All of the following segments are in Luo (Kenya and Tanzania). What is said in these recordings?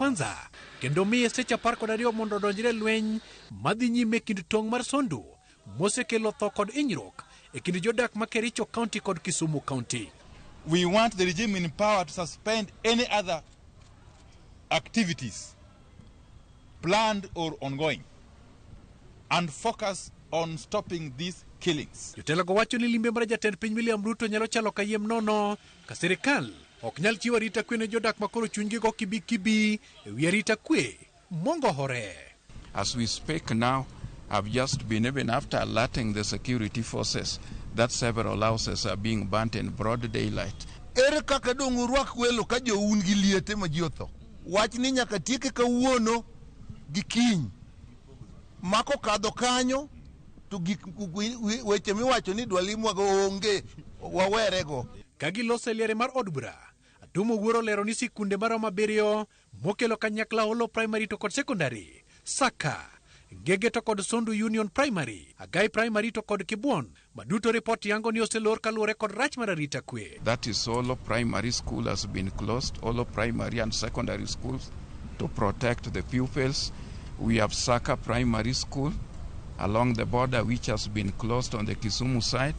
kwanza kendo miye seche 12 mondo donjre lweny madhi nyime kind tong' mar Sondu mosekelo tho kod hinyruok e kind jodak ma Kericho County kod Kisumu County. We want the regime in power to suspend any other activities, planned or ongoing, and focus on stopping these killings. Jotelo wacho ni limbe mar jatend piny William Ruto nyalo chalo kayiem nono ka sirikal ok nyal chiwo arita kwe ne jodak makoro chunygi go kibi e wi arita kwe mongo hore. As we speak now, I've just been even after alerting the security forces that several houses are being burnt in broad daylight. Ere kaka dong urwak welo ka jo un gi liete ma ji otho. Wach ni nyaka tieke kawuono gi kiny. Mako kadho kanyo to weche miwacho ni dwalimwa go onge wawerego. Kagi lose liere mar od bura, Atumo Wuoro lero ni sikunde maromo 7 mokelo kanyakla Holo Primary to kod Secondary, Saka, Gege to kod Sondu Union Primary, Agai Primary to kod Kibuon, maduto report yango ni oselor kaluore kod rach mar arita kwe. That is Holo Primary School has been closed, Holo Primary and Secondary Schools, to protect the pupils. We have Saka Primary School along the border, which has been closed on the Kisumu side.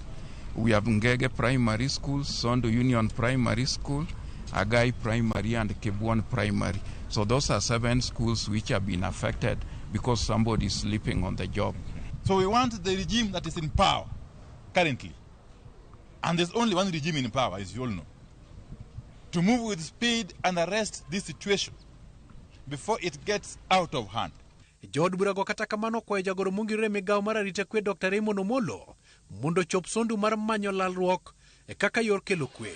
We have Ngege Primary School, Sondu Union Primary School, Agai Primary and Kibuon Primary. So those are 7 schools which have been affected because somebody is sleeping on the job. So we want the regime that is in power currently, and there's only one regime in power, as you all know, to move with speed and arrest this situation before it gets out of hand. Jod burago kata kamano kwa jagoro mungire migao mar arita kwe Dr. Raymond Omolo mondo chop Sondu mar manyo lalruok e kaka yor kelo kwe.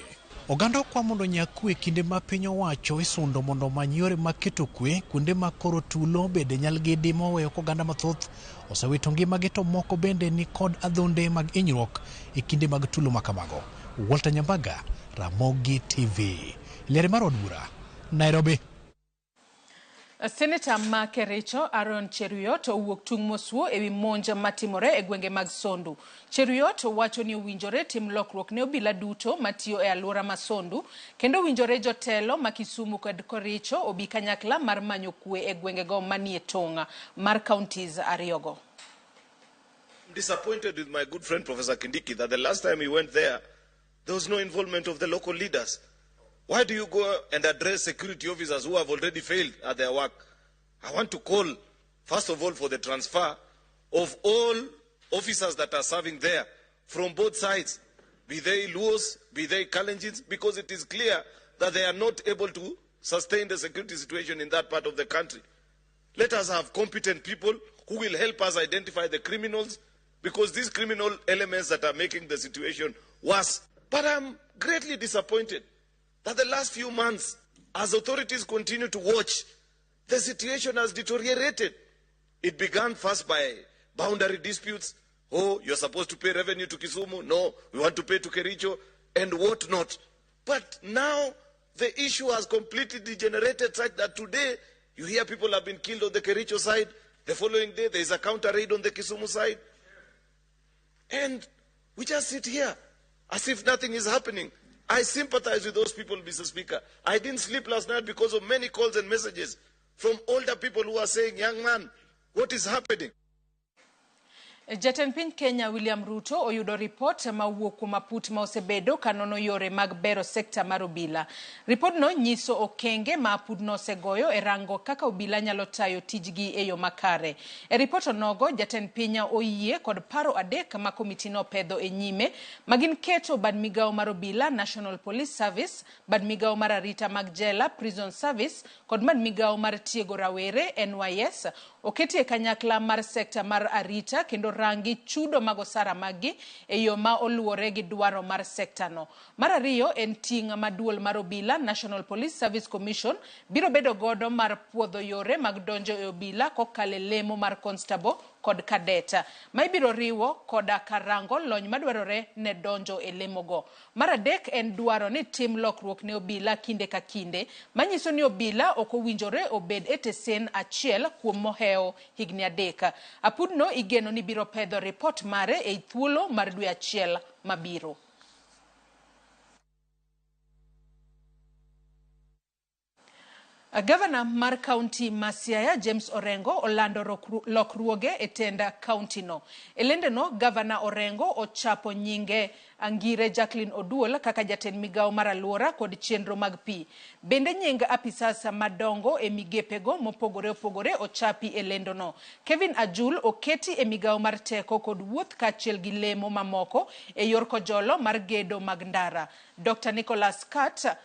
Oganda kwa mondo nyakwe kinde ma piny owacho isundo mondo many yore maketo kwe kuonde ma koro tulo bende nyal gidi moweyo koganda mathoth osewito ngimagi to moko bende ni kod adhonde mag hinyruok e kinde mag tulo makamago. Walter Nyambaga, Ramogi TV, liere mar od bura, Nairobi. Senator ma Kericho Aaron Cheruiyot owuok tung' mosuo ewi monj matimore e gwenge mag Sondu. Cheruiyot wacho ni owinjore tim lokruok ne obila duto matiyo e alwora ma Sondu kendo owinjore jotelo ma Kisumu kod Kericho obi kanyakla mar manyo kwe e gwenge go manie tong' mar counties ariyogo. I'm disappointed with my good friend Professor Kindiki that the last time he went there was no involvement of the local leaders. Why do you go and address security officers who have already failed at their work? I want to call, first of all, for the transfer of all officers that are serving there from both sides, be they Luos, be they Kalenjins, because it is clear that they are not able to sustain the security situation in that part of the country. Let us have competent people who will help us identify the criminals, because these criminal elements that are making the situation worse. But I'm greatly disappointed that the last few months, as authorities continue to watch, the situation has deteriorated. It began first by boundary disputes. Oh, you're supposed to pay revenue to Kisumu. No, we want to pay to Kericho and what not. But now the issue has completely degenerated such that today you hear people have been killed on the Kericho side. The following day there is a counter raid on the Kisumu side. And we just sit here as if nothing is happening. I sympathize with those people, Mr. Speaker. I didn't sleep last night because of many calls and messages from older people who are saying, young man, what is happening? Jatend piny Kenya William Ruto oyudo report mawuok kuom aput ma osebedo kanono yore mag bero sekta mar obila. Report no nyiso okenge ma aput no osegoyo e rango kaka obila nyalo tayo tijgi e yo makare. E report onogo jatend piny oyie kod paro adek ma komiti no pedho e nyime magin keto bad migao mar obila National Police Service, bad migao mar arita mag jela Prison Service kod bad migao mar tiego rawere NYS oketi e kanyakla mar sekta mar arita kendo rangi chudo magosara magi e yo ma oluwore gi dwaro mar sekta no. Mar ariyo en ting' maduol mar obila National Police Service Commission biro bedo godo mar puodho yore mag donjo e obila kokale lemo mar constable kod kadeta ma ibiro riwo koda karango lony madwarore ne donjo e lemogo. Mar adek en dwaro ni tim lokruok ne obila kinde ka kinde manyiso ni obila ok owinjore obed e tesen achiel kuom moheo higni 3. Apudno igeno ni biro pedho report mare e thuolo mar dwe achiel mabiro. Gavana mar County Masiaya James Orengo olando lokruoge e tenda county no. Elende no Gavana Orengo ochapo nyinge Angire Jacqueline Oduol kaka jatend migao mar aluora kod chenro mag pi. Bende nying apisas madongo e migepego mopogore opogore ochapi e lendo no. Kevin Ajul oketi e migao mar teko kod wuoth kaachiel gi lemo mamoko e yor kojolo mar gedo mag ndara. Dr. Nicholas Kat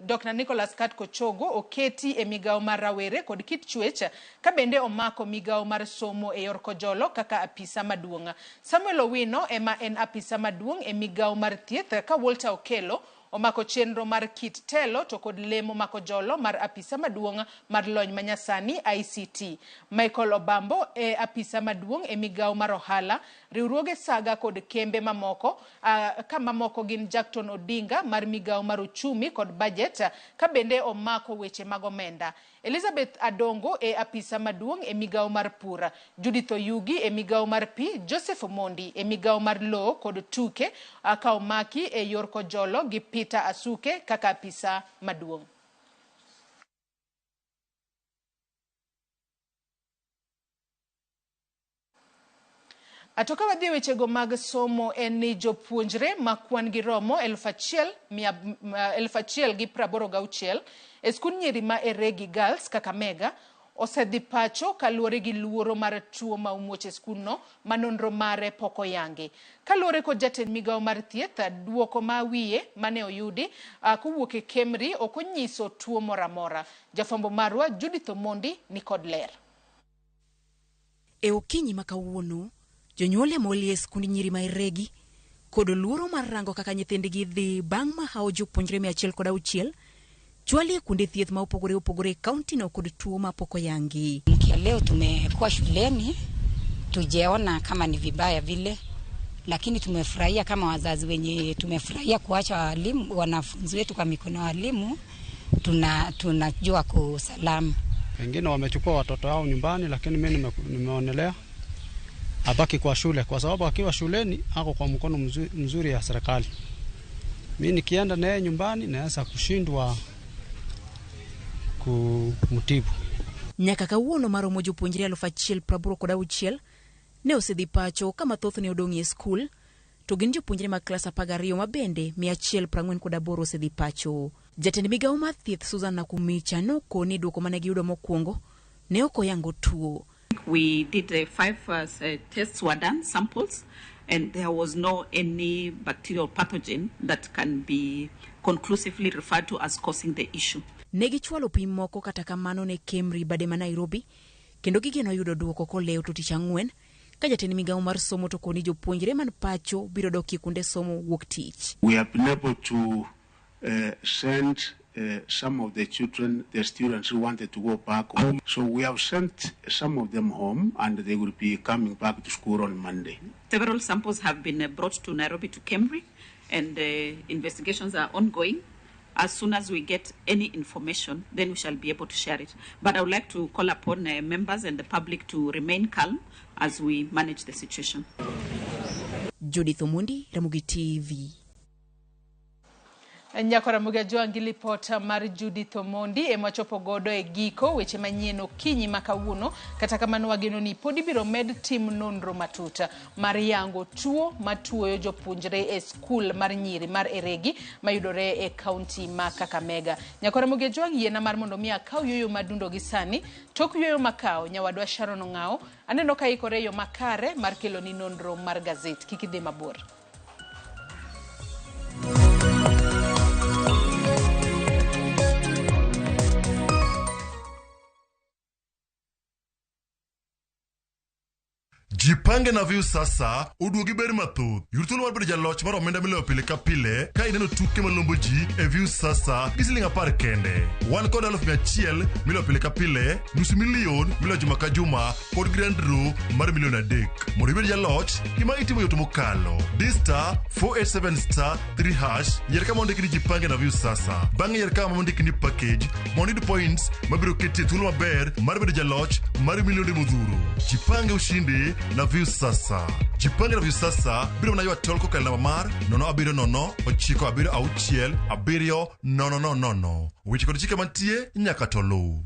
Dr. Nicholas Kat Kochogo oketi e migao mar rawere kod kit chwech ka bende omako migao mar somo e yor kojolo kaka apisa maduong'. Samuel Owino ema en apisa maduong' e migao mar thieth ka Walter Okelo omako chenro mar kit telo to kod lemo mako jolo mar apisa maduong' mar lony manyasani ICT. Michael Obambo e apisa maduong' e migao mar ohala, riwruoge saga kod kembe mamoko, ka mamoko gin Jackton Odinga mar migao mar uchumi kod budget ka bende omako weche mag omenda. Elizabeth Adongo e apisa maduong' e migao mar pura, Judith Oyugi e migao mar pi, Joseph Omondi e migao mar law kod tuke ka omaki e yor kojolo gi Peter Asuke kaka apisa maduong'. Atoka wadhi wechego mag somo en ni jopuonjre makwan gi romo 1,186 e skul nyiri ma Eregi Girls Kakamega osedhi pacho kaluwore gi luoro mar tuo ma omuoch e skul no manonro mare poko yangi. Kaluwore kod jatend migao mar thieth, duoko ma wiye mane oyudi kowuok e Kemri okonyiso tuo moramora. Jafambo marwa Judith Omondi ni kod ler. E okinyi makawuono jonyuol molie skund nyiri ma Eregi kod luoro mar rango kaka nyithindgi dhi bang' ma hao jopuonjre 106 chwali kundi thieth ma opogore kaunti no kod tuo ma poko yangi. Leo tumekuwa shuleni, tujeona kama ni vibaya vile, lakini tumefurahia kama wazazi wenye tumefurahia kuacha walimu wanafunzi wetu kwa mikono ya walimu, tunajua kusalama. Wengine wamechukua watoto wao nyumbani, lakini mimi nimeonelea abaki kwa shule kwa sababu akiwa shuleni ako kwa mkono mzuri ya serikali. Mimi nikienda naye nyumbani naweza kushindwa kumutibu. Nyaka kawuono maromo jopuonjre 1,886 ne osedhi pacho kama thoth ne odong' e skul, to gin jopuonjre mag klas 12 mabende 148 osedhi pacho. Jatend migao mar thieth Susan Nakumicha nokoni duoko mane giyudo mokwongo ne ok oyango tuo. We did 5 tests were done, samples, and there was no any bacterial pathogen that can be conclusively referred to as causing the issue. Negi chwalo pim moko kata kamano ne Kemri bade ma Nairobi, kendo gigeno yudo duoko koleo to tich ang'wen, ka jatend migao mar somo to koni jopuonjre man pacho biro dok kunde somo wuok tich. We have been able to send some of the students who wanted to go back home. So we have sent some of them home and they will be coming back to school on Monday. Several samples have been brought to Nairobi to Kemri, and investigations are ongoing. As soon as we get any information, then we shall be able to share it. But I would like to call upon members and the public to remain calm as we manage the situation. Judith Omondi, Ramogi TV. Nyakora mugajua ngilipota mar Judith Omondi emachopo godo e giko weche manyien okinyi makawuono, kata kamano wageno ni podi biro med tim nonro matuta mar yango tuo matuoyo jopuonjre e skul mar nyiri mar Eregi mayudore e kaunti ma Kakamega. Nyakora mugajua yiena mar mondo mi akaw yoyo madundo gi sani, tok yoyo makao nyawadwa Sharon Ngao aneno ka ikore yo makare mar kelo ni nonro mar gazet. Kikidhi mabor. Jipange na view sasa uduogi ber mathoth. Yurthuolo mar bedo jaloch mar omenda miloyo pile ka pile ka ineno tuke malombo ji e view sasa gi siling 10 kende. Wan kod 100,000 miloyo pile ka pile, nus milion miloyo juma ka juma kod grand draw mar milion 3. Mondo ibed jaloch, gima itimo yot mokalo. Dista 487*3# yier kama ondiki ni jipange na view sasa. Bang'e yier kama ondiki ni package mondo iyud points mabiro keti thuolo maber mar bedo jaloch mar milion modhuro. Jipange ushinde na Viusasa. Jipange na Viusasa biro mna ywa tolko kal namba mar 07096767000. Weche kod chike mantie nyaka to luw.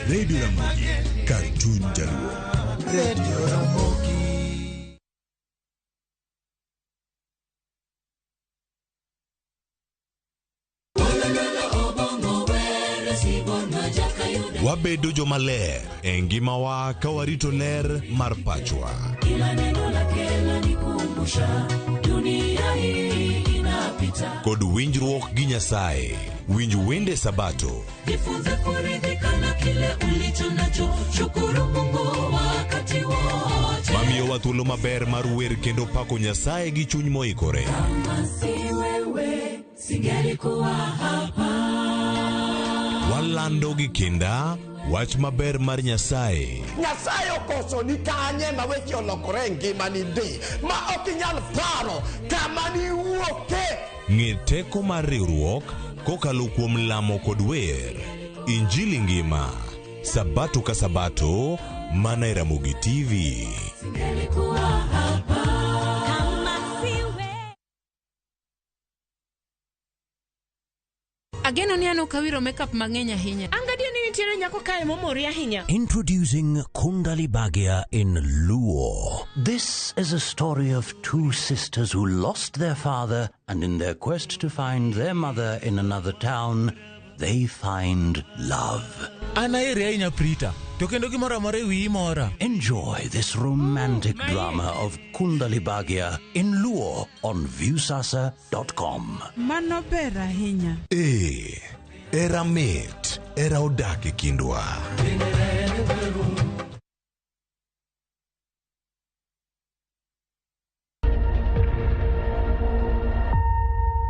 Radio Ramogi, Cartoon Jaluo. Radio Ramogi. Wabedo jomaler e ngimawa ka warito ler mar pachwa. Kila neno lake lanikumbusha dunia hii inapita. Kod winjruok gi Nyasaye, winj wende Sabato. Jifunze kuridhika na kile ulicho nacho, shukuru Mungu wakati wote. Mamiyo wa thuolo maber mar wer kendo pako Nyasaye gi chuny moikore. Kama si wewe singelikuwa hapa. Walando gi kinda wach maber mar Nyasaye. Nyasaye okoso ni kanye ma weche olokore ngimani di ma ok inyal paro kama ni wuoke. Ng'e teko mar riwruok kokalo kuom lamo kod wer. Injili ngima Sabato ka Sabato mana Ramogi TV. Singelikuwa hapa kama siwe. Ageno ni ano kawiro makeup mang'enya hinya. Angadio ni nitiere nyako kae momori ahinya. Introducing Kundali Bhagia in Luo. This is a story of two sisters who lost their father, and in their quest to find their mother in another town, they find love. Enjoy this romantic drama of Kundali Bhagia in Luo on viusasa.com. Mano pera hinya. Era met, era odake kindwa.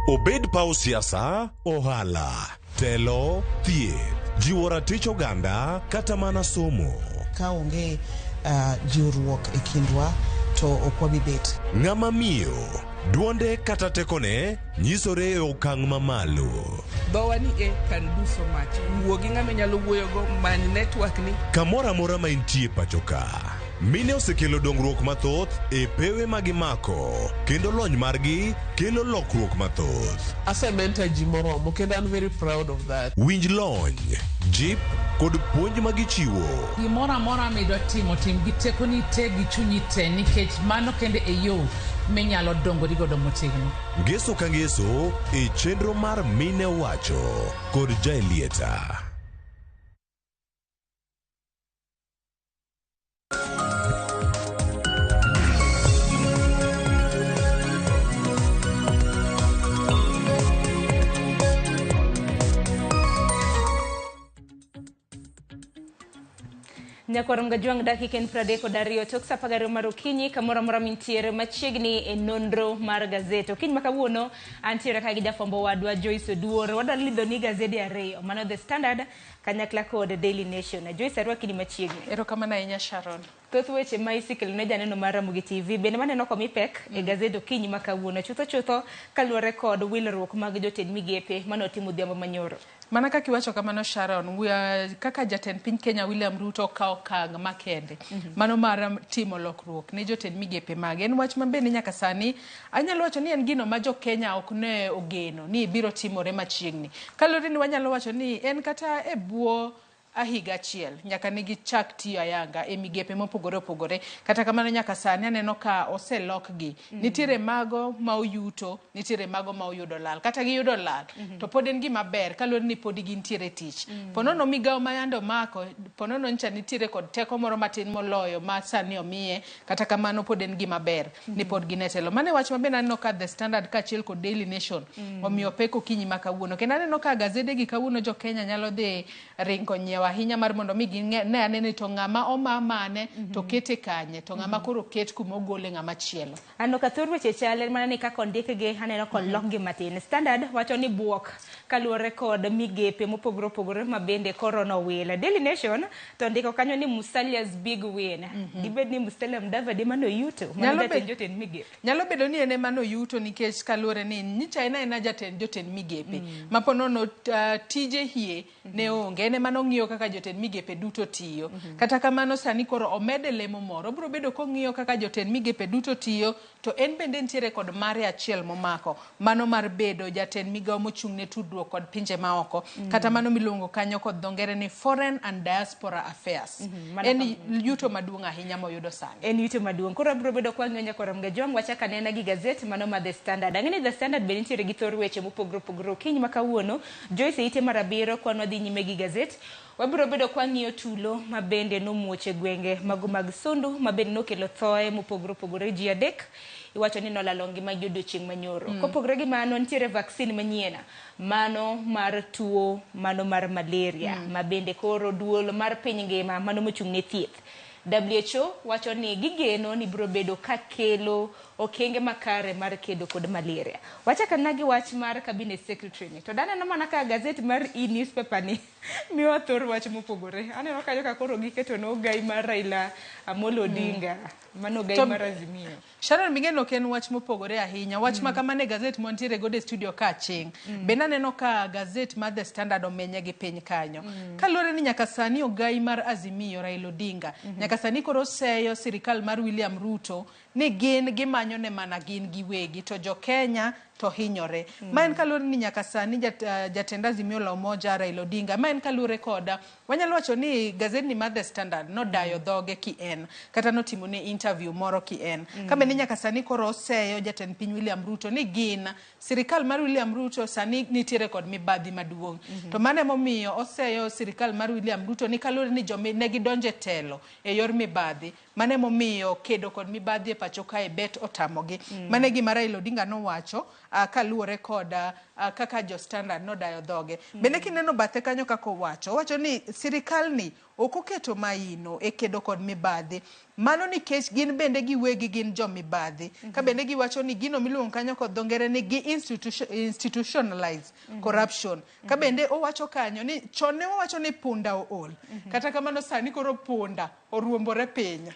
Obed pau siasa, ohala, telo, thieth, jiwo ratich oganda, kata mana somo. Kaonge jiwruok e kindwa to okwabi bet. Ng'ama miyo, duonde kata tekone, nyisore e okang' mamalo. Dhowani karibu so much. Wuogi ng'ama nyalo wuoyogo many network ni. Kamora mora ma intie pachoka. Mine osekelo dongruok mathoth e pewe magimako, kendo lony margi kelo lokruok mathoth. Asementa ji moromo kendo I'm very proud of that. Winj lony, jip kod puonj magichiwo. Gimora mora midwa tim gi tekoni te gi chunyi te nikech mano kende e yo minyalo dongori godo motegno. Ngeso ka ngeso e chenro mar Mine Wacho kod Jaelieta. Nyakwaronga juang dakika en 32 tok sa pagaro marokinyi kamora mora mintiere machiegni e nonro mar gazeto. Kiny makawuono antiere ka gi jafombo wadwa Joyce Oduor. Wadwa lidho ni gazeti ariyo, mano The Standard kanyakla kod Daily Nation. Joyce arwaki ni machiegni. Erokamano ahinya Sharon. Thoth weche ma isikelo ne janeno mar Ramogi TV bende maneno komi pek e gazeto kiny makawuono. Chutho kaluwore kod wilruok mag jotend migepe manotimo odhiambo manyoro. Mana kaka iwacho kamano Sharon, kaka jatend piny Kenya William Ruto kao kang' makende. Mano mar timo lokruok ne jotend migepe mage. En wach mabende nyaka sani anyalo wacho ni en gino ma jo Kenya ok ne ogeno ni biro timore machiegni. Kalore ni wanyalo wacho ni en kata e buo ahiga achiel nyaka nigi chak tiyo ayanga e migepe mopogore opogore. Kata kamano nyaka sani aneno ka oselokgi. Nitiere mago ma oyuto, nitiere mago ma oyudo lal. Kata giyudo lal, to pod en gima ber kaluwore ni pod gintiere tich. Ponono migawo ma yando mako, ponono ncha nitiere kod teko moro matin moloyo ma sani omiye, kata kamano pod en gima ber ni pod ginetelo. Mane wach mabe naneno ka The Standard kachiel kod Daily Nation omiyo peko kinyi ma kawuono. Kendo aneno ka gazede gi kawuono jo Kenya nyalo dhi ringo nyiewo ahinya mar mondo mi ne anene to ng'ama oma mane to kete kanye to ng'ama koro ket kuma ogole ng'ama chielo. Ano ka thor weche chale mana ni kako ndikgi aneno kod lokgi matin. Standard wacho ni buok kaluwore kod migepe mopogore opogore ma bende korona wila. Daily Nation to ndiko kanyo ni Musalia's big win. Dibed ni Musalia Mudavadi mano yuto mano jatend jotend migepe. Nyalo bedo ni ene mano yuto nikech kaluwore ni nyicha ena jatend jotend migepe. Maponono tije hie ne onge ene mano ng'iyo kaka jotend migepe duto tiyo. Kata kamano sani koro omede lemo moro biro bedo kong'iyo kaka jotend migepe duto tiyo to en bende nitiere kod mare achiel momako mano mar bedo jatend migawo mochung' ne tudruok kod pinje maoko. Kata mano miluongo kanyo kod dhongere ni Foreign and Diaspora Affairs. En yuto maduong' ahinya moyudo sani. En yuto maduong'. Koro biro bedo kwa ng'yo koro mgajong wachaka nena gi gazeti mano ma The Standard. Ang'eni The Standard bende nitiere gi thor weche mopogore opogore. Kiny ma kawuono Joyce ite marabiro kwa nwadhi nyime gi gazeti. Wabiro bedo kwa ng'iyo tulo ma bende nomuoche gwenge mago mag Sondu ma bende nokelo thoe mopogore opogore ji adek. Iwacho ni nolalo ngima gi odiochieng' manyoro. Kopogore gi mano nitiere vaccine manyiena. Mano mar tuo, mano mar malaria. Ma bende koro duol mar piny ngima mano mochung' ne thieth. WHO wacho ni gigeno ni biro bedo ka kelo okenge makare mar kedo kod malaria. Wacha kana gi wach mar cabinet secretary ni. To dane no mana ka gazeti mar e-newspaper ni miwa thor wach mopogore. Aneno ka joka koro giketo no gai mar Raila Amolo Odinga. Mano gai mar Azimio. Sharon migeno ken wach mopogore ahinya. Wach ma kamane gazeti montiere gode studio ka ching. Bena neno ka gazeti mar The Standard omenye gi piny kanyo. Kalore ni nyaka sani ogai mar Azimio Raila Odinga. Nyaka sani koro seyo sirikal mar William Ruto ni gin gimanyo ne mana gin giwegi to jo Kenya to hinyore. Ma en kalure ni nyaka sani jatenda Azimio la Umoja Raila Odinga. Ma en kalure koda wanyalo wacho ni gazeti ni mar The Standard no dayo dhoge ki en kata no timo ne interview moro ki en. Kabe ni nyaka sani koro seyo jatend piny William Ruto ni gin sirikal mar William Ruto sani nitiere kod mibadhi maduong'. To mane momiyo oseyo sirikal mar William Ruto ni kalure ni jome ne gidonje telo e yor mibadhi. Mane momiyo kedo kod mibadhi e pacho kae bet otamogi. Mane gima Raila Odinga no wacho kaluwore koda kaka jo Standard no dayo dhoge. Bende kineno bathe kanyo kako wacho ni sirikal ni okoketo maino e kedo kod mibadhi. Mano nikech gin bende giwegi gin jo mibadhi. Ka bende giwacho ni gino miluongo kanyo kod dhongere ni gi institutionalize corruption. Ka bende owacho kanyo ni chon ne owacho ni punda ool. Kata kamano sani koro punda oruombore piny.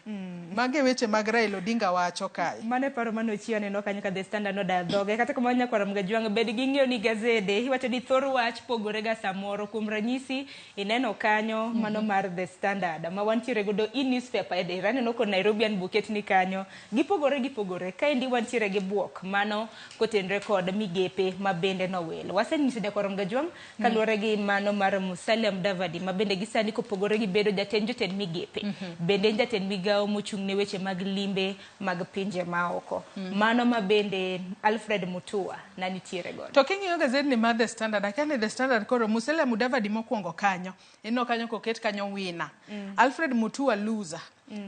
Mage weche mag Raila Odinga wacho kae. Mane paro mano chia neno kanyo ka The Standard no dayo dhoge. Kata kamano nyakwara mgajwang' bed gi ng'eyo ni gazede iwacho ni thor wach pogore ga samoro kuom ranyisi ineno kanyo mano mar The Standard ma wantiere godo e-newspaper edirane no ko Nairobian buket ni kanyo gipogore kaendi wantiere gi buok mano kotenre kod migepe ma bende no welo wasenyisi de korom gajwang' kaluwore gi mano mar Musalia Mudavadi ma bende gisani kopogore gi bedo jatend jotend migepe bende jatend migawo mochung' ne weche mag limbe mag pinje maoko mano ma bende Alfred Mutua na nitiere godo. To king'iyo gazeti ni mar The Standard akane The Standard koro Musalia Mudavadi mokwongo kanyo eno kanyo koket kanyo wina Alfred Mutua loser.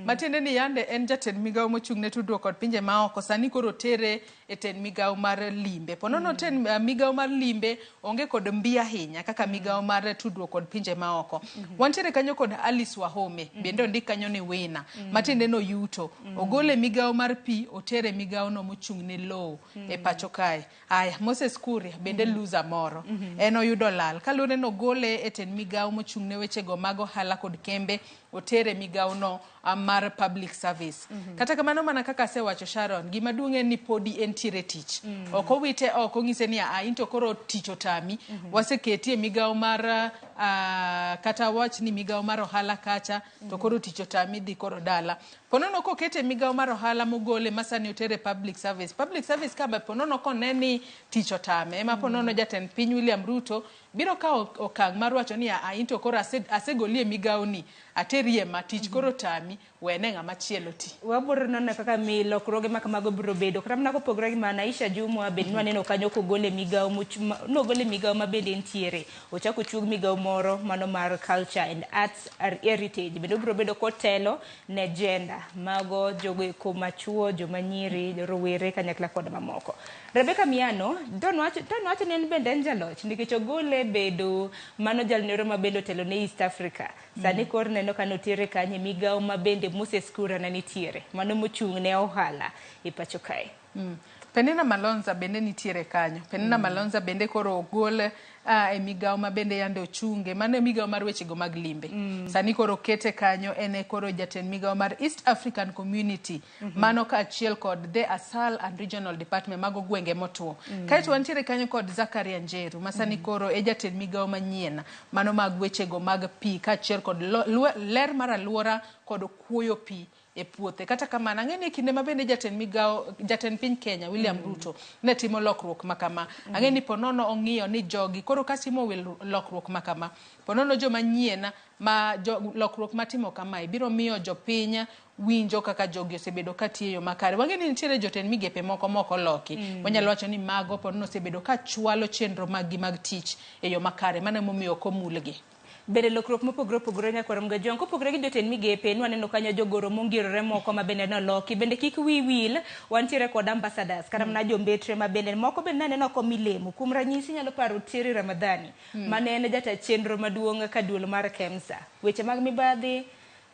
Matiende ni yande en jatend migawo mochung' ne tudruok kod pinje maoko sani koro tere e ten migawo mar limbe. Ponono ten migawo mar limbe onge kod mbi ahinya kaka migawo mar tudruok kod pinje maoko. Wantiere kanyo kod Alice Wahome bende ondik kanyo ni wina. Matiende no yuto. Ogole migawo mar pi otere migawo no mochung' ne low e pacho kae. Aya Moses Kuria bende loser moro. En oyudo lal. Kalure no gole e ten migawo mochung' ne weche go mago hala kod kembe otere migawo no mar public service. Kata kamano mana kaka se wacho Sharon gima duong' ni podi entiere tich. Oko wite oko ng'ise ni into koro tich otami. Waseketi e migawo mar kata wach ni migao mar ohala kacha to koro tich otami dhi koro dala. Ponono kokete migao mar ohala mogole masani otere public service kaba ponono koneni tich otame ema ponono jatend piny William Ruto biro ka okang' mar wacho ni into koro asegolie migao ni aterie ma tich koro tami wene ng'ama chielo ti. Waburo nono kaka mi lokruoge ma kamago biro bedo kata mana kopogore gi mana Aisha Jumwa bende waneno kanyo kogole migao nogole migao ma bende ntiere ochako chug migao moro mano mar culture and arts heritage bende biro bedo kotelo ne gender mago jogo eko machuo joma nyiri rowere kanyakla kod mamoko. Rebecca Miano don wacho ni en bende en jaloch nikech ogole bedo mano jalnero ma bende otelo ne East Africa sani kor neno kanotiere kanye migao ma bende Moses Kura na nitiere mano mochung' ne ohala e pacho kae. Penina Malonza bende nitiere kanyo. Penina Malonza bende koro ogol e migao ma bende yande ochunge mano migao mar weche go mag limbe. Sani koro kete kanyo ene koro jatend migao mar East African Community mano ka achiel kod the Asal and Regional Department mago gwenge motuo. Kaeto wantiere kanyo kod Zakaria Njeru masani koro e jatend migao manyien mano mag weche go mag pi ka achiel kod ler mar aluora kod kuoyo pi e puothe. Kata kamano ang'eni kinde mabende jatend piny Kenya William Ruto ne timo lokruok makama. Ang'eni ponono ong'iyo ni jogi koro kasimo lokruok makama ponono joma nyien ma lokruok matimo kamae biro miyo jopiny winjo kaka jogi osebedo katiyo makare. Wang'eni nitiere jotend migepe moko loki wanyalo wacho ni mago ponono osebedo ka chwalo chenro mag tich e yo makare mano momiyo komulgi. Bende lokruok mopogore nyakwarom ga jongo kopogore gi jotend migepe waneno kanyo jogoro mongirore moko ma bende noloki bende kik wil wantiere kod ambassadors kata mana jombetre ma bende moko bende naneno ko milemo kuom ranyisi nyalo paro Tieri Ramadhani mane en jata chenro maduong' ka duol mar KEMSA weche mag mibadhi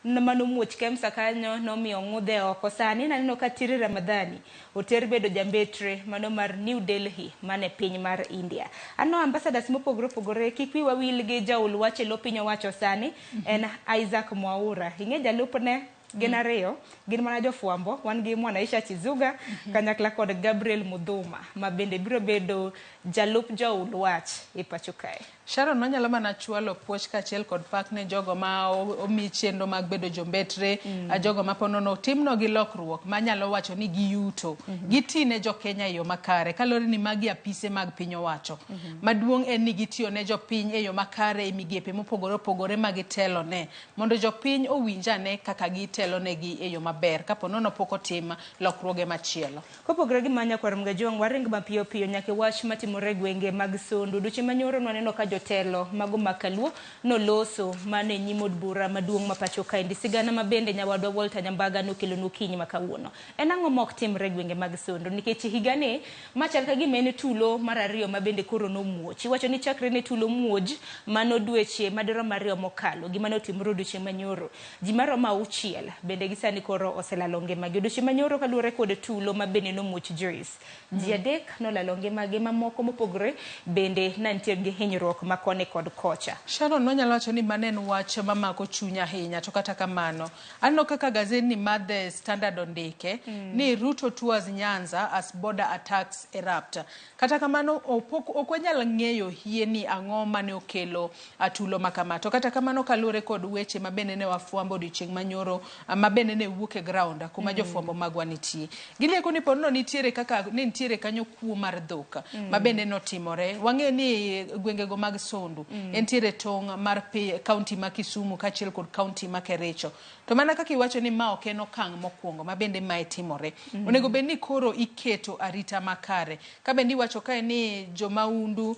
mano muoch KEMSA kanyo nomiyo ng'udhe oko sani naneno ka Tieri Ramadhani oter bedo jambetre mano mar New Delhi mane piny mar India. Ano ambassadors mopogore kik wi wawil gi jaul wache lo piny owacho sani en Isaac Mwaura ing'e jalupne gin ariyo gin mana jofwambo wan gi Mwanaisha Chizuga kanyakla kod Gabriel Mudhuma ma bende biro bedo jalup jaul wach e pacho kae. Sharon wanyalo mana chwalo puoch kachiel kod pak ne jogo ma omi chenro mag bedo jombetre jogo ma ponono timno gi lokruok manyalo wacho ni giyuto gitine jo Kenya e yo makare kalore ni magi apise mag piny owacho maduong' en ni gitiyo ne jopiny e yo makare e migepe mopogore magitelo ne mondo jopiny owinjane kaka gitelo negi e yo maber kaponono pok otim lokruoge machielo. Kopogore gi manya kwarom ga jong waring mapiyo nyaka wach matimore gwenge mag Sondu duche manyoro waneno ka jotelo mago makaluo noloso mane nyimod bura maduong' ma pacho kae ndi sigana mabende nyawadwa Walter Nyambaga nokelo nukinyi makawuono en ang'o mok timre gwenge mag Sondu nikech higane machal ka gimene tulo mar ariyo mabende koro nomuoch iwacho ni chakre ne tulo muoj mano dweche madero mariyo mokalo gima notimro duche manyoro ji maroma uchiel bende gisani koro oselalo ngimagi duche manyoro kaluore kod tulo mabende nomuoch Joyce ji adek nolalo ngimagi mamoko mopogore bende nantie gi hinyruok makone kod kocha. Sharon wanyalo wacho ni manen wach mamako chunya ahinya to kata kamano anno kaka gazeti mar The Standard ondike ni Ruto tours Nyanza as border attacks erupt. Kata kamano ok wanyal ng'eyo hie ni ang'o mane okelo atulo makama to kata kamano kalure kod weche mabende ne wafwambo odiochieng' manyoro mabende ne wuok e ground kuma jofwambo magwa nitie gilieko ni ponono nitiere kaka ne nitiere kanyo kuo mar dhok mabende notimore wang'e ni gwengego mag Sondu entiere tong' mar kaunti ma Kisumu kachiel kod kaunti ma Kericho to mana kaka iwacho ni ma ok en okang' mokwongo mabende mae timore onego bed ni koro iketo arita makare ka bende iwacho kae ni jomaundu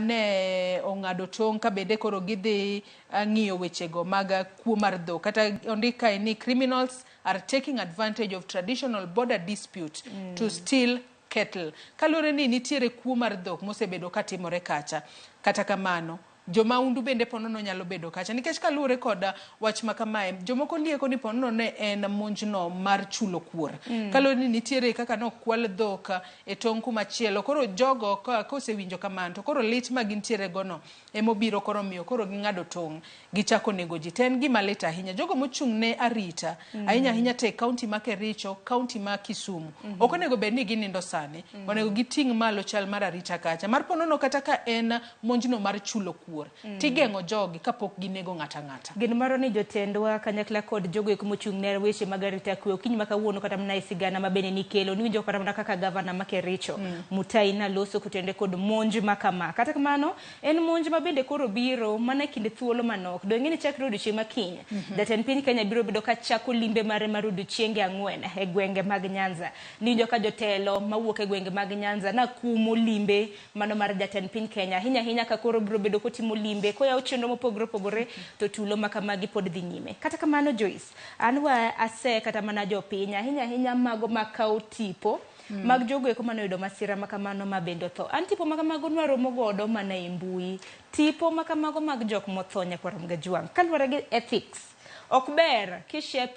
ne ong'ado tong' ka bende koro gidhi ng'iyo wechego mag kuo mar dhok kata ondika ni criminals are taking advantage of traditional border dispute to steal cattle kalure ni nitiere kuo mar dhok mosebedo katimore kacha kata kamano jomaundu bende ponono nyalo bedo kacha nikech kalure kod wach makamae jomoko lieko ni ponono ne en monjno mar chulo kuor kalure ni nitiere kaka no kwal dhok e tong' kumachielo koro jogo kosewinjo kamano to koro lit ma gintiere gono emobiro koro miyo koro ging'ado tong' gichako nego ji ten gima lit ahinya jogo mochung' ne arita ahinya te kaunti ma Kericho kaunti ma Kisumu ok onego bed ni ginindo sani onego giting' malo chal mar arita kacha mar ponono kata ka en monjno mar chulo kuor luor tigeng'o jogi kapok ginego ng'ata ng'ata. Gin maro ni jotendwa kanyakla kod jogo eko mochung' ne weche mag arita kwe okinyi ma kawuono kata mana sigana mabende nikelo ni winjo kata mana kaka gavana ma Kericho Mutai na loso kutende kod monj makama. Kata kamano en monj mabende koro biro mana kinde thuolo manok do ng'eni chakre odiochieng' makiny jatend piny Kenya biro bedo ka chako limbe mare mar odiochienge 4 e gwenge mag Nyanza. Ni winjo ka jotelo mawuok e gwenge mag Nyanza na kumo limbe mano mar jatend piny Kenya hinya ka koro biro bedo kotimo limbe koya chenro mopogore to tulo makamagi pod dhi nyime. Kata kamano Joyce anwa ase kata mana jopiny hinya mago makao tipo mag jogo eko manoyudo masira makamano mabendo tho. An tipo makamago nwaromo godo mana e mbui tipo makamago mag jok mothonya kwa Ramogi Tv kaluwore gi ethics. Okber kishare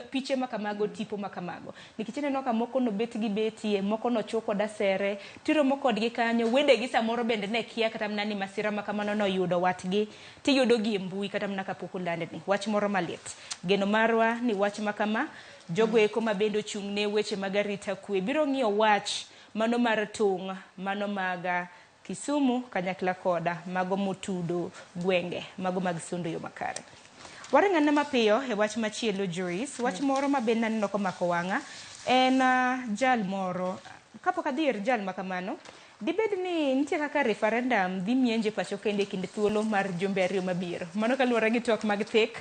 piche makamago tipo makamago nikech neno ka moko no bet gi betie moko no choko dasere tiro moko kodgi kanyo wede gi samoro bende ne kia kata mna ni masira makamano no yudo watgi tiyudo gi mbui kata mna kapoko lande ni wach moro malit geno marwa ni wach makama jogo eko mabendo chung'ne weche mag arita kwe biro ng'iyo wach mano mar tung mano maga Kisumu kanyakla koda mago motudo gwenge mago mag sundo yo makare. Wareng'ane mapiyo e wach machielo Joyce wach moro mabenda neno komako wang'a en jal moro kapok adhier jal makamano dibed ni nitie kaka referendum dhi mienje pacho kende kinde thuolo mar jumbe ariyo mabiro mano kaluwore gi twak mag thek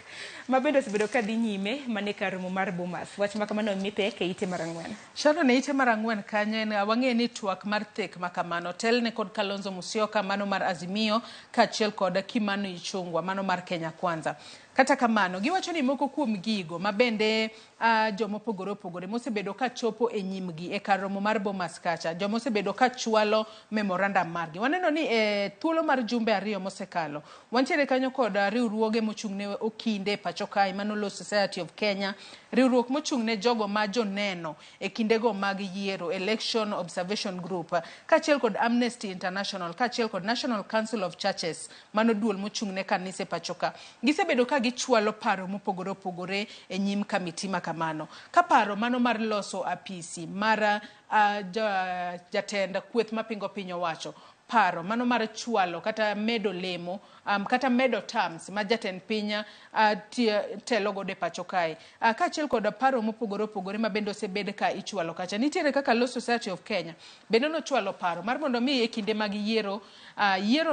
mabende osebedo ka dhi nyime mane karumo mar Bomas wach makamano mipek e ite mar 4 Shano ne ite mar 4 kanyo en wang'e ni twak mar thek makamano telne kod Kalonzo Musyoka mano mar Azimio kaachiel kod Kimani Ichung'wa mano mar Kenya Kwanza. Kata kamano giwacho ni moko kuom gigo mabende jomopogore mosebedo ka chopo e nyimgi e karomo mar Bomas kacha jomosebedo ka chwalo memorandum margi waneno ni thuolo mar jumbe ariyo mosekalo wantiere kanyo kod riwruoge mochung'ne okinde pacho kae mano Law Society of Kenya riwruok mochung'ne jogo ma joneno e kindego mag yiero Election Observation Group kaachiel kod Amnesty International kaachiel kod National Council of Churches mano duol mochung'ne kanise pacho ka gisebedo ka gichwalo paro mopogore e nyim kamiti makamano ka paro mano mar loso apisi mar jatend kweth mapingo piny owacho paro mano mar chwalo kata medo lemo kata medo terms ma jatend piny telo gode pacho kae kaachiel kod paro mopogore ma bende osebed ka ichwalo kacha nitiere kaka Law Society of Kenya bende no chwalo paro mar mondo mi e kinde mag yiero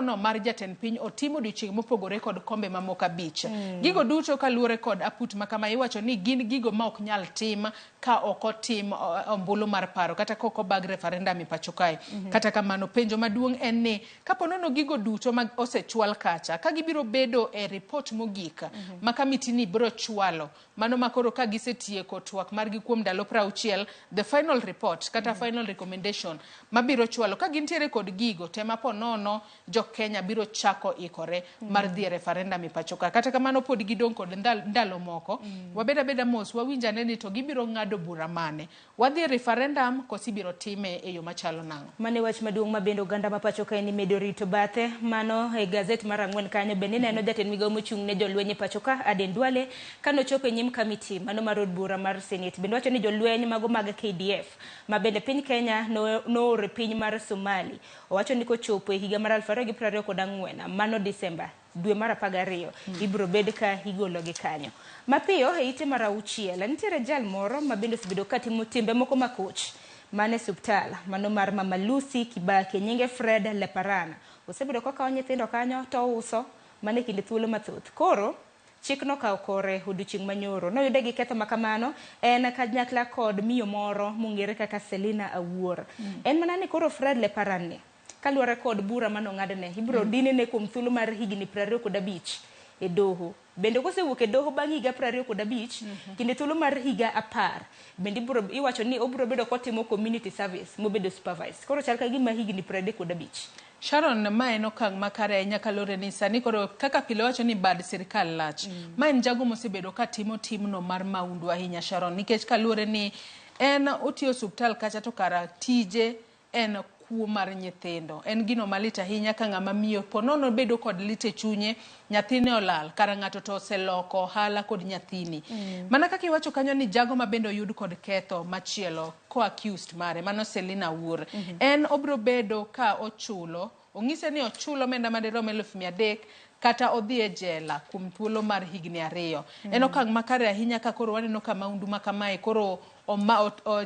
no mar jatend piny otimo odiochieng' mopogore kod kombe mamoko abich gigo duto kaluwore kod aput makama iwacho ni gin gigo ma ok nyal tim ka ok otim ombulu mar paro kata koko bag referendum pacho kae kata kamano penjo maduong' en ni kaponono gigo duto mag osechwal kacha ka gibiro bedo e report mogik ma kamiti ni biro chwalo mano makoro ka gisetieko twak margi kuom ndalo 60 the final report kata final recommendation mabiro chwalo ka gintiere kod gigo tema ponono jo Kenya biro chako ikore mar dhi referendum pacho ka kata kamano pod gidong kod ndalo moko wabeda mos wawinjane ni to gibiro ng'ado bura mane wadhi referendum kosi biro time e yo machalo nang'o mane wach maduong' mabendo ganda ma pacho kae ni medo rito bathe mano e gazet mar 4 kanyo bende neno jatend migawo mochung'ne jolweny pacho ka Aden Duale kano chopo e nyim kamiti mano mar od bura mar Senate bende wacho ni jolweny mago mag KDF ma bende piny Kenya no ore piny mar Somali owacho ni kochopo e higa mar 2024 mano December dwe mar 12 ibro bed ka igolo gi kanyo mapiyo e ite mar 6 nitiere jal moro ma bende osebedo ka timo timbe moko makoch mane subtal mano mar Mama Lucy Kibake nyinge Fred Leparana osebedo ka kawo nyithindo kanyo to uso mane kinde thuolo mathoth koro chikno ka okore odiochieng' manyoro noyude gi ketho makamano en kanyakla kod miyo moro mong'ere kaka Selina Awuor en manani koro Fred Leparana kaluwore kod bura mano ng'adne ibro dinene kuom thuolo mar higni 25 e doho bende kosewuok e doho bang' higa 25 kinde thuolo mar higa 10 bende iwacho ni obro bedo kotimo community service mobedo supervise koro chal ka gima higni 35 Sharon ma en okang' makare nyaka lore ni sani koro kaka pile wacho ni bad sirkal lach ma en jago mosebedo ka timo timno mar maundu ahinya Sharon nikech kalure ni en otiyo subtal kacha to kara tije en kuo mar nyithindo en gino malita ahinya ka ng'ama miyo ponono bedo kod lite chunye nyathine olal kara ng'ato to oseloko hala kod nyathini mana kaka iwacho kanyo ni jago ma bendo oyud kod ketho machielo ko accused mare mano Selina Awuor en obro bedo ka ochulo ong'ise ni ochulo omenda madirom 300,000 kata odhi e jela kuom thuolo mar higni 2. En okang' makare ahinya ka koro waneno ka maundu ma kamae koro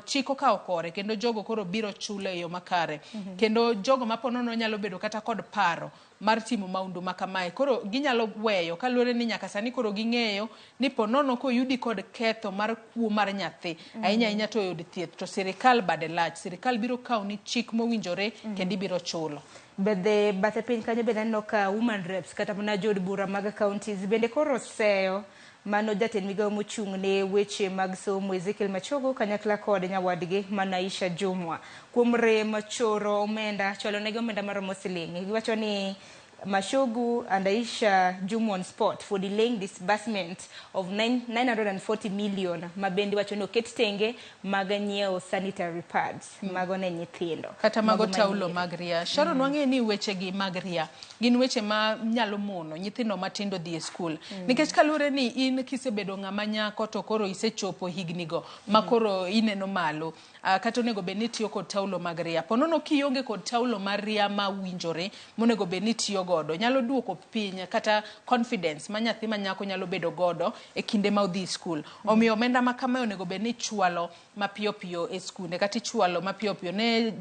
chiko ka okore kendo jogo koro biro chulo e yo makare. Kendo jogo maponono nyalo bedo kata kod paro mar timo maundu ma kamae. Koro ginyalo weyo kaluwore ni nyaka sani koro ging'eyo ni ponono koyudi kod ketho mar kuo mar nyathi ahinya to yud thieth to sirikal bade lach. Sirikal biro kawo ni chik mowinjore kendo ibiro chulo. Bedhe bathe piny kanyo bende aneno ka women reps kata mana jod bura mag counties bende koro seyo mano jatend migao mochung' ne weche mag somo Ezekiel Machogo kanyakla kod nyawadgi Manaisha Jumwa kuom rem choro omenda cholo negi omenda maromo siling. Giwacho ni Mashogu and Aisha Jumwa on spot for delaying disbursement of 940 million mabendi wacho ni oket tenge mag nyiewo sanitary pads mago ne nyithindo kata mago taulo mag ria. Sharon wang'e ni weche gi mag ria gin weche ma nyalo mono nyithindo matindo dhi e skul nikech kaluwore ni in kisebedo ng'ama nyako to koro isechopo hignigo ma koro ineno malo kata onego bed ni tiyo kod taulo mag ria. Ponono kionge kod taulo mar ria ma winjore monego bed ni tiyo godo nyalo duoko piny kata confidence ma nyathi ma nyako nyalo bedo godo e kinde ma odhi skul. Omiyo omenda ma kama onego bed ni chwalo mapiyo piyo e skunde kata chwalo mapiyo piyo ne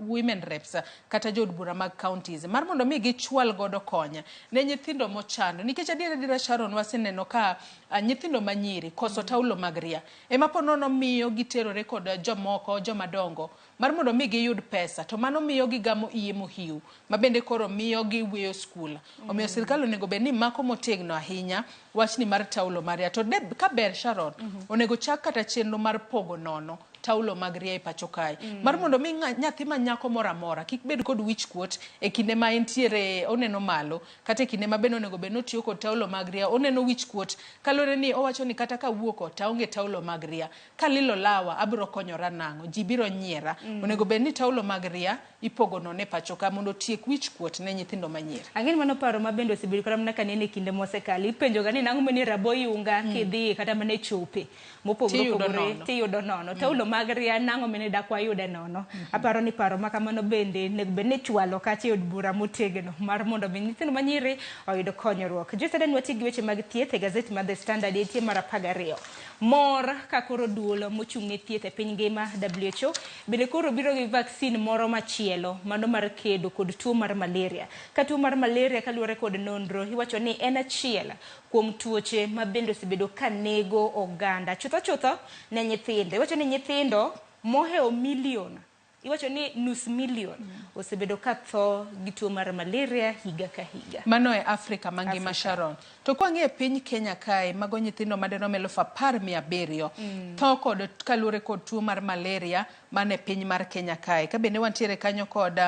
women reps kata jod bura mag counties mar mondo mi gichwal godo konya ne nyithindo mochando nikech adiera Sharon waseneno ka nyithindo manyiri koso taulo mag ria ema ponono miyo giterore kod jomoko jomadongo mar mondo mi giyud pesa to mano miyo gigamo iye mohiu mabende koro miyo giweyo skul. Omiyo sirikal onego bed ni mako motegno ahinya wachni mar taulo mar ria to ka ber Sharon onego chak kata chenro mar pogo nono taulo mag ria e pacho kae mar mondo mi nyathi ma nyako moro amora kik bed kod wich kuot e kinde ma entiere oneno malo kata e kinde ma bende onego bed notiyo kod taulo mag ria oneno wich kuot kalore ni owacho ni kata ka wuoko ta onge taulo mag ria kalilo lawa abiro konyora nang'o ji biro nyiera. Onego bed ni taulo mag ria ipogo nono e pacho ka mondo tiek wich kuot ne nyithindo manyiri. Ang'en mano paro mabende osebedo kata mana kanene e kinde mosekalo ipenjo ga ni nang'o mani rabo yunga kidhi kata mana chope mopogore tiyudo nono taulo mag ria nang'o mane dakwa yude nono. Aparo ni paro makamano bende nego bed ni chwalo kata yod bura motegno mar mondo mi nyithindo manyiri oyud konyruok. Josaden wati gi weche mag thieth e gazeti mar The Standard etie mar 12 mor ka koro duolo mochung' ne thieth e piny ngima WHO bende koro biro gi vaccine moro machielo mano mar kedo kod tuo mar malaria. Ka tuo mar malaria kaluwore kod nonro iwacho ni en achiel kuom tuoche ma bende osebedo ka nego oganda chutho ne nyithindo. Iwacho ni nyithindo moheo milion iwacho ni nus milion osebedo ka tho gi tuo mar malaria higa ka higa. Mano e Afrika mangima Sharon. To kwang'e piny Kenya kae mago nyithindo maderom 10,700 tho kod kalure kod tuo mar malaria mane piny mar Kenya kae. Ka bende wantiere kanyo kod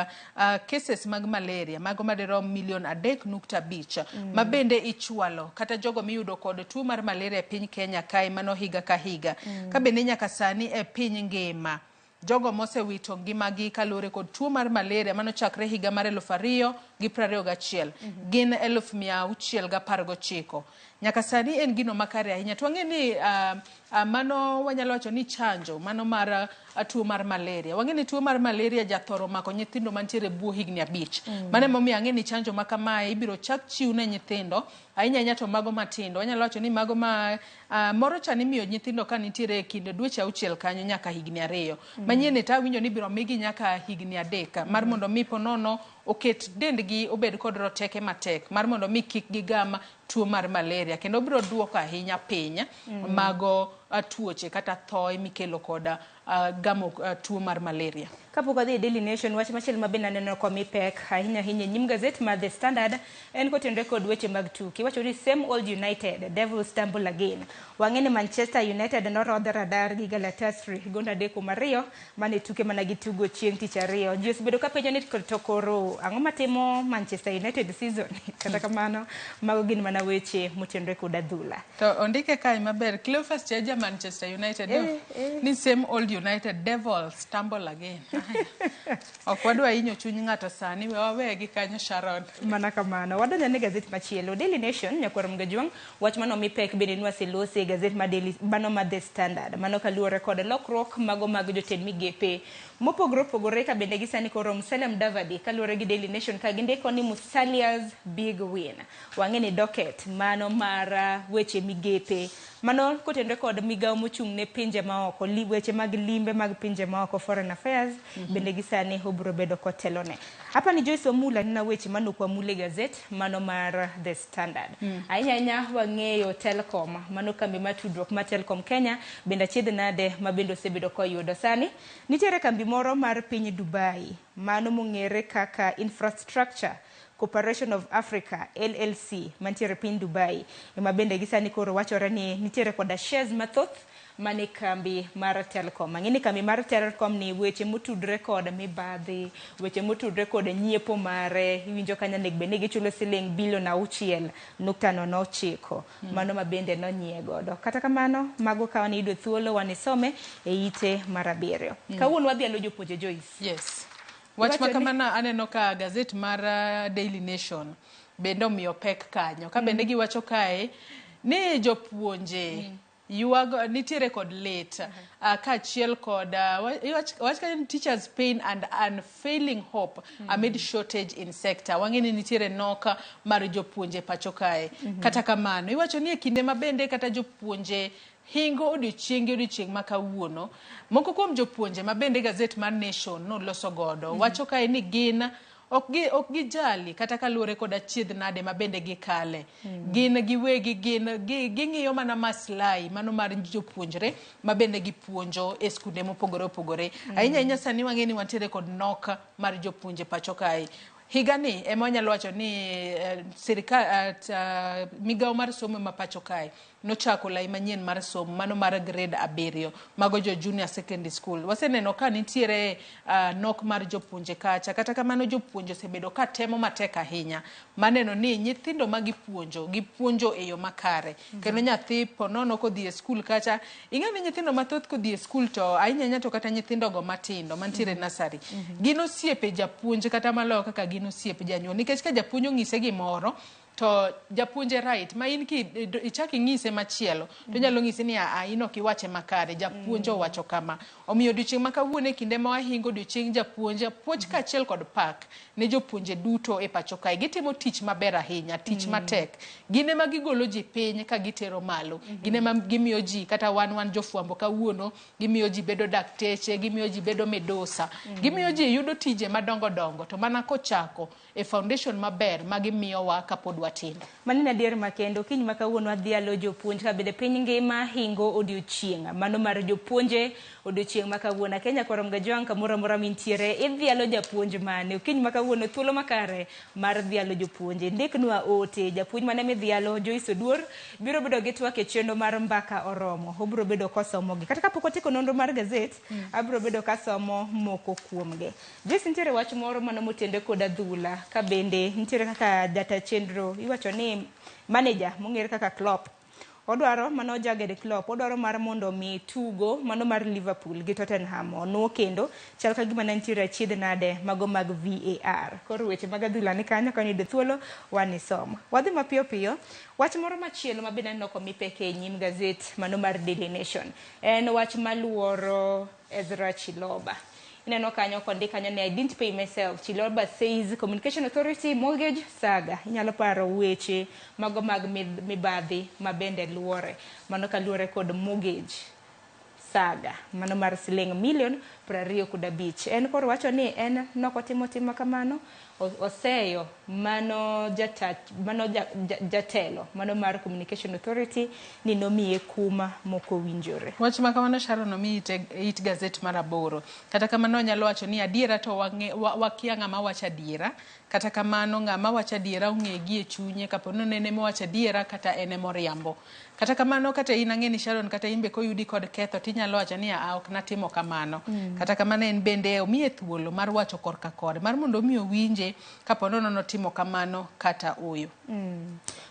cases mag malaria mago maderom 3.5 ma bende ichwalo kata jogo miyudo kod tuo mar malaria e piny Kenya kae mano higa ka higa. Ka bende nyaka sani e piny ngima jogo mosewito ngimagi kalure kod tuo mar malaria mano chakre higa mar 2021 gin 619. Nyaka sani en gino makare ahinya. Twang'e ni mano wanyalo wacho ni chanjo mano mar tuo mar malaria. Wang'e ni tuo mar malaria jathoro mako nyithindo mantiere buo higni 5. Mane momiyo ang'e ni chanjo ma kamae ibiro chak chiw ne nyithindo ahinya to mago matindo. Wanyalo wacho ni mago ma moro cha ni miyo nyithindo ka nitiere kinde dweche 6 kanyo nyaka higni 2. Manyien ta winjo ni biro migi nyaka higni 3 mar mondo mi ponono oket dendgi obed kod roteke matek mar mondo mi kik gigam tuo mar malaria kendo biro duoko ahinya piny mago tuoche kata thoe mikelo kod gamo tuo mar malaria. Kapok wadhi Daily Nation wach machielo ma bende aneno kwa mipek ahinya nyim gazet mar The Standard en kotenre kod weche mag tuke. Wacho ni same old United Devils stumble again. Wang'e ni Manchester United norodho radar gi Galatasaray gonda 3-2 mane tuke mana gitugo chieng' tich ariyo. Ji osebedo ka penjo ni to koro ang'o matimo Manchester United season kata kamano mago gin mana weche motenre kod adhula. To ondike kae maber Cleophas Cheja Manchester United. Ni same old United devil stumble again. Okwadwa inyo chuny ng'ato sani we wawegi kanyo Sharon. Mana kamano. Wadonja ne gazeti machielo Daily Nation nyakwar mgajwang wach mano mi pek bende nwaselose gazeti ma Daily mano ma The Standard mano kaluore kod lokruok mago mag jotend migepe mopogore ka bende gisani koro Musalia Mudavadi kaluore gi Daily Nation ka gindiko ni Musalia's big win. Wang'eni docket mano mar weche migepe mano kotendre kod migao mochung' ne pinje maoko weche mag limbe mag pinje maoko foreign affairs bende gisani obro bedo kotelone. Hapa ni Joyce Omula nina weche mano kwa mule gazet mano mar The Standard. Ainya wang'eyo Telcom mano kambi matudruok ma Telcom Kenya bende chiedh nade mabendo sebedo koyudo sani. Nitiere kambi moro mar piny Dubai mano mong'ere kaka Infrastructure Corporation of Africa LLC mantiere piny Dubai ema bende gisani koro wachore ni nitiere koda shares mathoth mane kambi mar Telcom. Mang'eni kambi mar Telcom ni weche motudre kod mibadhi, weche motudre kod nyiepo mare, iwinjo kanya nek bende gichulo siling bilion 6.09 mano mabende nonyiego. Kata kamano mago kawani idwe thuolo wanisome e ite marabiriyo. Kawuono wadhi alo jopuonje Joyce. Yes. Wach makamana aneno ka gazet mar Daily Nation bende omiyo pek kanyo. Ka bende giwacho kae ni jopuonje yuago nitiere kod late ka chiel kod wach ka teachers pain and unfailing hope amid shortage in sector. Wang'eni nitiere noka mar jopuonje pacho kae. Kata kamano iwacho ni e kinde mabende kata jopuonje hingo odiochieng' makawuono moko kuom jopuonje mabende gazet mar Nation no loso godo wacho kae ni gin ok gijali kata kaluore kod achiedh nade mabende gikale. Gin giwegi ging'iyo mana maslahi mano mar jopuonjre mabende gipuonjo e skunde mopogore. Ainya sani wang'eni wantiere kod noka mar jopuonje pacho kae. Higani ema wanyalo wacho ni sirikal migao mar somo ma pacho kae nochako lai manyien mar somo mano mar grade 7 mago jo junior secondary school. Waseneno ka nitiere nok mar jopuonje kacha kata kamano jopuonje osebedo ka temo matek ahinya maneno ni nyithindo gipuonjo e yo makare. Kendo nyathi ponono kodhi e school kacha ing'eni nyithindo mathoth kodhi e school to ainya to kata nyithindo go matindo mantiere nursery gino osiepe japuonje kata malo kaka gino osiepe janyuol nikech ka japuonj ong'ise gimoro to japuonje right ma in ki ichaki ng'ise machielo to nyalo ng'ise ni ino kiwache makare japuonje owacho kama. Omiyo odiochieng' makawuono e kinde ma wahingo odiochieng' japuonje puonj kachiel kod pak ne jopuonje duto e pacho kae. Gitimo tich maber ahinya, tich matek. Gine ma gigolo ji piny ka gitero malo. Gine ma gimiyo ji kata wan jofuambo kawuono gimiyo ji bedo dakteche, gimiyo ji bedo medosa, gimiyo ji yudo tije madongo to mana kochako e foundation maber magimiyowa kapod watindo. Manina dier makendo kiny makawuono adhi alo jopuonj ka bende piny ngima hingo odiochieng' mano mar jopuonje odiochieng' makawuono Kenya korom gajwang' kamoro mintiere idhi alo japuonj mane kiny makawuono thuolo makare mar dhi alo jopuonje ndiknwa ote japuonj mane midhi alo Joyce Oduor biro bedo gi twak e chenro mar mbaka oromo obro bedo kosomogi kata kapok otiko nonro mar gazet abro bedo kasomo moko kuomge. Joyce nitiere wach moro mano motende kod adhula ka bende nitiere kaka data chenro iwacho ni manager mong'ere kaka Klopp odwaro mano jagede Klopp odwaro mar mondo mi tugo mano mar Liverpool gi Tottenham no kendo chal ka gima nitiere achiedh nade mago mag VAR. Koro weche mag adhula ni kanyo ka nido thuolo wanisom. Wadhi mapiyo wach moro machielo mabende noko mipeke nyim gazet mano mar Daily Nation en wach maluoro Ezra Chiloba. Ineno kanyo kondi kanyo ni I didn't pay myself. Chiloba says Communication Authority mortgage saga. Inyalo paro weche mago mag mibadhi mabende luore. Mano kaluore kod mortgage saga. Mano mar siling milion 25. En koro wacho ni en nokotimo kamano oseyo mano jatelo mano mar Communication Authority ni nomiye kuma moko winjore. Wach makamano Sharon omi it gazet mar 8. Kata kamano nyalo wacho ni adiera to wakia ng'ama wacho adiera. Kata kamano ng'ama wacho adiera ong'e gi e chunye kapono nene mowacho adiera kata ene moriambo. Kata kamano kata in ang'eni Sharon kata imbe koyudi kod ketho tinyalo wacho ni ok natimo kamano. Kata kamano en bende omiye thuolo mar wacho korka kore mar mondo omi owinje onge kapo nono timo kamano kata uyu.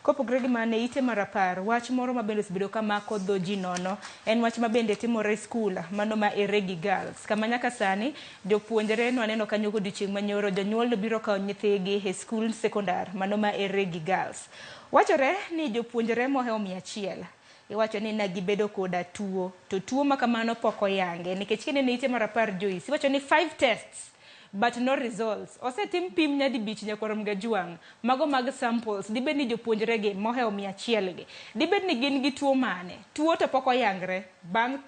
Kopogre gi mane ite marapar, wach moro mabende osebedo kamako dho ji nono en wach mabende timore e skul mano ma Ramogi Girls. Kama nyaka sani jopuonjre no aneno kanyo godiochieng' manyoro jonyuol biro kawo nyithigi e skul sekondar mano ma Ramogi Girls. Wachore ni jopuonjre mohewo 100 iwacho ni nagibedo koda tuo, to tuo makamano pok oyange nikech kinene ite marapar Joyce iwacho ni 5 tests but no results. Osetim pim nyadi bich nyakorom Gajwang' mago mag samples dibed ni jopuonjre gi mohewo 100 gi dibed ni gin gi tuo mane, tuo to pok oyangre bang'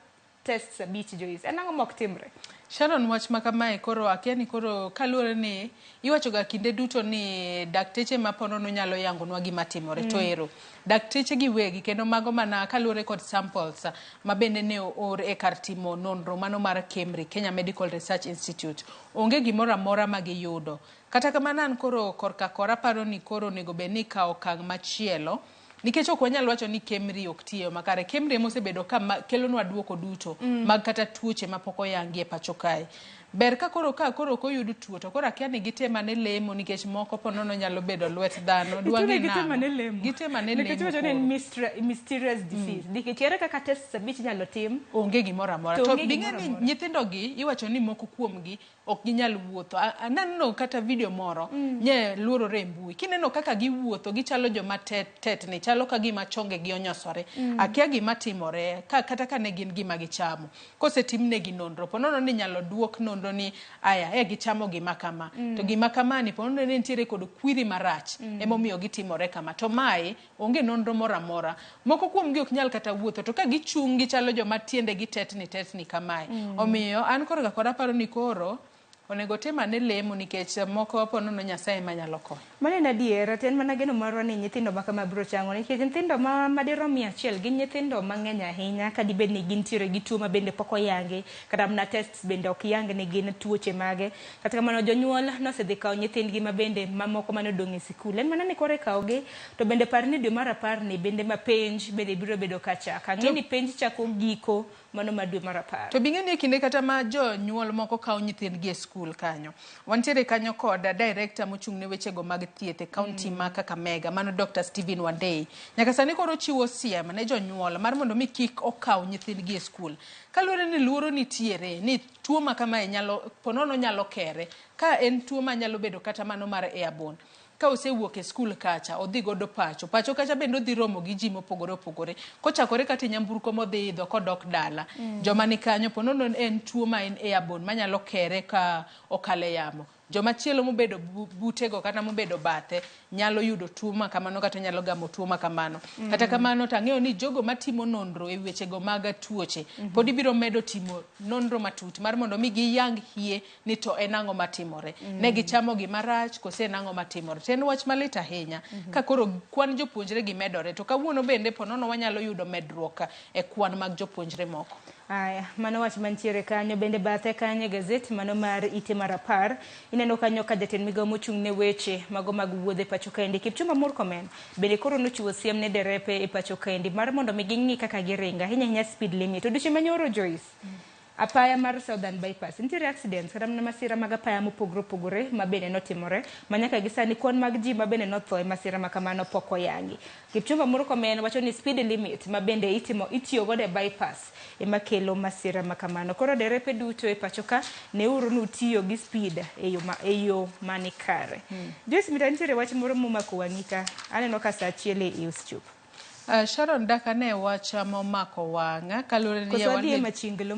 tests 5 Joyce. En ang'o mok timre? Sharon, wach makamae koro akia ni koro kaluore ni iwachoga kinde duto ni dakteche maponono nyalo yangonwa gima timore to ero dakteche giwegi kendo mago mana kaluore kod samples mabende ne oor e kar timo nonro mano mar KEMRI, Kenya Medical Research Institute, onge gimoro amora magiyudo. Kata kamano an koro korka kora paro ni koro nego be ni kawo okang' machielo nikech ok wanyal wacho ni KEMRI ok tiyo makare. KEMRI mosebedo ka kelonwa duoko duto mag kata tuoche mapok oyangi e pacho kae. Ber ka koro koyud tuo to koro akia ni gitema ne lemo nikech moko ponono nyalo bedo lwet dhano dwangi na gitema ne lemo nikech wacho ni mysterious disease nikech ere kaka test 5 nyalo tim onge gimoro amora to bing'eni nyithindo gi iwacho ni moko kuom gi ok ginyal wuotho. Anano kata video moro nye luorore mbui kineno kaka giwuotho gichalo joma tetni chalo ka gima chonge gi onyosore akia gima timore kata ka ne gin gima gichamo kosetimne gi nonro ponono ni nyalo duok nonro ni aya gichamo gima kama to gima kama ni ponono ni nitiere kod kwiri marach emomiyo gitimore kama to mae onge nonro moro amora. Moko kuom gi ok nyal kata wuotho to ka gichung' gichalo joma tiende gi tetni kamae omiyo an koro kora paro ni koro onego tema ne lemo nikech moko ponono Nyasaye manyalo konyo. Mane na diera ten mana geno marwa ni nyithindo makama biro chango nikech nyithindo madirom 100 gin nyithindo mang'eny ahinya ka dibed ni gintiere gi tuo mabende pok oyangi kata mana tests bende ok yang ni gin tuoche mage kata kamano jonyuol nosedhi kawo nyithindgi mabende mamoko mane odong' e sikul. En mana ni kore kawogi to bende par ni dwe mar 10 ni bende ma penj bende biro bedo kachaka ng'eni penj chako giko mano ma dwe mar 10. To bing'eni kinde kata ma jonyuol moko kawo nyithindgi e skul kanyo wantiere kanyo kod director mochung' ne wechego mag thieth e kaunti ma Kakamega mano Dr. Stephen Wandei nyaka sani koro chiwo siem ne jonyuol mar mondo mi kik okaw nyithindgi e skul kaluwore ni luoro nitiere ni tuo ma kama ponono nyalo kere ka en tuo ma nyalo bedo kata mano mar airborne. Ka osewuok e skul kacha odhi godo pacho kacha bende odhi romo gi ji mopogore opogore kochakore kata nyamburko modhi idho kodok dala joma ni kanyo ponono en tuo ma en airborne manyalo kere ka okale yamo. Joma chielo mobedo butego kata mobedo bathe nyalo yudo tuo ma kamano kata nyalo gamo tuo ma kamano. Kata kamano tang'eyo ni jogo matimo nonro e wechego mag tuoche pod ibiro medo timo nonro matut mar mondo mi giyang hie ni to en ang'o matimore ne gichamo gima rach kose en ang'o matimore. En wach malit ahinya ka koro kwan jopuonjre gi medore to kawuono bende ponono wanyalo yudo medruok e kwan mag jopuonjre moko. Aya, mano wach mantiere kanyo bende bathe kanyo gazet mano mar ite mar 10 ineno kanyo ka jatend migao mochung' ne weche mago mag wuodhe pacho kaendi Kipchumba Murkomen bende koro nochiwo siem ne derepe e pacho kaendi mar mondo mi ging'i kaka giringa hinya speed limit odiochieng' manyoro Joyce apaya mar Southern Bypass nitiere accidents kata mana masira mag apaya mopogore opogore mabende notimore manyaka gisani kwan mag ji mabende notho e masira makamano pok oyangi. Kipchumba Murkomen wacho ni speed limit mabende itiyo godo e bypass ema kelo masira makamano koro derepe duto e pacho ka ne uru nutiyo gi speed e yo mani kare. Joyce Mita nitiere wach moro momako wang'i ka aneno ka saa achiel e Uschub. Sharon Daka ne wacha momako wanga kalure ni ya wadi machinglo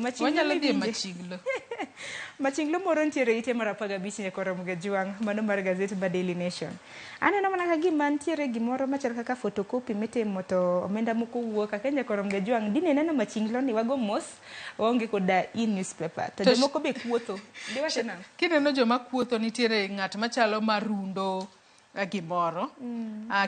machinglo moro ntiere ite mar 15 Nyakorom Gajwang' mano mar gazet ma Daily Nation. Aneno mana ka gima ntiere gimoro machal kaka photocopy mitimo to omenda moko wuok kaka Nyakorom Gajwang' dine neno machinglo ni wago mos waonge koda newspaper to jomoko be kuotho diwacho na kineno joma kuotho nitiere ng'at machalo marundo gimoro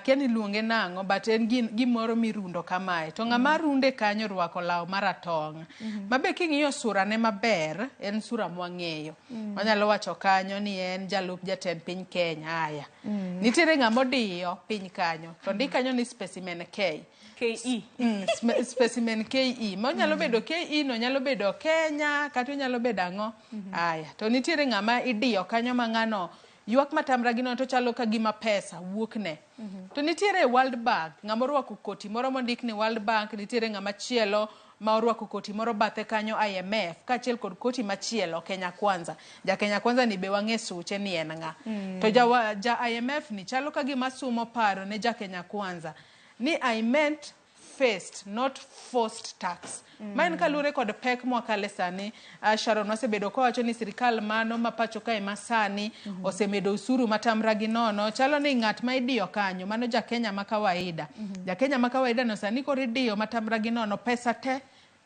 kia ni luonge nang'o but en gimoro mirundo kamae to ng'ama runde kanyo rwako law maratong' mabe king'iyo sura ne maber en sura mwang'eyo wanyalo wacho kanyo ni en jalup jatend piny Kenya. Aya nitiere ng'ama odiyo piny kanyo to ndi kanyo ni specimen KE specimen KE ma nyalo bedo KE no nyalo bedo Kenya kata nyalo bedo ang'o. Aya to nitiere ng'ama idiyo kanyo ma ng'ano ywak matamra gi no to chalo ka gima pesa wuok ne. To nitiere World Bank, ng'ama orwako koti moro mondik ni World Bank, nitiere ng'ama chielo ma orwako koti moro bathe kanyo IMF, kaachiel kod koti machielo Kenya Kwanza. Ja Kenya Kwanza ni be wang'e suche ni en ng'a. To ja IMF ni chalo ka gima sumo paro ne ja Kenya Kwanza ni I meant first, not forced tax. Maen kalure kod pek mwakale sani, Sharon osebedo kowacho ni sirikal mano mapacho kae masani osemedo usuru matamra gi nono. Chalo ni ng'at ma idiyo kanyo, mano ja Kenya ma kawaida. Ja Kenya ma kawaida no sani koro idiyo matamra gi nono, pesa te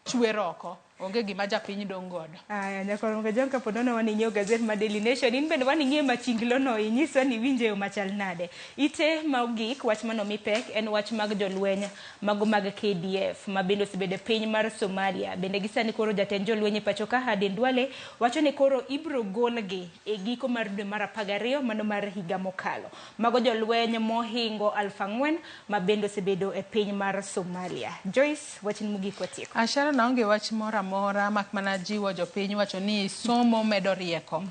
chwer oko. Onge gima japiny dong' godo. Aya, nyakoro John kaponono waning'eyo gazet ma Daily Nation. In bende waning'eyo machinglo no, inyiswa ni winje machal nade. Ite maogik, wach mano mipek, en wach mag jolweny, mago mag KDF, ma bende osebede piny mar Somalia. Bende gisani koro jatend jolweny pachoka Aden Duale, wacho ni koro ibro golgi e giko mar dwe mar 12 mano mar higa mokalo. Mago jolweny mohingo 4,000 ma bende osebedo e piny mar Somalia. Joyce, wachin mugik watieko. Ashara naonge wach mora mak mana jiwo jopiny wacho ni somo medo rieko.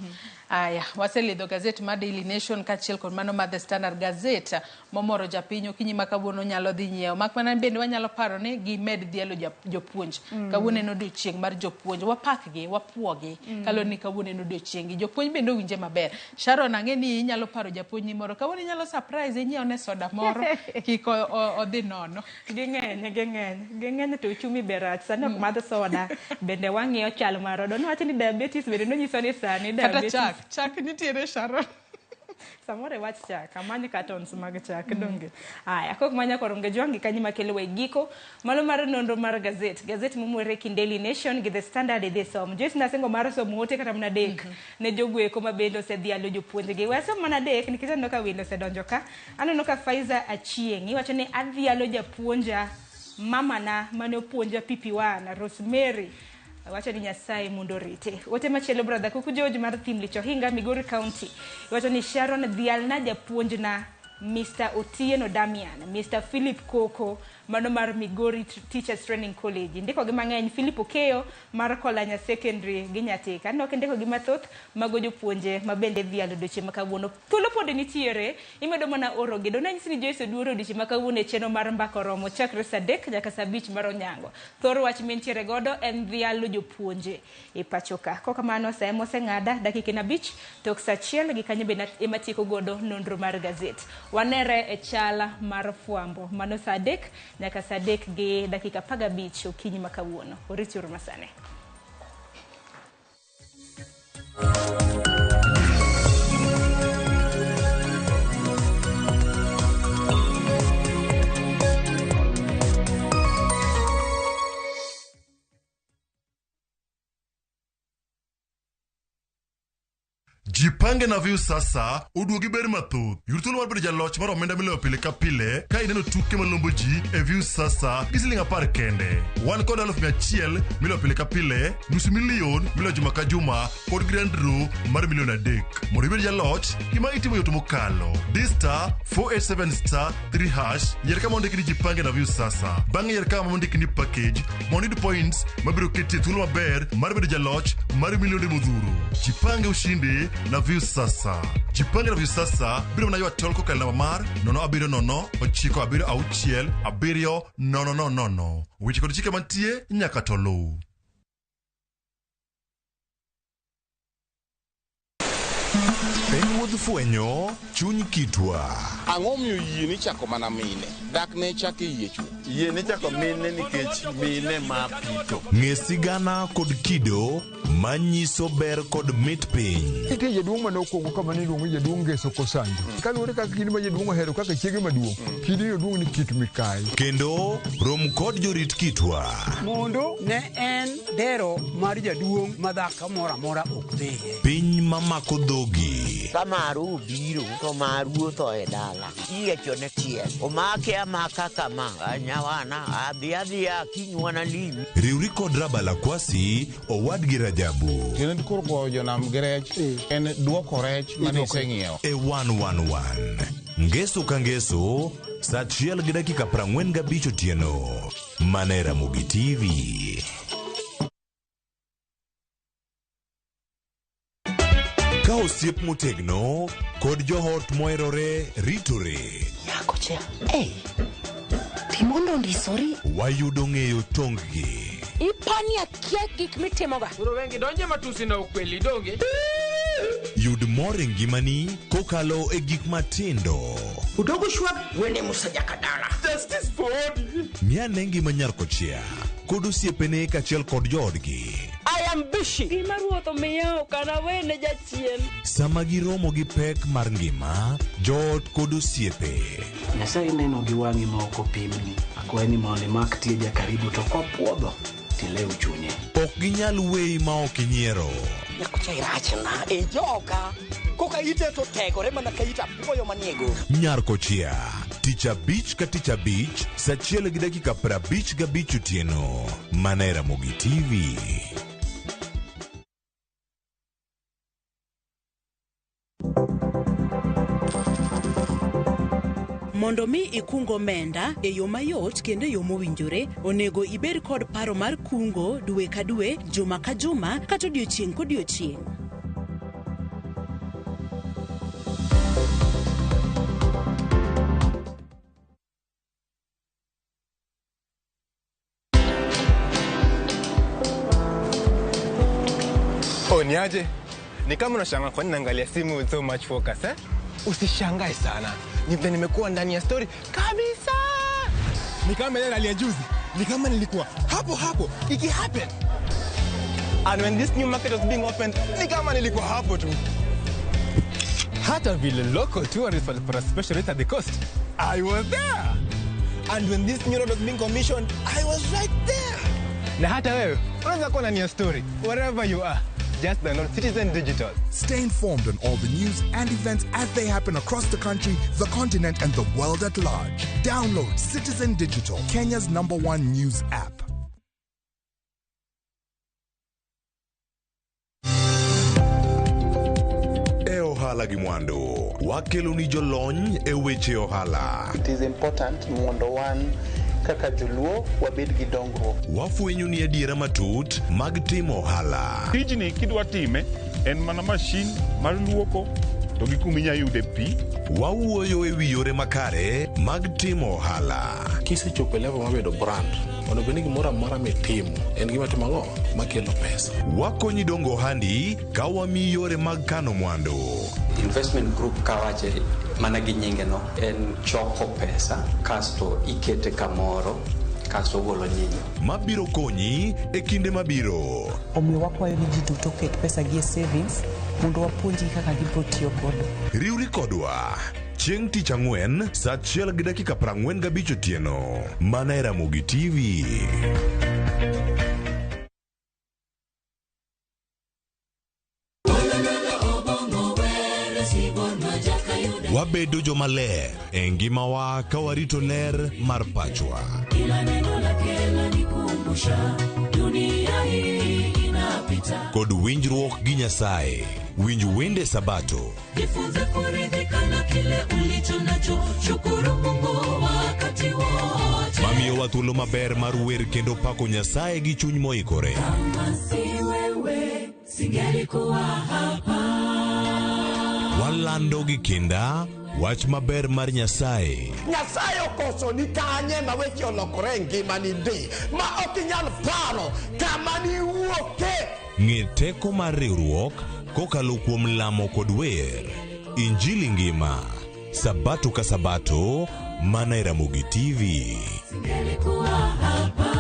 Aya, waselidho gazet ma Daily Nation kaachiel kod mano ma The Standard gazet momoro japiny okinyi ma kawuono nyalo dhi nyiewo. Mak mana bende wanyalo paro ni gimed dhielo jopuonj. Kawuono en odiochieng' mar jopuonj. Wapakgi, wapuogi. Kalo ni kawuono en odiochieng' gi jopuonj bende owinje maber. Sharon, ang'e ni inyalo paro japuonj ni moro kawuono inyalo surprise inyiewo ne soda moro kiko odhi nono. Ging'eny to chumi berach sani ok madho soda. Bende wang'iyo chal mar odo. Nowacho ni diabetes bende nonyiso ni sani diabetes. Chak nitiere Sharon. Samore wach chak, amanye cartons mag chak donge. Aya, kok manya koronge jwangi kanyi makelo we giko, malo mar nonro mar gazet. Gazet mumwere ki Daily Nation gi The Standard e som. Joyce nasengo mar somo wote kata mna dek. Ne jogweko mabendo se dhialo jopuonjegi. Wesa mana dek nikita noka wilo se donjo ka. Aneno ka Faiza Achieng' iwacho ni adhialo japuonja mama na mane opuonja PP1 Rosemary. Wacha ni Nyasaye mundo rite. Wote machielo brother kuku George mar Thim Licho Hinga Migori County. Wacha ni Sharon dhialna japuonj na Mr. Otieno Damian, Mr. Philip Koko, mano mar Migori Teachers Training College. Ndiko gi mang'eny Philip Okeyo mar Kolanya Secondary gi Nyatika. Nok ndiko gi mathoth mago jopuonje mabende dhialo doche makawuono. Thuolo pod nitiere, imedo mana oro gedo. Nanyisi ni Joyce duoro doche makawuono e cheno mar mbako romo chakre saa 3 nyaka saa 5 mar onyango. Thoro wach mentiere godo en dhialo jopuonje e pachoka. Koka mano saa moseng'ada dakika 5 tok saa 1 gi kanyo be ematieko godo nonro mar gazet. Wanere e chala mar fwambo mano saa 3 nyaka saa 3 gi dakika 15 okinyi makawuono. Orichuru masane. Jipange na view sasa uduogi ber mathoth. Yurthuolo mar bedo jaloch mar omenda miloyo pile ka pile ka ineno tuke malombo ji e view sasa gi siling 10 kende. Wan kod 100,000 miloyo pile ka pile, $500,000 miloyo juma ka juma kod grand draw mar $1,300,000. Mondo ibed jaloch, gima itimo yot mokalo. Star 487 3# yier kama ondiki ni jipange na view sasa. Bang'e yier kama ondiki ni package mondo iyud points mabiro keti thuolo maber mar bedo jaloch mar milionde modhuro. Jipange ushinde na view sasa. Jipange na view sasa biro mana ywa tol kokalo namba mar 07096767000. Weche kod chike mantie nyaka to luw. Penguod fwenyo chuny kitwa. Ang'o miyo yie ni chako mana mine? Dak ne chake yie chuo. Yie ni chako mine nikech mine ma pito. Ng'e sigana kod kido manyiso ber kod mit piny. Nitie jaduong' mane okwongo kama ne iluongo jaduong' Ngeso Kosanjo. Kaluwore kaka kidi ma jaduong' ohero kaka chiege maduong'. Kidi jaduong' ni Kit Mikayi. Kendo rom kod jorit kitwa. Mondo ne en dero mar jaduong' madhaka mora ok dhiye. Piny mamako dhogi. Kamaru ubiro to maru to e dala. Iecho ne chiel. Omake amaka kama anyawana adhiadhia kinywana limi. Riwri kod Rabala Kwasi owadgi Rajabu. Kendo koro go jonam grech en duoko rech mane iseng'iewo. E 111. Ngeso ka ngeso saa 1 gi dakika 45 otieno. Mane Ramogi TV. Ka osiep motegno kod johot moherore ritore. Yakocha, timondo ndisori. Wayudo ng'eyo tonggi. Ipani akia gik mitimoga. Uro wengi donje matusi na ukweli donge. Yud mor e ngimani kokalo e gik matindo. Udogo shwab wene musajakadala. Justice for all. Miane ngima Nyarkochia kod osiepene kachiel kod joodgi. I am busy. Gima ruoth omiyo kana wene jachien. Sama giromo gi pek mar ngima, joot kod osiepe. Nyasaye neno gi wang'i ma ok opimni. Akwaye ni mondo imak tieja karibu to kopuodho tilew chunye. Ok ginyal weyi ma ok inyiero. Nyakocha irachna e joka. Koka ite to tegore mana ka ita puoyo maniego. Nyarkochia, tich abich ka tich abich, saa 1:55 otieno. Mana e Ramogi TV. Mondo mi ikungo omenda e yo mayot kendo e yo mowinjore, onego ibed kod paro mar kungo dwe ka dwe, juma ka juma, kata odiochieng' kodiochieng'. Niaje? Ni kama unashangaa kwa nini naangalia simu with so much focus, eh? Usishangae sana. Nimekuwa ndani ya story kabisa. Ni kama ile hali ya juzi. Ni kama nilikuwa hapo iki happen. And when this new market was being opened, ni kama nilikuwa hapo tu. Hata vile local tourists for a special rate at the coast, I was there. And when this new road was being commissioned, I was right there. Na hata wewe, unaweza kuwa ndani ya story wherever you are. Just download Citizen Digital. Stay informed on all the news and events as they happen across the country, the continent, and the world at large. Download Citizen Digital, Kenya's #1 news app. E ohala gi mwandu, wakelo ni jolony e weche ohala. It is important mondo wan kaka joluo wabed gi dongruok. Wafwenyo ni adiera matut mag timo ohala. Tijni kidwa time en mana mashin mar luoko to gi kuminya yude pi. Wawuoyo e wi yore makare mag timo ohala. Kisechopo level mabedo brand, ono bende gimoro amora mitimo en gima timo ang'o makelo pesa. Wakonyi dongo ohandi ka wamiyi yore mag kano mwandu. Investment group kawache mana gi nyingeno en choko pesa kasto ikete kamoro kasto golo nyinyo. Mabiro konyi e kinde mabiro. Omiyo wakwayo ni ji duto ket pesa gi e savings mondo wapuonji kaka gibiro tiyo kodo. Riwri kodwa chieng' tich ang'wen saa 1:45 otieno. Mana e Ramogi TV. Wabedo jomaler e ngimawa ka warito ler mar pachwa. Kod winjruok gi Nyasaye. Winj wende Sabato. Jifunze kuridhika na kile ulicho nacho. Shukuru Mungu wakati wote. Mamiyo wa thuolo maber mar wer kendo pako Nyasaye gi chuny moikore. Kama si wewe singelikuwa hapa. Walando gi kinda wach maber mar Nyasaye. Nyasaye okoso ni kanye ma weche olokore ngimani ndi ma ok inyal paro kama ni wuoke. Ng'e teko mar riwruok kokalo kuom lamo kod wer. Injili ngima, Sabato ka Sabato, mana e Ramogi TV. Singelikuwa hapa.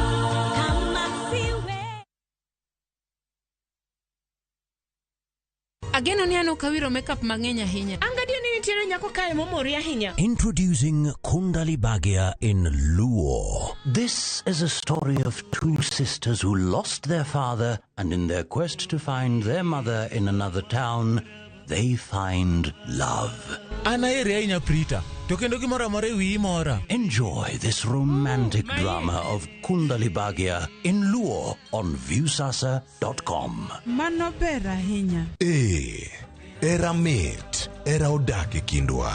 Ageno ni ano kawiro makeup mang'eny ahinya. Angadio ni nitiere nyako kae momori ahinya. Introducing Kundali Bagia in Luo. This is a story of two sisters who lost their father, and in their quest to find their mother in another town, they find love. Enjoy this romantic drama of Kundali Bagia in Luo on viewsasa.com. Mano ber ahinya. Era mit, era odak e kindwa.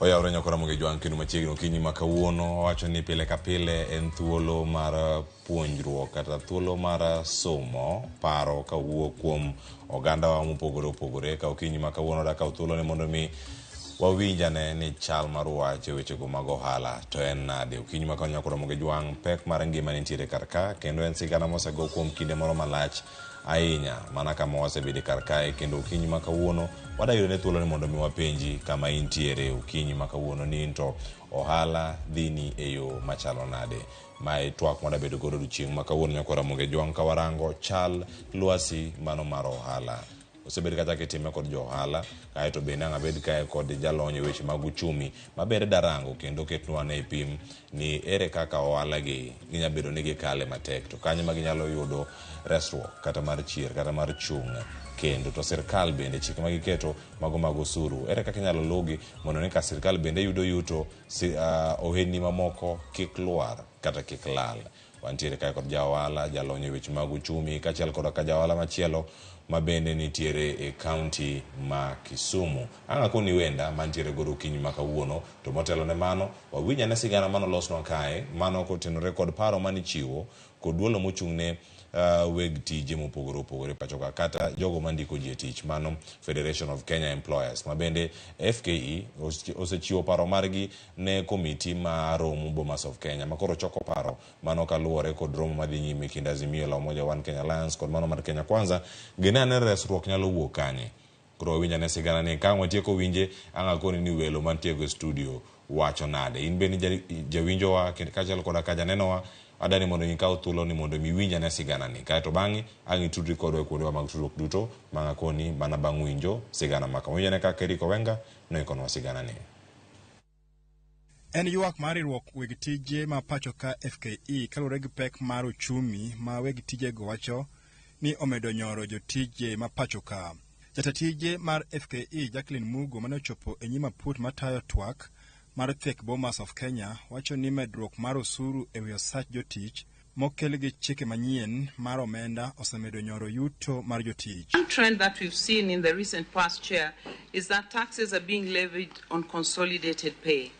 Oyawre nyakora Ramogi Jwang kendo machiegni okinyi ma kawuono wacho ni pile ka pile en thuolo mar puonjruok kata thuolo mar somo paro kawuok kuom oganda wa mopogore opogore. Ka okinyi ma kawuono da ka thuolo ne mondo mi wawinjane ni chal mar wach wechego mag ohala to en nade. Okinyi ma kawuono nyakora Ramogi Jwang pek mar ngima nitiere kar ka kendo en sigana mosego kuom kinde moro malach ahinya mana kama wasebedo kar kae kendo okinyi ma kawuono wadayudo ne thuolo ni mondo mi wapenji kama intiere okinyi ma kawuono ni to ohala dhini e yo machalo nade. Mae twak moda bedo godo odiochieng' ma kawuono nyakora Ramogi Jwang ka warango chal lwasi mano mar ohala. Osebed kata kitime kod jo ohala kae to bende ang'abed kae kod jalony weche mag uchumi maber darango kendo ketnwa ne pim ni ere kaka ohala gi ginyabedo ni gikale matek to kanyo ma ginyalo yudo resruok kata mar chier kata mar chung' kendo to sirkal bende chike ma giketo mago mag osuru ere kaka inyalo lugi mondo ni ka sirkal bende yudo yuto ohendni mamoko kik lwar kata kik lal. Wantiere kae kod ja ohala jalony weche mag uchumi kachiel kod ka ja ohala machielo mabende nitiere e kaunti ma Kisumu. Ang'akoni wenda mantiere godo okinyi ma kawuono to motelo ne mano wawinja ne sigana mano losnwa kae mano kotenore kod paro manichiwo kod duolo mochung'ne weg tije mopogore opogore pachoka kata jogo mandiko ji e tich mano Federation of Kenya Employers mabende FKE osechiwo paro margi ne komiti ma romo Bomas of Kenya makoro choko paro mano kaluwore kod romo madhi nyime kind Azimio la Umoja One Kenya Alliance kod mano mar Kenya Kwanza ginane resruok nyalo wuok kanye. Koro winja ne sigana ni ka watieko winje ang'akoni ni welo mantiego e studio wacho nade. In bende jawinjo wa kachiel kod ka janenowa adani mondo nyikaw thuolo ni mondo miwinja ne sigana ni kae to bang'e ang' itudri kodwa e kuondewa mag tudruok duto mang'akoni mana bang' winjo sigana maka winja ne kaka Eriko Wenga noikonwa sigana ni. En ywak mar riwruok weg tije ma pacho ka FKE kaluwore gi pek mar uchumi ma weg tijego wacho ni omedo nyoro jotije ma pacho ka. Jatatije mar FKE Jacqueline Mugo mane ochopo e nyima put matayo twak mar thiek Bomas of Kenya wacho ni medruok mar osuru e wi osach jotich mokel gi chike manyien mar omenda osemedo nyoro yuto mar jotich. One trend that we've seen in the recent past, Chair, is that taxes are being levied on consolidated pay,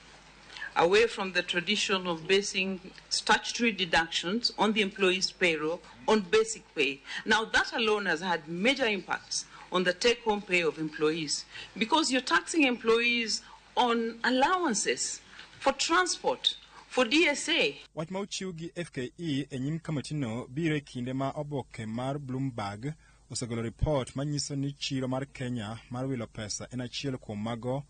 away from the tradition of basing statutory deductions on the employee's payroll on basic pay. Now, that alone has had major impacts on the take-home pay of employees because you're taxing employees on allowances for transport, for DSA. Wach ma ochiw gi FKE e nyim kamatino biro e kinde ma oboke mar Bloomberg osegolo report manyiso ni chiro mar Kenya mar wilo pesa en achiel kuom mago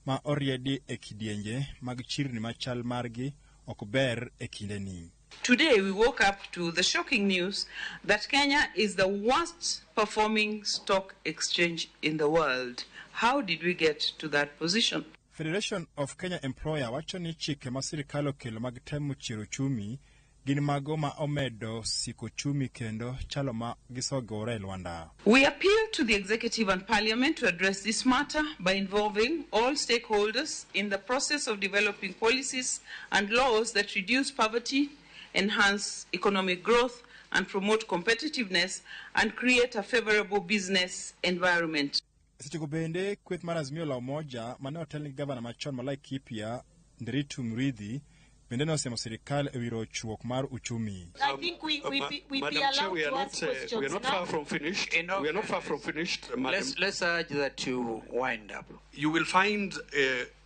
ma oriedi e kidienje mag chirni machal margi ok ber e kinde ni. Today we woke up to the shocking news that Kenya is the worst performing stock exchange in the world. How did we get to that position? Federation of Kenya Employer wacho ni chike ma sirikal okelo mag temo chiro chumi gin mago ma omedo siko chumi kendo chalo ma gisogore Rwanda. We appeal to the executive and parliament to address this matter by involving all stakeholders in the process of developing policies and laws that reduce poverty, enhance economic growth and promote competitiveness and create a favorable business environment. Sechego bende kweth mar Azimio la Umoja mane otelni gavana machon Malai Kipia Nderitu Mridhi bende nosemo sirikal e wiro chuok mar uchumi. I think we be allowed to ask questions now. We are not far from finished. We are not far from finished, Madam. Let's urge that you wind up. You will find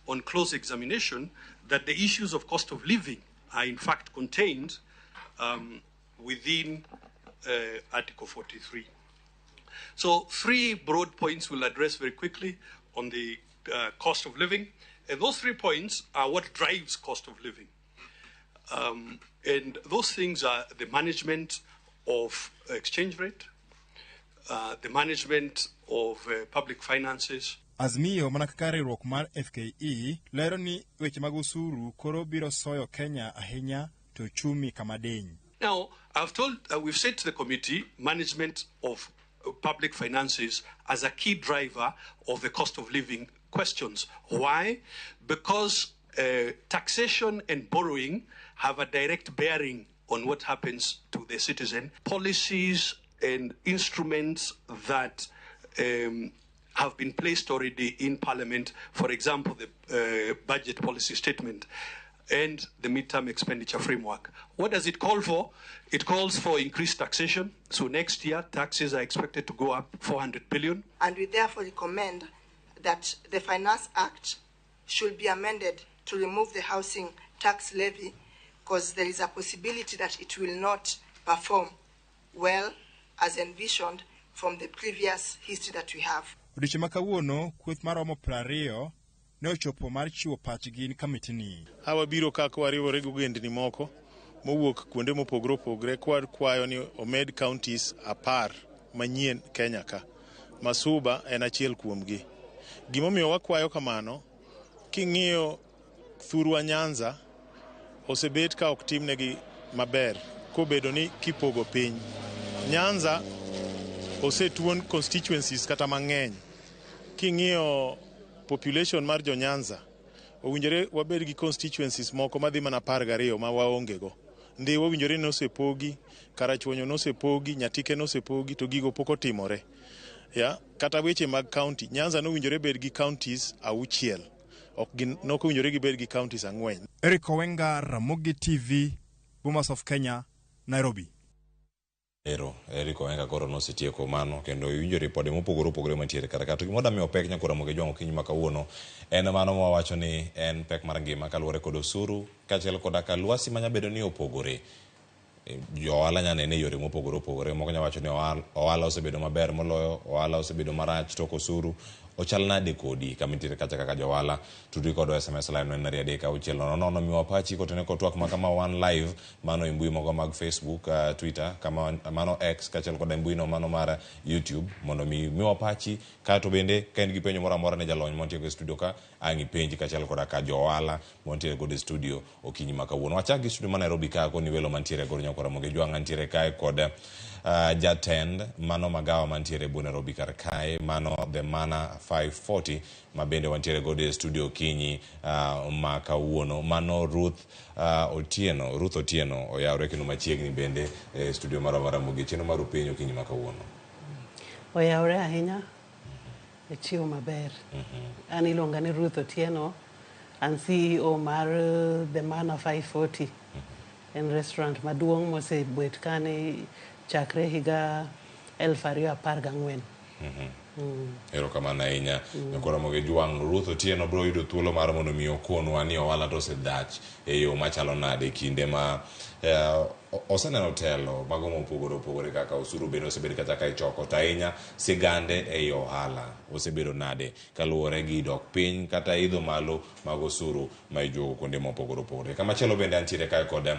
on close examination that the issues of cost of living are in fact contained within Article 43. So 3 broad points we'll address very quickly on the cost of living. And those 3 points are what drives cost of living. And those things are the management of exchange rate, the management of public finances. Azimio mana kaka riwruok mar FKE lero ni weche mag usuru koro biro soyo Kenya ahinya to chumi kama deny. Now, we've said to the committee management of public finances as a key driver of the cost of living questions. Why? Because taxation and borrowing have a direct bearing on what happens to the citizen. Policies and instruments that have been placed already in Parliament. For example, the budget policy statement and the midterm expenditure framework. What does it call for? It calls for increased taxation. So next year, taxes are expected to go up 400 billion. And we therefore recommend that the Finance Act should be amended to remove the housing tax levy, because there is a possibility that it will not perform well as envisioned from the previous history that we have. Odiochieng' ma kawuono, kweth maromo 20 ne ochopo mar chiwo pachgi ni kamiti ni. Wabiro kaka wariwore gi ogendni moko mowuok kuonde mopogore opogore kwayo ni omed counties 10 manyien Kenya ka. Masuba en achiel kuomgi. Gimomiyo wakwayo kamano, king'iyo thurwa Nyanza osebet ka ok timnegi maber kobedo ni kipogo piny. Nyanza osetuon constituencies kata mang'eny. King'iyo population mar jo Nyanza, owinjore wabed gi constituencies moko madhi mana 12 ma waongego. Ndiwa owinjore nosepogi, Karachuonyo nosepogi, Nyatike nosepogi, to gigo pok otimore. Kata weche mag county, Nyanza nowinjore bed gi counties 6. Nok owinjore gibed gi counties 4. Eric Owenga, Ramogi TV, Bomas of Kenya, Nairobi. Eric Owenga koro nosetieko mano kendo winjo ripode mopogore opogore mantiere kata to gimoda mi opek nyakora moge jwango kinyi ma kawuono en mano ma wacho ni en pek mar ngima kaluwore kod osuru kaachiel koda ka lwasi manya bedo ni opogore. Jo ohala nya nene yore mopogore opogore, moko nya wacho ni ohala osebedo maber moloyo, ohala osebedo marach, tok osuru ochal nade kodi kamitire kacha kaka jo ohala. Tudri kod SMS line en 3 miwa pachi kotene kotwak makama one live mano imbui mogo mag Facebook, Twitter, kama mano X kaachiel kod imbui no mano mar YouTube mondo miwa pachi kato bende ka en gi penjo moro amora ne jalony montiego e studio ka angi penji kaachiel kod ka jo ohala montiere kod studio okinyi ma kawuono. Wachak gi studio ma Nairobi ka koni welo mantiere goro nyakora moge jwanga ntiere kae kod jatend mano magawa mantiere bu Nairobi kar kae mano the Mana 540 mabende wantiere gode studio kinyi ma kawuono mano Ruth Otieno oyawre kendo machiegni bende studio mara Ramogi cheno maru penyo kinyi ma kawuono oyawre ahinya e chiwo maber. An iluonga ni Ruth Otieno, an CEO mar the Mana 540 en restaurant maduong' mosebet kane chakre higa 2014. Erokamano ahinya. Nyakora moge jwang Ruth Otieno bro yudo thuolo mar mondo mi okonwa ni ohala to osedach e yo machalo nade kinde ma oseneno telo mago mopogore opogore kaka osuru bende osebedo kata ka ichoko to ahinya sigande e ohala osebedo nade kaluwore gi dok piny kata idho malo mag osuru ma ijuogo kuonde mopogore opogore. Kamachielo bende antiere kae kod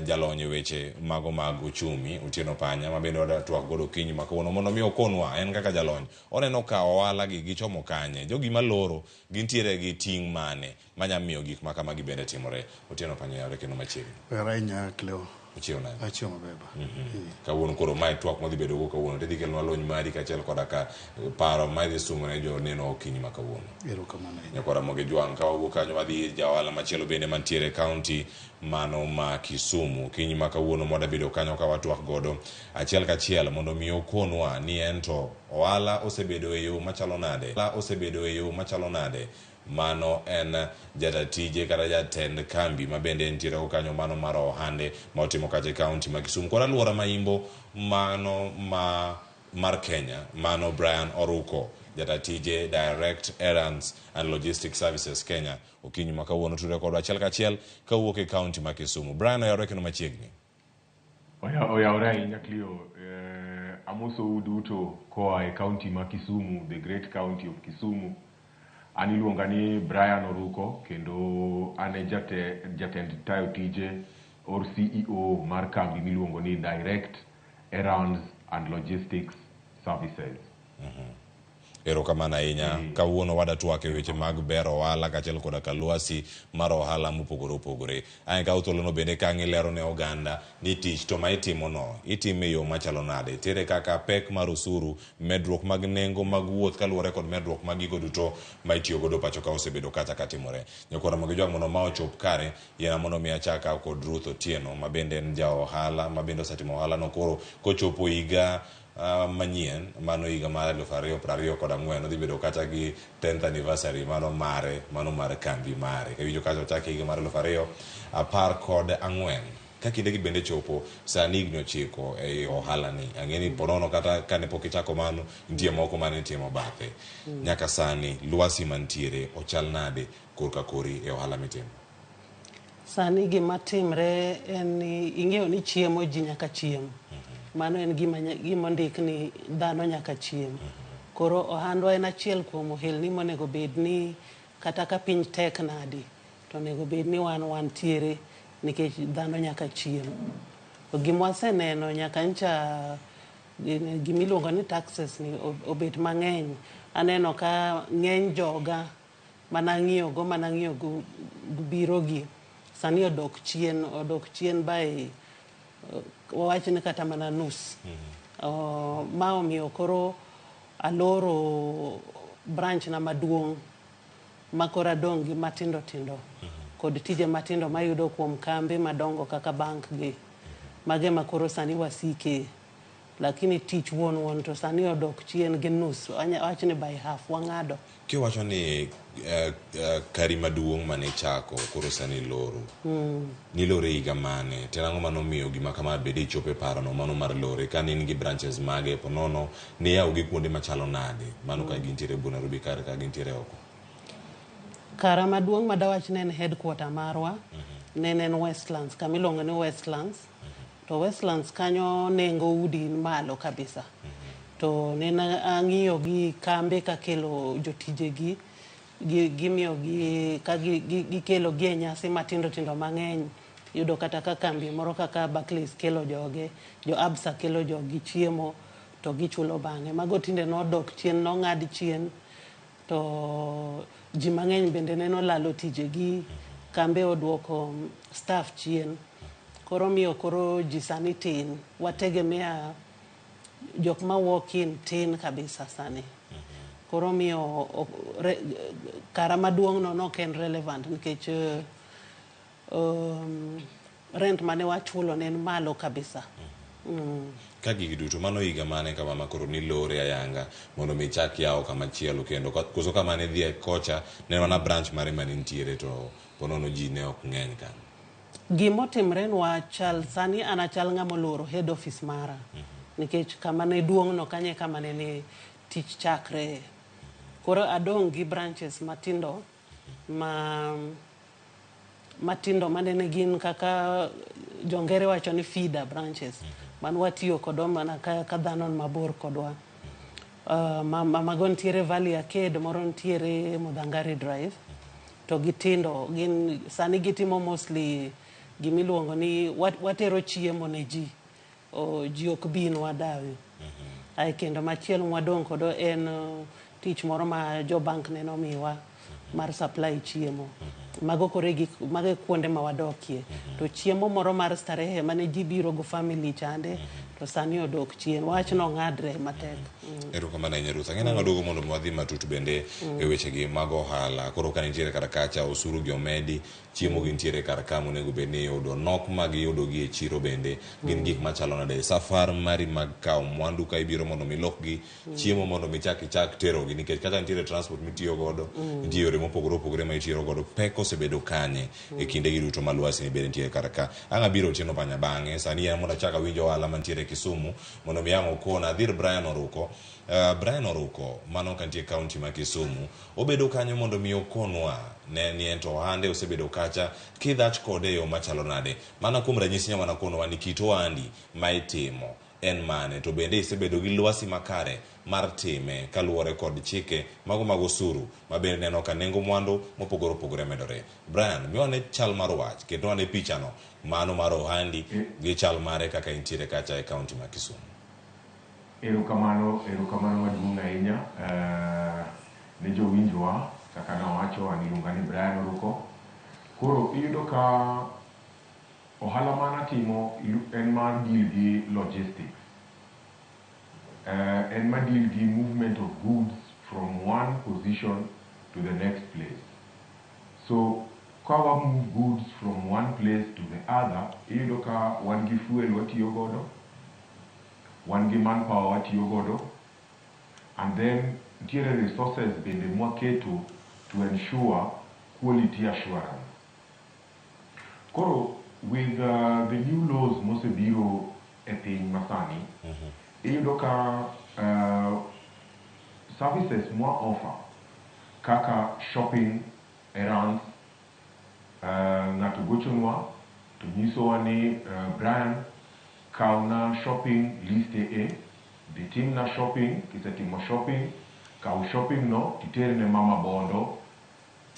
jalony weche mago mag uchumi Otieno Panya mabende wadatuak godo kinyi ma kawuono mondo mi okonwa en kaka jalony oneno ka ohala gi gichomo kanye jogi maloro gintiere gi ting' mane manya miyo gik ma kama gibende timore. Otieno Panya yawre kendo machiegni Rainya Cleo Ochiona Achio mabeba kawuono koro mai twak modhi bedo go kawuono tidhi kelnwa lony mari kaachiel koda ka paro mai dhi sumo ne jo neno okinyi ma kawuono. Erokamano nyakora moge jwang ka wawuok kanyo wadhi jaohala machielo bende mantiere kaunti mano ma Kisumu kinyi ma kawuono moda bedo kanyo ka watwak godo achiel kachiel mondo mi okonwa ni ento ohala osebedo e yo machalo nade mano en jatatije kata jatend kambi mabende entiere kanyo mano mar ohande ma otimo kache kaunti ma Kisumu kod alwora maimbo mano mar Kenya mano Brian Oruko jatatije Direct Errands and Logistics Services Kenya okinyi ma kawuono tudore kod achiel kachiel kawuok e kaunti ma Kisumu. Brian oyawre kendo machiegni. Oyawre ahinya Cleo. Amoso uduto koa e kaunti ma Kisumu, the great county of Kisumu. An iluonga ni Brian Oruko kendo ane jatend tayo tije or CEO mar kambi miluongo ni Direct Errands and Logistics Services. Erokamano ahinya. Kawuono wadatwak e weche mag bero ohala kaachiel koda ka lwasi mar ohala mopogore opogore. An kawo thuolono bende ka ng'ilero ne oganda ni tich to ma itimono itime e yo machalo nade tere kaka pek mar osuru, medruok mag nengo mag wuoth kaluwore kod medruok mag gigo duto ma itiyo godo pacho ka osebedo kacha katimore. Nyakora moge jwang mondo ma ochop kare yena mondo mi achaka kod Ruth Otieno mabende en ja ohala mabende osetimo ohala no koro kochopo higa manyien mano higa mar 2024 odhi bedo kata gi 10th anniversary mano mar kambi mare kawinjo kacha ochake higa mar 2014 ka kindegi bende chopo sani higni 9 ei ohala ni ang'eni ponono kata kane pok ichako mano nitie moko mane timo bathe nyaka sani lwasi mantiere ochal nade korka kori e ohala mitimo sani gima timre en ni ing'eyo ni chiemo ji nyaka chiem mano en gima ndik ni dhano nyaka chiem koro ohandwa en achiel kuom ohelni monego bed ni kata ka piny tek nadi to onego bed ni wantiere nikech dhano nyaka chiem to gima waseneno nyaka ncha gimiluongo ni taxes ni obet mang'eny aneno ka ng'eny joga manang'iyo go birogi sani odok chien by wawach ni kata mana nus ma omiyo koro aloro branch na maduong' ma koro adong' gi matindo tindo kod tije matindo mayudo kuom kambe madongo kaka bank gi mage makoro sani wasike lakini tich won to sani odok chien gi nus wach ni by half wang'ado kiwacho ni kari maduong' mane chako koro sani loro ni lore higa mane tenang'o mano miyo gima kama bede ichope paro no mano mar lore ka in gi branches mage ponono ni yaw gi kuonde machalo nade mano ka gintiere Nairobi kar ka gintiere oko kara maduong' madawach ne en headquarter marwa ne en Westlands kamilongo ni Westlands to Westlands kanyo nengo udi malo kabisa to nena ang'iyo gi kambe ka kelo jotije gimiyo gi ka gikelo gi nyasi matindo tindo mang'eny yudo kata ka kambi moro kaka Barclays kelo joge jo Absa kelo jogi chiemo to gichulo bang'e mago tinde nodok chien nong'ad chien to ji mang'eny bende neno lalo tijegi kambe odwoko staff chien koro miyo koro ji sani tin wategemea jok ma walk in tin kabisa sani koro miyo kara maduong' no ok en relevant nikech rent mane wachulo ne malo kabisa ka gigi duto mano higa mane kama makoro ni lore ayanga mondo mi chak yawo kama chielo kendo koso kama ne dhi kocha ne mana branch mare mane nitiere to ponono ji ne ok ng'eny kan gimotimre nwa chal sani anachal ng'ama oloro head office mara nikech kama ne duong' no kanye kama ne tich chakre koro adong' gi branches matindo mane gin kaka jongere wacho ni feeder branches man watiyo kodwa mana ka dhano mabor kodwa mago ntiere Valley Arcade moro ntiere Mudhangari Drive to gitindo gin sani gitimo mostly gimiluongo ni watero chiemo ne ji ji ok bin wadawi ai kendo machielo mwadong' kodo en tich moro ma jo bank ne nomiwa mar supply chiemo mago mage kuonde ma wadokie to chiemo moro mar starehe mane ji biro go family chande to sani odok chien wach no ng'adre matek erokamano Nyaruth ang'ena ng'adogo mondo mwadhi matut bende e weche gi mag ohala koro ka nitiere kar kacha osuru gi omedi chiemo gi nitiere kar ka monego bed ni yudo nok mag yudo gi e chiro bende gin gik machalo nade safar mari mag kawo mwandu ka ibiro mondo milok gi chiemo mondo michak tero gi nikech kata nitiere transport mitiyo godo nitie yore mopogore opogore ma itiyo godo pek osebedo kanye e kinde gi duto malwasi ni bende nitiere kar ka ang'a biro Otieno Banya bang'e sani en mondo achaka winjo ohala mantiere Kisumu mondo mi ang' okona dhir Brian Oruko Brian Oruko mano kantie kaunti ma Kisumu obedo kanyo mondo mi okonwa ne ni ento ohande osebedo kacha kidhach kode yo machalo nade mana kuom ranyisi nyamana konwa ni kit ohandi ma itimo en mane to bende isebedo gi lwasi makare mar time kaluwore kod chike mago mag osuru ma bende neno ka nengo mwandu mopogore opogore medore Brian miwane chal mar wach kendo ane pichano mano mar ohandi gi chal mare kaka intiere kacha e kaunti ma Kisumu erokamano maduong' ahinya ne jowinjwa kaka nawacho an iluonga ni Brian Oruko koro iyudo ka ohala manatimo en mar deal gi logistics en mar deal gi movement of goods from one position to the next place so kawa move goods from one place to the other iyudo ka wan gi fuel watiyo godo wan gi manpower watiyo godo, and then ntiere resources bende mwaketo to ensure quality assurance. Koro with the new laws mosebiro e piny masani, iyudo ka services mwa offer kaka shopping errands, ng'ato gochonwa to nyisowa ni Brian kauna shopping list e ditimna shopping, kisetimo shopping, kaw shopping no titerne mama Bondo,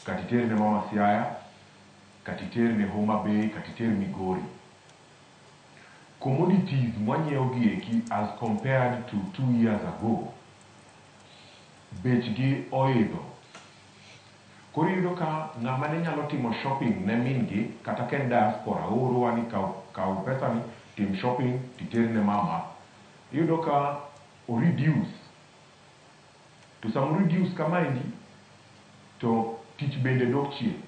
katiterne mama Siaya, katiterne Homa Bay, katiterne Migori. Commodities mwanyeo gieki as compared to 2 years ago, bechgi oidho. Koro yudo ka ng'ama ne nyalo timo shopping ne mingi kata ken diaspora oro wani kaw pesa ni tim shopping titerne mama, yudo ka o reduce. To some reduce kamaendi to tich bende dok chien.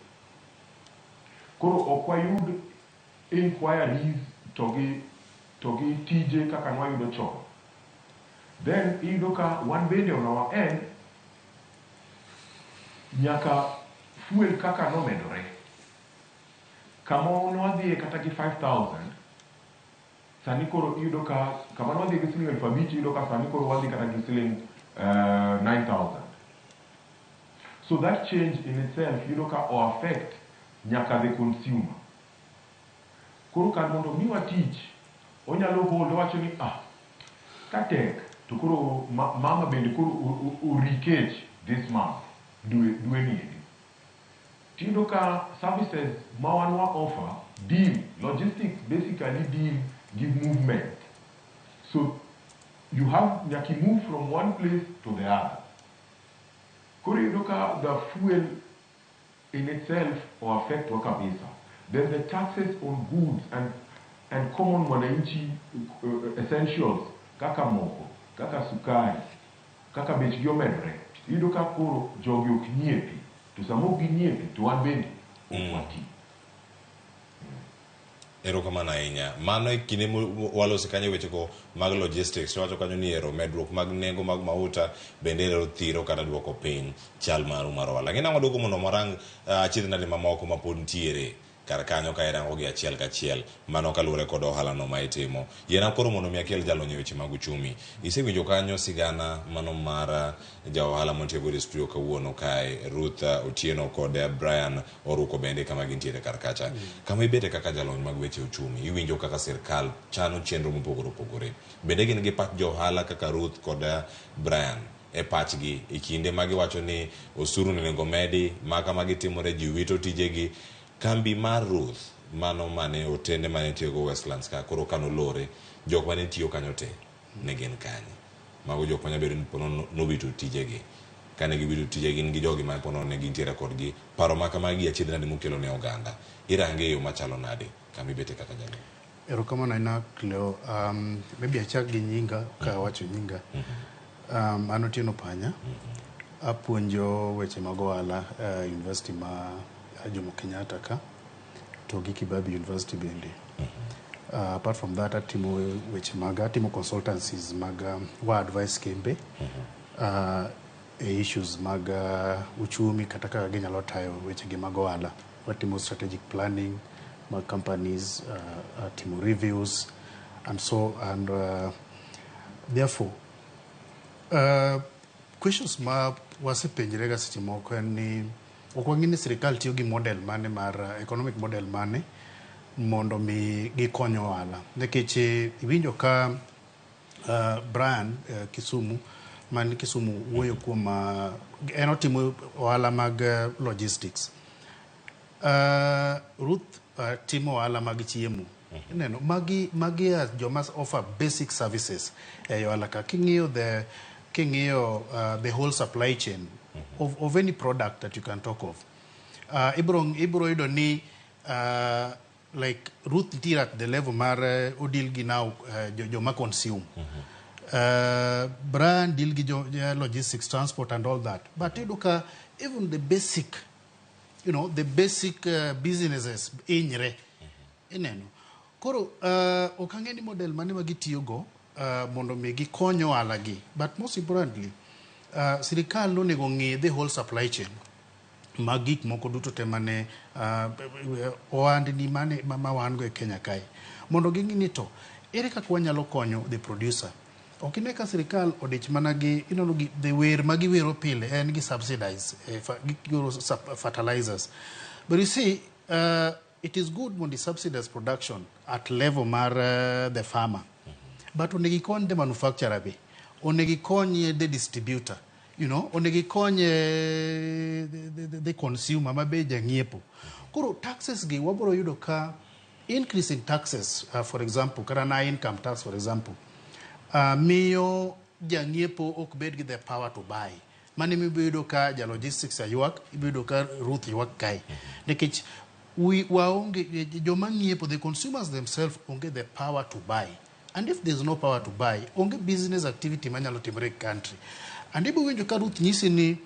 Koro ok wayud inquiries to gi tije kaka nwayudo chon. Then iyudo ka wan bende on our end nyaka fuel kaka nomedore. Kama nwadhie kata gi 5,000, sani koro iyudo ka kama nwadhie gi siling 5,000 iyudo ka sani koro wadhi kata gi siling 9,000. So that change in itself iyudo ka o affect nyaka the consumer. Koro kan mondo miwa tich, onyalo hold wacho ni katek to koro mama bende koro urikech this month dwe ni. Tiyudo ka services ma wanwa offer deal, logistics basically deal give movement. So you have nyaki move from one place to the other. Koro yudo ka the fuel in itself or affect wa kabisa. Then the taxes on goods and common mwananchi essentials kaka moko, kaka sukari, kaka bechgi omedore. Yudo ka koro jogi ok nyiepi. To samo ok ginyiepi to wan bende ok wati. Erokamano ahinya. Mano e kinde walose kanyo wechego mag logistics, wacho kanyo ni ero medruok mag nengo mag mauta bende ero thiro kata duoko piny chal maru mar ohala. Lakini ang' waduogo mondo warang achiedh nade mamoko mapod ntiere kar kanyo ka irango gi achiel kachiel, mano kaluwore kod ohala no ma itimo. Yiena koro mondo mi akel jalony e weche mag uchumi. Isewinjo kanyo sigana mano mar ja ohala montie go e studio kawuono kae, Ruth Otieno kod Brian Oruko bende kama gintiere kar kacha. Kama ibete kaka jalony mag weche uchumi, iwinjo kaka sirkal chano chenro mopogore opogore. Bende gin gi pach jo ohala kaka Ruth kod Brian e pachgi e kinde ma giwacho ni osuru nego medi, maka ma gitimore ji wito tijegi. Kambi mar Ruth mano mane otende mane tiyo Westlands ka koro kano lore, jok mane tiyo kanyo te ne gin kanye. Mago jok manya bedo ni pono nobito tijegi. Kane gibito tijegi gin gi jogi ma pono ne gintiere kodgi. Paro maka magi achiedh nade mokelo ne oganda. Irange yo machalo nade kama ibete kaka jalo. Erokamano aina Cleo, maybe achak gi nyinga ka wacho nyinga. An Otieno Panya. Apuonjo weche mag ohala university ma Jomo Kenyatta ka to gi Kibabi University bende. Apart from that, atimo weche mag atimo consultancies mag wa advice kembe issues mag uchumi kata ka ginyalo tayo weche gi mag ohala. Watimo strategic planning mag companies, atimo reviews and so and therefore questions ma wasepenjre ga seche moko en ni okwang'ini sirikal tiyo gi model mane mar economic model mane mondo mi gikonyo ohala. Nikech iwinjo ka Brian Kisumu man Kisumu wuoyo kuom en otimo ohala mag logistics. Ruth timo ohala mag chiemo. Neno magi joma offer basic services e ohala ka king'iyo the whole supply chain of any product that you can talk of. Ibro yudo ni like Ruth tier at the level mar odil gi now joma consume. Brand deal gi logistics, transport and all that. But you look even the basic, the basic businesses inyre. Ineno. Koro okang'eni model mane magitiyogo mondo mi gikonyo alagi. But most importantly, sirikal no nego ng'i the whole supply chain. Magik moko duto te mane ohandni mane mawango e Kenya kae. Mondo ging'i ni to, ere kaka wanyalo konyo the producer. Ok ine ka sirikal odich mana gi, the wer ma giwero pile en gi subsidize fertilizers. But you see, it is good when the subsidize production at level mar the farmer. But onegi konye the manufacturer be, onegi konye the distributor, onegi konye the consumer mabe jangiepo. Koro taxes gi wabro yudo ka increase in taxes, for example, karana income tax for example, miyo jangiepo ok bed gi the power to buy. Mani mibido ka ja logistics ayuak, ibido ka Ruth yuak kai. Nikech waonge joma ngiepo, the consumers themselves onge the power to buy. And if there's no power to buy, onge business activity manyalo timore country. And ibo winjo ka Ruth nyisi ni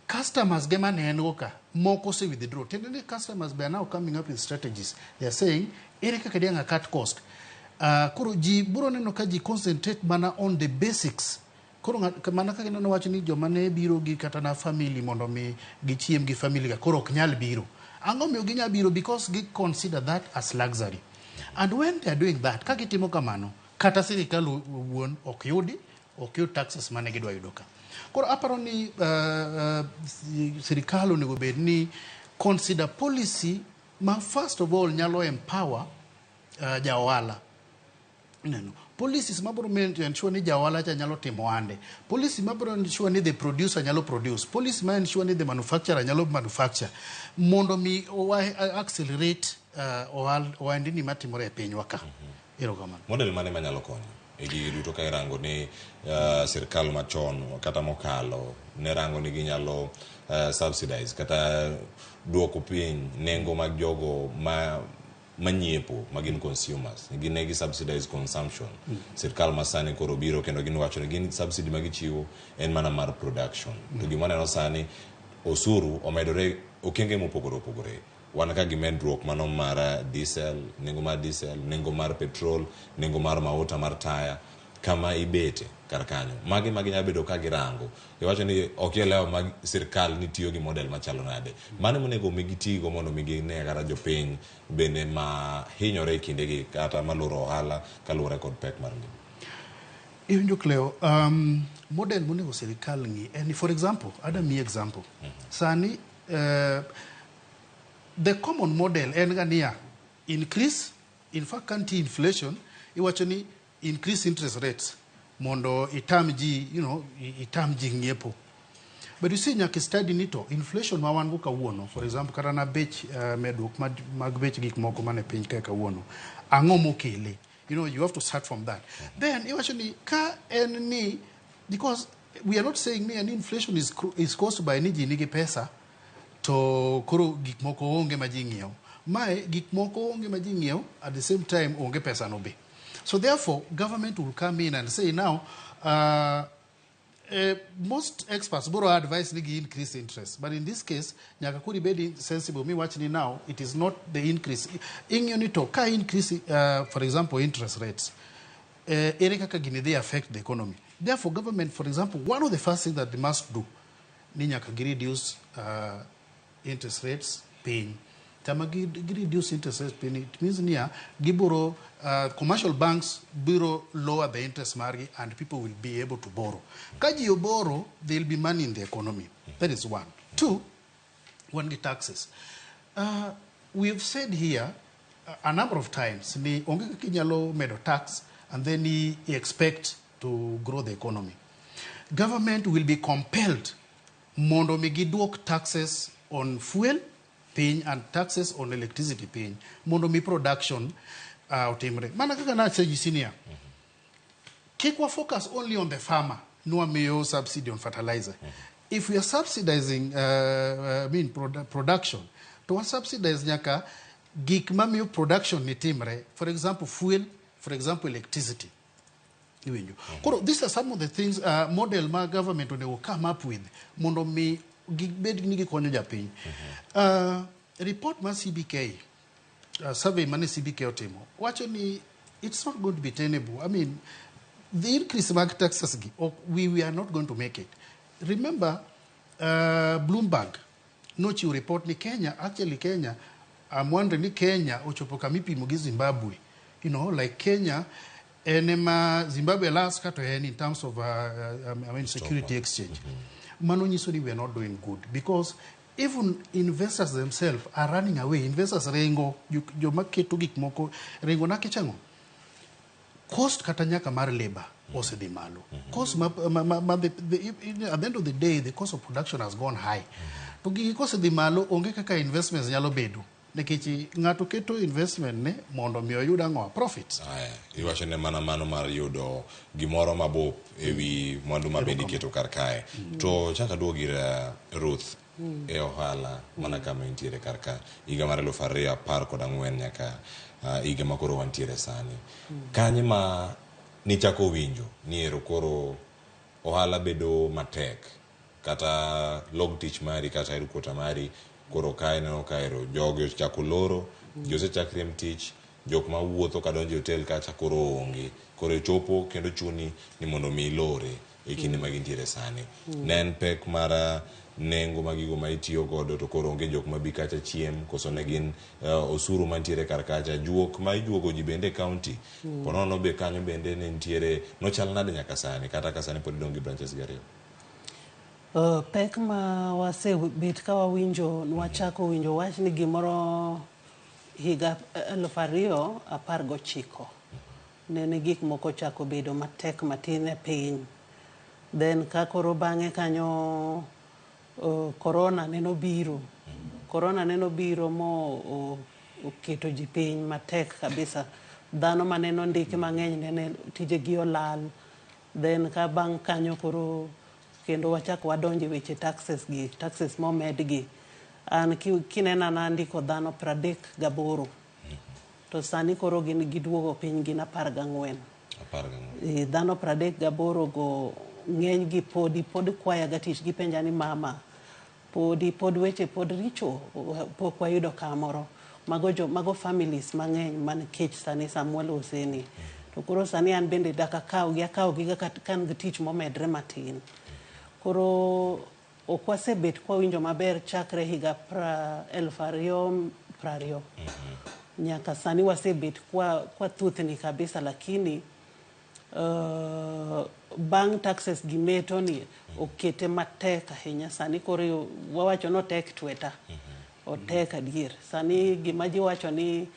customers gema nengo ka moko se withdraw. Tendeni customers they are now coming up with strategies. They are saying ere kaka dianga cut cost. Kuro ji buro neno ka ji concentrate mana on the basics. Kuro mana ka neno wacho ni joma ne biro gi kata na family mondo mi gichiem gi family ka kuro ok nyal biro. Ango miyo ginya biro because gi consider that as luxury. And when they are doing that, kakitimo kamano, kata sirikal wuon ok yud taxes mane gidwa yudo ka. Koro aparo ni sirikal onego bed ni consider policy ma first of all nyalo empower jawala. Policies mabro ensure ni jawala cha nyalo timo ande. Policy mabro ensure ni the producer nyalo produce. Policy ma ensure ni the manufacturer nyalo manufacture. Mondo mi accelerate ohandni matimore e pinywa ka. Erokamano. Model mane manyalo konyo? Igi duto ka irango ni sirikal machon kata mokalo ne rango ni ginyalo subsidize kata duoko piny nengo mag jogo manyiepo magin consumers ginegi subsidize consumption. Sirikal masani koro biro kendo ginwacho ni gin subsidy magichiwo en mana mar production. To gima neno sani osuru omedore okenge mopogore opogore. Wan ka gimedruok mano mar diesel, nengo mar petrol, nengo mar mauta mar taya, kama ibete kar kanyo. Magi nyabedo ka girango. Iwacho ni okielewa mag sirikal ni tiyo gi model machalo nade. Mane monego migitigo mondo migine kata jopiny bende ma hinyore kindegi kata maloro ohala kaluwore kod pek mar ngima. Iwinjo Cleo, model monego sirikal ngi and for example, me example. Sani the common model en gania increase, in fact anti-inflation, iwacho ni increase interest rates mondo itam ji ngiepo. But you see nyaka study nito inflation ma wan go kawuono, for example kata na bech medruok mag bech gik moko mane piny ka kawuono, ang'o mokele? You have to start from that. Then iwacho ni ka en ni, because we are not saying an inflation is caused by ni ji nigi pesa to koro gik moko onge ma ji ng'iewo. Mae gik moko onge ma ji ng'iewo, at the same time onge pesa no be. So therefore government will come in and say now most experts boro advise ni increase interest, but in this case nyaka kuri be sensible me watching now it is not the increase in unito ka increase for example interest rates ere kaka gini they affect the economy. Therefore government, for example, one of the first things that they must do ni nyaka reduce interest rates paying. Tama reduce interest rates paying, it means niya giboro commercial banks bureau lower the interest margin and people will be able to borrow. Kaji you borrow, there will be money in the economy. That is one. Two, when the taxes. We have said here a number of times, ni onge kinyalo medo tax and then he expect to grow the economy. Government will be compelled mondo migidwok taxes on fuel piny and taxes on electricity piny mondo mi production otimre. Mana kaka na say senior. Keep our focus only on the farmer. No miyo subsidy on fertilizer. If we are subsidizing production, to subsidize nyaka gik mamiyo production ni timre. For example, fuel, for example, electricity. These are some of the things model ma government will come up with mondo mi bed nigi konyo japiny. Report ma CBK survey mane CBK otimo wacho ni it's not going to be tenable. I mean the increase mag taxes, we are not going to make it. Remember, Bloomberg, no chiu report ni Kenya, actually Kenya, I'm wondering ni Kenya, ochopoka mipi mugi Zimbabwe. You know, like Kenya, enema Zimbabwe last cut in terms of security exchange. Manonyisoni, we are not doing good because even investors themselves are running away. Investors rengo, you market to gik moko, rengo na kichango. Cost katanyaka mar labor ose di malo. Cost at the end of the day, the cost of production has gone high. To gi cost di malo onge kaka investments nyalo bedo. Nekichi ngato keto investment ne mondo mi oyuda ngo profits. Iwacho ne mana mano mar yudo gimoro mabop ewi mwandu mabendi keto karkae. To chaka duogira Ruth e ohala mana kama intiere karka iga mar 2014 nyaka iga makoro wantiere sani. Kanye ma ni chako winjo ni ero koro ohala bedo matek kata log tich mari kata ero kota mari koro kae no kaero jogo chako loro jose chakrem tich jok ma wuotho kadonjo hotel kacha koro onge koro chopo kendo chuni ni mondo mi lore e kinde magintiere sani. Nen pek mara nengo magigo ma itiyo godo to koro onge jok mabi kacha chiem koso ne gin osuru mantiere karkacha juok ma ijuogo ji bende county ponono be kanyo bende ne ntiere no chal nade nyaka sani kata kasani pod dongi branches gariyo. Pek ma wase bit ka wawinjo nwachako winjo wach ni gimoro higa 2019 nene gik moko chako bedo matek matin e piny. Then ka koro bange kanyo corona neno biro. Corona neno biro mo oketo ji piny matek kabisa. Dhano maneno ndiki mang'eny nene tije gi olal. Then ka bang kanyo koro kendo wachako wadonje weche taxes momed gi. An kinena na ndiko dhano 38 to sani koro gin giduogo piny gin 14. Dhano 38 go ng'eny gi pod kwaya gatich gipenja ni mama pod weche pod richo pok wayudo kamoro mago families mang'eny man kech sani Samuel Oseni to koro sani an bende daka kaw gi kan gitich momedre matin koro okwasebet kwa winjo maber chakre higa 2020 nyaka sani wasebet kwa thuthni kabisa lakini bang taxes gimeto ni okete matek ahinya sani koro wawacho no tek tweta otek adier sani gimaji wacho ni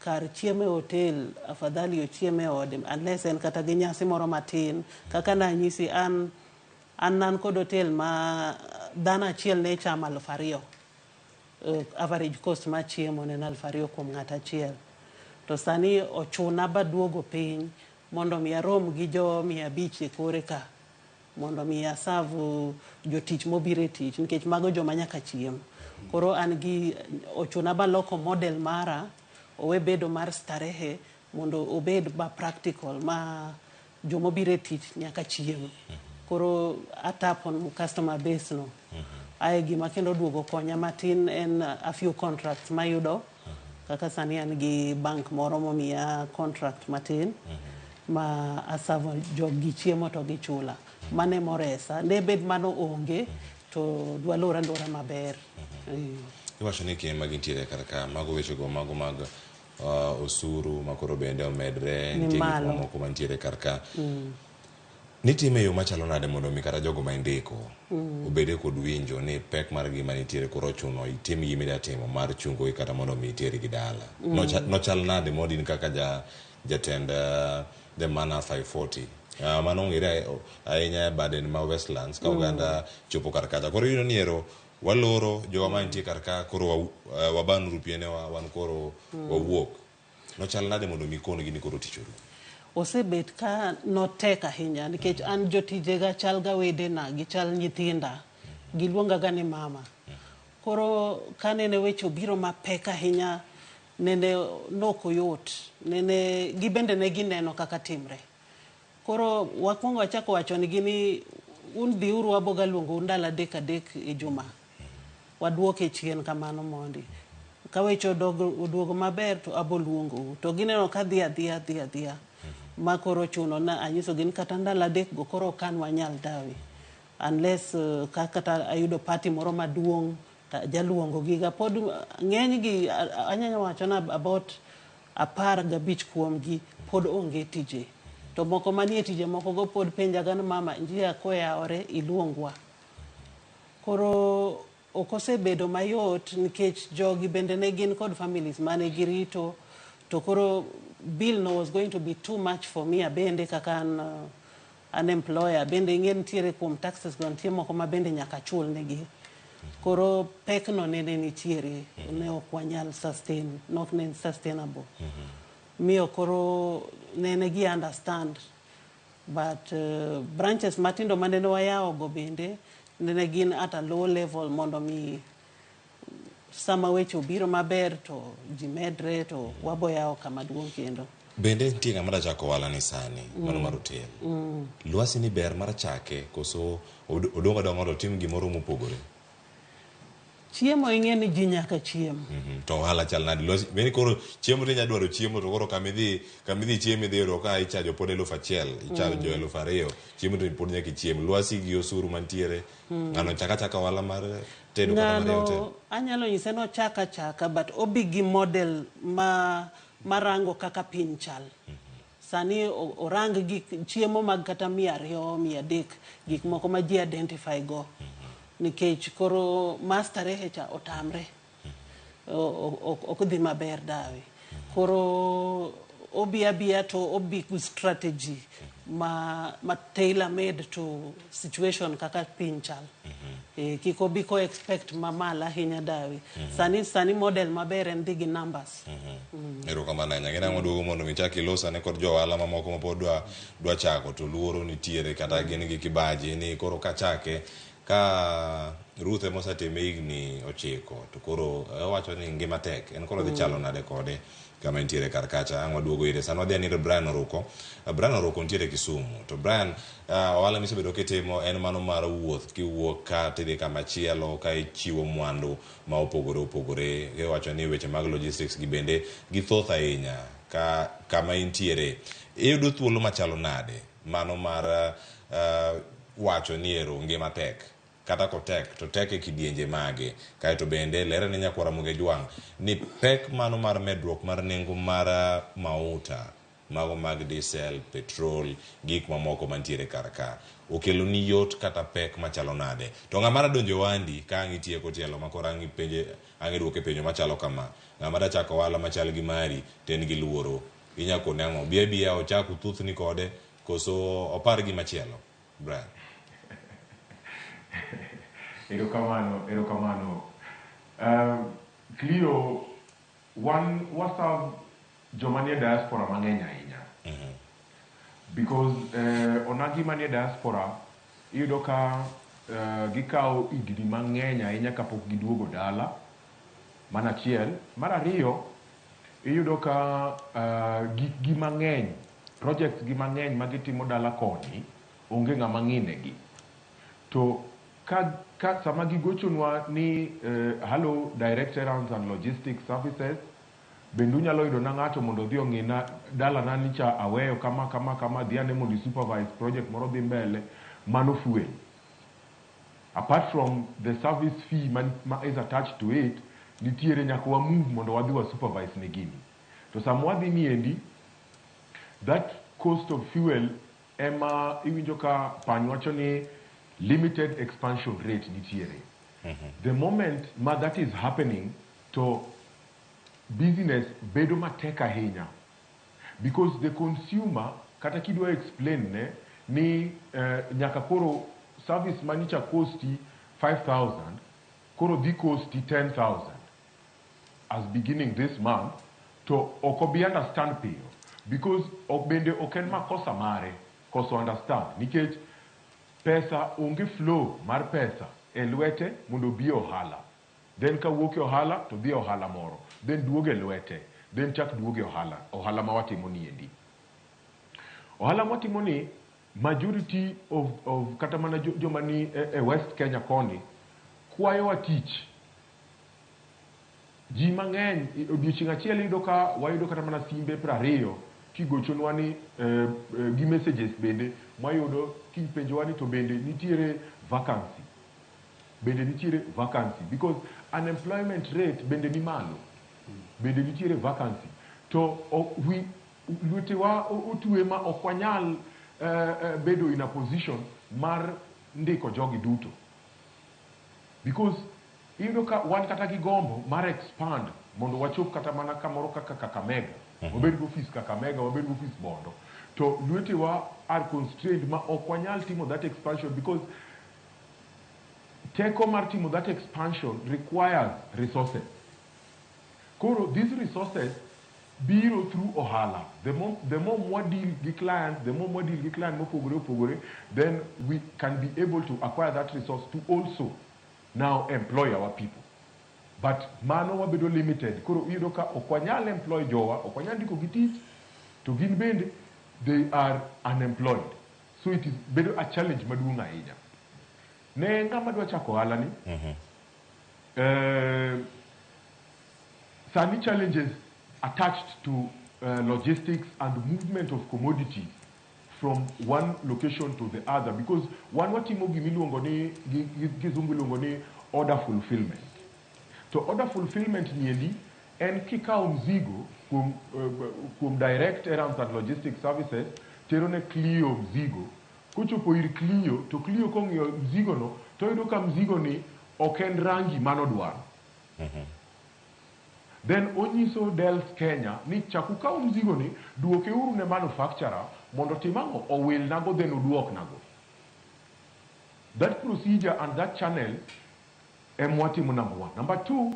kar chieme hotel afadhali ochieme ode unless en kata gi nyasi moro matin kaka na nyisi an kod hotel ma dana achiel ne chama 2,000 average cost ma chiemo ne 2,000 kuom ng'ata achiel to sani ochuna baduogo piny mondo mi arom gi jo 500 e kore ka mondo mi asavu jotich mobire tich nikech mago joma nyaka chiem koro an gi ochuna ba loko model mara owe bedo mar starehe mondo obed ba practical ma jomobire tich nyaka chiem koro atapon customer base no ai gima kendo duogo konya matin en a few contracts mayudo kaka sani an gi bank moro momiya contract matin ma asavo jogi chiemo to gi chula mane moresa ne bed mano onge to dwalora ndora maber. Iwacho ni kien magintiere karka mago weche go mago mag osuru makoro bende omedre ntiere moko mantiere karka nitime yo machalo nade mondo mi kata jogo maindiko obede kod winjo ni pek mar gima nitiere koro chuno itim gima ida timo mar chungo kata mondo mi itiere gi dala no chal nade modin kaka jatend the mana 540 mano ngire ahinya baden ma Westlands ka uganda chopo karkacha koro yudo niero waloro jowa mantie karka koro waban rupiene wan koro wawuok no chal nade mondo mi kono gini koro tichoru osebet ka notek ahinya nikech an jotijega chal ga wedena gi chal nyithinda giluonga ga ni mama koro kanene weche obiro mapek ahinya nene nokoyot nene gibende ne gineno kaka timre koro wakwongo wachako wacho ni gini undi uru waboga luongo ndala adek e juma waduoke chien kamano mondi ka weche oduogo maber to abo luongo to gineno ka dhia ma koro chuno na anyiso gin kata ndalo adek go koro kan wanyal dawi unless kata ayudo party moro maduong' jaluongo giga pod ng'eny gi anyanya wachona about 15 kuom gi pod onge tije to moko manie tije moko go pod penja gan mama njia koyaore iluongwa koro okosebedo mayot nikech jogi bende ne gin kod families mane girito to koro bill no was going to be too much for me abende kaka an employer bende ng'en tiere kuom taxes go nitie moko ma bende nyaka chul negi koro pek no nene nitiere ne ok wanyal sustain not ne sustainable miyo koro nene gi understand but branches matindo mane wayawo go bende nene gin at a low level mondo mi sama weche obiro maber to jimedre to waboyawo kama duong' kendo bende nitie ng'ama dachako wala ni sani mano mar hotel lwasi ni ber mar chake koso odongo dongo to tim gimoro mopogore chiemo ing'e ni ji nyaka chiem to ohala chal nadi lwasi bende koro chiemo to inyalo dwaro chiemo to koro kamidhi chiemo idhi yudo ka ichajo pod 1,000 ichajo 2,000 chiemo to pod nyaka ichiem lwasi gi osuru mantiere ng'ano chaka ohala mar tedo kata mar hotel anyalo nyise no chaka but obi gi model marango kaka piny chal sani orang gi chiemo mag kata 200 300 gik moko ma ji identify go nikech koro master hecha otamre ok dhi maber dawe koro obi to obi ku strategy ma tailor made to situation kaka piny chal kiko bi ko expect mamala ahinya dawe sani model maber en digi numbers ero kama na nyangena modugo mondo michaki losa ne kod jo ohala mamoko ma pod dwa chako to luoro nitiere kata gin gi kibaji ni koro ka chake ka Ruth mosatime higni 9 to koro wacho ni ngima tek en koro dhi chalo nade kode kama nitiere karkacha angwa duogo ire sana wadhi anire Brian Oruko nitiere Kisumu to Brian ohala misebedo kitimo en mano mar wuoth kiwuok ka tidhi kama chielo ka ichiwo mwandu ma opogore wacho ni weche mag logistics gi bende githoth ahinya kama intiere iyudo thuolo machalo nade mano mar wacho ni ero ngima tek kata kotek to tek e kidienje mage kae to bende lere ni nyakwara muge jwang ni pek mano mar medruok mar nengo mar mauta mago mag diesel petrol gik mamoko mantiere karka okelo ni yot kata pek machalo nade to ng'ama donjo wandi ka ngitie kotielo makora ngi penje angi duoke penjo machalo kama ng'ama da chako wala machal gi mari ten gi luoro inyako nango bia ochako thuthni kode koso opar gi machielo Brian Erokamano. Clio, what's up Jomania diaspora mang'eny ahinya. Because onagi manie diaspora, iyudo ka gikawo higni mang'eny ahinya kapok giduogo dala, mana achiel. Mar ariyo, iyudo ka gikgi mang'eny, projects gi mang'eny magitimo dala koni, onge ng'ama ng'inegi. To ka sama gigochonwa ni hello directorate and logistics services bendu nyalo yudo na ng'ato mondo dhi ong'ina dala na nicha aweyo kama dhi ane mondo supervise project moro dhi mbele mano fuel apart from the service fee ma is attached to it nitiere nyaka wa move mondo wadhi wa supervise ne gini to sama wadhi niendi that cost of fuel ema iwinjo ka pany wacho ni limited expansion rate nitiere. The moment that is happening to business bedo matek ahinya because the consumer kata kidwa explain ne ni nyaka koro service manicha costi 5,000 koro dhi costi 10,000 as beginning this month to okobi understand piyo because bende oken makosa mare koso understand nikech pesa onge flow mar pesa e lwete mondo bi ohala then ka wuok e ohala to dhi ohala moro then duoge lwete then chak duoge ohala ma watimo ni endi ohala ma watimo ni majority of kata mana joma ni e West Kenya koni kwayo wa tich ji mang'eny odiochieng' achiel iyudo ka wayudo kata mana simbe 20 kigochonwa ni gi messages bende mayudo kipenjowa ni to bende nitiere vacancy. Bende nitiere vacancy because unemployment rate bende ni malo. Bende nitiere vacancy. To lwetewa otwe ma ok wanyal bedo in a position mar ndiko jogi duto. Because iyudo ka wan kata gi gombo mar expand mondo wachop kata mana kamoro kaka Kakamega. Wabed go office Kakamega, wabed go office Bondo. To lwetewa are constrained ma ok wanyal timo that expansion because teko mar timo that expansion requires resources. Koro these resources biro through ohala. The more we deal with clients, mopogore, then we can be able to acquire that resource to also now employ our people. But mano wabedo limited. Koro iyudo ka okwanyal employ jowa, okwanyal ndiko gi tich, to gin bende they are unemployed. So it is bedo a challenge maduong' ahinya. Ne ng'ama dwa chako ohala ni, sani challenges attached to logistics and movement of commodities from one location to the other because one watimo gimiluongo ni gizungu luongo ni order fulfillment. To order fulfillment niendi en kikawo mzigo kuom direct errands and logistics services tero ne Clio mzigo. Kochopo ir Clio, to Clio kong'iyo mzigo no, to yudo ka mzigo ni ok en rangi manodwaro. Then onyiso Dels Kenya ni chaku kawo mzigo ni duoke uru ne manufacturer mondo timang'o owil nago then uduok nago. That procedure and that channel watimo number one. Number two,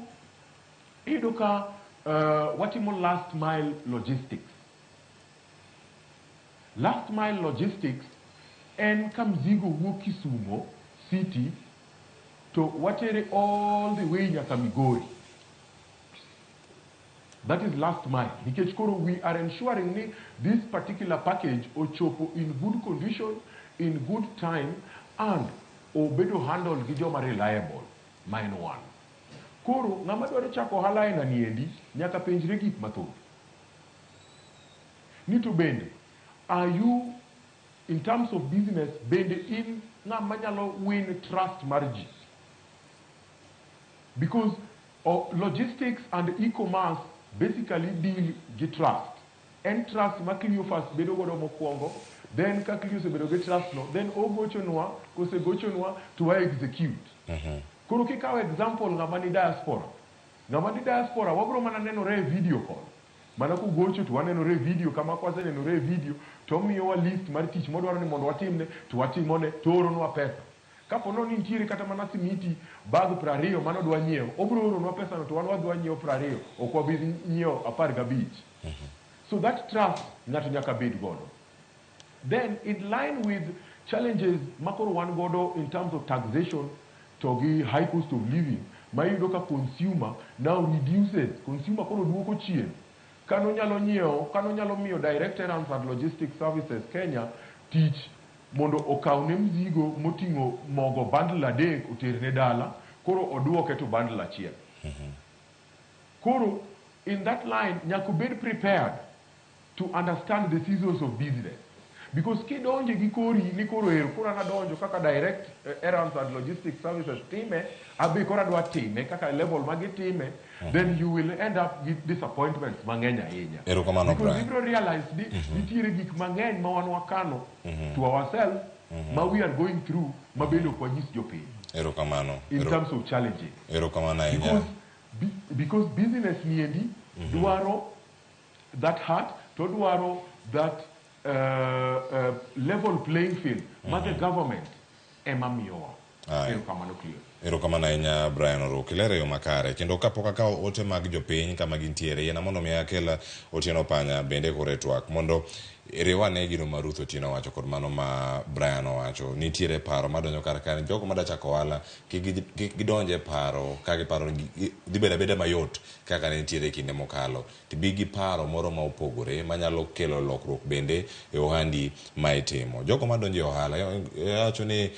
iyudo ka watimo last mile logistics. Last mile logistics en ka mzigo wuok Kisumo city to watere all the way nyaka Migori. That is last mile. Nikech koro we are ensuring ni this particular package ochopo in good condition, in good time, and obedo handled gi joma reliable. Mine one. Koro ng'ama dwaro chako ohala ina niendi nyaka penjre gik mathoth. Ni to bende, are you in terms of business bende in ng'ama nyalo win trust mar ji? Because logistics and e-commerce basically deal gi trust. And trust ma Clio first bedo godo mokwongo, then ka Clio sebedo gi trust no, then ogochonwa, kosegochonwa to execute. Koro kikawo example ng'ama ni diaspora. Ng'ama ni diaspora wabro mana nenore video call. Mana kugocho to wanenore video kama kwase nenore video to miyowa list mar tich modwaro ni mondo watimne to watimone to oronwa pesa. Kapono ni nitiere kata mana simiti bag 20 mano dwa nyiewo, obro oronwa pesa no to wan wadwa nyiewo 20, ok wabi nyiewo 15. So that trust ng'ato nyaka bed godo. Then in line with challenges makoro wan godo in terms of taxation to gi high cost of living, mayudo ka consumer now reduces, consumer koro duoko chien. Kano nyalo miyo direct errands and logistics services Kenya tich mondo okaw ne mzigo moting'o mogo bundle 3 oterne dala, koro oduoke to bundle 1. Koro in that line nyaka bed prepared to understand the seasons of business. Because kidonje gi kori ni koro ero kora na donjo kaka direct errands and logistics services time abe kora dwa time kaka level magi time, then you will end up with disappointments mang'eny ahinya. Because we realize ni nitiere gik mang'eny ma wan wakano to ourselves ma we are going through mabelo kwa nyis jopiny. In terms of challenging. Because business niendi dwaro that heart to dwaro that level playing field but the government emamiyowa. Erokamano ahinya Brian Oruko, ilero yo makare kendo kapok akawo ote mag jopiny kama gintiere yena mondo mi akela Otieno Panya bende kore twak mondo riwane gino ma Ruth Otieno wacho kod mano ma Brian owacho. Nitiere paro madonjo kar kae jogo ma dachako ohala gidonje paro ka giparo dhi bedo abeda mayot kaka ne nitiere kinde mokalo tibi gi paro moro ma opogore manyalo kelo lokruok bende e ohandi ma itimo. Jogo madonjo ohala wacho ni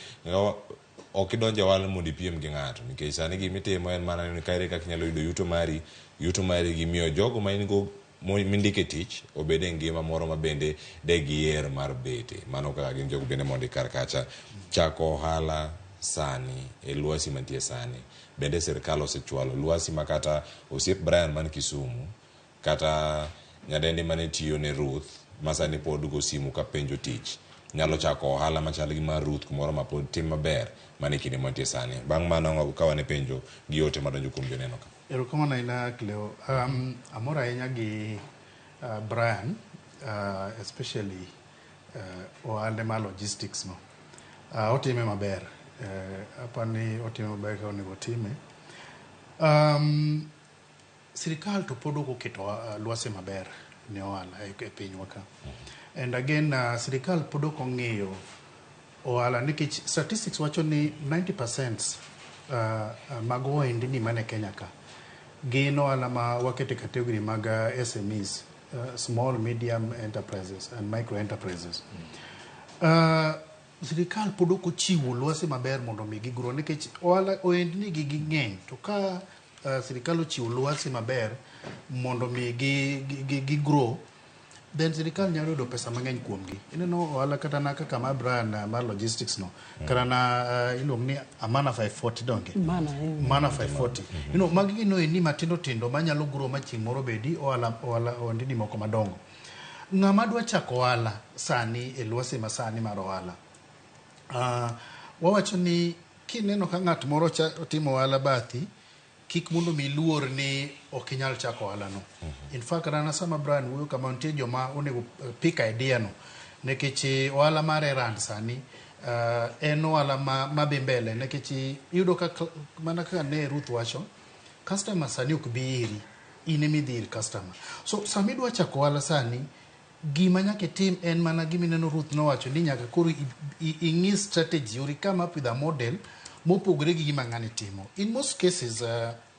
ok idonje ohala mondo ipiem gi ng'ato nikech sani gimitimo en mana ni kaire kaka inyalo yudo yuto mari gimiyo jogo ma in go mindike tich obede ngima moro mabende de gier mar bete mano kaka gin jogo bende mondi kar kacha chako ohala sani e lwasi mantie sani bende sirkal osechwalo lwasi makata osiep Brian man Kisumu kata nyadendi mane tiyo ne Ruth masani pod go simu ka penjo tich nyalo chako ohala machal gi mar Ruth kumoro ma pod tim maber mane kinde mantie sani bang' mano kawane penjo gi ote madonjo kuom joneno ka erokamano aina Cleo. Amor ahinya gi Brian, especially ohande mar logistics no. Otime maber. Apani otime maber ka onego time. Sirikal to pod oketo lwasi maber ne ohala e pinywa ka. And again, sirikal pod ok ong'iyo ohala nikech statistics wacho ni 90% mag ohendni mane Kenya ka gin ohala ma wakete category mag SMEs, small medium enterprises and micro enterprises. Sirikal pod ok ochiwo lwasi maber mondo mi gigro nikech ohala ohendni gi ng'eny to ka sirikal ochiwo lwasi maber mondo mi gigro, then sirikal nyalo yudo pesa mang'eny kuomgi. Ineno ohala kata na kaka ma Brian mar logistics no kata na iluongo ni Amana 540 donge Mana 540 magi gino ni matindo tindo manyalo grow machieng' moro bedi ohala ondini moko madongo. Ng'ama dwa chako ohala sani e lwasi masani mar ohala, wawacho ni kineno ka ng'at moro timo ohala bathi kik mondo mi luor ni ok inyal chako ohala no. In fact rana sama Brian wuoyo kama nitie joma onego pick idea no nikech ohala mar erand sani en ohala ma dhi mbele nikech yudo ka mana kaka ne Ruth wacho, customer sani ok bi iri, in emi dhi ir customer. So sama idwa chako ohala sani gima nyaka tim en mana gima neno Ruth nowacho ni nyaka koro ing'i strategy ori come up with a model mopogore gi gima ng'ani timo. In most cases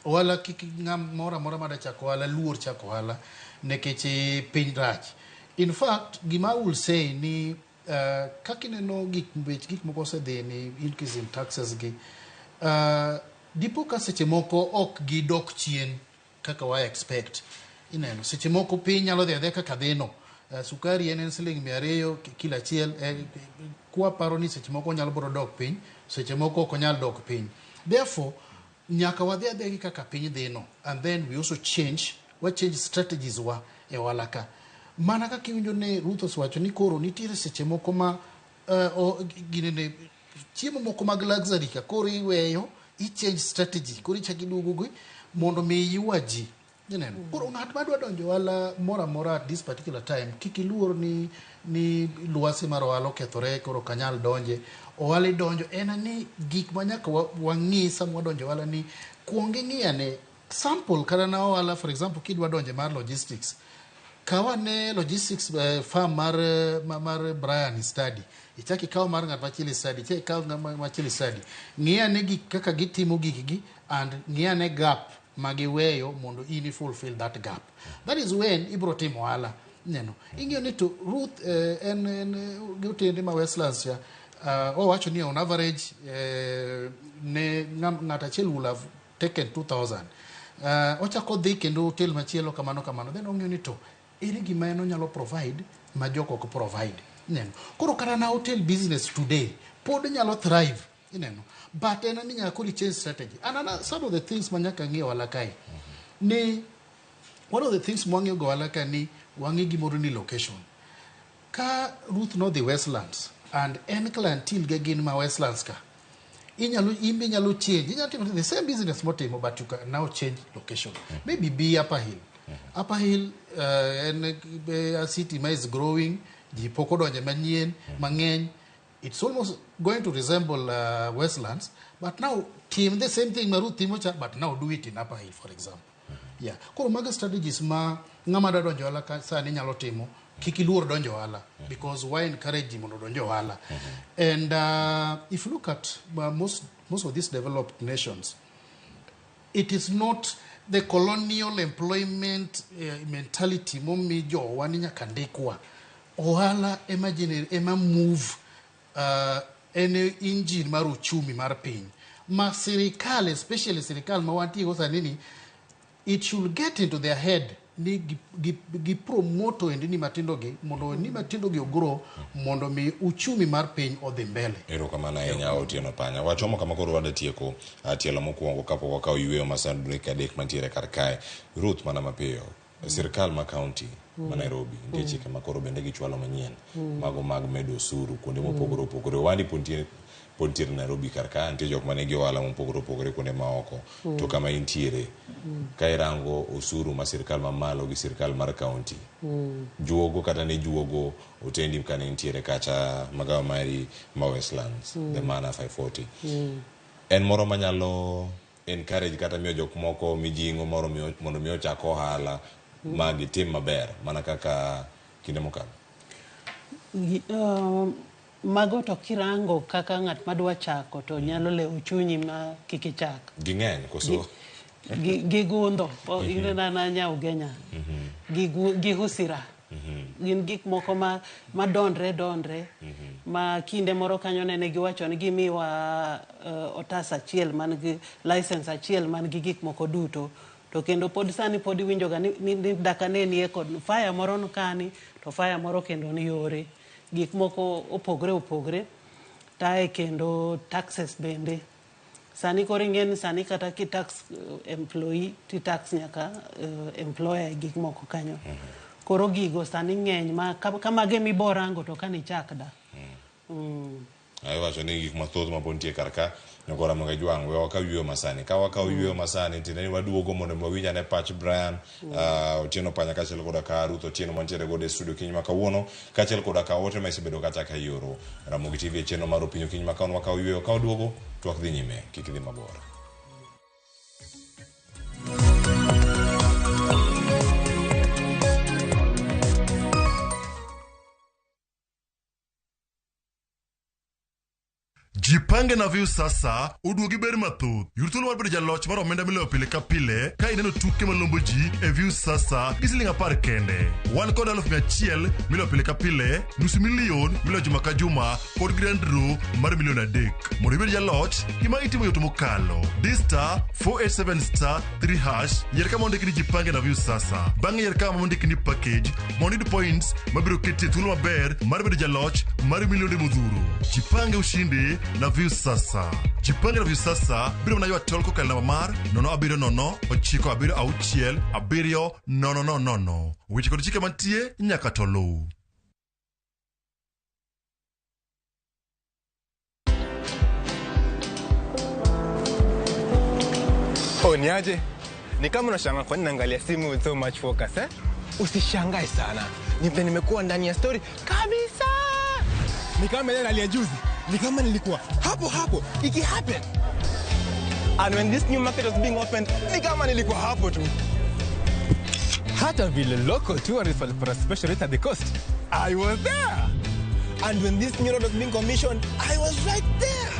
ohala kik mora mada chako ohala luor chako ohala nekech piny rach. In fact gima I will say ni kakineno gik moko osedhi ni increase in taxes gi dipo ka seche moko ok gidok chien kaka wa expect. Ineno seche moko piny nyalo dhi kaka dhino sukari en siling 200 kilo achiel, kwa paro ni seche moko nyalo biro dok piny, seche moko ok nyal dok piny. Therefore nyaka wadhi adhi kaka piny dhino, and then we also change strategies wa e ohala ka. Mana kaka iwinjo ne Ruth oswacho ni koro nitiere seche moko ma ginene chiemo moko mag luxury ka koro iweyo change strategy koro ichak iduogo mondo mi yiwa ji. Koro ng'at madwa donjo ohala mora at this particular time kik iluor ni lwasi mar ohala okethore koro kanyal donje. Ohala donjo en ni gik ma nyaka wang'i sama wadonjo ohala ni kuongi ng'iyane sample kata na ohala. For example kidwa donje mar logistics, kawane logistics farm mar Brian study, ichaki kaw mar ng'at machielo study, ichaki kaw ng'at machielo study, ng'iyane gik kaka gitimo gikgi and ng'iyane gap magiweyo mondo ini fulfill that gap. That is when ibro timo ohala. Ing'eyo ni to Ruth en gotende ma Westlands ya wacho ni on average ne ng'at achiel will have taken 2,000. Ochako dhi kendo hotel machielo kamano then ong'eyo ni to ere gima en onyalo provide ma joko ok provide. Koro kata na hotel business today pod nyalo thrive. But en ni nyaka kori change strategy. And some of the things manyaka ng'i ohala kai ni one of the things mwang'e go ohala ka ni wang'e gimoro ni location. Ka Ruth no the Westlands and en clientele ge gin ma Westlands ka, inyalo change, inyalo timo the same business motimo but you can now change location. Maybe be Upper Hill. Upper Hill en a city ma is growing, ji poko donje manyien mang'eny. It's almost going to resemble Westlands, but now team the same thing Maru Timocha, but now do it in Upper Hill, for example. Yeah. Koro maga strategies ma ng'ama da donjo ohala ka sani nyalo timo kik iluor donjo ohala, because why encourage him mondo donjo ohala. And if you look at most of these developed nations, it is not the colonial employment mentality momi jo wani nyaka ndikwa. Ohala ema move any engine mar uchumi mar piny ma sirikal, especially sirikal ma wantie gosa nini, it should get into their head ni gi promoto endi ni matindo gi mondo ni matindo gi ogro mondo mi uchumi mar piny odhi mbele. Ero kama na enya Otieno Panya. Wachomo kama koro wada tieko tielo mokwongo kapok wakaw yweyo masandre kadek mantiere kar kae. Ruth mana mapiyo. Sirkal ma county ma Nairobi nitie chike makoro bende gichwalo manyien mago mag medo osuru kuonde mopogore opogore. Wandi pontiere Nairobi kar kae nitie jok mane gi ohala mopogore opogore kuonde maoko to kama intiere ka irango osuru ma sirkal ma malo gi sirkal mar county juogo kata ne juogo otendi kane intiere kacha magawa mari ma Westlands the Mana 540 en moro manyalo encourage kata miyo jok moko mijingo moro mondo miyo chako ohala magi tim maber mana kaka kinde mokalo. Mago to kirango kaka ng'at madwa chako to nyalo lewo chunyi ma kik ichak. Ging'eny koso Gigundo inena na nyau Kenya. Gihusira. Gin gik moko ma dondre ma kinde moro kanyo nene giwacho ni gimiwa otas achiel man gi license achiel man gi gik moko duto to kendo pod sani pod winjo ga ni daka ne nie kod fire moro kani to fire moro kendo ni yore gik moko opogre tae kendo taxes bende sani koro ingen sani kata ki tax employee ti tax nyaka employer gik moko kanyo koro gigo sani ng'eny ma kama ge miborango to kani chakda ai wacho ni gik mathoth ma pontie karka nokora mga jwang we waka yweyo masani ka waka yweyo masani tineni waduogo mondo mwinja ne patch Brian Otieno Panya kachel koda ka Ruth Otieno mantiere gode studio kiny makawuono kachel koda ka wote ma isebedo kata ka yoro Ramogi TV cheno mar opinyo kiny makawuono waka yweyo ka waduogo to wak dhi nyime kik dhi mabor. Jipange na view sasa uduogi ber mathoth yurthuolo mar bedo jaloch mar omenda miloyo pile ka pile ka ineno tuke malombo ji e view sasa gi siling 10 kende wan kod 100,000 miloyo pile ka pile $500,000 miloyo juma ka juma kod grand draw mar $1,300,000 mondo ibed jaloch gima itimo yot mokalo D*487*3# yier kama ondiki ni jipange na view sasa bang'e yier kama ondiki ni package mondo iyud points mabiro keti e thuolo maber mar bedo jaloch mar milionde modhuro. Jipange ushinde na view sasa. Jipange na view sasa biro mna ywa tol kokal namba mar 07096670000. Weche kod chike mantie nyaka tolu. Niaje? Ni kama unashangaa kwa nini naangalia simu with so much focus eh? Usishangae sana. Nimekuwa ndani ya story kabisa. Ni kama ile nalia juzi. Ni kama nilikuwa hapo iki happen. And when this new market was being opened, ni kama nilikuwa hapo tu. Hata vile local tourists for a special rate at the coast, I was there. And when this new road was being commissioned, I was right there.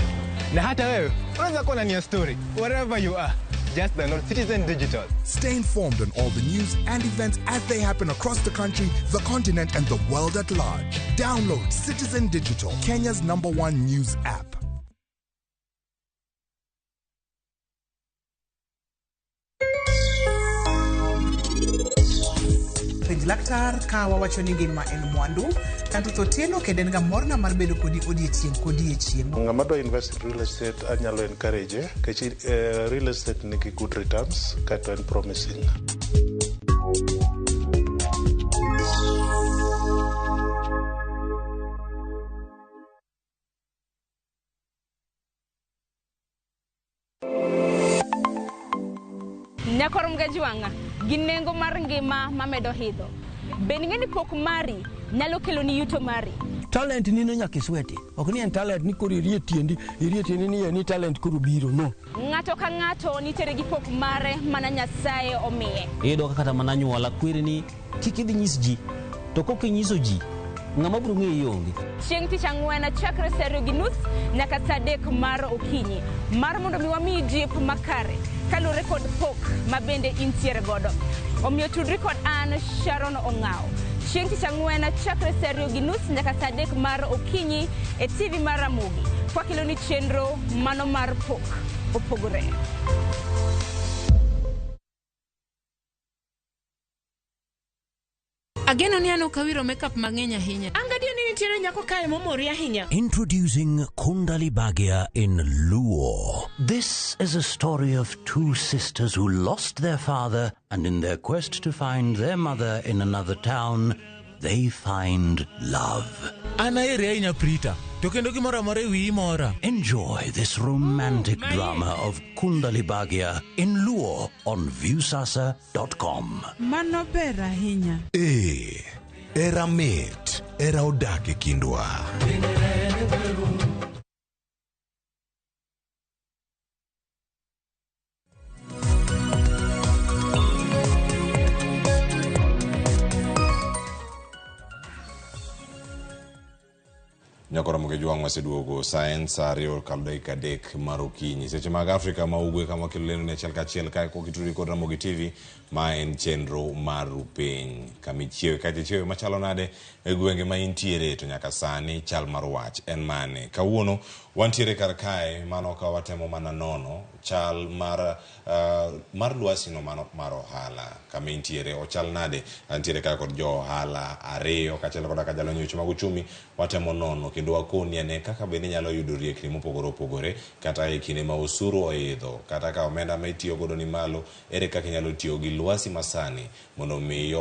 Na hata wewe, unaweza kuwa ndani ya story wherever you are. Just download Citizen Digital. Stay informed on all the news and events as they happen across the country, the continent, and the world at large. Download Citizen Digital, Kenya's #1 news app. Laktar ka wawacho ni ngima en mwandu tanto Otieno kendo en ga morna mar bedo kodi odiechieng. Ng'ama dwa invest in real estate anyalo encourage kech real estate nigi good returns kata en promising. Nyakorom gajuanga ginengo mar ngima mamedo hidho. Beningeni pok mari nyalo kelo ni yuto mari. Talent ni no nyaka sweti. Ok ni en talent ni kuri irie tiendi ni talent kuru biro no. Ng'ato ka ng'ato nitere gi pok mare mana Nyasaye omiye. Edo kata mana nyuola kwiri ni kik idhi nyis ji. To kokinyiso ji ng'ama biro ng'eyo yonge. Chieng' tich ang'wen chakre 2:30 nyaka 3 mar okinyi mar mondo mi wami jip makare kalure kod pok mabende intiere godo. Omiyo tudri kod an Sharon Ong'ao. Chieng' tich ang'wen chakre 2:30 nyaka 3 mar okinyi e TV mar Ramogi kwa kiloni chenro mano mar pok opogore. Ageno ni ano kawiro makeup mang'eny ahinya. Angadio ni nitiere nyako kae momori ahinya. Introducing Kundali Bhagia in Luo. This is a story of two sisters who lost their father, and in their quest to find their mother in another town, they find love. Enjoy this romantic drama of Kundali Bhagia in Luo on viewsasa.com. Mano ber ahinya. Era mit, era odak e kindwa. Nyakora muke juang maseduogo science ario kaldo ikadek marokinyi seche mag Afrika ma ugwe kama kiloleno ne achiel kachiel ka kokitudi kod Ramogi TV ma en chenro mar piny kamichiewe kache chiewe machalo nade e gwenge ma intiere to nyaka sani chal mar wach en mane kawuono wantiere kar kae mano ka watemo mana nono chal mar lwasi no mano mar ohala kama intiere o chal nade antiere ka kod jo ohala ariyo kachiel kod ka jalonyo weche mag uchumi watemo nono kendo wakoni ane kaka bende nyalo yudo riekni mopogore opogore kata e kinde ma osuru oidho kata ka omenda ma itiyo godo ni malo ere kaka nyalo tiyo gi lwasi masani mondo mi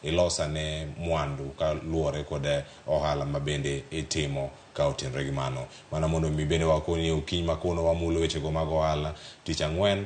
ilosane mwandu ka luore kod ohala ma bende itimo ka otenre gi mano mondo mi bende wakoni ukiny makono wamulo weche go mag ohala tich ang'wen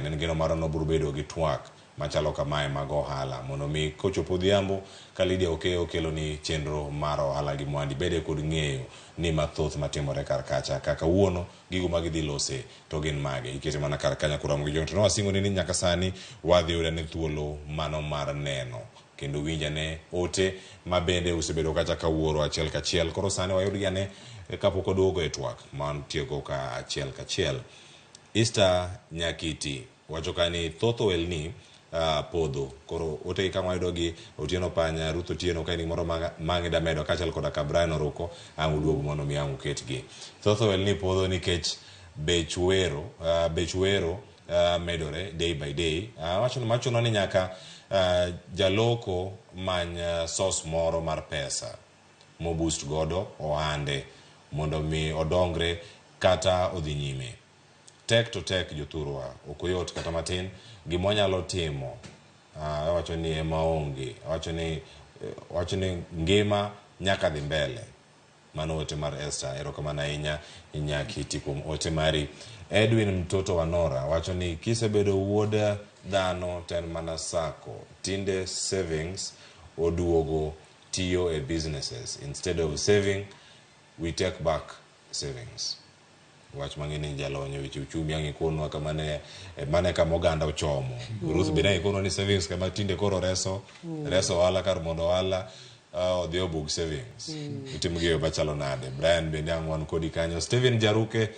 en geno mar no biro bedo gi twak machalo kamae mag ohala mondo mi kochopo dhiambo ka Lydia okelo ni chenro mar ohala gi mwandi bede kod ng'eyo ni mathoth matimore kar kacha kaka wuono gigo magidhi lose to gin mage ikete mana kar kanya kuram gi jonto no wasingo ni nyaka sani wadhi yudo ne thuolo mano mar neno kendo winjane ote ma bende usebedo kacha ka wuoro achiel kachiel koro sani wayud yane kapok oduogo e twak man tiego ka achiel kachiel Easter Nyakiti wacho kani thotho elni podho koro ote kama yudo gi Otieno Panya Ruth Otieno kaini moro mangi da medo kachal koda ka Brian Oruko ang duogo mondo mi ang ketgi thotho elni podho nikech bech wero medore day by day wacho no ni nyaka jaloko manya sos moro mar pesa mo boost godo ohande mondo mi odongre kata odhi nyime tek jothurwa okoyot kata matin gimonyalo timo wacho ni emaonge wacho ni ngima nyaka dhi mbele mano ote mar Esther erokamana ahinya Nyakiti kuom ote mari Edwin mtoto wa Nora wacho ni kisebedo wuod dhano ten mana sako tinde savings oduogo tiyo e businesses instead of saving we take back savings wach mang'eni jalonyo weche uchumi ang ikono kama mane kama oganda ochomo Ruth bina ikono ni savings kama tinde koro reso wala kar mondo wala odhi obug savings itimgie bachalo nade Brian bende angwan kodi kanyo Steven Jaruke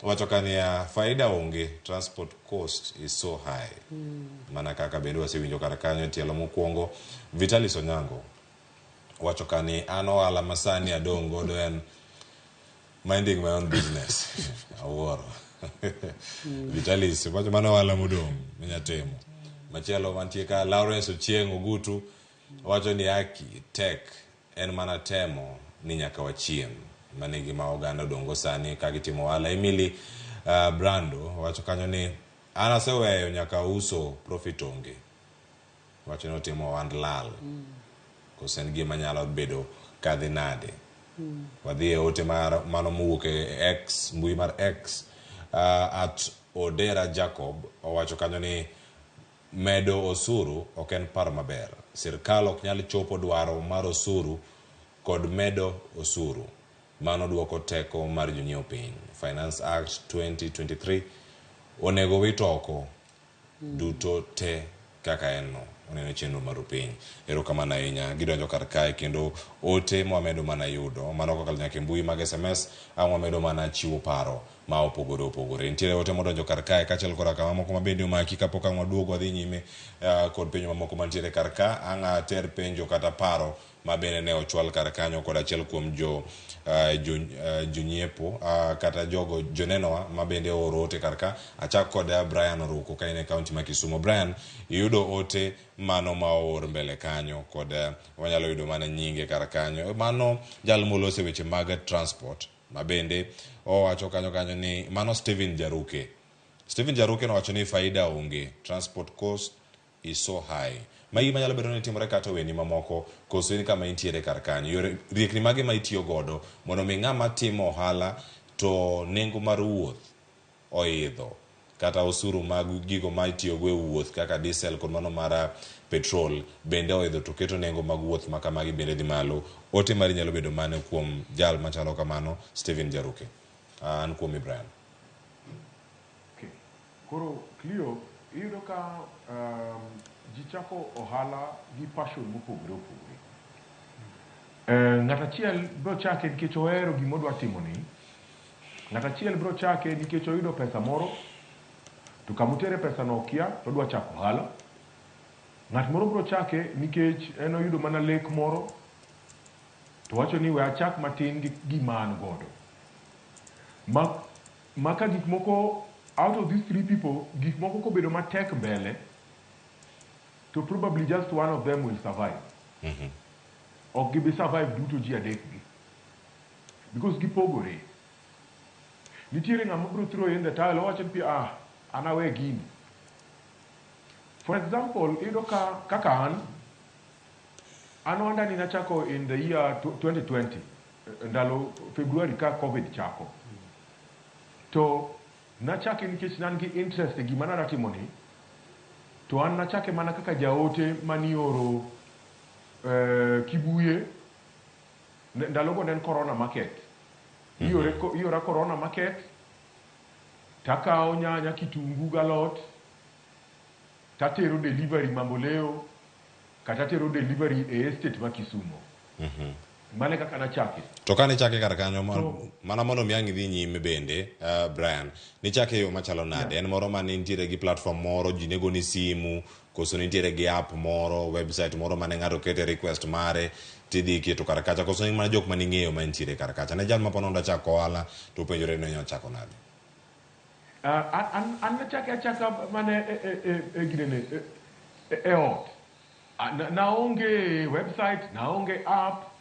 wacho kania faida onge transport cost is so high mana kaka bende wasewinjo kar kanyo tielo mokwongo Vitalis Onyango wacho kani ano ala masani adongo do en minding my own business aworo Vitalis wacho mano wala modong minyatemo machielo mantie ka Lawrence Ochieng Ogutu wacho ni aki tech en mana temo ni nyaka wachiem mane gima oganda dongo sani kagitimo wala Emily Brando wacho kanyo ni anaseweyo nyaka uso profit onge wacho no timo wandlal kosen gima nyalo bedo kadhinade wadhi ote mano muke X mbui mar X at Odera Jacob wacho kanyo ni medo osuru oken par maber sirkal ok nyal chopo dwaro mar osuru kod medo osuru mano duoko teko mar jonyiewo piny Finance Act 2023 onego witoko duto te kaka enno oneno chenro mar piny erokamana ahinya gidonjo kar kae kendo ote mwamedo mana yudo mano kaka nyaka mbui mag SMS mwamedo mana chiwo paro ma opogore nitiere ote modonjo kar kae kachiel kora kama moko mabende omaki kapok ang waduogo wadhi nyime kod penjo mamoko mantiere kar ka anga ter penjo kata paro ma bende ne ochwal kar kanyo kod achiel kuom jonyiepo kata jogo jonenowa ma bende oro ote kar ka. Achak kod Brian Oruko ka in e kaunti ma Kisumu. Brian, iyudo ote mano ma oor mbele kanyo kod wanyalo yudo mana nyinge kar kanyo. Mano jal molose weche mag transport ma bende owacho kanyo ni mano Stephen Jaruke. Stephen Jaruke nowacho ni faida onge, transport cost is so high. Ma gima nyalo bedo ni timore kata weni mamoko koso ni kama intiere kar kanyo. Yore riekni mage ma itiyo godo mondo mi ng'ama timo ohala to nengo mar wuoth oidho kata osuru mag gigo ma itiyo go e wuoth kaka diesel kod mano mar petrol bende oidho to keto nengo mag wuoth ma kamagi bende dhi malo. Ote mari nyalo bedo mane kuom jal machalo kamano Stephen Jaruke. An kuom Brian. Okay. Koro Clio iyudo ka ji chako ohala gi passion mopogore opogore. Ng'at achiel biro chake nikech ohero gima odwa timo ni. Ng'at achiel biro chake nikech oyudo pesa moro to kamutere pesa no okia to odwa chako ohala. Ng'at moro biro chake nikech en oyudo mana lek moro to wacho ni we achak matin gi gima an godo. Maka gik moko, out of these three people, gik moko kobedo matek mbele, to probably just one of them will survive. Ok gibi survive duto ji adek gi. Because gipogore. Nitiere ng'ama biro throw in the towel, wacho ni anawe gini. For example, iyudo kaka an wanda ni nachako in the year 2020, ndalo February ka COVID chako. To nachake nikech nan gi interest e gima natimo ni, to an nachake mana kaka jaote manioro Kibuye, ndalo go nen corona market. Iora corona market, takao nyanya, kitungu, galot, tatero delivery Mamboleo, katatero delivery e estate ma Kisumo. Mane kaka nachake. To ka ne chake kar kanyo mana mondo mi ang' idhi nyime bende Brian, ni chake yo machalo nade? En moro mane nitiere gi platform moro ji nego ni simu koso nitiere gi app moro, website moro mane ng'ato kete request mare tidhi keto kar kacha koso ni mana jok mane ng'eyo ma nitiere kar kacha? Ne jal ma pono chako ohala to penjore ni chako nade? An nachake achaka mane ginene e ot. Naonge website, naonge app,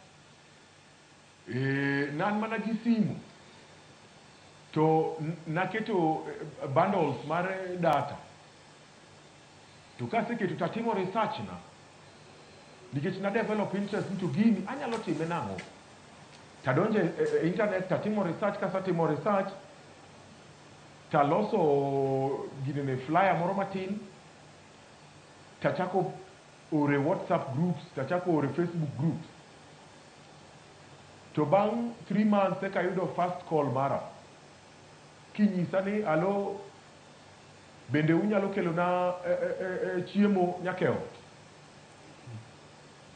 nan mana gi simu. To naketo bundles mar data. To kaseketo tatimo research na. Nikech na develop interest into gini, anyalo time nang'o. Tadonje internet tatimo research, kasatimo research, taloso ginene flyer moro matin, tachako ore WhatsApp groups, tachako ore Facebook groups. To bang 3 months eka yudo first call mara. Kinyisa ni alo bende unyalo kelo na chiemo nyakeo.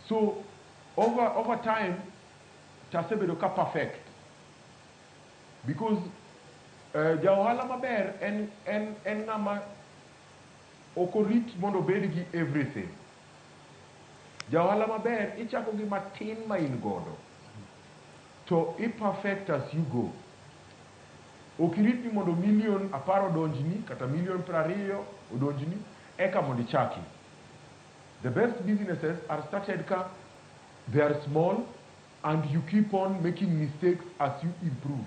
So over time tasebedo ka perfect. Because jaohala maber en ng'ama okorit mondo bed gi everything. Jaohala maber ichako gi matin ma in godo. To imperfect as you go. Okirit ni mondo million aparo donjni, kata million 20 odonjni, eka mondo ichaki. The best businesses are started they are small and you keep on making mistakes as you improve.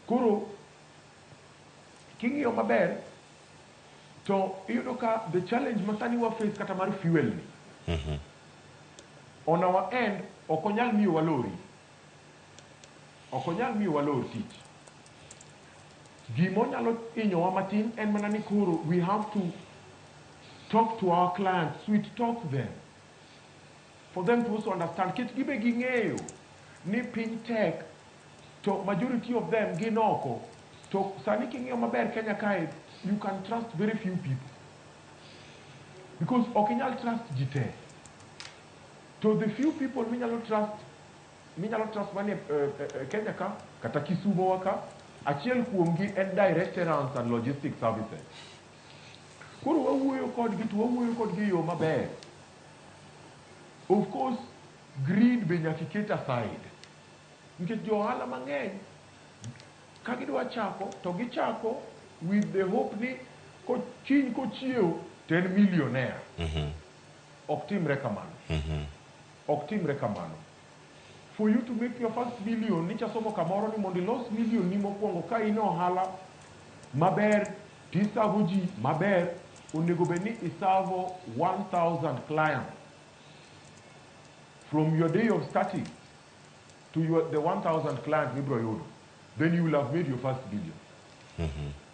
Koro, king'iyo maber, to iyudo ka the challenge masani wa face kata mar fuel ni. On our end, okonyal miyo walori. Okonyal miyo walor tich. Gimo nyalo inyowa matin en mana ni koro we have to talk to our clients, sweet talk them. For them to also understand. Kit gibe ging'eyo ni piny tek, to majority of them ginoko. To sani king'iyo maber Kenya kae, you can trust very few people. Because okinyal trust jite. To the few people minyalo trust mani Kenya ka, kata Kisumo waka, achiel kuomgi en direct errands and logistics services. Koro wawuoyo kodgi to wawuoyo kodgi yo maber. Of course, greed be nyaka iket aside nikech jo ohala mang'eny ka gidwa chako to gichako with the hope ni kiny kochiew to en millionaire. Ok timre kamano. For you to make your first million, nicha somo kamoro ni mondo ilos million ni mokwongo ka in ohala maber tisavo ji maber onego bed ni isavo 1,000 clients from your day of starting to the 1,000 clients mibro yudo, then you will have made your first billion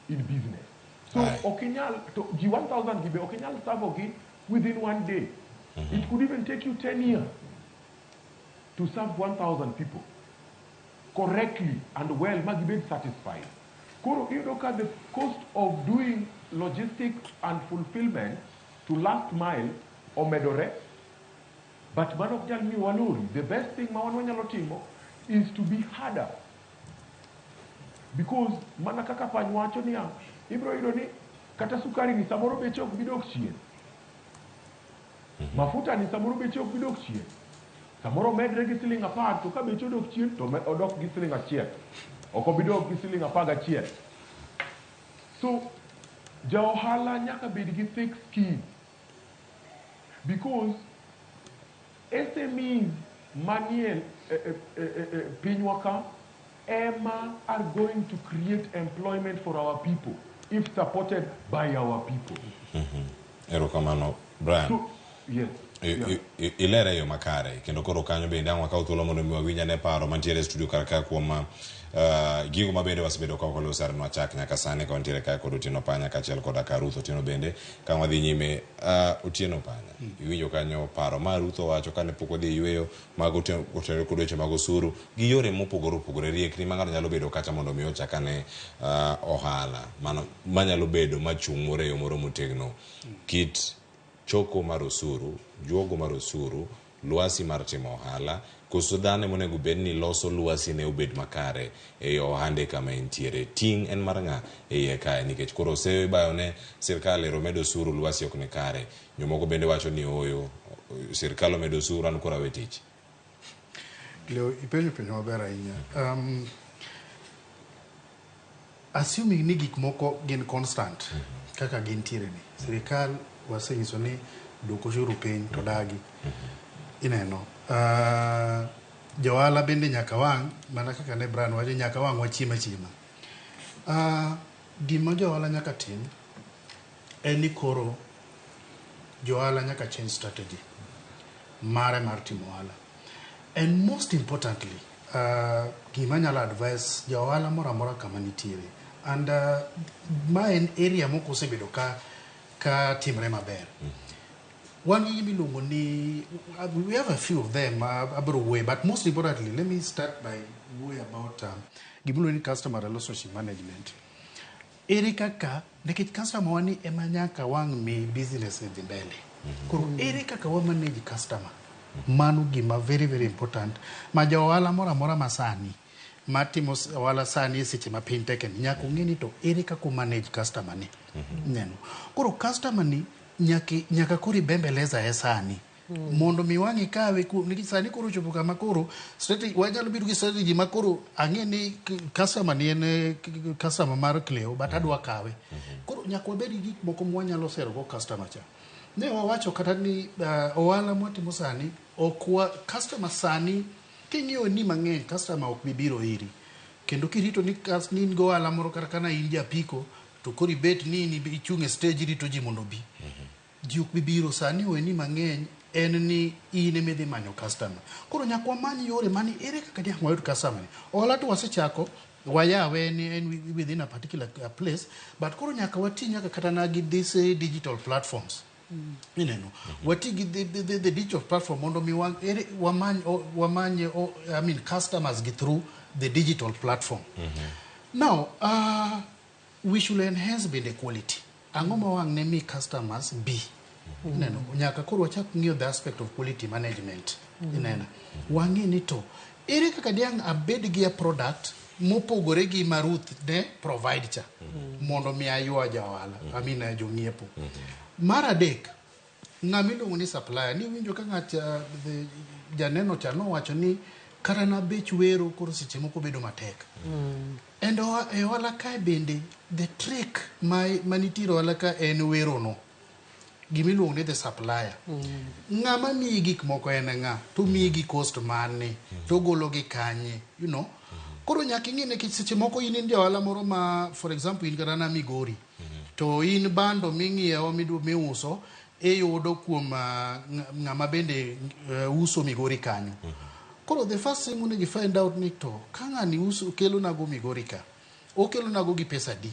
in business. So okinyal to ji 1,000 gibe okinyal savo gi within one day. It could even take you 10 years to serve 1,000 people correctly and well, magibed satisfied. Koro you look at the cost of doing logistics and fulfillment to last mile omedore, but manok jal mi walori, the best thing ma wan wanyalo timo is to be harder. Because mana kaka pany wacho niya, ibro yudo ni kata sukari ni samoro beche ok bidok chien. Mafuta ni samoro beche ok bidok chien. Samoro medre gi siling 10 to ka beche odok chien to odok gi siling 1. Ok obidok gi siling 11. So ja ohala nyaka bed gi thick skin. Because SMEs manie pinywa ka Emma are going to create employment for our people if supported by our people. Erokamano, Brian. So, yes. Ilere yo makare kendo koro kanyo bende anwa ka thuolo mondo mi wawinya ne paro mantiere studio karaka kuom gigo mabende wasebedo ka kolosar no chak nyaka sane ka wantiere ka kod Otieno Panya kaachiel kod Ruth Otieno bende ka wadhi nyime. Otieno Panya, iwinjo kanyo paro ma Ruth wacho kane pok wadhi yweyo mag Otieno kod weche mag osuru gi yore mopogore opogore riekni ma ng'ato nyalo bedo kata mondo mi ochakane ohala manyalo bedo machung' moro e yo moro motegno, kit choko mar osuru, juogo mar osuru, luasi mar timo ohala, koso dhano monego bed ni loso luasi ne obed makare e ohande kama entiere. Ting' en mar ng'a e iye kae nikech koro osebayo ne sirkal ero medo osuru luasi ok ni kare. Jomoko bende wacho ni oyo sirkal omedo osuru an kora we tich. Leo ipenjo maber ahinya. Assuming ni gik moko gin constant kaka gintiere ni, sirkal wasenyiso ni duoko ushuru piny to dagi ineno. Johala bende nyaka wang' mana kaka ne Brian wacho nyaka wang' wachima. Gima johala nyaka tim en ni koro johala nyaka change strategy mare mar timo ohala. And most importantly, gima nyalo advise johala moro amora kama nitiere. And ma en area moko osebedo ka timre maber. One gimiluongo ni, we have a few of them abro way, but most importantly, let me start by way about gimiluongo ni customer relationship management. Ere kaka nekech customer wani ema nyaka wang' mi business dhi mbele. Koro ere kaka wa manage customer. Mano gima very very important. Ma jo ohala moro amora masani matimo ohala sani e seche ma piny teken nyaka ong'e ni to ere kaka manage customer ni. Neno. Koro customer ni nyaka kori bembeleza e sani. Mondo mi wang'i kawe nikech sani koro chopo kama koro wanyalo bedo gi strategy ma koro ang'e ni customer ni en customer mar Cleo but adwa kawe. Koro nyaka wabed gi gik moko mwanyalo sero go customer cha. Ne wawacho kata ni ohala mwatimo sani okwa customer sani king'iyo ni mang'eny customer ok bibiro iri. Kendo kirito ni in go ohala moro kata kana in japiko to kori bet ni ichung' e stage rito ji mondo bi. Ji ok bibiro sani ni mang'eny en ni in emidhi manyo customer. Koro nyaka wamany yore mani ere kaka nyaka wayud customer ni. Ohala to wasechako wayawe ni en within a particular place but koro nyaka wati nyaka kata na gi this digital platforms. Ineno wati gi the digital platform mondo mi wamanye I mean customers get through the digital platform. Now we should enhance the quality. Ang'o ma wang' ne mi customers be. Ineno nyaka koro wachak ng'iyo the aspect of quality management. Ineno wang'e ni to ere kaka diang' abed gi a product mopogore gi Maruth ne provide cha mondo mi aywa ja ohala I mean jong'iepo. Mar adek ng'amiluongo ni supplier ni winjo ka ng'at janeno cha nowacho ni kara na bech wero koro seche moko bedo matek. And e ohala kae bende the trick manitiere ohala ka en wero no gimiluongo ni the supplier. Ng'ama miyi gik moko en ng'a to miyi gi cost mane to golo gi kanye, you know. Koro nyaka ing'e nikech seche moko in ohala moro ma for example in kata na Migori to in bando ming'iewo miuso yudo kuom ng'ama bende uso Migori kanyo. Koro the first thing you find out ni to ka ng'ani uso kelo nago Migori ka okelo nago gi pesa di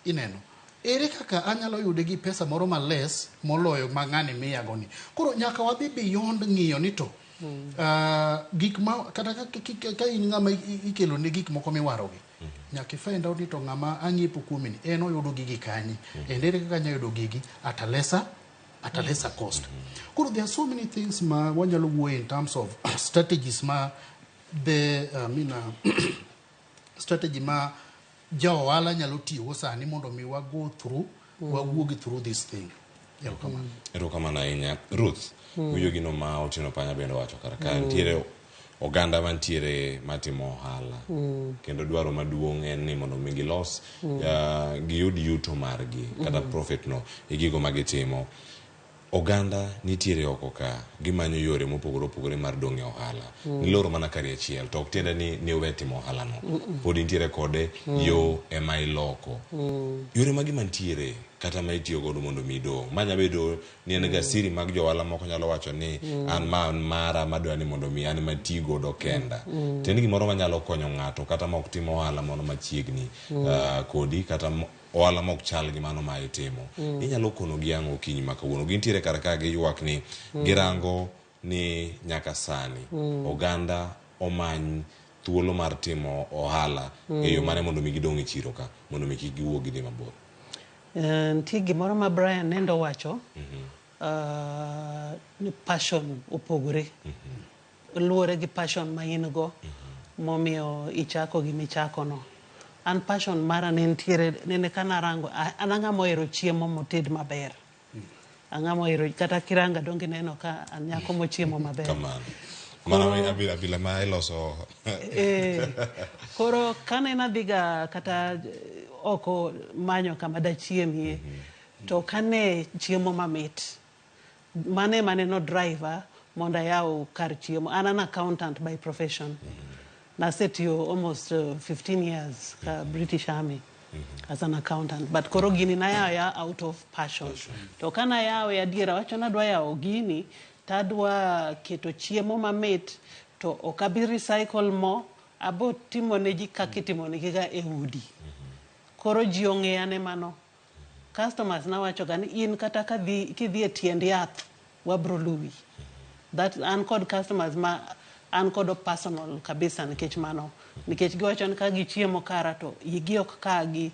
ineno ere kaka anyalo yude gi pesa moro ma less moloyo ma ng'ani miyago ni. Koro nyaka wadhi beyond ng'iyo ni to gik ma kata ka in ng'ama ikelo ne gik moko miwarogi nyaka find out ni to ng'ama ang'iepo kuom ni en oyudo gigi kanye ere kaka anyalo yudo gigi at a lesser cost. Koro there are so many things ma wanyalo wuoyo in terms of strategies ma strategy ma ohala nyalo tiyo sani mondo mi go through wawuogi through this thing. Erokamano ahinya. Ruth, wiyo gino ma Otieno Panya bende wacho kara ka nitiere oganda mantiere matimo ohala kendo dwaro maduong' en ni mondo mi gilos giyud yuto margi kata profit no e gigo magitimo. Oganda nitiere oko ka gimanyo yore mopogore opogore mar dong' e ohala. Niloro mana kari achiel to ok tiende ni uwe timo ohala no. Pod nitiere kode yo ema iloko. Yore magi mantiere kata ma itiyo godo mondo mi dong'. Manya bedo ni en gasiri mag jo ohala moko nyalo wacho ni an mara madwa ni mondo mi an mati godo kenda. Tiende gimoro manyalo konyo ng'ato kata ma ok timo ohala mondo machiegni kodi kata ohala mok chal gi mano ma itimo. Inyalo kono gi ang'o kinyi ma kawuono. Gintiere kar ka giywak ni girango ni nyaka sani oganda omany thuolo mar timo ohala e yo mane mondo mi gidong' e chiro ka mondo mi kik giwuog gidhi mabor. Nitie gimoro ma Brian nendo wacho ni passion opogore. Luwore gi passion ma in go momiyo ichako gimichako no. An passion mara nene kana rango ananga moero chiemo moted maber. Anga moero kata kiranga donge neno ka anyako mochiemo maber. Kamano. Mana abila ma iloso. Koro kanena diga kata oko manyo kama da chiemie to kane chiemo mamit. Mane no driver monda yao kar chiemo. An an accountant by profession. I set you almost 15 years British Army as an accountant. But koro gini na ya out of passion. To kana yao ya dira wacho na dwa yao gini tadwa keto chiemo mamit to okabi recycle mo abo timo neji kakitimo negiga e udi. Koro ji ong'eyane mano. Customers na wacho gani in kata kidhi e tiend yath wabro luwi. That an kod customers ma an kodo personal kabisa nikech mano nikech giwacho ni ka gichiemo kara to igi ok ka gi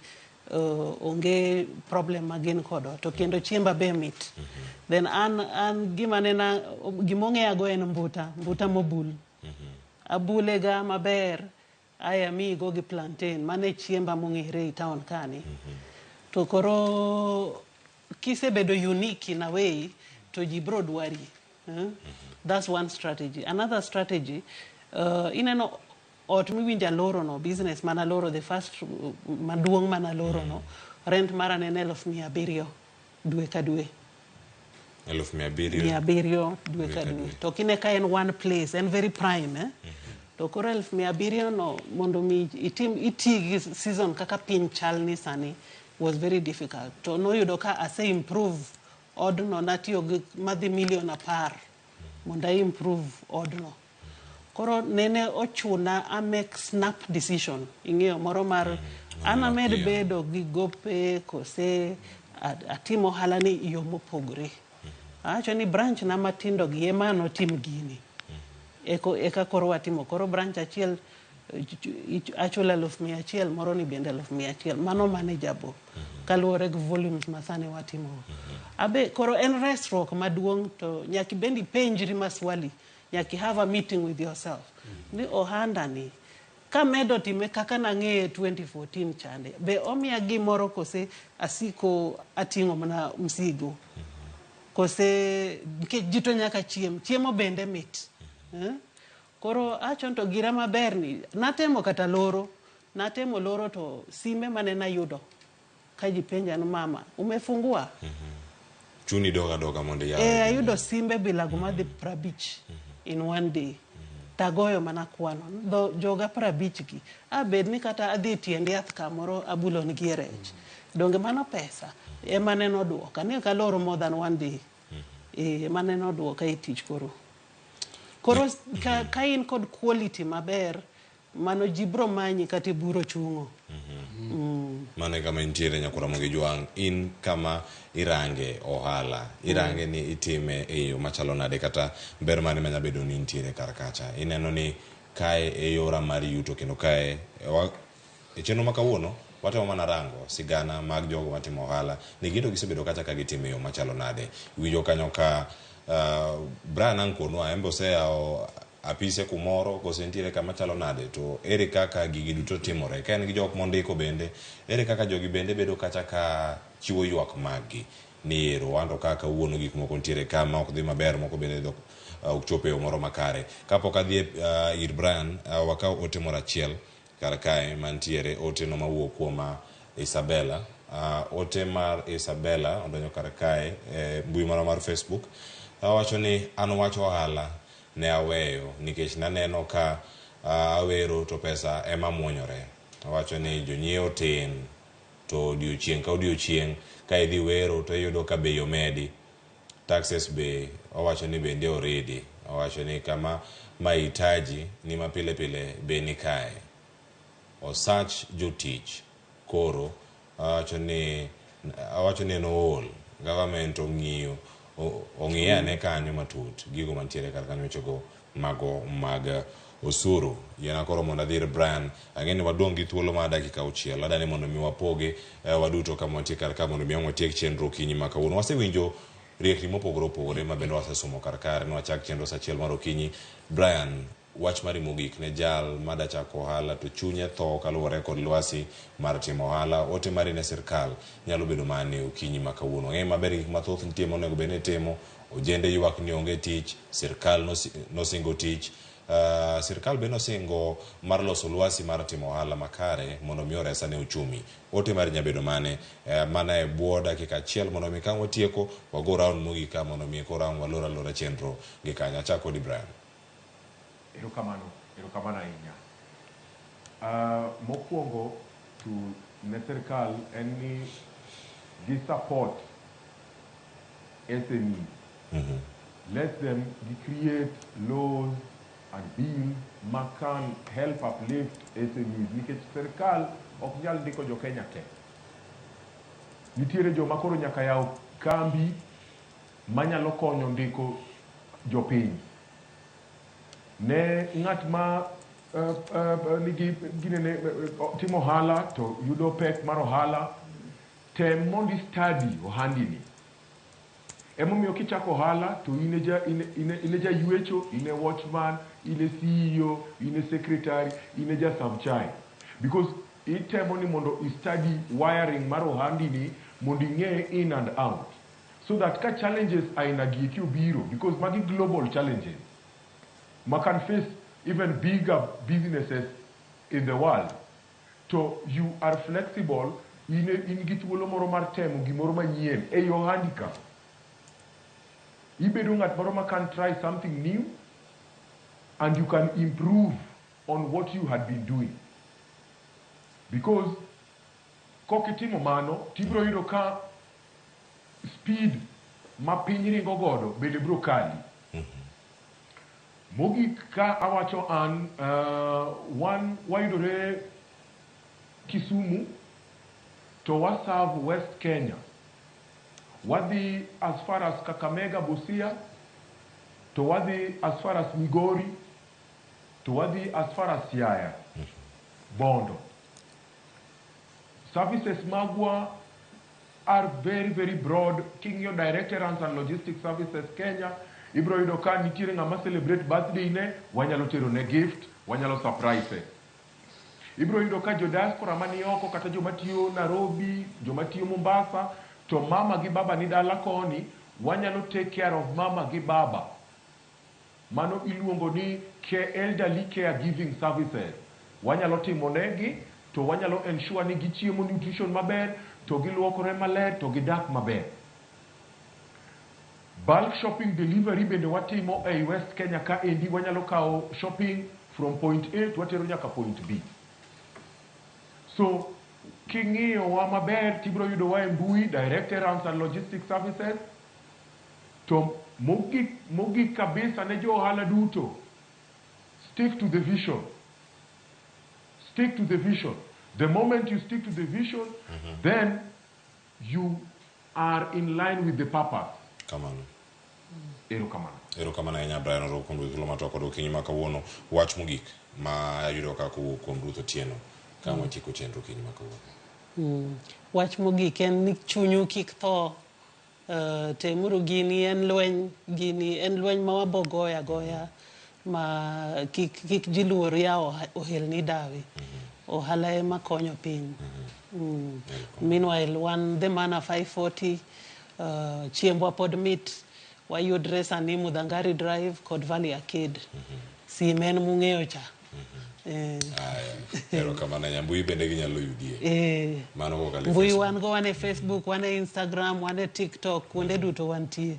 onge problem magin kodo to kendo chiemba be mit. Then an gimong'eya go en mbuta mobul. Abulega maber aya mi go gi plantain mane chiemba mong'ere e town kani. To koro kisebedo unique in a way to jibro dwari. That's one strategy. Another strategy, ineno ot miwinja loro no, business mana loro, the first maduong mana loro no, rent mara nene 700 dwe ka dwe. 700 dwe ka dwe. To kine ka in one place, and very prime, To koro 700 no, mondo mi iti season kaka pin chalni sani was very difficult. To no yudo ka ase improve odno natio madhi million apar. Monda improve odno. Koro nene ochuna a make snap decision. Ingeo moro mar ana med bedo gi gope kose atimo halani iyo mopogre. Acho ni branch na matindo gi ema no tim gini. Eka koro watimo koro branch achiel achula 100,000 moro ni bende 100,000 mano manageable kaluwore gi volumes masane watimo. Abe koro en restaurant maduong to nyaki bendi penjri maswali nyaki have a meeting with yourself ni ohanda ni kamedo time kaka nang'e 2014 chande be omiya gimoro kose asiko ating'o mana msigo. kose jito nyaka chiemo bende mit. Koro achon to gira maber ni natemo kata loro to simbe mane nayudo kaji penja no mama umefungua chuni doga mondo ya ayudo simbe bilago madhi 50 in one day tagoyo mana kwano joga 50 gi abed ni kata adhi tiende yath kamoro abulo ni gierech donge mano pesa mane noduoka ne kaloro more than one day mane noduoka e tich koro ka in kod quality maber mano jibro manyi kata buro chungo mane kama intiere nyakura mogi juang in kama irange ohala irange ni itime e yo machalo nade kata ber mane manya bedo ni intiere karkacha ineno ni kae e yora mar yuto kendo kae e chenro makawuono watemo mana rango sigana mag jogo matimo ohala ni gito gisebedo kacha ka gitime yo machalo nade wijo kanyo ka Brian Ankonwa embose ao apise kumoro kosentiere kama chalo nade to ere kaka gigi duto timore ka en gi jok mondiko bende ere kaka jogi bende bedo kacha ka chiwo ywak magi ni ero wando kaka wuono gik moko ntiere kama ok dhi maber moko bende dok chope moro makare kapok adhi ir Brian wakao ote moro achiel kar kae mantiere ote no mawuok kuoma Isabella ote mar Isabella ondonyo kar kae mbui mar Facebook awacho ni an wacho ohala ne aweyo nikech naneno ka awero to pesa ema muonyore awacho ni jonyiewo tin to odiochieng' ka odiochieng' ka idhi wero to iyudo ka bei omedi taxes be awacho ni bende oridi awacho ni kama mahitaji ni mapile pile be ni kae osach jotich koro awacho ni nool government ong'iyane kanyo matut gigo mantiere kar kanyo chogo mago mag osuru yana koro mondo adhir Brian ang'eni wadong' gi thuolo mar dakika 6 adani mondo mi wapoge waduto kama watie kar ka mondo mi watiek chenro kinyi ma kawuono wasewinjo riekni mopogore opogore ma bende wasesomo kar kare ne wachak chenro sa achiel mar okinyi Brian wach mari mogik ne jal madachako ohala to chunye tho kaluwore kod lwasi mar timo ohala ote mari ne sirkal nyalo bedo mane okinyi ma kawuono ng'e maber gik mathoth nitie monego bed ni timo ojende ywak ni onge tich sirkal nosingo tich sirkal be nosingo mar loso lwasi mar timo ohala makare mondo mi oresa ne uchumi ote mari nyabedo mane mana e bwo dakika achiel mondo mi kan watieko wago round mogik ka mondo mi koro walora chenro gi kanya chako di Brian erokamano ahinya mokwongo to ne sirkal en ni gi support SMEs let them create laws and bills ma can help uplift SMEs nikech sirkal ok nyal ndiko jo Kenya te nitiere joma koro nyaka yaw kambi manyalo konyo ndiko jopiny ne ng'at ma nigi ginene timo ohala to yudo pek mar ohala tem mondo study ohandini emomiyo kichako ohala to ine ja yuecho ine watchman ine CEO ine secretary ine ja subchai because itemo ni mondo study wiring mar ohandini mondo ing'e in and out so that ka challenges aina gi obiro because magi global challenges ma can face even bigger businesses in the world. So you are flexible in gi thuolo moro mar temo gimoro manyien e yo handika. Ibedo ng'at moro ma can try something new and you can improve on what you had been doing. Because kokitimo mano tibro yudo ka speed ma piny ringo godo bende bro kali. Mogik ka awacho an wayudore Kisumu to waserve West Kenya wadhi as far as Kakamega Busia to wadhi as far as Migori to wadhi as far as Siaya Bondo. Services magwa are very very broad. Kingyo Direct Errands and Logistics Services Kenya ibro yudo ka nitiere ng'ama celebrate birthday ne wanyalo tero ne gift wanyalo surprise ibro yudo ka jo diaspora mani oko kata joma tiyo Nairobi joma tiyo Mombasa to mama gi baba ni dala koni wanyalo take care of mama gi baba. Mano iluongo ni elderly caregiving services. Wanyalo timonegi to wanyalo ensure ni gichiemo nutrition maber, to giluokore maler, to gidak maber. Bulk shopping delivery bende watimo ei West Kenya ka endi. Wanyalo kao shopping from point A to watero nyaka point B. So king'iyo wa maber tibro yudo wa mbui direct errands and logistics services. To mogik kabisa ne jo ohala duto, stick to the vision. Stick to the vision. The moment you stick to the vision, then you are in line with the purpose. Come on. Erokamano enya Brian Oroko ndu thuolo matoko do kinyi makawuono. Wach mogik ma ayudo ka kuom Ruth Otieno kama tieko chenro kinyi makawuono. Wach mogik en ni chunyu kik tho. Temuru gini en lweny ma wabogoya goya ma kik jiluor ya ohel ni dawi. Ohala ema konyo piny. Meanwhile, the man of 540 chiembwa pod mit wayudre sani Mudhangari Drive kod Valley Arcade. Simen mung'eyo cha. Erokamano nyambui bende ginyalo yudie. Mano kokale. Mbui wan go wane Facebook, wane Instagram, wane TikTok, kuonde duto wantie.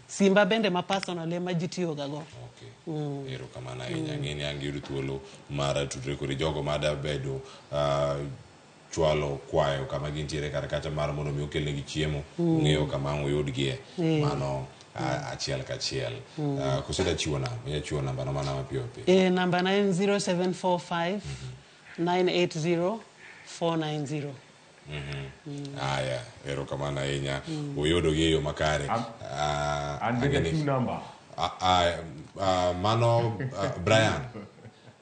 Simba bende ma personal ema ji tiyoga go. Erokamano ahinya. Ng'eni ang yudo thuolo mar tudre kod jogo mada bedo chwalo kwayo kama gintiere kar kacha mar mondo mi okelnegi chiemo, ng'eyo kama oyudgie. Mano achiel kachiel. Kusida chiwo namba no mana mapiyo piyo. Namba 0745 980 490. Aya, erokamano ahinya. Uyudo gi yo makare. And the number. Mano Brian.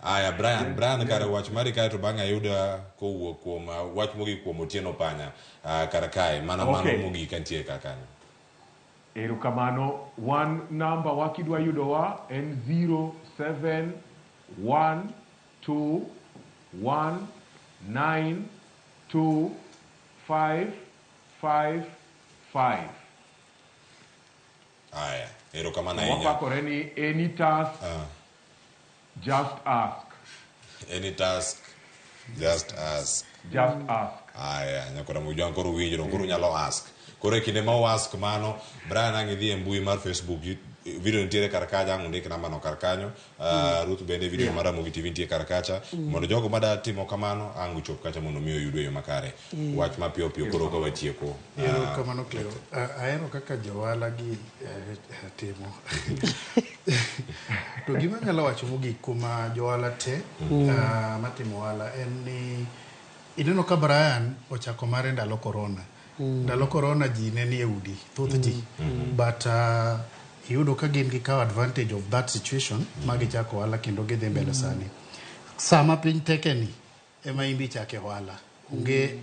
Aya Brian kare wach mari kae to bang' ayuda kowuok kuom wach mogik kuom Otieno Panya kar kae mano mogik antie kakani. Erokamano, one number wakidwa yudo wa en 0712192555. Aya, erokamano ahinya. Wapakore ni any task, just ask. Any task, just ask. Just ask. Aya, nyakora mujang koro winjro, koro nyalo ask. Kore kinde ma ask mano, Brian ang idhi mbui mar Facebook, video nitiere kar kacha, ang undik namba no kar kanyo. Ruth bende video mar Ramogi TV nitiere kar kacha. Mondo jogo mada timo kamano, ang uchop kacha mondo miyo yudo yo makare. Wach ma piyo koro ka watieko. Erokamano Cleo. Ahero kaka johala gi timo. To gima nyalo wacho mogik kuma johala te matimo ohala en ni ineno ka Brian ochako mare ndalo corona. Ndalo corona ji ne ni e udi, thoth ji. But yudo ka gin gi kawo advantage of that situation, magi chako ohala kendo gidhi mbele sani. Sama piny tekeni ema imbi chake ohala. Onge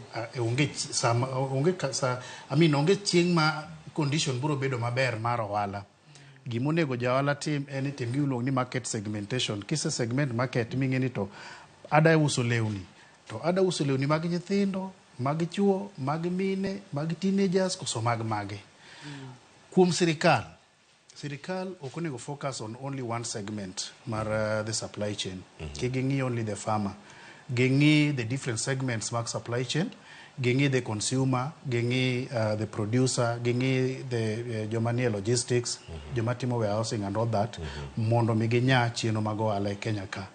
chieng' ma condition buro bedo maber mar ohala. Gimonego jaohala tim en tim giluong ni market segmentation. Kise segment market ming'eni to ada uso lewni. To ada uso lewni mag nyithindo, mag chuo, mag mine, mag teenagers, koso mag mage. Kuom sirikal ok onego focus on only one segment mar the supply chain. Ging'i only the farmer. Ging'i the different segments mag supply chain. Ging'i the consumer, ging'i the producer, ging'i the jomanie logistics, jomatimo warehousing and all that. Mondo mi ginya chieno mag ohala e Kenya ka.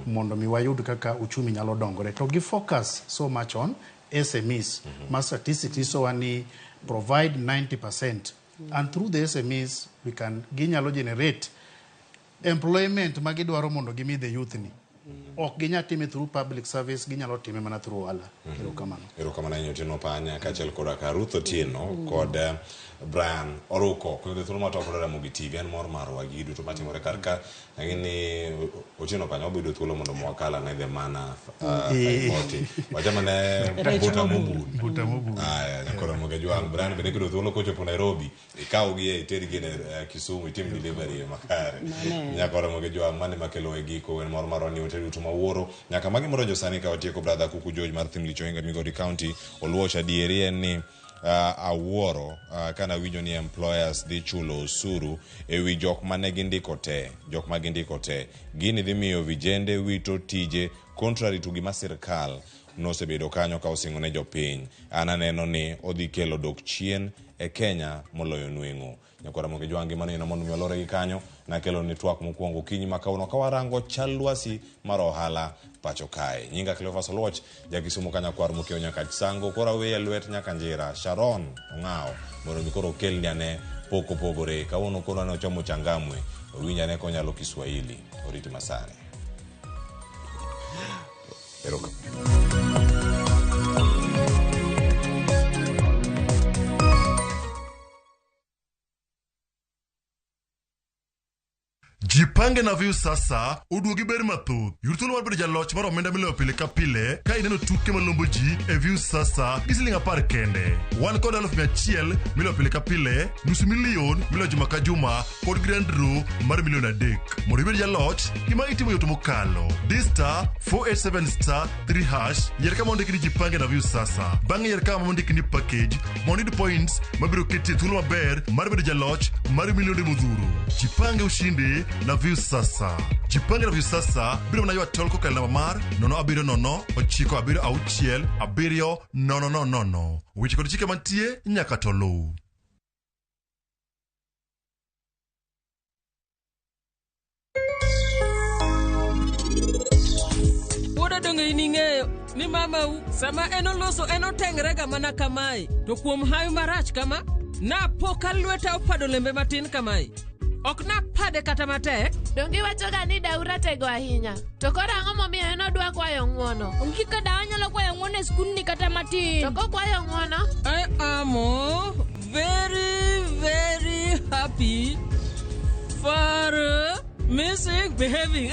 Mondo mi wayud kaka uchumi nyalo dongore. To gi focus so much on SMEs. My statistics so ani provide 90%. And through the SMEs, we can ginyalo generate employment magidwaro mondo gimi the youth ni. Ok ginya time through public service, ginyalo time mana through ohala. Erokamano ahinya Otieno Panya kaachiel koda ka Ruth Otieno kod Brian Oroko kuonde thuolo matoko Ramogi TV en mor marwa gi duto matimore kar ka. Ng'eni Otieno Panya obedo thuolo mondo mwakala na the mana 540 wachamane buta mubu. Aya nyakora Ramogi Jwang Brian bende kudo thuolo kochopo Nairobi ikaw gi itergi ne Kisumu itim delivery makare. Nyakora Ramogi Jwang mane makelo e giko en mor marwa ni otedo to mawuoro nyaka magi moro jo sani ka watieko brother Kuku George mar Thimli Choinga Migori County Oluoch adieri en ni awuoro kana winjo ni employers dhi chulo osuru ewi jok mane gindiko te gini dhi miyo vijende wito tije contrary to gima sirkal nosebedo kanyo ka osingo ne jopiny. An aneno ni odhi kelo dok chien e Kenya moloyo nweng'o. Nyakwa Ramogi Jwangi maneno mondo mi olore gi kanyo na kelo ni twak mokwongo kinyi makauno kawarango chal lwasi mar ohala pacho kae. Nyinga Cleophas Oluoch jakisumo kanyakwar mokeo nyaka Chisango kora weya lwet nyaka Njira Sharon Ong'ao mondo mi koro kel nyane poko pogore kawuono koro ne ochomo Changamwe owinja ne konyalo Kiswahili oriti masane. Jipange na view sasa uduogi ber mathoth. Yurthuolo mar bedo jaloch mar omenda miloyo pile ka pile ka ineno tuke malombo ji e view sasa gi siling 10 kende. Wan kod 100,000 miloyo pile ka pile, nusu milion miloyo juma ka juma kod grand draw mar milion 3. Mondo ibed jaloch, gima itimo yot mokalo. Dial *487*3# yier kama ondiki ni jipange na view sasa. Bang'e yier kama ondiki ni package mondo iyud points mabiro keti e thuolo maber mar bedo jaloch mar milionde modhuro. Jipange ushinde na view sasa. Jipange na view sasa biro na ywa tol kokal namba mar 07096677000. Weche kod chike mantie nyaka to luw. Woda donge ining'eyo ni mamau sama enoloso enotengrega mana kamae to kuom hayo marach kama na poka lweta opado lembe matin kamae. Ok na pade kata matek. Dongi wachoga ni Daura tego ahinya. To kora ang'o momiyo en odwa kwayo ng'uono? Onge ka dawa nyalo kwayo ng'uono e skul ni kata matin. To kwayo ng'uono? I am very, very happy for misbehaving.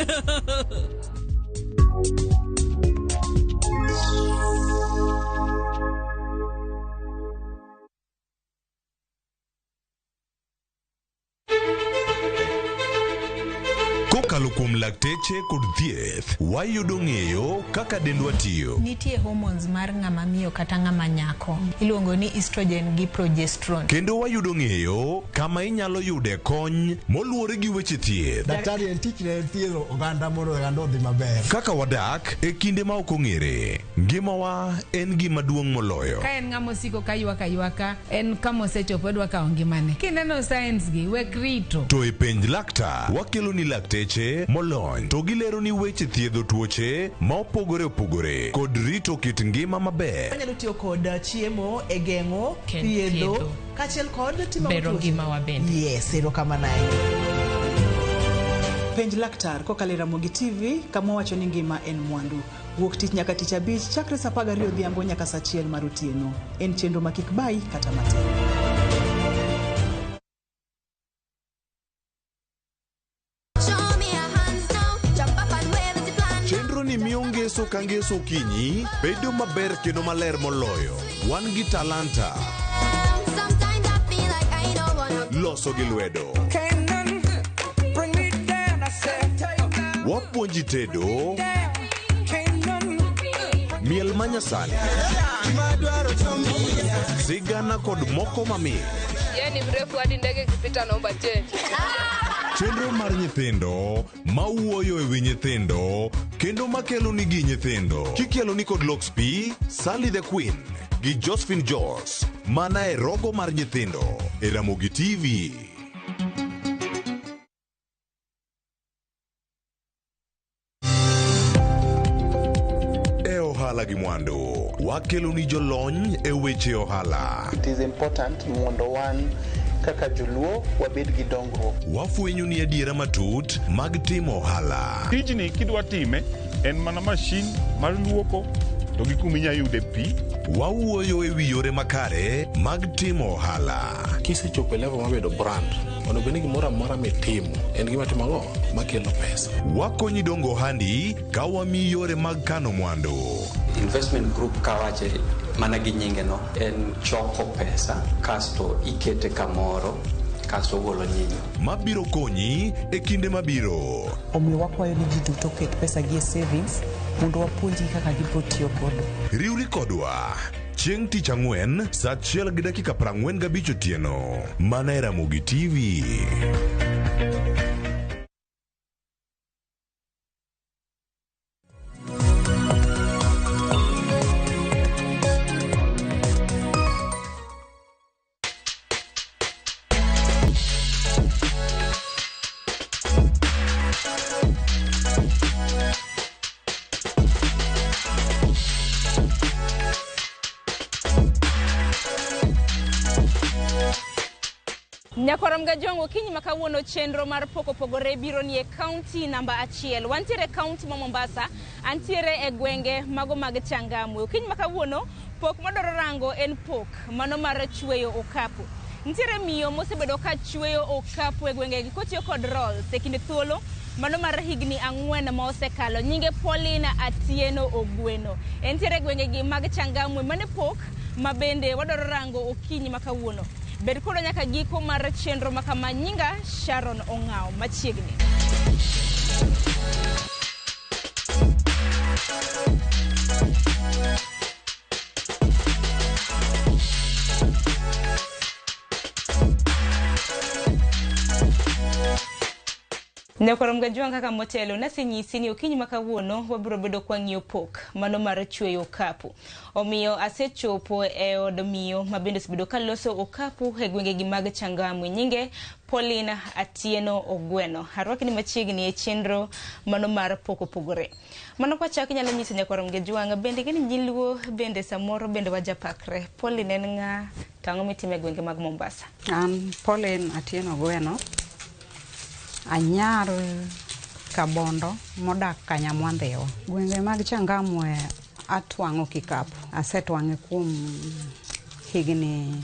Kokalo kuom lakteche kod thieth, wayudo ng'eyo kaka dendwa tiyo. Nitie hormones mar ng'ama miyo kata ng'ama nyako. Iluongo ni estrogen gi progesterone. Kendo wayudo ng'eyo kama inyalo yude kony moluwore gi weche thieth. Daktari en tich ne thiedho oganda mondo oganda odhi maber. Kaka wadak e kinde ma ok ong'ere, ngimawa en gima duong' moloyo. Ka en ng'ama osiko ka ywaka en kama osechopo dwa kawo ngimane. Kineno science gi wek rito. To e penj laktar, wakelo ni lakteche molony to gilero ni weche thiedho tuoche ma opogore kod rito kit ngima maber. Anyalo tiyo kod chiemo e geng'o thiedho kachiel kod timo bero ngima wa bende. Yes, erokamano. Penj laktar kokalo Ramogi TV kama wacho ni ngima en mwandu. Wuok tich nyaka tich abich chakre saa 12 odhiambo nyaka saa 1 mar otieno. En chenro ma kik bai kata matin. Miyo ngeso ka ngeso kinyi bedo maber kendo maler moloyo. Wan gi talanta loso gi lwedo, wapuonji tedo miel manyasani, sigana kod moko mamit. Yani mrefu hadi ndege kipita naomba change. Chenro mar nyithindo mawuoyo ewi nyithindo kendo makelo ni gi nyithindo. Kikelo ni kod Loxp, Sally the Queen gi Josephine George mana e rogo mar nyithindo e Ramogi TV. E ohala gi mwandu, wakelo ni jolony e weche ohala. It is important mondo wan kaka joluo wabed gi dongruok. Wafwenyo ni adiera matut mag timo ohala. Tijni kidwa time en mana mashin mar luoko to gi kuminya yude pi. Wawuoyo ewi yore makare mag timo ohala. Kisechopo level mabedo brand, mondo beni gimoro amora mitimo en gima timo makelo pesa. Wakonyi dongo handi ka wami yore mag kano mwandu. Investment group kawache mana gi nyinge no en choko pesa kasto ikete kamoro kasto golo nyinyo mabiro konyi e kinde mabiro. Omiyo wakwayo ni ji duto ket pesa gi savings mondo wapuonji kaka gibiro tiyo godo. Riwri kodwa chieng' tich ang'wen saa 1:45 otieno. Mana e Ramogi TV. Nyakorom gajongo kinyi makawuono chenro mar poko pogore biro ni e county namba 1. Wantiere county ma Mombasa, antiere e gwenge mago mag Changamwe. Kinyi makawuono pok madoro rango en pok mano mar chweyo okapu. Ntiere miyo mosebedo ka chweyo okapu e gwenge gi kotiyo kod rolls e kinde thuolo mano mar higni 4 ma osekalo. Nyinge Paulina Atieno Ogweno. Ntiere gwenge gi mag Changamwe mane pok mabende wadoro rango okinyi makawuono. Bed kodo nyaka giko mar chenro makama. Nyinga Sharon Ong'ao machiegni. Nyakorom gajuang kaka motelo nasenyisi ni okinyi makawuono wabiro bedo kwa ng'iyo pok mano mar chweyo okapu. Omiyo asechopo e od miyo mabende sibedo ka loso okapu e gwenge gi mag Changamwe. Nyinge Paulina Atieno Ogweno. Harwaki ni machiegni e chenro mano mar poko pogore. Mano kwa chak nyalo nyisi nyakorom gajuang bende gini jiluo bende samoro bende wajapakre. Paulina en nga tango mitime gwenge mag Mombasa. An Paulina Atieno Ogweno. Anyar Kabondo modak Kanyamwandhiwa. Gwenge mag Changamwe atwango kikapu. Asetwange kuom higni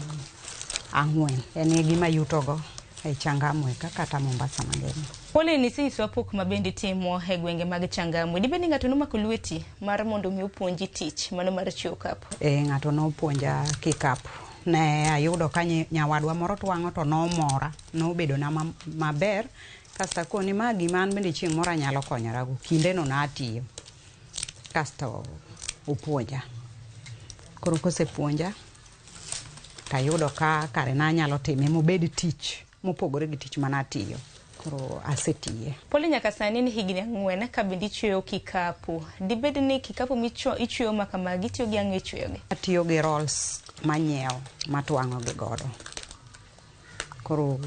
4. En gima yutogo e Changamwe kata Mombasa mangima. Pole ni siswa pok mabende timo e gwenge mag Changamwe. Dibeni ng'ato nomako lweti mar mondo mi opuonji tich mano mar chweyo okapu. Ng'ato nopuonja kikapu. Ne ayudo ka nyawadwa moro twango to nomora. Nobedo na maber. Kasta koni magi man bende chieng' moro anyalo konyorago. Kinde no natiyo. Kasta upuonja. Koro kosepuonja tayudo ka kare na anyalo time mobed tich mopogore gi tich manatiyo. Koro asetiye. Pole nyaka sani ni higni 4 ka bende ichweyo kikapu. Dibed ni kikapu ichweyo makamagi tiyo gi ang'o ichweyogi? Atiyo gi rolls manyiewo matwango gi godo. Koro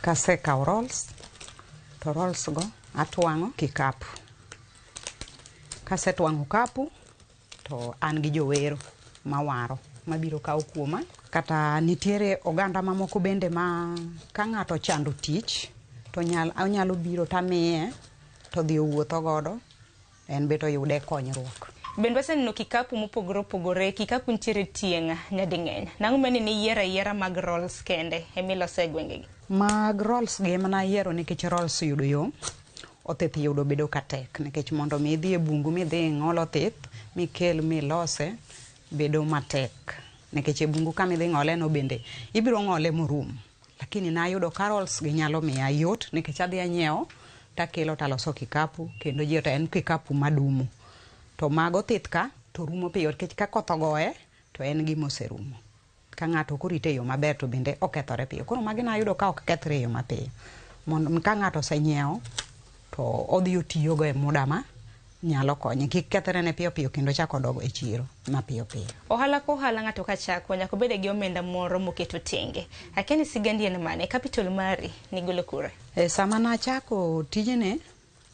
kasekaw rolls to rolls go atwango kikapu. Kasetwango kapu to an gi jowero mawaro mabiro kaw kuoma. Kata nitiere oganda mamoko bende ma ka ng'ato chando tich to anyalo biro tamiye to dhi wuotho godo en beto yude konyruok. Bende waseneno kikapu mopogore opogore. Kikapu ntiere tieng' nyading'eny. Nang'o mani ni yiera mag rolls kende emilose gwengegi? Mag rolls gi mana yiero nikech rolls yudo yo. Othith yudo bedo katek nikech mondo mi idhi e bungu mi dhi ng'olo thith mikel milose bedo matek. Nikech e bungu kama idhi ng'ole no bende ibiro ng'ole morum. Lakini nayudo ka rolls gi nyalo miya yot nikech adhi anyiewo takelo taloso kikapu kendo ji en kikapu madumo. To mago thith ka to rumo piyo nikech ka koth ogoye to en gima oserumo. Ka ng'ato korite yo maber to bende okethore piyo. Koro magi nayudo ka ok kethre yo mapiyo. Mondo ka ng'ato osenyiewo to odhi otiyogo e muda ma nyalo konye. Kik kethre ne piyo piyo kendo chako dogo e chiro mapiyo piyo. Ohala ko ohala ng'ato ka chako nyaka bede gi omenda moro moketo tenge. Akeni sigandi en mane? Capital mari nigolo kure? Sama nachako tijene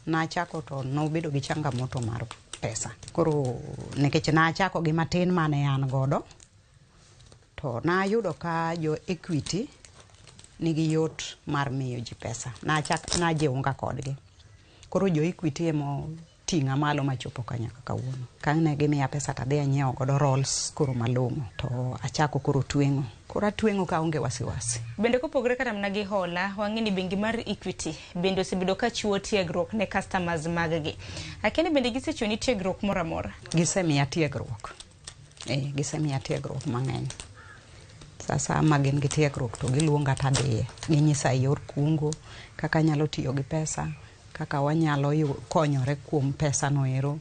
nachako to nobedo gi changamoto mar pesa. Koro nikech nachako gi matin mane an godo to nayudo ka jo Equity nigi yot mar miyo ji pesa. Najiunga kodgi. Koro jo Equity emo ting'a malo machopo kanyaka kawuono. Ka ne gimiya pesa tadhi anyiewo godo rolls koro malong'o to achako koro tweng'o. Koro atweng'o ka onge wasiwasi. Bende kopogore kata mana gi hola, wang'eni bengi mar Equity bende osebedo ka chiwo tiegruok ne customers maggi. Akeni bende gisechiwoni tiegruok moro amora? Gisemiya tiegruok. Gisemiya tiegruok mang'eny. Sasa magin gi tiegruok to giluonga tadhiye. Ginyisa yor kungo, kaka nyalo tiyo gi pesa, kaka wanyalo konyore kuom pesa noero,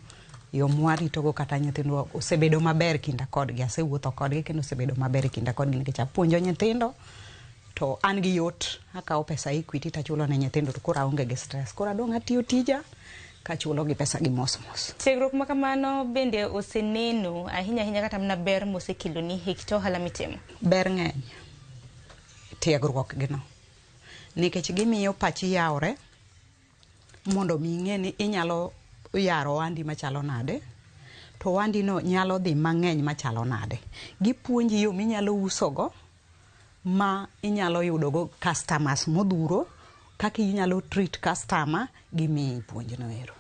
yo mwaritogo kata nyithindo osebedo maber kinda kodgi, asewuotho kodgi kendo osebedo maber kinda kodgi nikech apuonjo nyithindo to an gi yot, akawo pesa Equity tachulo ne nyithindo to koro aonge gi stress, koro adong' atiyo tija kachulo gi pesa gi mos mos. Tiegruok ma kamano bende oseneno ahinya kata mana ber mosekelo ni kit ohala mitimo? Ber ng'eny tiegruok gino nikech gimiyo pachi yawre mondo mi ing'e ni inyalo yaro ohandi machalo nade, to ohandi no nyalo dhi mang'eny machalo nade. Gipuonji yo minyalo usogo ma inyalo yudogo customers modhuro, kaka inyalo treat customer gi mi puonj no ero.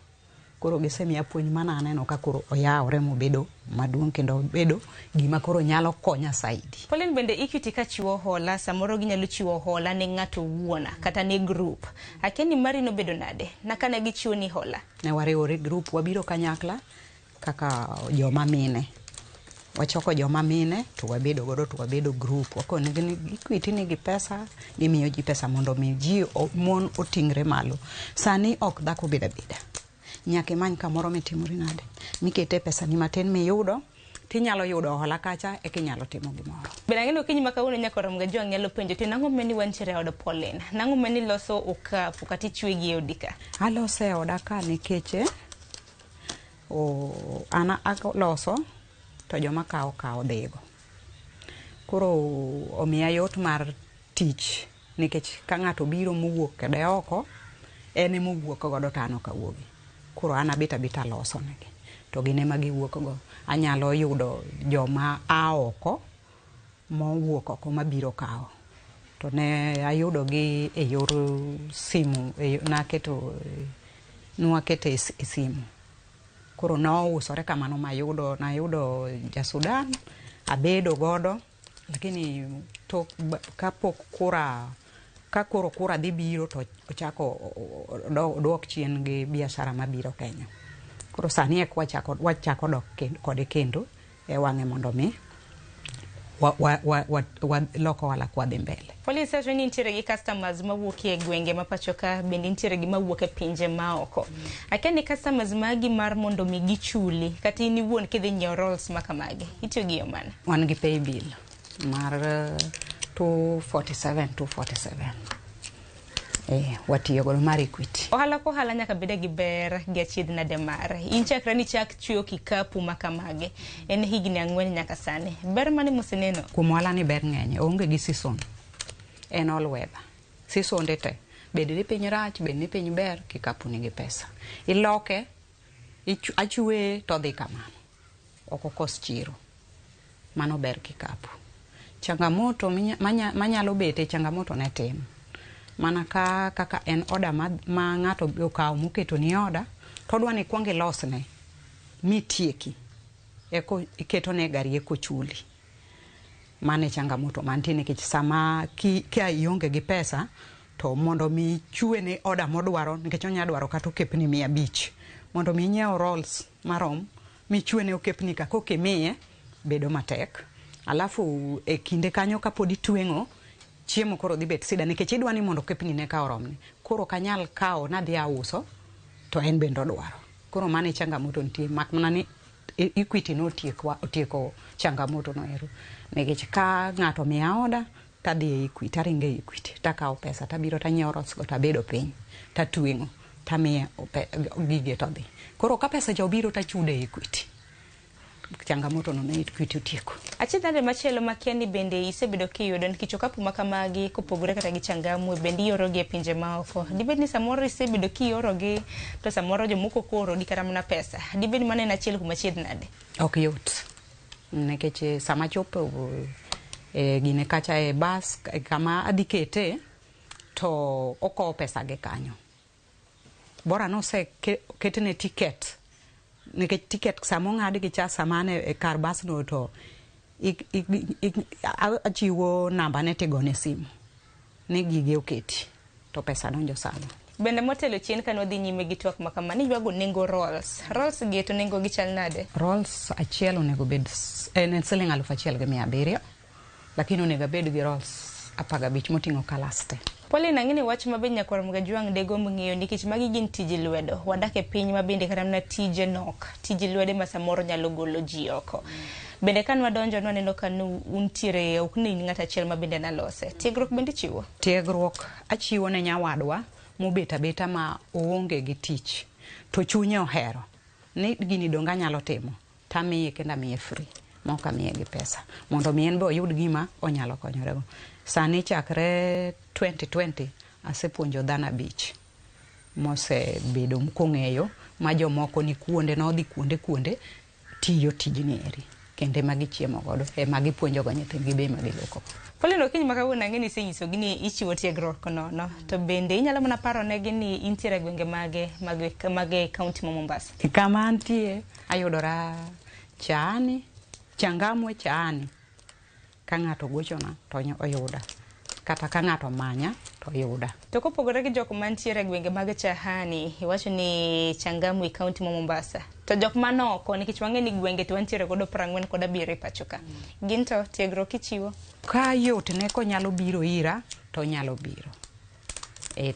Koro gisemiya puonj mana aneno ka koro oyawre mobedo maduong' kendo bedo gima koro nyalo konya saidi. Pauline, bende Equity ka chiwo hola, samoro ginyalo chiwo hola ne ng'ato wuona kata ne group. Akeni mari no bedo nade? Na kana gichiwo ni hola? Ne wariwore group, wabiro kanyakla kaka joma mine. Wachoko joma mine to wabedo godo to wabedo group. Wako Equity nigi pesa, gimiyo ji pesa mondo mi ji mon otingre malo. Sani ok dhako beda beda. Nyaka imany kamoro mitimori nade. Mikete pesa ni matin miyudo, tinyalo yudo hola kacha inyalo timo gimoro. Bende ng'eno kinyi makawuono nyaka rom ga jwang' nyalo penjo ti nang'o meni wantiere od Pauline? Nang'o meni loso okapu kata ichwe gi odika? Alose oda ka nikech ana loso to joma kawo dhigo. Koro omiya yot mar tich nikech ka ng'ato biro mowuok kede oko, ene mowuok godo tano kawuogi. Koro ana bita loso negi. To gine ma giwuok go. Anyalo yudo joma oko mowuok oko mabiro kawo. To ne ayudo gi e yor simu, nwakete e simu. Koro nousore kamano nayudo ja Sudan, abedo godo, lakini to kapok kura dhi biro to ochako dok chien gi biashara mabiro Kenya. Koro sani ek wachako dok kode kendo e wang'e mondo mi loko wala kwa dhi mbele. Pauline, sasa ni nitiere gi customers mawuok e gwenge ma pacho ka, bende nitiere gi mawuok e pinje ma oko. Akeni customers magi mar mondo mi gichuli kata in iwuon kidhi nyiewo rolls ma kamagi, itiyo gi yo mana? Wan gi pay bill mar 247. Watiyo godo mar Equity. Ohala ko ohala nyaka bede gi ber gi achiedh nade mare. In chakra ni chak chweyo kikapu ma kamage. En higni 4 nyaka sani. Ber mane moseneno? Kuom ohala ni ber ng'eny, onge gi season. En all weather. Season te. Bede ni piny rach, bede ni piny ber, kikapu nigi pesa. Iloke, achwe to dhi kamano. Oko kos chiro. Mano ber kikapu. Changamoto manyalo bete, changamoto ne tim. Mana kaka en oda ma ng'ato okawo moketo ni oda, to odwa ni kuong ilosne mitieki eko iketo ne gari eko chuli. Mane changamoto mantie nikech sama ka ionge gi pesa to mondo mi chwe ne oda modwaro, nikech onya dwaro kata okepni 500 mondo mi nyiew rolls marom michwe ne okepni ka kokimiye bedo matek. Alafu e kinde kanyo kapod itwengo chiemo koro dhi bet sida nikech idwani mondo kepni ne ka oromne. Koro kanyal kawo nadhi auso to en bende odwaro. Koro mane changamoto nitie, mak mana ni Equity no otieko changamoto no ero. Nikech ka ng'ato miya oda tadhi e Equity, taringe Equity, takawo pesa tabiro tanyiewo rolls go tabedo piny, tatwengo, tamiye gige to dhi. Koro ka pesa jo biro tachude e Equity. Changamoto no ne Equity otieko. Achiedh nade machielo makiani bende isebedo kiyudo nikech okapu ma kamagi kopogore kata gi Changamwe bende ioro gi e pinje ma oko. Dibed ni samoro isebedo kioro gi to samoro jomoko koro di kata mana pesa. Dibed ni mano en achiel kuom achiedh nade? Ok yot. Nikech sama chopo gine kacha e bus kama adhi kete to okowo pesa gi kanyo. Bora no se ketne ticket. Nikech ticket samo ng'ad gi cha samane e kar bus no to achiwo namba ne tigone simu ni gige oketi to pesa donjo sano. Bende motelo chien kano dhi nyime gi twak makama ni ywago nengo rolls gi to nengo gi chal nade? Rolls achiel onego bed en siling 1,700, lakini onego bed gi rolls 15 moting'o kalaste. Pole nang'ini wach mabe nyakwar mga juang dego mng'eyo nikech magi gin tije lwedo. Wadak e piny mabende kata mana tije nok. Tije lwede ma samoro nyalo golo ji oko. Bende kan wadonjo nwaneno ka untiere ok ni ng'at achiel mabende nalose. Tiegruok bende chiwo? Tiegruok achiwo ne nyawadwa mobeta beta ma oonge gi tich. To chunye ohero. Ni gini donga nyalo timo. Tamiye kenda miye free. Moka miye gi pesa. Mondo mien bo yud gima onyalo konyorego. Sani chakre 2020 asepuonjo dhana bich. Mose bedo mkong'eyo ma jomoko ni kuonde no dhi kuonde tiyo tijni eri. Kende magi chiemo godo. Magi puonjo go nyithindgi be magi loko. Pole no kiny makawuono ang'eni isenyiso gi ni ichiwo tiegruok no. To bende inyalo mana paro negi ni intiere gwenge mage kaunti ma Mombasa. Kama antie ayudora Chaani, Changamwe Chaani. Ka ng'ato gochona to oyuda. Kata ka ng'ato manya to yuda. To kopogore gi jok mantiere gwenge mag Chahani, iwacho ni Changamwe kaunti ma Mombasa. To jok manoko nikech wang'eni gwenge to wantiere godo 47 pacho ka. Gin to tiegruok ichiwo? Ka yot ne ko nyalo biro ira to nyalo biro.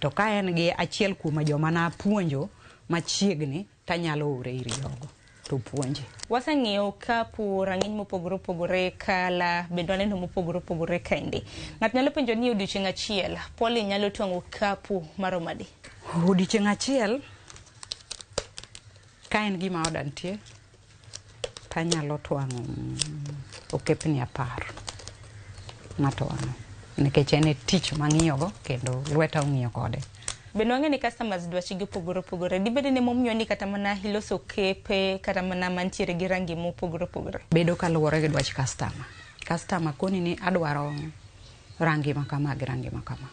To ka en gi achiel kuom joma na puonjo machiegni ta nyalo ore iri jogo to puonje. Waseng'eyo kapu rang'iny mopogore kala bendo aneno mopogore kaindi. Ng'at nyalo penjo ni odiochieng' achiel Pole nyalo twang'o kapu maromadi? Odiochieng' achiel ka en gima odantie ta nyalo twang'o okepni 10 matwang'o. Nikech en tich mang'iyogo kendo lweta ong'iyo kode. Bendo wang'eni customers dwachgi opogore. Dibede ne momiyo ni kata mana iloso kepe kata mana mantiere gi rangi mopogore. Bedo kaluwore gi dwach customer. Customer koni ni adwaro rangi makama gi rangi makama.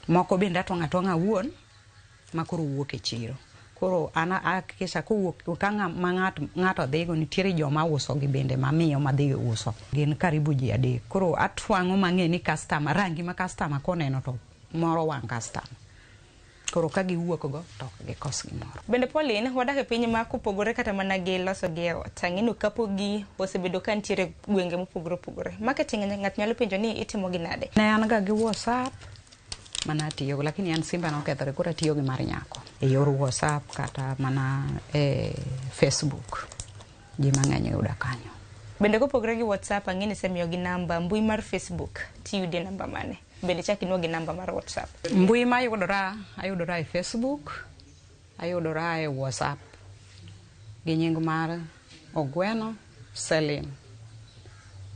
Moko bende atwang'a wuon makoro wuok e chiro. Koro ana akisha kowuok ka ng'ato dhigo nitiere joma uso gi bende mamiyo madhi uso. Gin karibu ji 3. Koro atwang'o mang'eni customer rangi ma customer koneno to moro wang' customer. Koro ka giwuok go to gikos gimoro. Bende Pauline wadak e piny ma kopogore kata mana gi loso gi ot. Ang'ino kapo gi osebedo ka ntiere gwenge mopogore. Marketing ng'at nyalo penjo ni itimo gi nade? Ne an ga gi WhatsApp mana tiyo lakini an simba no kethore kora tiyo gi mar nyako. E yor WhatsApp kata mana Facebook. Ji mang'eny yuda kanyo. Bende kopogore gi WhatsApp ang'ini semiyo gi namba mbui mar Facebook tiyude namba mane? Bende chak inuo gi namba mar WhatsApp. Mbui ma ayudora e Facebook, ayudora e WhatsApp. Gi nying mar Ogweno Selim.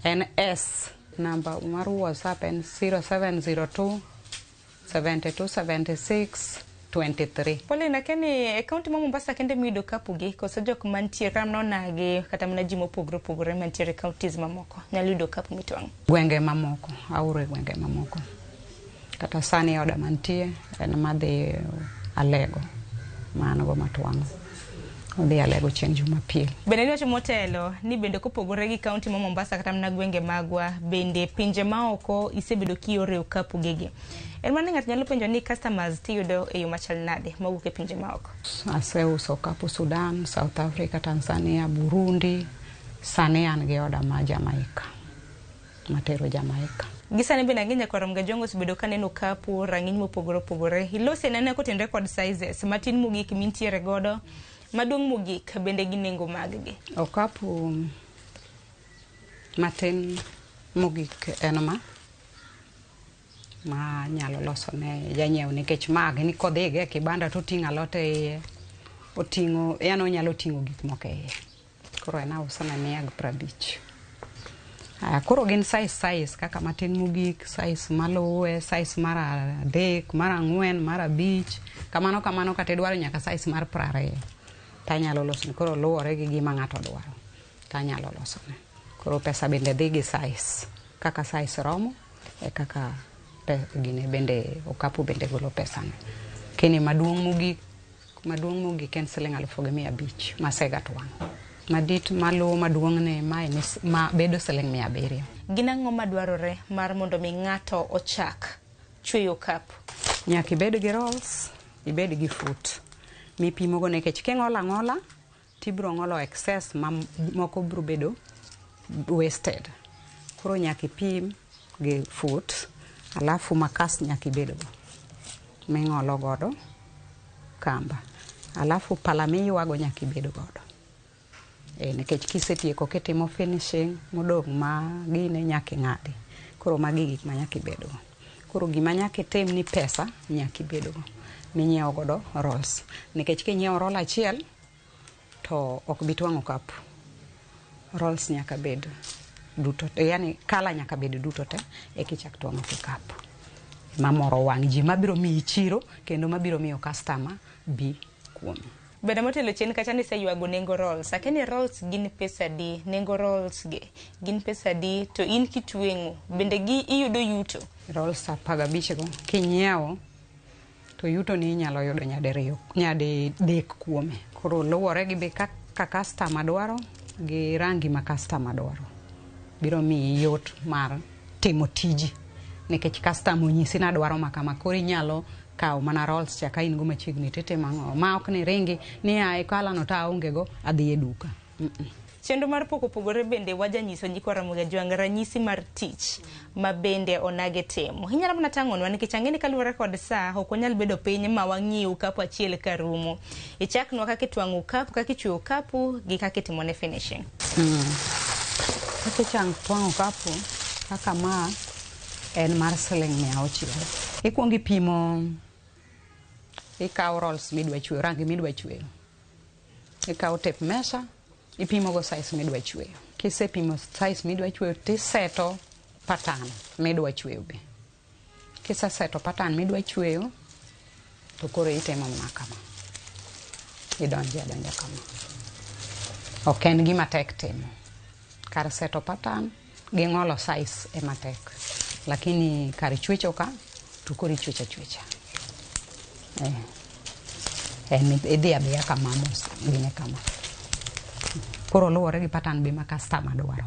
NS namba mar WhatsApp en 0702 72 76 23. Pole nakeni e kaunti ma Mombasa kende mido kapu gi koso jok mantiere kam nonage kata mana ji mopogore mantiere counties mamoko nyalo yudo kapu mitwang'. Gwenge mamoko, aure gwenge mamoko. Kata sani oda mantie en madhi Alego manago matwang'o. Odhi Alego chieng' Jumapil. Bende niwacho motelo ni bende kopogore gi kaunti ma Mombasa kata mana gwenge magwa bende pinje maoko isebedo kiore okapu gigi. En mana ng'at nyalo penjo ni customers tiyudo e yo machal nade mawuok e pinje maoko? Aseuso kapu Sudan, South Africa, Tanzania, Burundi. Sani an gi oda ma Jamaica. Matero Jamaica. Gisani bende ang'enya kwa Ramogi jongo osebedo ka neno kapu rang'iny mopogore. Ilose nene kotendre kod sizes matin mogik mintiere godo. Maduong' mogik bende gi nengo mag-gi. Okapu matin mogik en ma nyalo loso ne janyiewo nikech mag ni kodhige e kibanda to ting'o alot e iye. Oting'o onyalo ting'o gik moko e iye. Koro en auso na 150. Koro gin size kaka matin mogik, size maluwe, size mar 3, mar 4, mar 5. Kamano kata idwaro nyaka size mar 20. Tanyalo losone. Koro luwore gi gima ng'ato dwaro. Tanyalo losone. Koro pesa bende dhi gi size. Kaka size romo e kaka gine bende okapu bende golo pesa. Kini maduong' mogik en siling 1,500 masega twang'. Madit maluwo maduong' ne ma bedo siling 700. Gin ang'o madwarore mar mondo mi ng'ato ochak chweyo okapu? Nyaka ibed gi rolls, ibed gi foot. Mipimo go nikech king'ola tibro ng'olo excess moko bro bedo wasted. Koro nyaka ipim gi foot alafu makas nyaka ibedgo ming'olo godo kamba, alafu pala miywago nyaka ibed godo. Nikech kisetieko kitimo finishing modong' ma gine nyaka ing'adi. Koro magi gik ma nyaka ibedgo. Koro gima nyaka itim ni pesa nyaka ibedgo minyiewo godo rolls. Nikech kinyiewo roll achiel to ok bi twang'o kapu. Rolls nyaka bed duto, yani kala nyaka bed duto te kichak twang'o kikapu. Mamoro wang' ji mabiro miyi chiro kendo mabiro miyo customer bi kuomi. Bende motelo chien kacha ni seywago nengo rolls. Akeni rolls gin pesa di, nengo rolls gin pesa di, to in kitweng'o bende iyudo yuto. Rolls 15 go kinyiewo to yuto ni inyalo yudo nyadi dek kuome. Koro luwore gi be ka customer dwaro gi rangi ma customer dwaro. Biro miyi yot mar timo tiji. Nikech customer onyisi na dwaro makama, koro inyalo kawo mana rolls cha ka in go machiegni titimo ma ok ni ringi ni ai kala no ta onge go adhi e duka. Chenro mar poko pogore bende wajanyiso nyikwa Ramogi Jwang ranyisi mar tich ma bende onage timo. Inyalo mana tang'onwa nikech ang'eni kaluwore kod saa ok onyal bedo piny ma wang'iyo kapu achiel ka rumo. Ichaknwa kaka itwang'o kapu, kaka ichweyo kapu gi kaka itimo ne finishing. Kaka twang'o kapu kaka ma en mar Sh600. Ikuongo ipimo, ikawo rolls midwa chweyo, rangi midwa chweyo. Ikawo tape measure, ipimo go size midwa chweyo. Kisepimo size midwa chweyo tiseto pattern midwa chweyo be. Kiseseto pattern midwa chweyo to koro itimo mana kama. Idonje kama. Ok en gima tek timo. Kar seto pattern gi ng'olo size ema tek. Lakini kar chwecho ka to koro ichwecha. Idhi adhiya kama mos gine kama. Koro luwore gi pattern be ma customer dwaro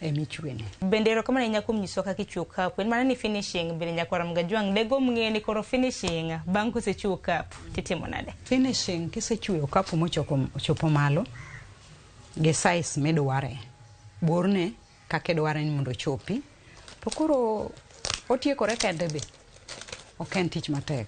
michwene. Bende erokamano ahinya kuom nyiso kaka ichweyo kapu. En mana ni finishing bende nyakwa Ramogi Jwang dego mng'eni koro finishing bang' kusechweyo kapu titimo nade? Finishing kisechweyo kapu mochopo malo gi size midware. Borne kaka idware ni mondo chopi. To koro otiekore kende be. Ok en tich matek.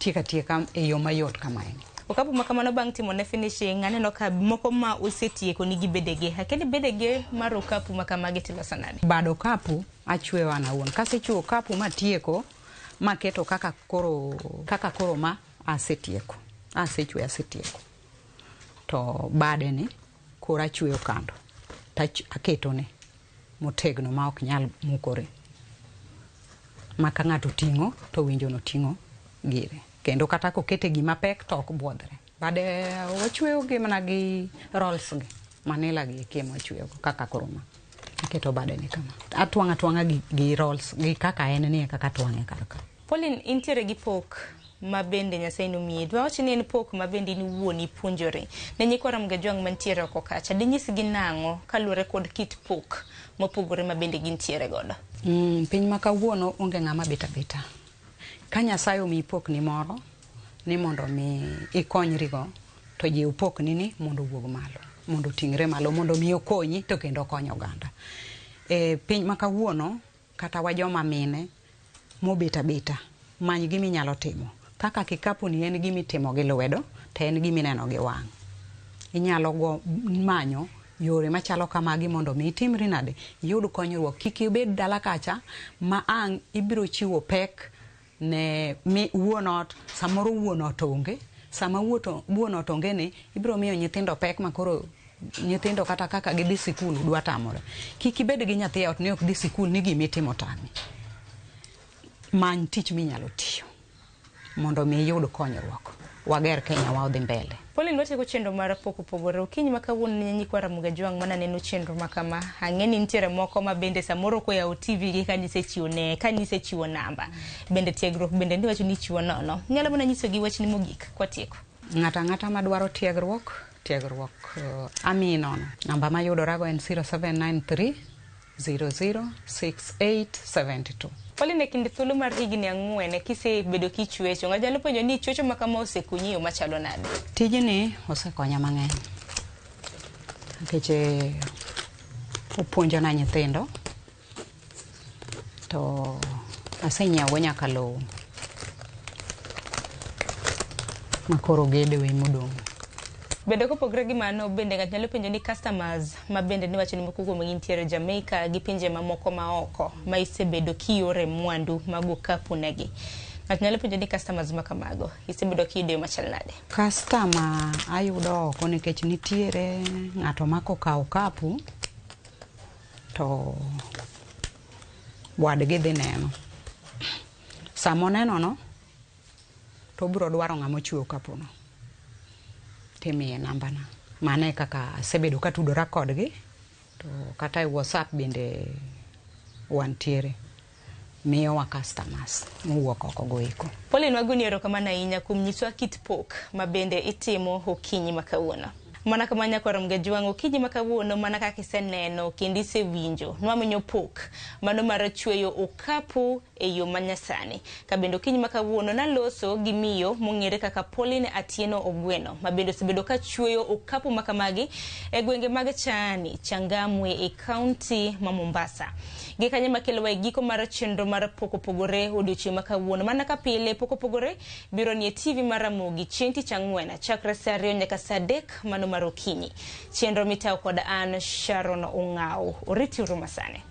Itieka e yo mayot kamaeni. Okapu makamano bang' timo ne finishing aneno ka moko ma osetieko nigi bedege. Akeni bedege mar okapu makamagi tiloso nade? Bad okapu achweyo an awuon. Kasechweyo okapu matieko maketo kaka koro ma asetieko. Asetieko. To bade ni koro achweyo kando. Aketo ne motegno ma ok nyal mukore. Maka ng'ato ting'o to winjo no ting'o gire. Kendo kata kokete gima pek to ok buodhre. Bade wachweyo gi mana gi rolls gi. Manila gi kemo chweyo kaka koro ma. Aketo bade ni kama. Atwang'a gi rolls gi kaka en ni kaka twang'e karka. Pauline, intiere gi pok ma bende Nyasaye nomiyi. Dwawacho ni en pok ma bende ni wuon ipuonjore. Ne nyikwa Ramogi Jwang mantiere oko kacha. Dinyis gi nang'o kaluwore kod kit pok mopogore ma bende gintiere godo? Piny ma kawuono onge ng'ama beta. Ka Nyasaye omiyi pok ni moro ni mondo mi ikonyrigo to jiw pok ni mondo wuog malo, mondo tingre malo, mondo mi okonyi to kendo konyo oganda. Piny ma kawuono kata wa joma mine mobeta many gimi nyalo timo. Kaka kikapu ni en gimi timo gi lwedo to en gimi neno gi wang'. Inyalo manyo yore machalo kamagi mondo mi itimri nade yud konyruok. Kik ibed dala kacha ma ang' ibiro chiwo pek ne wuon ot, samoro wuon ot onge. Sama wuon ot onge ni ibiro miyo nyithindo pek makoro nyithindo kata kaka gidhi sikul dwa tamore. Kik ibed gi nyathi ot ni ok dhi sikul ni gimi timo tami. Many tich minyalo tiyo mondo mi yud konyruok. Wager Kenya wa odhi mbele. Pauline, watieko chenro mar pok opogore. Okinyi ma kawuono ne nyikwa Ramogi Jwang mana neno chenro makama. Ang'eni nitiere moko ma bende samoro koyawo TV gi kanisechiwo namba. Bende tiegruok bende ndi wacho ni chiwo nono. Nyalo mana nyiso gi wach ni mogik kwatieko. Ng'ata madwaro tiegruok ami nono. Namba ma yudorago en 0793 006872. Pauline, kinde thuolo mar higni 4 kisebedo kichwecho, ng'anyalo penjo ni chwecho makama osekonyi yo machalo nade? Tijni osekonya mang'eny. Nikech opuonjona nyithindo to Asenyiewo nyaka lowo makoro gede we modong'. Bende kopogre gi mano, bende ng'at nyalo penjo ni customers ma bende ni wacho ni moko kuom gintiere Jamaica gi pinje mamoko maoko ma isebedo kiore mwandu mag okapu negi. Ng'at nyalo penjo ni customers ma kamago isebedo kiyudo machal nade? Customer ayudo oko nikech nitiere ng'ato ma kokawo okapu to wadgi dhi neno. Samo neno no to biro dwaro ng'ama ochweyo okapuno. Timiye namba na. Mane kaka asebedo katudora kodgi to kata e WhatsApp bende wantiere. Miyo wa customers mowuok oko goeko. Pauline Waguni erokamano ahinya kuom nyiswa kit pok ma bende itimo okinyi ma kawuono. Mana kama nyakwaro mgejwang' okinyi ma kawuono mana kaka iseneno kendo isewinjo nwamenyo pok mano mar chweyo okapu e yo manyasani. Ka bende okinyi ma kawuono naloso gi miyo mong'ere kaka Pauline Atieno Ogweno ma bende osebedo ka chweyo okapu makamagi e gwenge mag Chani, Changamwe e kaunti ma Mombasa. Gi kanye makelo e giko mar chenro mar pok opogore odiochieng' ma kawuono. Mana ka pile pok opogore biro ni e TV mar Ramogi chieng' tich ang'wen chakre saa 2 nyaka saa 3 mano mar okinyi. Chenro mitayo kod an Sharon Ong'aw. Oriti uruma sane.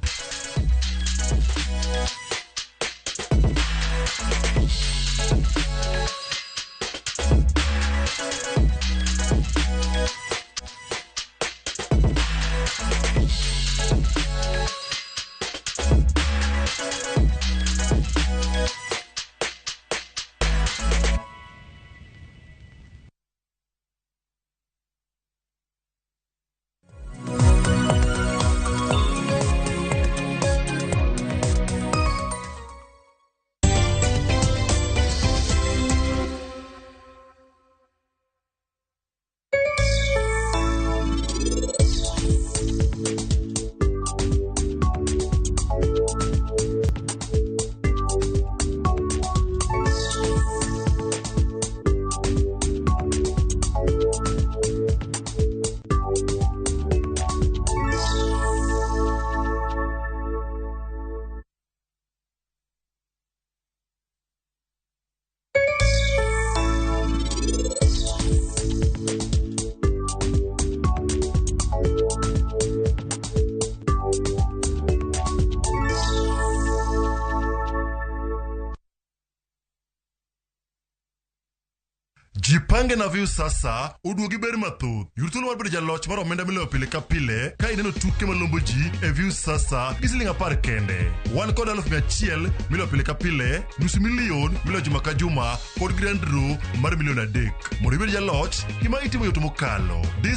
Jipange na view sasa uduogi ber mathoth. Yurthuolo mar bedo jaloch mar omenda miloyo pile ka pile ka ineno tuke malombo ji e view sasa gi siling 10 kende. Wan kod 100,000 miloyo pile ka pile, nus milion miloyo juma ka juma kod grand draw mar milion 3. Mondo ibed jaloch, gima itimo yot mokalo. Dial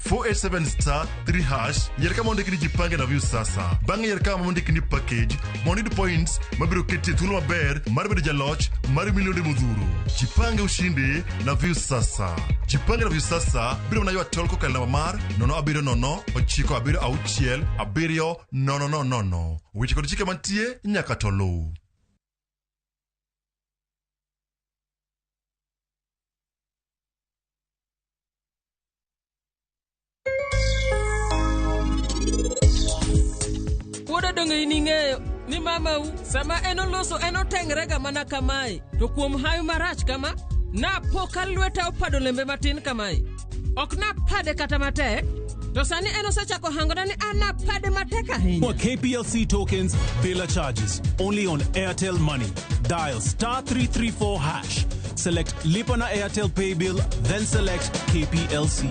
*487*3# yier kama ondiki ni jipange na view sasa. Bang'e yier kama ondiki ni package mondo iyud points mabiro keti e thuolo maber mar bedo jaloch mar milionde modhuro. Jipange ushindi na view sasa. Jipange na view sasa biro na ywa tol kokalo namba mar 07096670000. Weche kod chike mantie nyaka to luw. Wuoda donge ining'eyo ni mamau sama enoloso enotengrega mana kamae to kuom hayu marach kama na poka lweta opado lembe matin kamae. Ok na pade kata matek to sani enosechako hangona ni anapade matek ahinya. For KPLC tokens, Bela charges only on Airtel Money. Dial *334#. Select Lipa na Airtel Pay Bill, then select KPLC.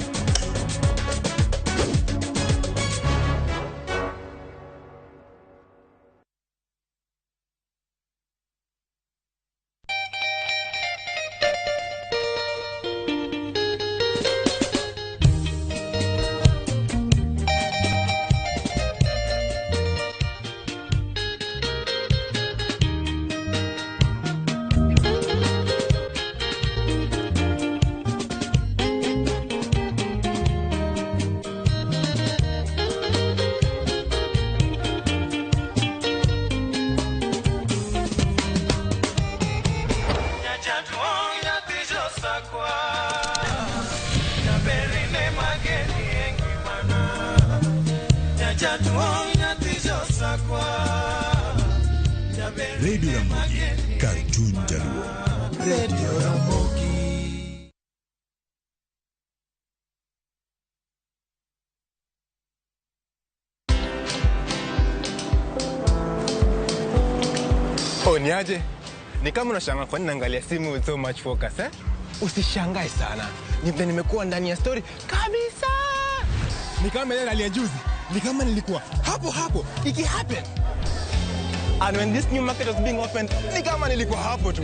Radio Ramogi, Cartoon Jaluo. Radio Ramogi. Niaje? Ni kama unashangaa kwa nini naangalia simu with so much focus, eh? Usishangae sana. Nimekuwa ndani ya story kabisa. Ni kama ile hali ya juzi. Ni kama nilikuwa hapo iki happen. And when this new market was being opened, ni kama nilikuwa hapo tu.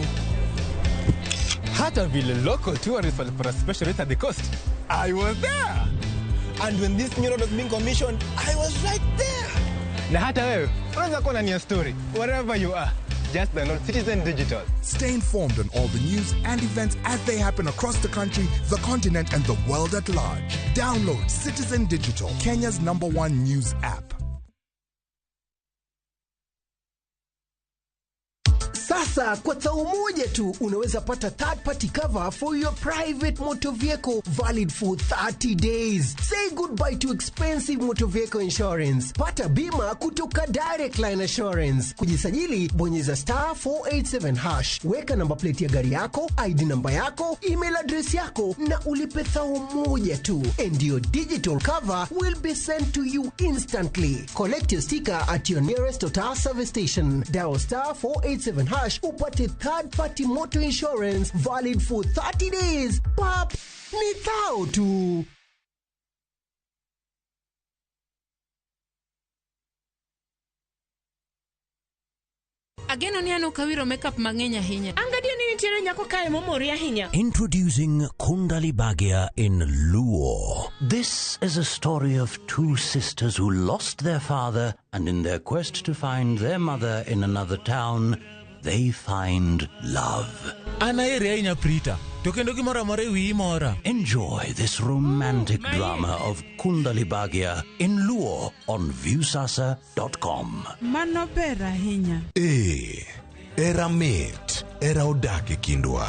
Hata vile local tourists for a special rate at the coast, I was there. And when this new road was being commissioned, I was right there. Na hata wewe, unaweza kuwa ndani ya story wherever you are. Just download Citizen Digital. Stay informed on all the news and events as they happen across the country, the continent, and the world at large. Download Citizen Digital, Kenya's #1 news app. Sasa kwa tao moja tu unaweza pata third party cover for your private motor vehicle valid for 30 days. Say goodbye to expensive motor vehicle insurance. Pata bima kutoka Direct Line Assurance. Kujisajili bonyeza *487#. Weka namba plate ya gari yako, ID namba yako, email address yako na ulipe thao moja tu. And your digital cover will be sent to you instantly. Collect your sticker at your nearest Total service station. Dial *487# upate third party motor insurance valid for 30 days. Pap, ni thao tu. Ageno ni ano kawiro makeup mang'enya hinya. Angadio ni nitiere nyako kae momoria hinya. Introducing Kundali Bhagia in Luo. This is a story of two sisters who lost their father, and in their quest to find their mother in another town, they find love. Enjoy this romantic drama of Kundali Bhagia in Luo on viewsasa.com. Mano bera hinya. Era mit, era odake kindwa.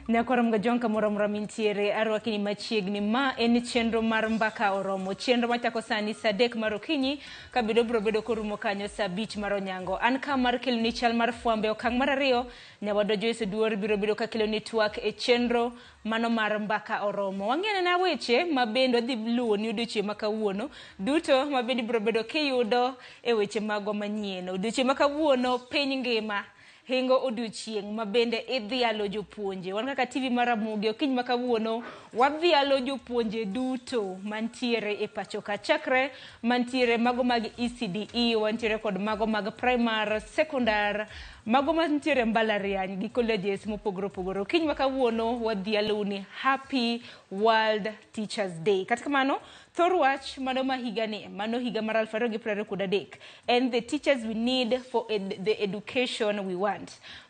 Nyakoram gajonka moramora mintiere arwakini machiegni ma eni chenro mar mbaka oromo. Chenro machako sani sadek marokinyi kabido brobedo korumo kanyo sabich maronyango. An ka mar kelni chal mar fuambe okang marario nyawado Joyce Duor birobedo ka keloni tuak e chenro mano mar mbaka oromo. Wangene na weche mabendo dhi luo ni uduche makawuono duto mabendi brobedo kiyudo e weche magwa manyien. Uduche makawuono piny ngima hingo oduchieng mabende idhialo jopuonje. Wan kaka TV mar Ramogi okiny makawuono wadhialo jopuonje duto mantiere e pacho ka chakre mantiere mago mag ECDE, wantiere kod mago mag primary, secondary, mago mantiere mbalariany gi colleges mopogoro pogoro. Okiny makawuono wadhialo ni Happy World Teachers Day. Katika mano Thorwatch mano mahigani, mano higa mar 2023, and the teachers we need for the education we want.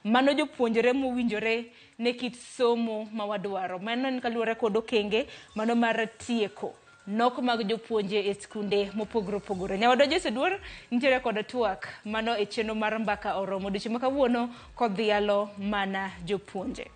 Mano jopuonjore mowinjore ne kit somo mawadwaro. Mano nikaluore kod okenge mano mar tieko nok mag jopuonje e skunde mopogoro pogoro. Nyawado Joyce Duor nitiere kod tuak mano e chenro mar mbaka oromo duche makawuono kodhialo mana jopuonje.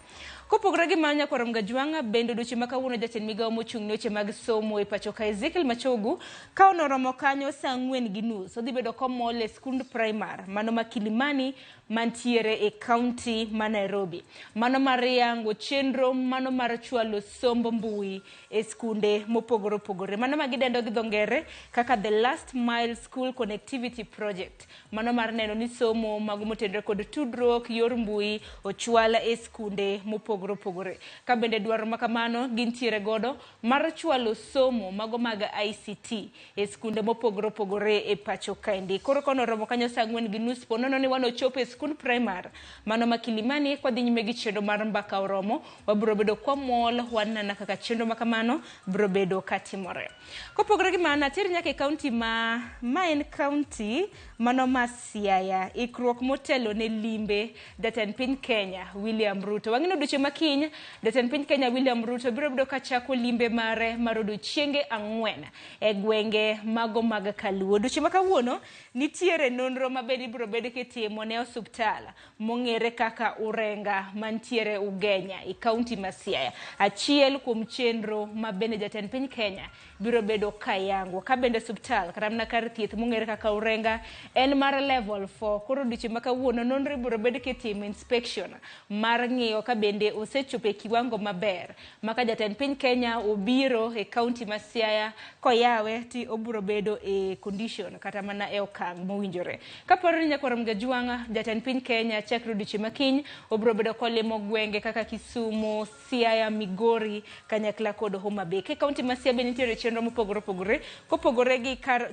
Kopogore gi manya kwaram gajwanga bendo duche makawuono jatend migao mochung' ne weche mag somo e pacho ka Ezekiel Machogu ka onoromo kanyo saa 4:30 odhi bedo komol e skund primary mano ma Kilimani mantiere e county ma Nairobi. Mano mar yango chenro mano mar chwalo sombo mbui e skunde mopogoro pogore. Mano magidendo gi dhongere kaka the last mile school connectivity project. Mano mar neno ni somo mago motendre kod tudruok yor mbui ochwala e skunde mopogoro mopogore opogore. Ka bende dwaro makamano gintiere godo mar chwalo somo mago mag ICT e skunde mopogore opogore e pacho kaendi. Koro kono romo kanyo saa 4:30 po nono ni wanochopo e skund primar mano ma Kilimani kwa dhi nyime gi chenro mar mbaka oromo wabiro bedo kwa mol wanana kaka chenro makamano biro bedo katimore. Kopogore gi mana tir nyaka e kaunti ma en kaunti mano ma Siaya ikruok motelo ne limbe jatend piny Kenya William Ruto. Wang'ino duche makiny jatend piny Kenya William Ruto biro bedo ka chako limbe mare mar odiochienge 4 e gwenge mago mag Kaluo. Duche makawuono nitiere nonro mabedi biro bedo kitimo ne osuptal mong'ere kaka Urenga mantiere Ugenya e kaunti ma Siaya. Achiel kuom chenro mabende jatend piny Kenya biro bedo kayango ka bende osuptal karamna kar thieth mong'ere kaka Urenga en mar level 4. Koro duche makawuono nonro biro bedo kitimo inspection mar ng'iyo ka bende osechopo e kiwango maber maka jatend piny Kenya obiro e kaunti ma Siaya koyawe ti obiro bedo e condition kata mana e okang' mowinjore. Kaporo ni nyakorom Gajwanga jatend piny Kenya chakro duche makiny obiro bedo kolimo gwenge kaka Kisumu, Siaya, Migori kanyakla kod Homa Bay. Ke kaunti ma Siaya bende nitiere chenro mopogore opogore kopogore gi kar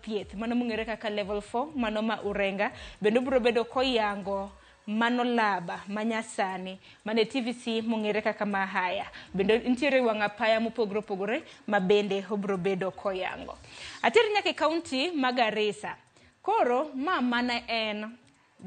thieth mano mong'ere kaka level 4 mano ma Urenga bende biro bedo koyango mano laba manyasani mane TVC mong'ere kaka Mahaya bende nitiere wang'apaya mopogore opogore ma bende obiro bedo koyango. Atiri nyaka kaunti ma Garissa. Koro mana en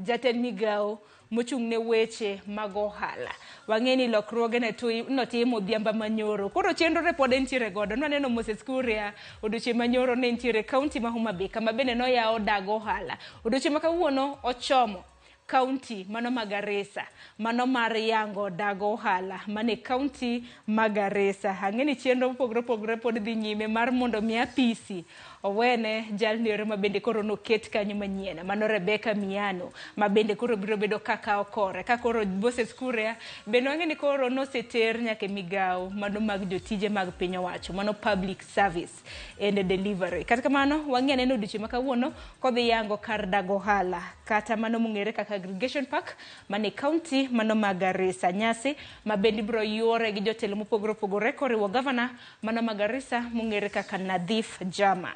jatend migao mochung' ne weche mag ohala. Wang'eni lokruoge notimo odhiambo manyoro. Koro chenro repod nitiere godo. Nwaneno Moses Kuria odiochieng' manyoro ne nitiere kaunti ma Homa Bay kama bende noyawo dag ohala. Odiochieng' makawuono ochomo kaunti mano ma Garissa mano mar yango dag ohala mane kaunti ma Garissa. Ang'eni chenro mopogore opogore pod dhi nyime mar mondo mi apisi owene jalniero ma bende koro noket kanyo manyien mano Rebecca Miano ma bende koro biro bedo kaka okore ka koro Moses Kuria bende wang'eni koro noseter nyaka migao mano mag jotije mag piny owacho mano public service and delivery. Kata kamano wang'eni no duche makawuono kodhi yango kar dag ohala kata mano mong'ere kaka aggregation park mane kaunti mano ma Garissa. Nyasi ma bende biro yore gi jotelo mopogore opogore koriwo governor mano ma Garissa mong'ere kaka Nadhif Jama.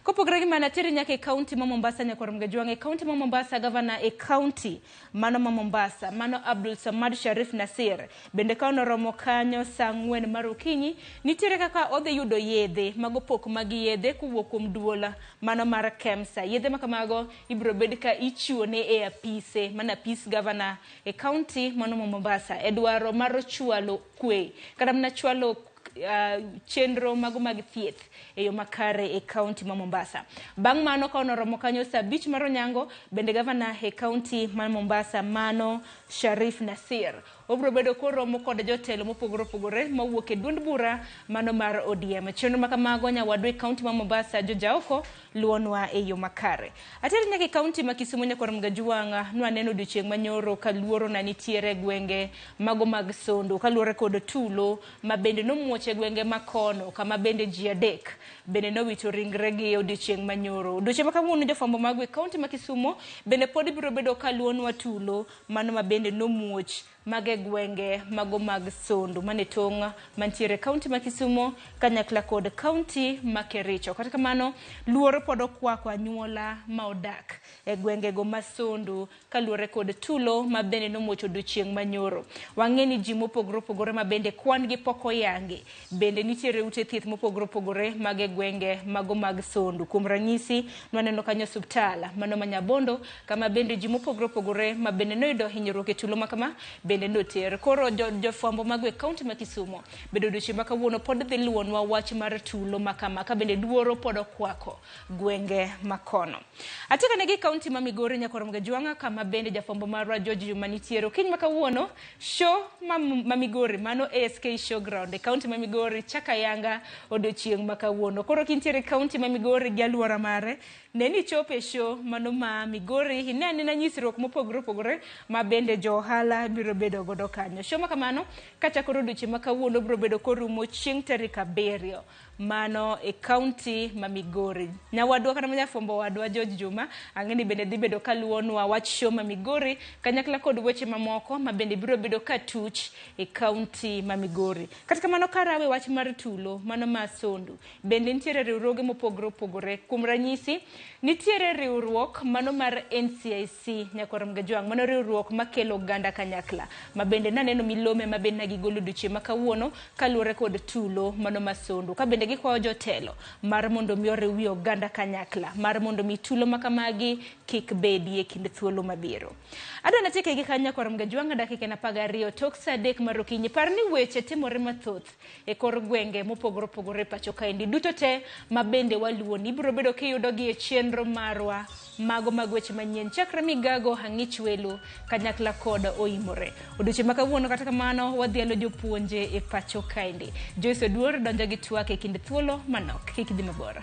Kopogore gi mana tiri nyaka e kaunti ma Mombasa nyakorom Gajwanga e kaunti ma Mombasa governor e kaunti mano ma Mombasa mano Abdul Samad Sharif Nasir bende ka onoromo kanyo saa 4 mar okinyi nitiere kaka odhi yudo yedhe mago pok mag yedhe kuwuok kuom duola mano mar KEMSA. Yedhe makamago ibiro bed ka ichiwo ne e apise mana apis governor e kaunti mano ma Mombasa e dwaro mar chwalo kwe kata mana chwalo chenro mago mag thieth e yo makare e kaunti ma Mombasa. Bang' mano ka onoromo kanyo saa 5 mar onyango bende governor e kaunti ma Mombasa mano Sharif Nasir obiro bedo koromo kod jotelo mopogore opogore mawuok e duond bura mano mar ODM. Chenro makamago nyawadwa e kaunti ma Mombasa Jojaoko luonwa e yo makare. Ateri nyaka e kaunti ma Kisumu nyakorom Gajwanga nwaneno odiochieng' manyoro ka luoro na nitiere gwenge mago mag Sondu kaluore kod tulo ma bende nomuoche gwenge makono kama bende ji adek bende nowito ringre gi odiochieng' manyoro. Odiochieng' makawuono jofwambo mag e kaunti ma Kisumu bende pod biro bedo ka luonwa tulo mano ma bende nomuoch mage gwenge mago mag Sondu mane tong' mantiere kaunti ma Kisumu kanyakla kod kaunti ma Kericho. Kata kamano luoro pod okwako anyuola ma odak e gwenge go ma Sondu kaluore kod tulo ma bende nomuocho odiochieng' manyoro. Wang'eni ji mopogore opogore ma bende kwan gi poko yangi bende nitiere ute thieth mopogore opogore mage gwenge mago mag Sondu. Kuom ranyisi nwaneno kanyo osuptal mano ma Nyabondo kama bende ji mopogore opogore ma bende noyudo hinyruok e tulo makama bende noter. Koro jofwambo mag e kaunti ma Kisumu bedo odiochieng' makawuono pod dhi luonwa wach mar tulo makama ka bende duoro pod okwako gwenge makono. Atika negi kaunti ma Migori nyakorom Gajwanga kama bende jafwambo marwa George Juma nitiere okiny makawuono show ma Migori mano ASK Showground e kaunti ma Migori chaka yanga odiochieng' makawuono. Koro kintiere kaunti ma Migori gi aluora mare neni chope show mano ma Migori ineni na nyisruok mopogore opogore ma bende jo ohala biro bedo godo kanyo. Show makamano kachakoro odiochieng' makawuono biro bedo korumo chieng' tarik 7 mano e kaunti ma Migori. Nyawadwa kana manyafombo wadwa George Juma ang'eni bende dhi bedo kaluonwa wach show ma Migori kanyakla kod weche mamoko ma bende biro bedo katuch e kaunti ma Migori. Katika mano karawe wach mar tulo mano ma Sondu bende nitiere riwruoge mopogore opogore. Kuom ranyisi nitiere riwruok mano mar NCIC Nyakoram Gajwang' mano riwruok makelo oganda kanyakla ma bende naneno milome ma bende nagigolo duche makawuono kaluore kod tulo mano ma Sondu ka bende gikwayo jotelo mar mondo mi oriw oganda kanyakla mar mondo mi tulo makamagi kik bedi e kind thuolo mabiro. Adwa nateke gi kanya Nyakoram Gajwang' dakika na 12 tok saa 3 mar okinyi. Parni weche timore mathoth e kor gwenge mopogore opogore pacho kaendi duto te ma bende waluoni ibiro bedo kiyudo gi e chenro marwa mago mag weche manyien chakre migago hang'ich welo kanyakla kod oimore. Odiochieng' makawuono kata kamano wadhialo jopuonje e pacho kaendi. Joyce Oduor donjo gi twak e kind thuolo manok. Kik dhi mabor.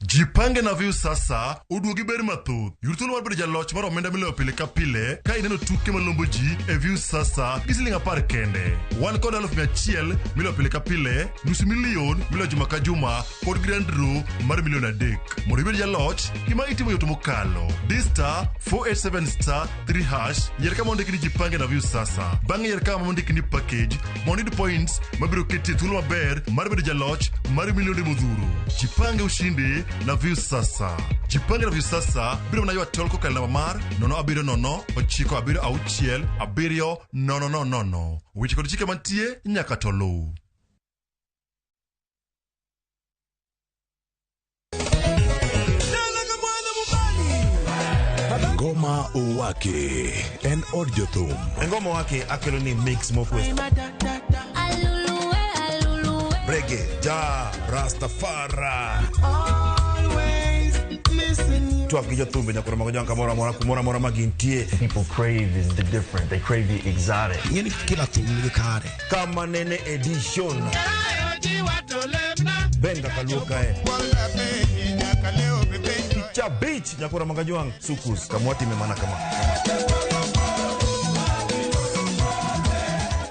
Jipange na view sasa uduogi ber mathoth. Yurthuolo mar bedo jaloch mar omenda miloyo pile ka pile ka ineno tuke malombo ji e view sasa gi siling 10 kende. Wan kod 100,000 miloyo pile ka pile, $500,000 miloyo juma ka juma kod grand draw mar $1,300,000. Mondo ibed jaloch, gima itimo yot mokalo. Star 487 3#, yier kama ondiki ni jipange na view sasa. Bang'e yier kama ondiki ni package mondo iyud points mabiro keti thuolo maber mar bedo jaloch mar milionde modhuro. Jipange ushindi na view sasa. Jipange na view sasa biro mna ywa tol kokal namba mar 07096677000. Weche kod chike mantie nyaka tolu. Ngoma Owake en od jothum. Ngoma Owake akelo ni mix mofwes. Reggae, ja, Rastafari. Twak gi jothumbe Nyakoram Gajwang' kumora mora magintie. People crave is the different. They crave the exotic. Yeni kila thumbe kare. Kama nene edition. Benga kaluka Cha beach Nyakoram Gajwang' sukus kamwati memana kama.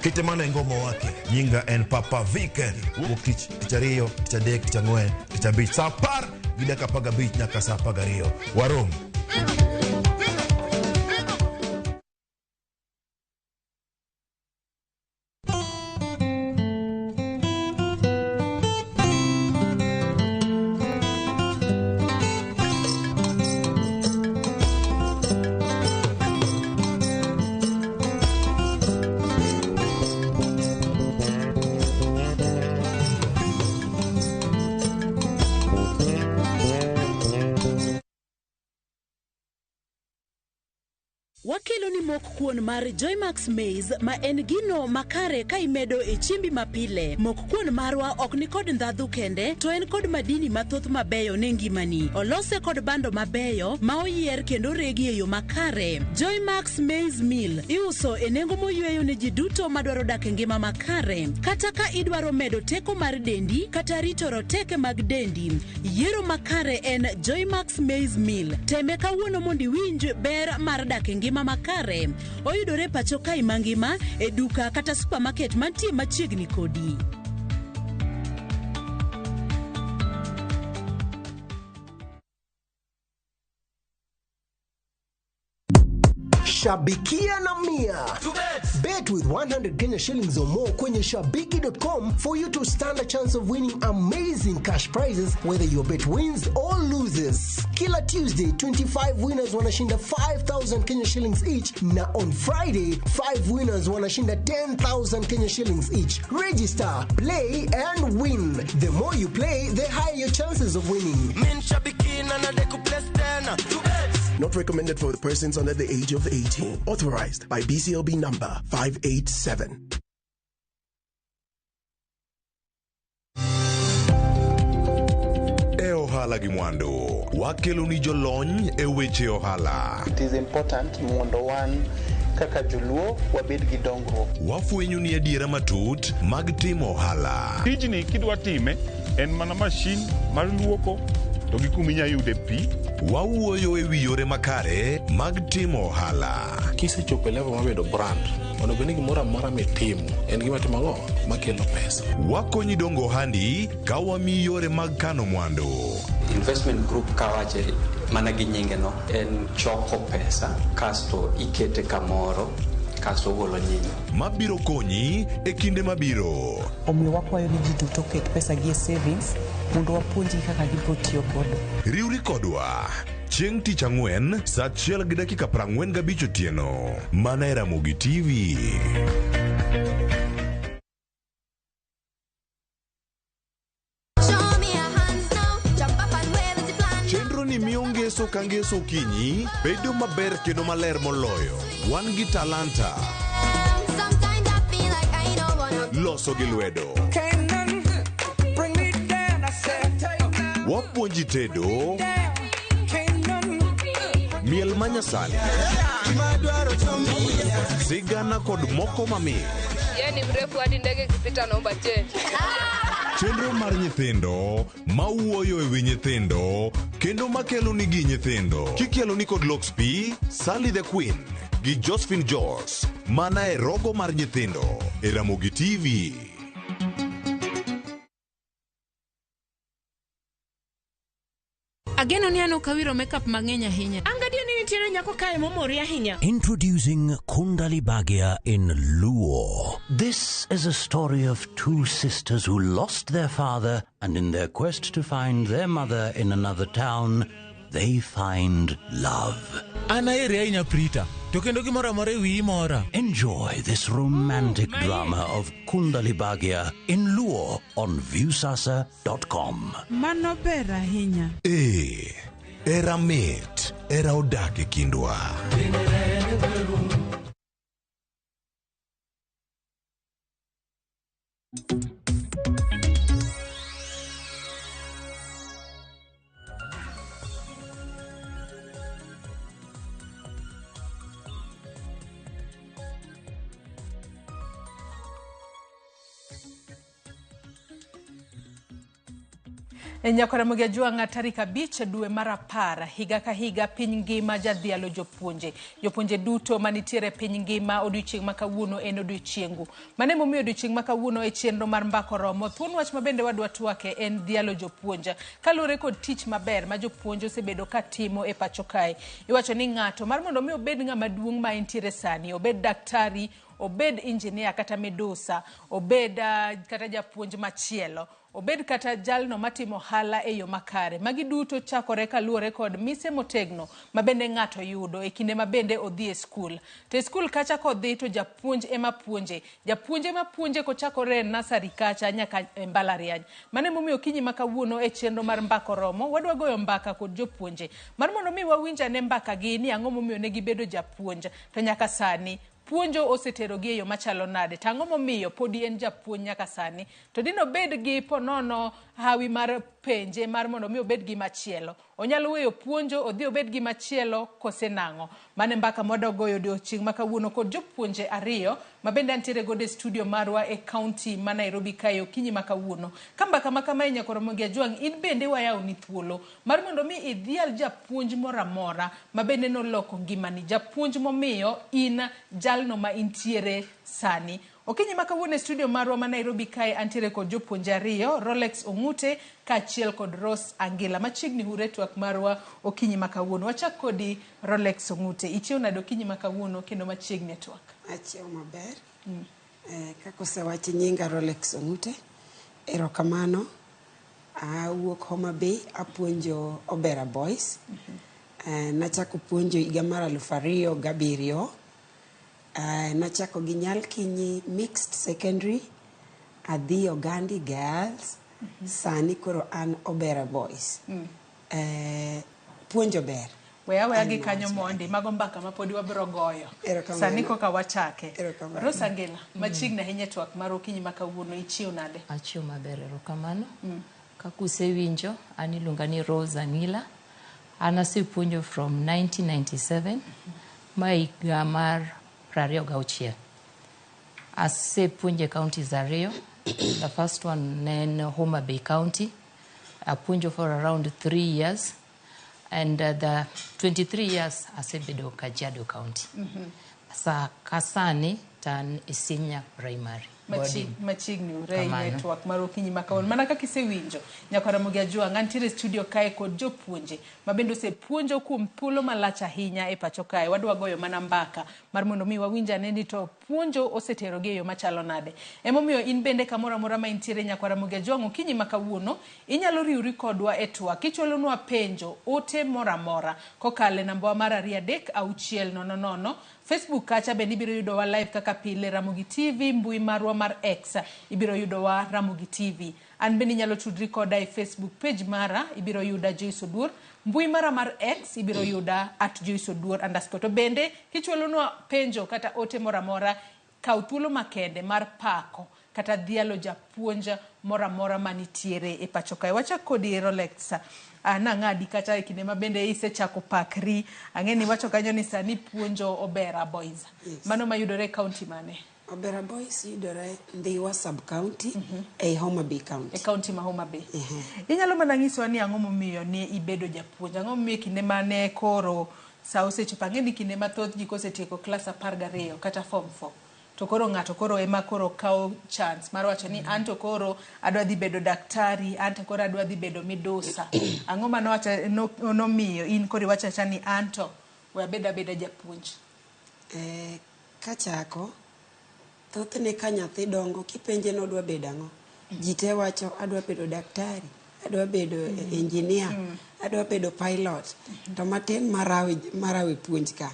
Kitemana ngoma wake nyinga en Papa Weekend ukich tichario tichadek tichang'wen tichabich sapar gidaka paga beach nyaka saa 12 warom. Wakelo ni mok kuon mar Joymax Maize ma en gino makare ka imedo e chimbi mapile. Mok kuon marwa ok ni kod ndhadhu kende, to en kod madini mathoth mabeyo ne ngimani. Olose kod bando mabeyo ma oyier kendo regi e yo makare. Joymax Maize Meal iuso e nengo moyweyo ne ji duto madwaro dak e ngima makare. Kata ka idwaro medo teko mar dendi kata rito roteke mag dendi, yiero makare en Joymax Maize Meal. Teme kawuono mondi winj ber mar dak e ngima makare. Oyudore pacho kai mangima e duka kata supermarket mantie machiegni kodi. Shabikia na Mia. Bet with 100 Kenya shillings or more kwenye shabiki.com for you to stand a chance of winning amazing cash prizes whether your bet wins or loses. Kila Tuesday, 25 winners wanashinda 5,000 Kenya shillings each. Na on Friday, 5 winners wanashinda 10,000 Kenya shillings each. Register, play and win. The more you play, the higher your chances of winning. Not recommended for the persons under the age of 18. Authorized by BCLB number 587. Ohala gi mwandu wakelo ni jolony e weche ohala. It is important mondo wan kaka joluo wabed gi dongruok. Wafwenyo ni adiera matut mag timo ohala. Tijni kidwa time en mana mashin mar luoko to gi kuma inyalo yude pi. Wawuoyo e wi yore makare mag timo ohala. Kisechopo e level mabedo brand, onego bed ni gimoro amora mitimo en gima timo ang'o makelo pesa. Wakonyi dongo ohandi ka wamiyi yore mag kano mwandu. Investment group kawache mana gi nyinge no en choko pesa kasto ikete kamoro kasto golo nyinyo. Mabiro konyi e kinde mabiro. Omiyo wakwayo ni ji duto ket pesa gi e savings mondo wapuonji kaka gibiro tiyo godo. Riwri kodwa chieng' tich ang'wen saa 1:45 otieno mana e Ramogi TV. Chenro ni miyo ngeso ka ngeso kinyi bedo maber kendo maler moloyo. Wan gi talanta loso gi lwedo, wapuonji tedo, miel manyasani, sigana kod moko mamit. Yani mrefu hadi ndege kipita naomba change. Chenro mar nyithindo mawuoyo e wi nyithindo kendo makelo ni gi nyithindo. Kikelo ni kod Loxp, Sally the Queen gi Josephine George mana e rogo mar nyithindo e Ramogi TV. Ageno ni ano kawiro makeup mang'eny ahinya. Angadio ni nitiere nyako kae momori ahinya. Introducing Kundali Bhagia in Luo. This is a story of two sisters who lost their father, and in their quest to find their mother in another town, they find love. Enjoy this romantic drama of Kundali Bhagia in Luo on viewsasa.com. Mano ber ahinya. Era mit, era odake kindwa. Nyakora Ramogi Juang tarik 5 dwe mar 10 higa ka higa piny ngima jadhialo jopuonje. Jopuonje duto manitiere piny ngima odiochieng' ma kawuono en odiochiengu. Mane momiyo odiochieng' ma kawuono e chenro mar mbako romo. Thuon wach mabende wadwa twake en dhialo jopuonja. Kalure kod tich maber ma jopuonje osebedo katimo e pacho kae. Iwacho ni ng'ato mar mondo mi obed ng'ama duong' ma entiere sani, obed daktari, obed engineer kata medusa, obed kata japuonj machielo, obed kata jalno matimo hala e yo makare. Magi duto chakore kaluore kod mise motegno mabende ng'ato yudo e kinde mabende odhi e skul. Te skul kacha kodhi to japuonj ema puonje. Japuonj ema puonje kochakore nasari kacha nyaka mbalariany. Mane momiyo kinyi makawuono e chenro mar mbako romo wadwa goyo mbaka kod jopuonje. Mar mondo mi wawinja ne mbaka gi ni ang'o momiyo ne gibedo japuonj to nyaka sani puonjo osetero gi e yo machalo nade. Tang'o momiyo podi en japuonj nyaka sani. To dino bed gi ponono hawi mar penje mar mondo mi obed gi machielo. Onyalo weyo puonjo odhi obed gi machielo kosenang'o. Mane mbaka modogoyo odiochieng' ma kawuono kod jopuonje 2 mabende antiere gode studio marwa e county ma Nairobi kayo kinyi ma kawuono. Kambaka makama Nyakora Ramogi Juang in bende wayaw ni thuolo mar mondo mi idhial japuonj moramora mabende noloko ngimani. Japuonj momiyo in jalno ma intiere sani. Okinyi ma kawuono e studio marwa ma Nairobi kae antiere kod jopuonje 2, Rolex Ong'ute kaachiel kod Rose Angila. Machiegni hure twak marwa okinyi ma kawuono. Wachak kodi Rolex Ong'ute. Ichiew nade okinyi ma kawuono kendo machiegni twak? Achiew maber. Kako sewachi nyinga Rolex Ong'ute. Erokamano. Awuok Homa Bay apuonjo Obera Boys. Nachako puonjo higa mar 2007. Nachako gi Nyalkinyi Mixed Secondary, adhi Ogandi Girls, sani koro an Obera Boys. Puonjo ber. Weya gi kanyo mondi mago mbaka ma podi wabiro goyo. Sani koka wachake. Rose Angila, machiegni ahinya twak mar okinyi ma kawuono ichiew nade? Achiew maber, erokamano. Kaka usewinjo, an iluonga ni Rose Angila. An asepuonjo from 1997 ma higa mar 26. Asepuonje counties 2. The first one in Homa Bay County. Apuonjo for around 3 years. And the 23 years asebedo Kajiado County. Sa kasani tan isinya primary. Machigni urei network mar Okinyi makawon. Mana kaka isewinjo nyaka Ramogi Ajuang antiere studio kae kod jopuonje mabendo osepuonjo kuom thuolo malach ahinya e pacho kae. Wadwa goyo mana mbaka mar mondo mi wawinja ne ni to puonjo osetero gi yo machalo nade. Emomiyo in bende kamoro amora ma intiere nyaka Ramogi Ajuang Okinyi makawuono inyalo riwri kodwa e twak ichwalonwa penjo ote mora mora kokale namba mar 33600. Facebook kacha bende ibiro yudo wa live kaka pile Ramogi TV, mbui marwa mar X ibiro yudo wa Ramogi TV. An bende nyalo tudri koda e Facebook page mara ibiro yuda Joyce Oduor, mbui mara mar X ibiro yuda @JoyceOduor_. To bende kichwalonwa penjo kata ote mora mora kaw thuolo makende mar pako kata dhialo japuonja mora mora manitiere e pacho kae. Wachak kodi Rolex. Nang'adi kata e kinde ma bende isechako pakri. Ang'eni wacho kanyo ni sani puonjo Obera Boys. Mano mayudore county mane? Obera Boys yudore Ndhiwa sub county e Homa Bay county. E county ma Homa Bay. Inyalo mana nyisowa ni ang'o momiyo ni ibedo japuonj? Ang'o momiyo kinde mane koro sa osechopo? Ang'eni kinde mathoth ji kosetieko klas 12 kata form 4. To koro ng'ato koro ema koro kawo chance mar wacho ni anto koro adwa dhi bedo daktari, anto koro adwa dhi bedo midusa. Ang'o mano wacho nomiyo in koro wacho ni anto we abeda japuonj? Kachako thothne ka nyathi dongo kipenje no dwa bedo ang'o, ji te wacho adwa bedo daktari, adwa bedo engineer, adwa bedo pilot. To matin marawe puonj ka.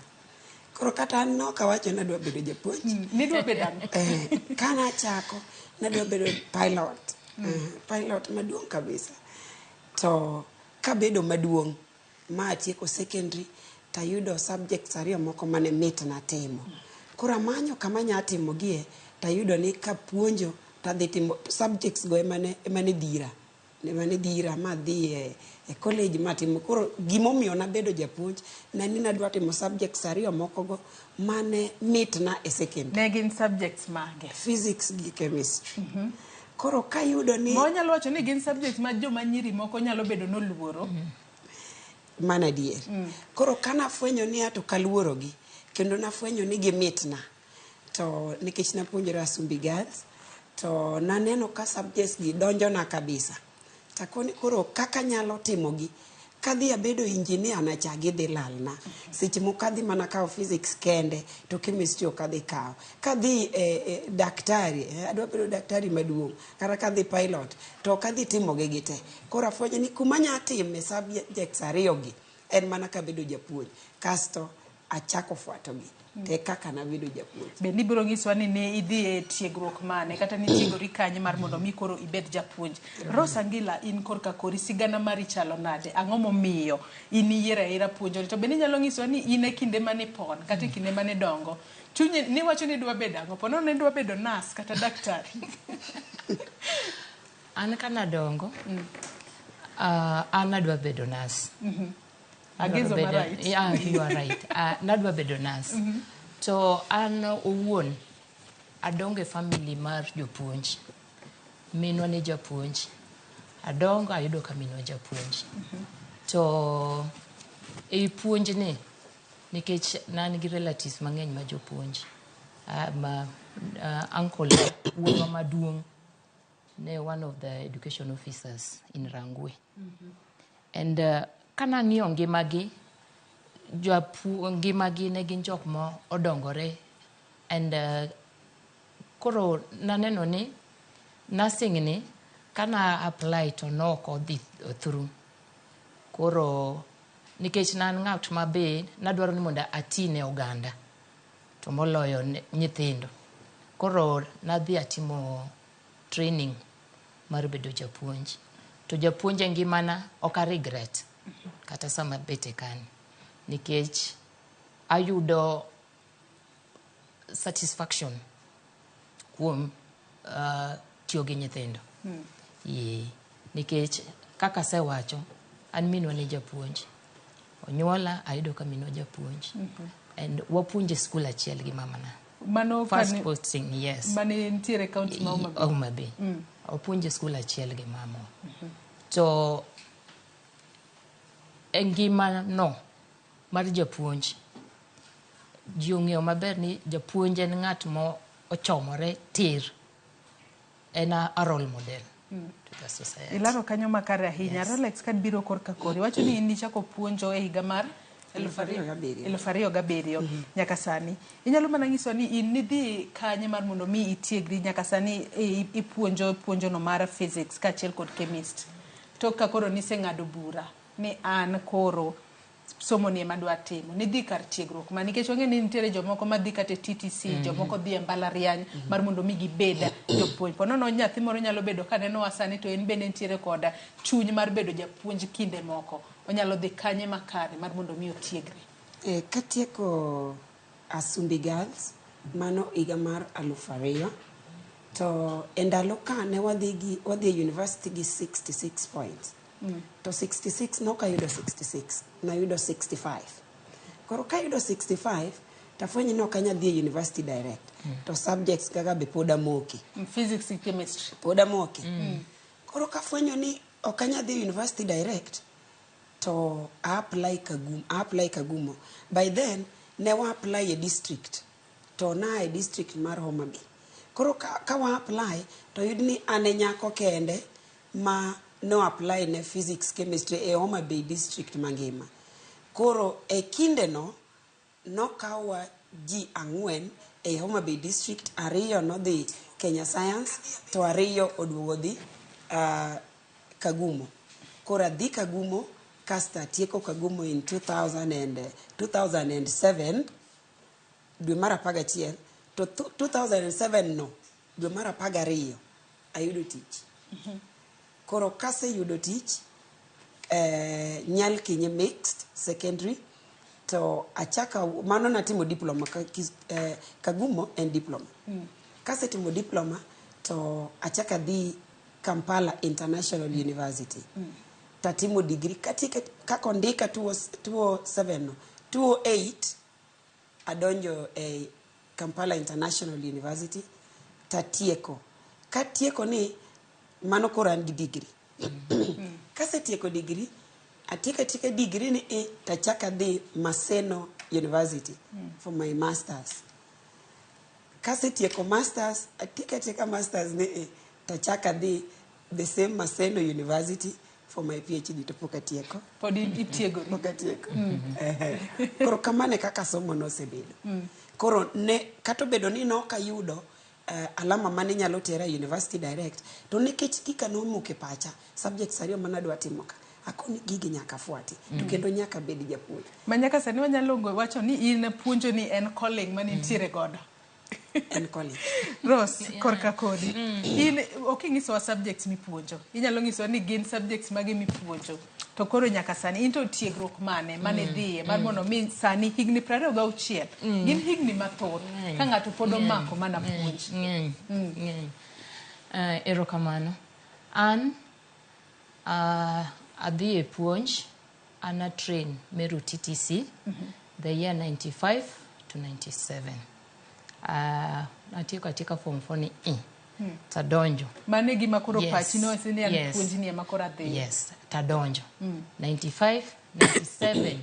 Koro kata no kawacho na dwa bedo japuonj. Nidwa bedo ang'o? Kana chako nadwa bedo pilot. Pilot maduong' kabisa. To kabedo maduong' ma atieko secondary tayudo subjects ariyo moko mane mit na timo. Koro amanyo kama nya timo gie tayudo ni kapuonjo tadhi timo subjects go emane dhira. Mane dhira ma dhi e college matimo. Koro gimomiyo na bedo japuonj nani nadwa timo subjects ariyo moko go mane mit na e secondary. Ne gin subjects mage? Physics gi chemistry. Koro kayudo ni mo nyalo wacho ni gin subjects ma joma nyiri moko nyalo bedo noluoro. Mana dier. Koro kana fwenyo ni ato kaluoro gi kendo na fwenyo ni gimit na to nikech na puonjora Sumbi Girls to naneno ka subjects gi donjo na kabisa. Takoni koro kaka nyalo timo gi kadhi abedo engineer na chagi dhi lalna. Seche mo kadhi mana kao physics kende to chemistry okadhi kao. Kadhi daktari, adwa bedo daktari maduong', kata kadhi pilot to kadhi timo gi gite. Koro afwenyo ni kumanya time subjects ariyo gi en mana kabedo japuonj. Kasto achako fuato gi. Te kaka na bedo japuonj. Be nibiro ngiswa ni idhi e tiegruok mane kata ni tiegori kanye mar mondo mi koro ibed japuonj. Rosa Ngila in korka kori sigana mari chalo nade? Ang'o momiyo in yiera puonjo? To be nyalo ngiswa ni in e kinde mane pon kata kinde mane dongo chunye ni wacho ni dwa bedo ang'o? Pono ne dwa bedo nurse kata daktari? An kana dongo an adwa bedo nurse. Agizo ma right. Yeah, you are right. Nadwa bedo nurse. To an owuon adongo e family mar jopuonj. Minwa ne japuonj. Adongo ayudo ka minwa japuonj. To e puonj ne nikech nan gi relatives mang'eny ma jopuonj. Uncle wuonwa maduong' ne one of the education officers in Rangwe. And kana ng'iyo ngimagi ngimagi ne gin jok ma odongore and koro naneno ni nursing ni kana apply to noko dhi through. Koro nikech nan ng'at mabe nadwaro ni mondo atine oganda to moloyo nyithindo. Koro nadhi atimo training mar bedo japuonj. To japuonj ngimana ok regret kata sama bete kan nikech ayudo satisfaction kuom tiyo gi nyithindo. Nikech kaka sewacho an minwa ne japuonj. Onyola ayudo ka minwa japuonj. And wapuonje school achiel gi mamana. Mano first posting, yes. Mane ntiere county ma Homa Bay. Wapuonje school achiel gi mama. to engima no mar japuonj ji ong'eyo maber ni japuonj en ng'at mo ochomore tir en a role model to the society. Ilaro kanyo makare ahinya. Rolex kad biro korka kori wacho ni in nichako puonjo e higa mar 2007 nyaka sani. Inyalo mana nyiso ni in nidhi kanye mar mondo mi itiegri nyaka sani ipuonjo no mar physics kaachiel kod chemist. To ka koro niseng'ado bura ni an koro somo ni madwa timo nidhi kar tiegruok ma nikech onge ni nitiere jomoko madhi kate TTC jomoko dhi e mbalariany mar mondo mi gibeda jopuonj. Po nono nyathi moro nyalo bedo kaneno wasani to en bende nitiere koda chuny mar bedo japuonj kinde moko onyalo dhi kanye makare mar mondo mi otiegri. Katieko Asumbi Girls mano higa mar 2000 to endalo ka ne wadhi university gi 66 points. To 66 no kayudo 66 na yudo 65. Koro kayudo 65 tafwenyi no kanya dhi university direct. To subjects kaka be poda moki. Physics and chemistry. Poda moki. Koro kafwenyo ni okanya dhi university direct to apply Kagumo. By then ne wa apply a district. To na a district mar Homa Bay. Koro ka wa apply to yudni ane nyako kende ma no apply ne physics chemistry e Homa Bay district mangima. Koro e kinde no kawa ji ang'wen e Homa Bay district, ariyo no dhi Kenya Science to ariyo oduogo dhi Kagumo. Koro adhi Kagumo kasta tieko Kagumo in 2007 dwe mar 11 to 2007 no dwe mar 12 ayudo tich. Koro kase yudo tich nyal kinye mixed secondary to achaka mano natimo diploma Kagumo en diploma. Kase timo diploma to achaka dhi Kampala International University. Tatimo degree kako ndika 2007 no 2008 adonjo e Kampala International University tatieko. Katieko ni mano koro an gi degree. Kase tieko degree, atieka degree ni tachaka dhi Maseno University for my masters. Kase tieko masters, atieka masters ni tachaka dhi the same Maseno University for my PhD to poka tieko. Podi itiego. Poka tieko. Koro kamane kaka somo no sebedo. Koro ne kato bedo ni no kayudo alama mane nyalo tera university direct to nikech kika no muke pacha subjects ariyo manadwa timo ka akoni gigi nyaka fuati to kendo nyaka bed japuonj. Manyaka sani wanyalo wacho ni in puonjo ni en calling mane nitiere godo. En calling. Rose korka kodi. In okingiso wa subjects mipuonjo. Inyalo ngiso ni gin subjects mage mipuonjo. To koro nyaka sani into tiegruok mane dhiye mar mono mi sani higni 26 gin higni mathoth ka ng'ato pod omako mana puonj. Erokamano. An adhi e puonj ana train Meru TTC the year 95 to 97. Atieko katika form 4 ni tadonjo. Mane gima koro pachi no sini ya puonji ni makoro adhi. Yes, tadonjo. 95, 97.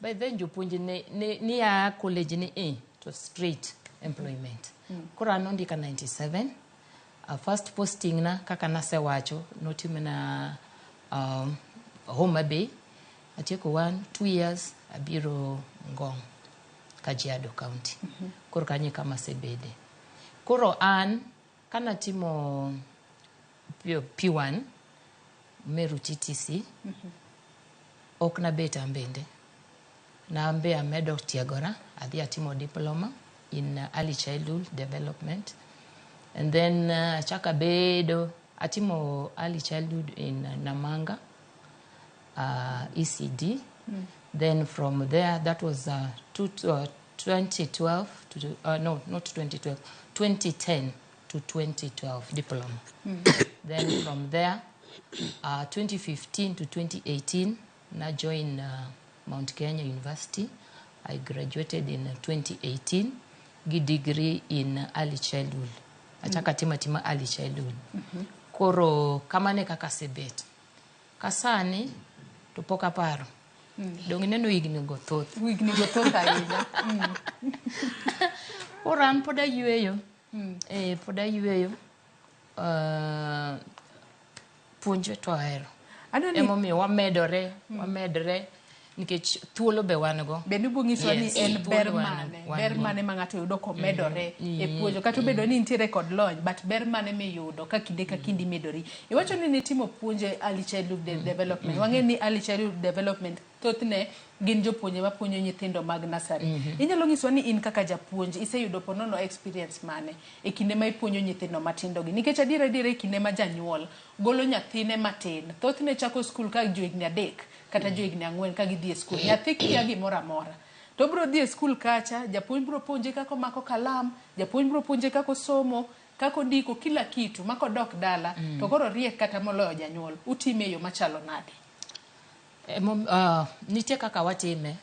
By then jopuonji ni ya college ni to straight employment. Koro anondika 97. First posting na kaka nase wacho notime na Homa Bay. Atieko 1-2 years abiro Ngong, Kajiado County. Koro kanye kama sebede. Koro an kana timo P1 Meru TTC ok na beta mbende na ambe amedo tiagora adhi atimo diploma in early childhood development, and then chaka bedo atimo early childhood in Namanga ECD. Then from there that was 2012 to no, not 2012, 2010 to 2012 diploma. Then from there 2015 to 2018 na joined Mount Kenya University. I graduated in 2018 gi degree in early childhood. Achaka tima early childhood. Koro kamane kaka sebet Kasani to pok aparo. Dong neno igni go thoth. Igni go thoth ahinya. Oran poda yweyo. Poda yweyo. Puonjo to ahero. Emomiyo wamedore nikech thuolo be wan go. Bende bungiso ni en ber mane ma ng'ato yudo komedore e puonjo kata bedo ni nitiere kod lony but ber mane miyudo ka kinde ka kindi medori. Iwacho ni nitimo puonje early childhood development. Wang'e ni early childhood development thothne gin jopuonje ma puonjo nyithindo mag nursery. Inyalo nyiso ni in kaka japuonj iseyudo ponono experience mane e kinde ma ipuonjo nyithindo matindo gi nikech adiera e kinde ma janyuol golo nyathine matin thothne chako skul ka joigni 3 kata joigni 4 ka gidhi e skul. Nyathi kia gimoro amora to bro dhi e skul kacha, japuonj bro puonje kako mako kalam, japuonj bro puonje kako somo, kako ndiko kila kitu mako dok dala to koro riek kata moloyo janyuol. Utime yo machalo nade? Nitie kaka watime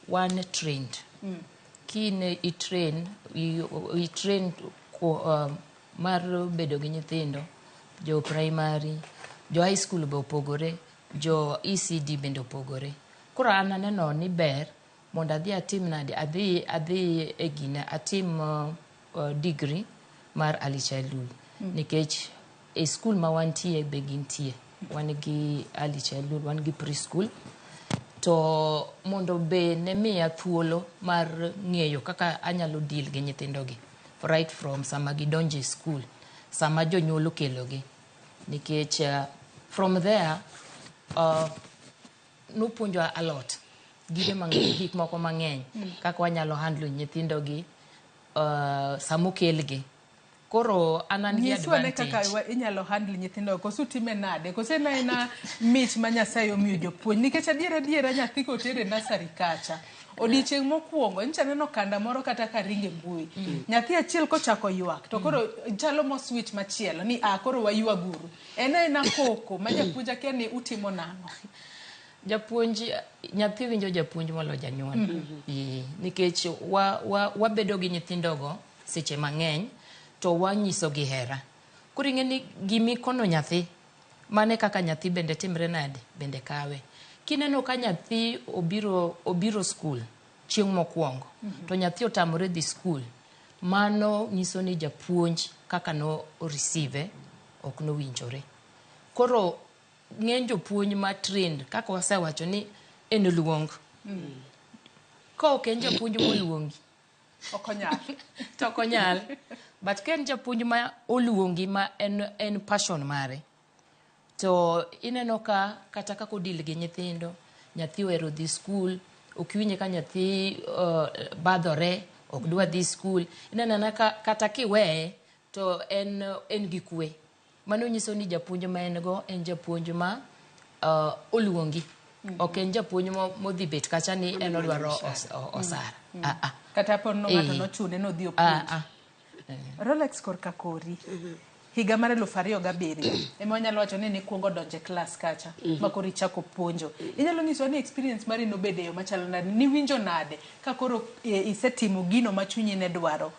one trained. Kine i train mar bedo gi nyithindo jo primary, jo high school be opogore, jo ECD bende opogore. Koro an aneno ni ber mondo adhi atim nade adhi e gine atim degree mar early childhood nikech e school ma wantie be gintie. Wan gi early childhood, wan gi preschool. To mondo be ne miya thuolo mar ng'eyo kaka anyalo deal gi nyithindo gi right from sama gidonjo e school, sama jonyuol okelogi. Nikech from there nupuonjo a lot gik moko mang'eny kaka wanyalo handle nyithindo gi sama okelgi. Koro anan gi advantage. Kaka inyalo handle nyithindo koso time nade koso na mich ma Nyasaye omiyo jopuonj nikech adiera nyathi ko tere nursery kacha odiochieng' mokwongo ncha neno kanda moro kata ka ringe mbui nyathi achiel kochako ywak to koro chalo mo switch machielo ni koro waywa guru ena koko ma japuonj akia ni utimo nang'o. Japuonj nyathi winjo japuonj molo janyuol. Nikech wabedo gi nyithindo go seche mang'eny to wanyiso gi hera. Koro ing'eni gimi kono nyathi mane kaka nyathi bende timre nade bende kawe. Kineno ka nyathi obiro skul chieng' mokwongo to nyathi otamore dhi skul, mano nyiso ni japuonj kaka no receive ok no winjore. Koro ng'eny jopuonj ma trained kaka wasewacho ni en luong. Ka ok en japuonj moluongi okonyal. But ken japuonj ma oluongi ma en passion mare to ineno ka kata kako deal gi nyithindo, nyathi ohero dhi skul, ok winje ka nyathi badhore, ok dwa dhi skul, ineno kata kiweye to en gi kwe. Mano nyiso ni japuonj ma en go en japuonj ma oluongi. Ok en japuonj modhi bet kacha ni en odwaro osara. Kata pono ng'ato nochune no dhi opuonj. Rolex korka kori. Higa mar 2007 ema wanyalo wacho ni kuongo donje klas kacha ma koro ichako puonjo. Inyalo nyiso ni experience mari no bede yo machalo nade, ni winjo nade ka koro isetimo gino ma chunyi ne dwaro.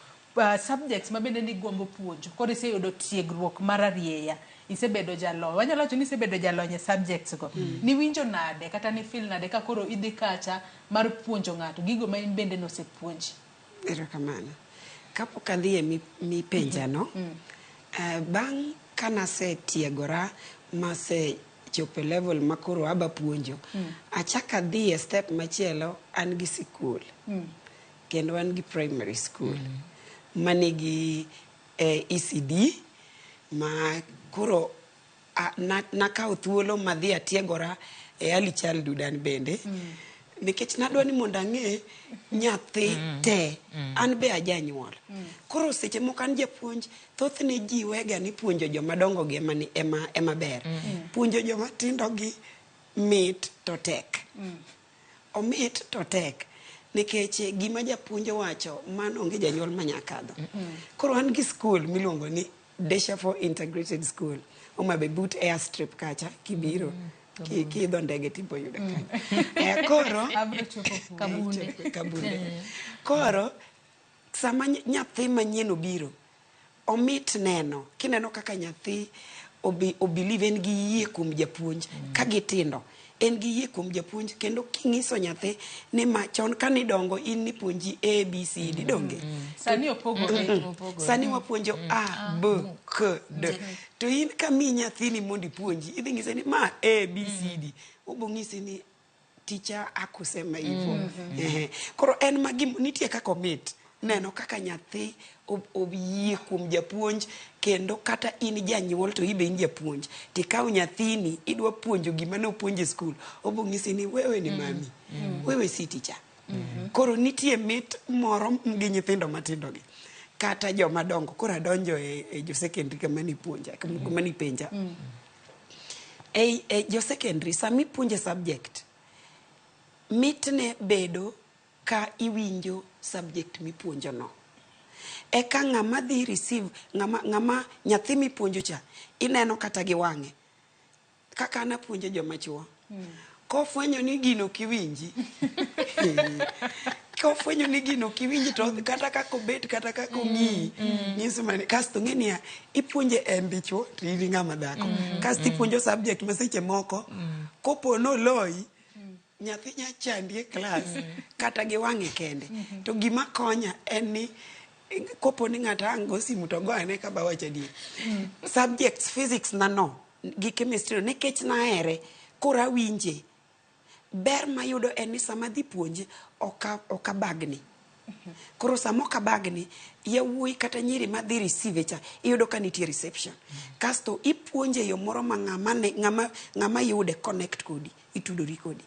Subjects ma bende ni gombo puonjo. Koro iseyudo tiegruok mar arieya. Isebedo jalony. Wanyalo wacho ni isebedo jalony e subjects go. Ni winjo nade kata ni feel nade ka koro idhi kacha mar puonjo ng'ato gigo ma in bende no sepuonji. Erokamano. Kapok adhi e mi penja no. Bang' kanase tiegora mase chope level makoro aba puonjo achaka dhi e step machielo an gi sikul kendo an gi primary school manigi ECD ma koro nakawo thuolo madhi atiegora e early childhood an bende nikech nadwa ni mondo ang'e nyathi te an be ajanyuol. Koro seche moko an japuonj thothne ji wega ni puonjo joma dongo gi ema ber. Puonjo joma tindo gi mit to tek. Omit to tek nikech gima japuonj wacho mano onge janyuol manyakadho. Koro an gi school miluongo ni Deshafo Integrated School. Omabe but airstrip kacha kibiro. Kidho ndege tipo yude kanyo. Koro kabunde. Koro sama nyathi manyien obiro omit neno kineno kaka nyathi believe en gi yie kuom japuonj ka gitindo en gi yie kuom japuonj kendo kingiso nyathi ni machon kanidongo in ni puonji A B C D donge sani opogore sani wapuonjo A B K D to in kami nyathini mondo ipuonji idhi ngise ni ma A B C D obongisi ni teacher akusema hivyo koro en magim nitie kaka omit neno kaka nyathi oyie kuom japuonj kendo kata in janyuol to ibe in japuonj tikaw nyathini idwa puonjo gima ne opuonje skul obongisi ni wewe ni mami wewe si teacher koro nitie mit moro gi nyithindo matindo gi kata joma dongo koro adonjo e jo secondary kama ni puonja kama ni penja jo secondary sami puonje subject mitne bedo ka iwinjo subject mipuonjo no eka ngama dhi receive ngama nyathi mipuonjo cha ineno kata gi wange kaka ana puonjo joma chuo kofwenyo ni gino kiwinji kofwenyo ni gino kiwinji to kata kako bet kata kako ng'i nyiso mane kasto ng'enia ipuonje embicho riri ngama dhako kasto ipuonjo subject maseche moko kopo no loi nyathi nya chandie class kata gi wange kende to gima konya en ni kopo ni ngata ango simu to goane ka ba wacha di subjects physics nano gi chemistry nikech na ere kora winje ber mayudo en ni sama dhi puonje oka bagni koro sama oka bagni yawuoyi kata nyiri madhi receive cha iyudo ka nitie reception kasto ipuonje yo moro ma ngama yude connect kodi itudori kodi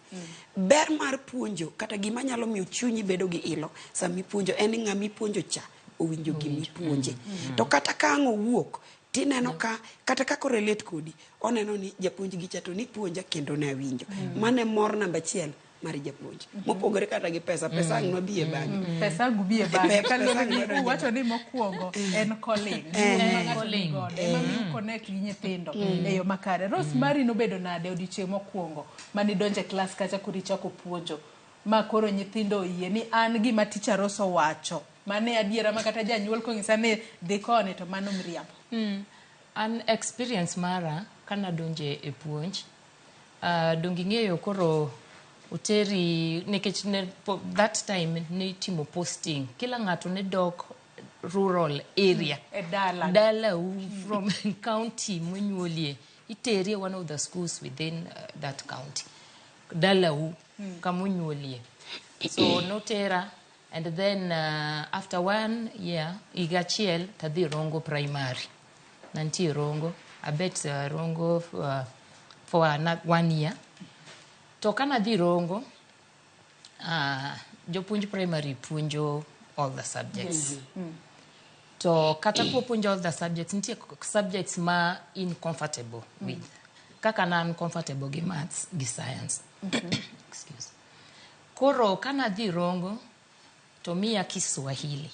ber mar puonjo kata gima nyalo miyo chunyi bedo gi ilo sama ipuonjo en ngama ipuonjo cha owinjo gimi puonje to kata ka ang' owuok tineno ka kata ka korelate kodi oneno ni japuonj gi cha to ni puonja kendo ne awinjo mane mor namba 1 mar japuonj mopogore kata gi pesa ang' no biye bagi pesa gubiye bagi kalore ni wacho ni mokuongo en calling ema mi connect gi nyithindo e yo makare Rosemary nobedo nade odiochieng' mokuongo mani donje class kacha kuri chako puonjo ma koro nyithindo yie ni an gima teacher Roso wacho mane adiera makata janyuol kong'isa ni dhi kone to mano mriambo an experience mara kana donje e puonj dongi ng'eyo koro uteri nikech ne that time ni timo posting kila ng'ato ne dok rural area dala from county munyuolie iteri one of the schools within that county dala kamunyuolie so notera and then after 1 year igachiel tadhi Rongo primary nanti Rongo abet Rongo for 1 year to kana dhi Rongo jopuonj primary puonjo all the subjects to kata puonjo all the subjects nitie subjects ma incomfortable with kaka nan comfortable gi maths gi science excuse koro kana dhi Rongo to miya Kiswahili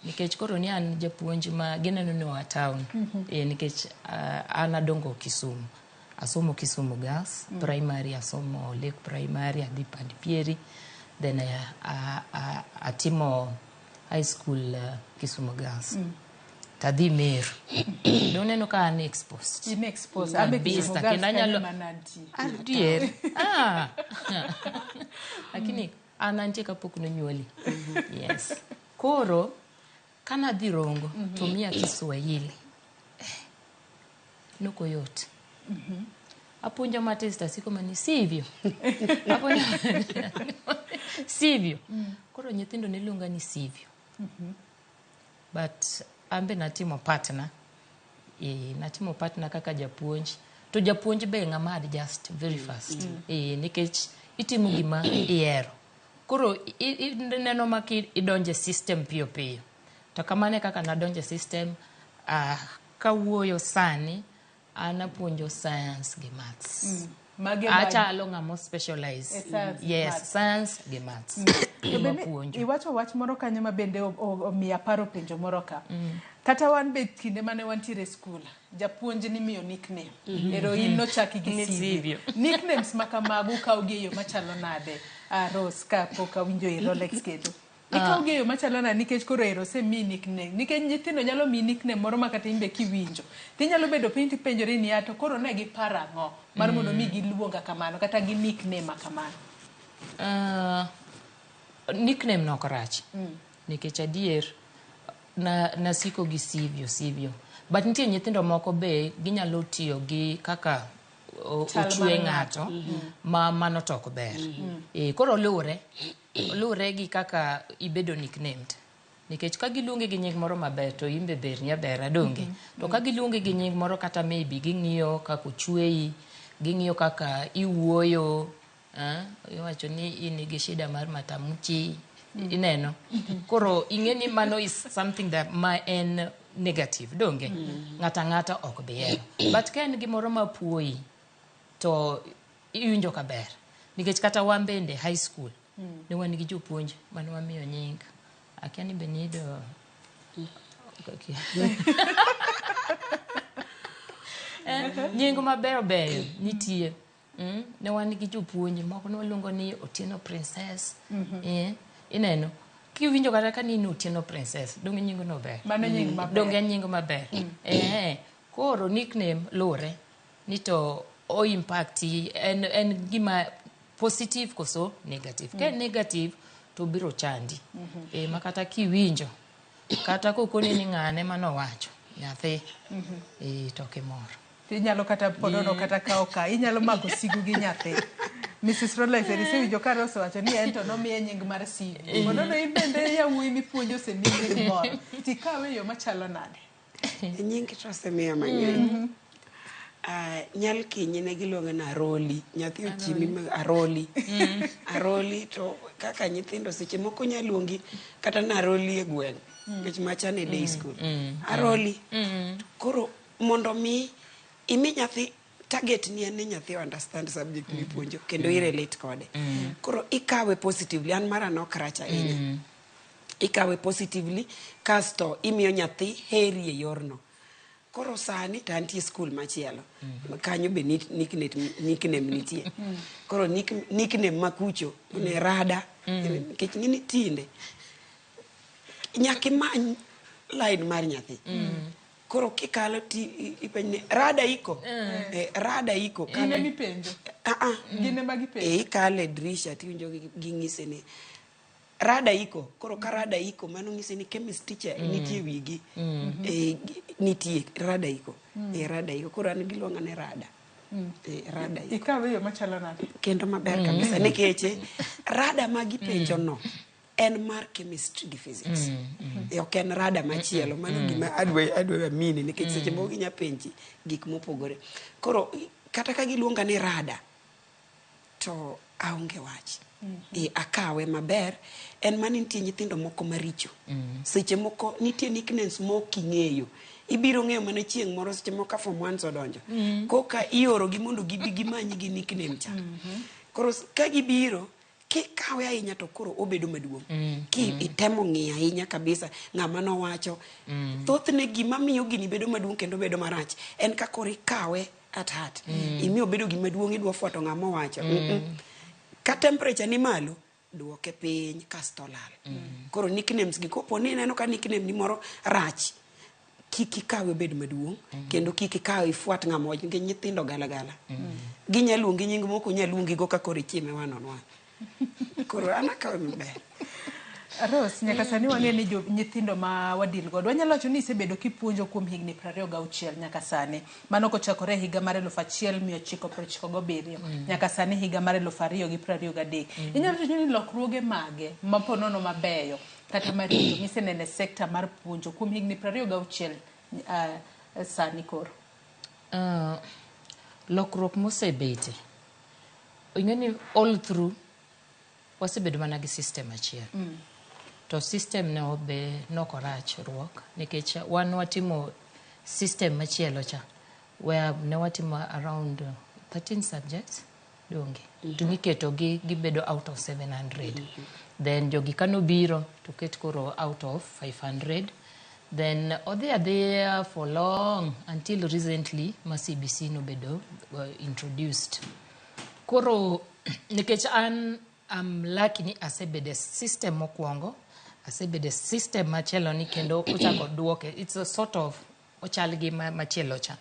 nikech koro ni an japuonj ma gineno ni wa town nikech anadongo Kisumu asomo Kisumu Girls primary asomo Lake primary adhi Pandipieri then atimo high school Kisumu Girls tadhi Meru doneno ka an exposed abe Kisumu Girls nyalo adier lakini anantie kapok no nyuoli yes koro kana dhi Rongo to miya Kiswahili noko yote apunja matesta siko mani sivyo apunja sivyo koro nyithindo niluonga ni sivyo but ambe natimo partner kaka japuonj to japuonj be ng'ama adjust very fast nikech itimo gima ihero koro neno maki idonje system piyo to kamane kaka nadonje system kawuoyo sani anapuonjo science gi maths achalo ng'amo specialize yes science gi maths iwacho wach moro kanyo ma bende omiya paro penjo moro ka kata wan be kinde mane wantiere school japuonj ni miyo nickname heroin no chaki gi sivyo nicknames makamago ka ogeyo machalo nade Rose ka poka winjo i Rolex kedo Ikaw geyo machalo na nikech koro ero se mi nickname. Nikech nyithindo nyalo mi nickname moro makata imbe kiwinjo. Ti nyalo bedo piny tipenjori ni to koro ne gi parang'o mar mondo mi giluonga kamano kata gi nickname kamano. Nickname no korach. Nikech adier nasiko gi sivyo. But nitie nyithindo moko be ginyalo tiyo gi kaka ochwe ng'ato ma mano tok ber. Koro lure gi kaka ibedo nicknamed. Nikech ka giluongi gi nying moro maber to imbe ber nyaber adonge. To ka giluongi gi nying moro kata maybe ging'iyo kaka ochweyi, ging'iyo kaka iwuoyo, iwacho ni in gi shida mar matamuchi, ineno. Koro ing'eni mano is something that ma en negative, donge? Ng'ata ok bihero. But ka en gimoro mapuoyi, to iwinjo kaber. Nikech kata wan bende high school, ne wan gi jopuonj mane wamiyo nying. Akia ni Benido. Nying maber nitie. Ne wan gi jopuonj moko ne waluongo ni Otieno Princess. Ineno. Kiwinjo kata ka ni Otieno Princess, donge nying no ber. Mano nying maber. Donge nying maber. Koro nickname lure ni to o impacti en gima positive koso negative. Ka negative to biro chandi. Makata kiwinjo kata kokoni ni ng'ane manowacho nyathi to kimoro. Inyalo kata podono kata kaoka inyalo mako sigu gi nyathi. Mrs. Rolex isewinjo ka Rose wacho ni en to nomiye nying mar sigu. Podono ibende yawuoyi mipuonjo semini moro. Tikawe yo machalo nade? Nying to semiya mang'eny. Nyal kinyi ne giluonga na Aroli. Nyathi ochimi Aroli. Aroli to kaka nyithindo seche moko nyaluongi kata na Aroli e gweng'. Nikech machane e day school. Aroli. Koro mondo mi imi nyathi target ni en ni nyathi understand subject mipuonjo kendo irelate kode. Koro ikawe positively, an mara nok rach ahinya. Ikawe positively kasto imiyo nyathi heri e yorno. Koro sani to antie school machielo. Kanyo be nickname nitie. Koro nickname makucho ne Rada. Nikech ng'ini tinde nyaki many line mar nyathi. Koro kikalo ipenjni Rada iko. Rada iko. Ine mipenjo. Gine magipenjo. Ikale drisha tiwinjo ging'ise ni Rada iko. Koro ka Rada iko mano ng'ise ni chemistry teacher nitie wigi. Nitie Rada iko. Rada iko. Koro an giluonga ne Rada. Rada iko. Ikawe yo machalo nade? Kendo maber kabisa. Nikech Rada magipenjo no en mar chemistry gi physics. Ok en Rada machielo. Mano gima adwa mini. Nikech seche moko ginya penji gik mopogore. Koro kata ka giluonga ne Rada to aonge wach. Akawe maber. En mani nitie nyithindo moko maricho. Seche moko nitie nicknames moko ing'eyo. Ibiro ng'eyo mana chieng' moro seche moko form 1 odonjo. Koka ioro gi mondo gibi gimanyi gi nickname cha. Koro ka gibiro kikawe ahinya to koro obedo maduong'. Ki itemo ng'iyo ahinya kabisa ng'ama nowacho. Thothne gima miyo gini bedo maduong' kendo bedo marach en ka koro ikawe at heart. Imiyo bedo gima duong' idwa fuato ng'ama owacho. Ka temperature ni malo duoke piny kasto lal. Koro nicknames gi kopo ni neno ka nickname ni moro rach kikawe bedo maduong' kendo kikawe ifuat ng'ama owacho nikech nyithindo gala. Ginyaluongi nying moko nyaluongi go ka koro ichime one on one. Koro anakawe maber. Rose, nyaka sani wang'e ni nyithindo ma wadil godo. Wanyalo wacho ni isebedo kipuonjo kuom higni 26 nyaka sani. Mano kochakore higa mar 1997 nyaka sani higa mar 2023. Inyalo wacho ni lokruoge mage maponono mabeyo kata maricho misenene sekta mar puonjo kuom higni 26 sani koro. Lokruok mosebete. Ing'eni all through wasebedo mana gi system achiel. To system no be nokorach ruok nikech wan watimo system machielo cha where ne watimo around 13 subjects donge to giketo gibedo out of 700. Then jogi kano biro to ket koro out of 500. Then they are there for long until recently ma CBC no bedo introduced. Koro nikech I'm lucky ni asebede system mokwongo asebede system machielo ni kendo ochako duoke. It's a sort of ochal gi machielo cha.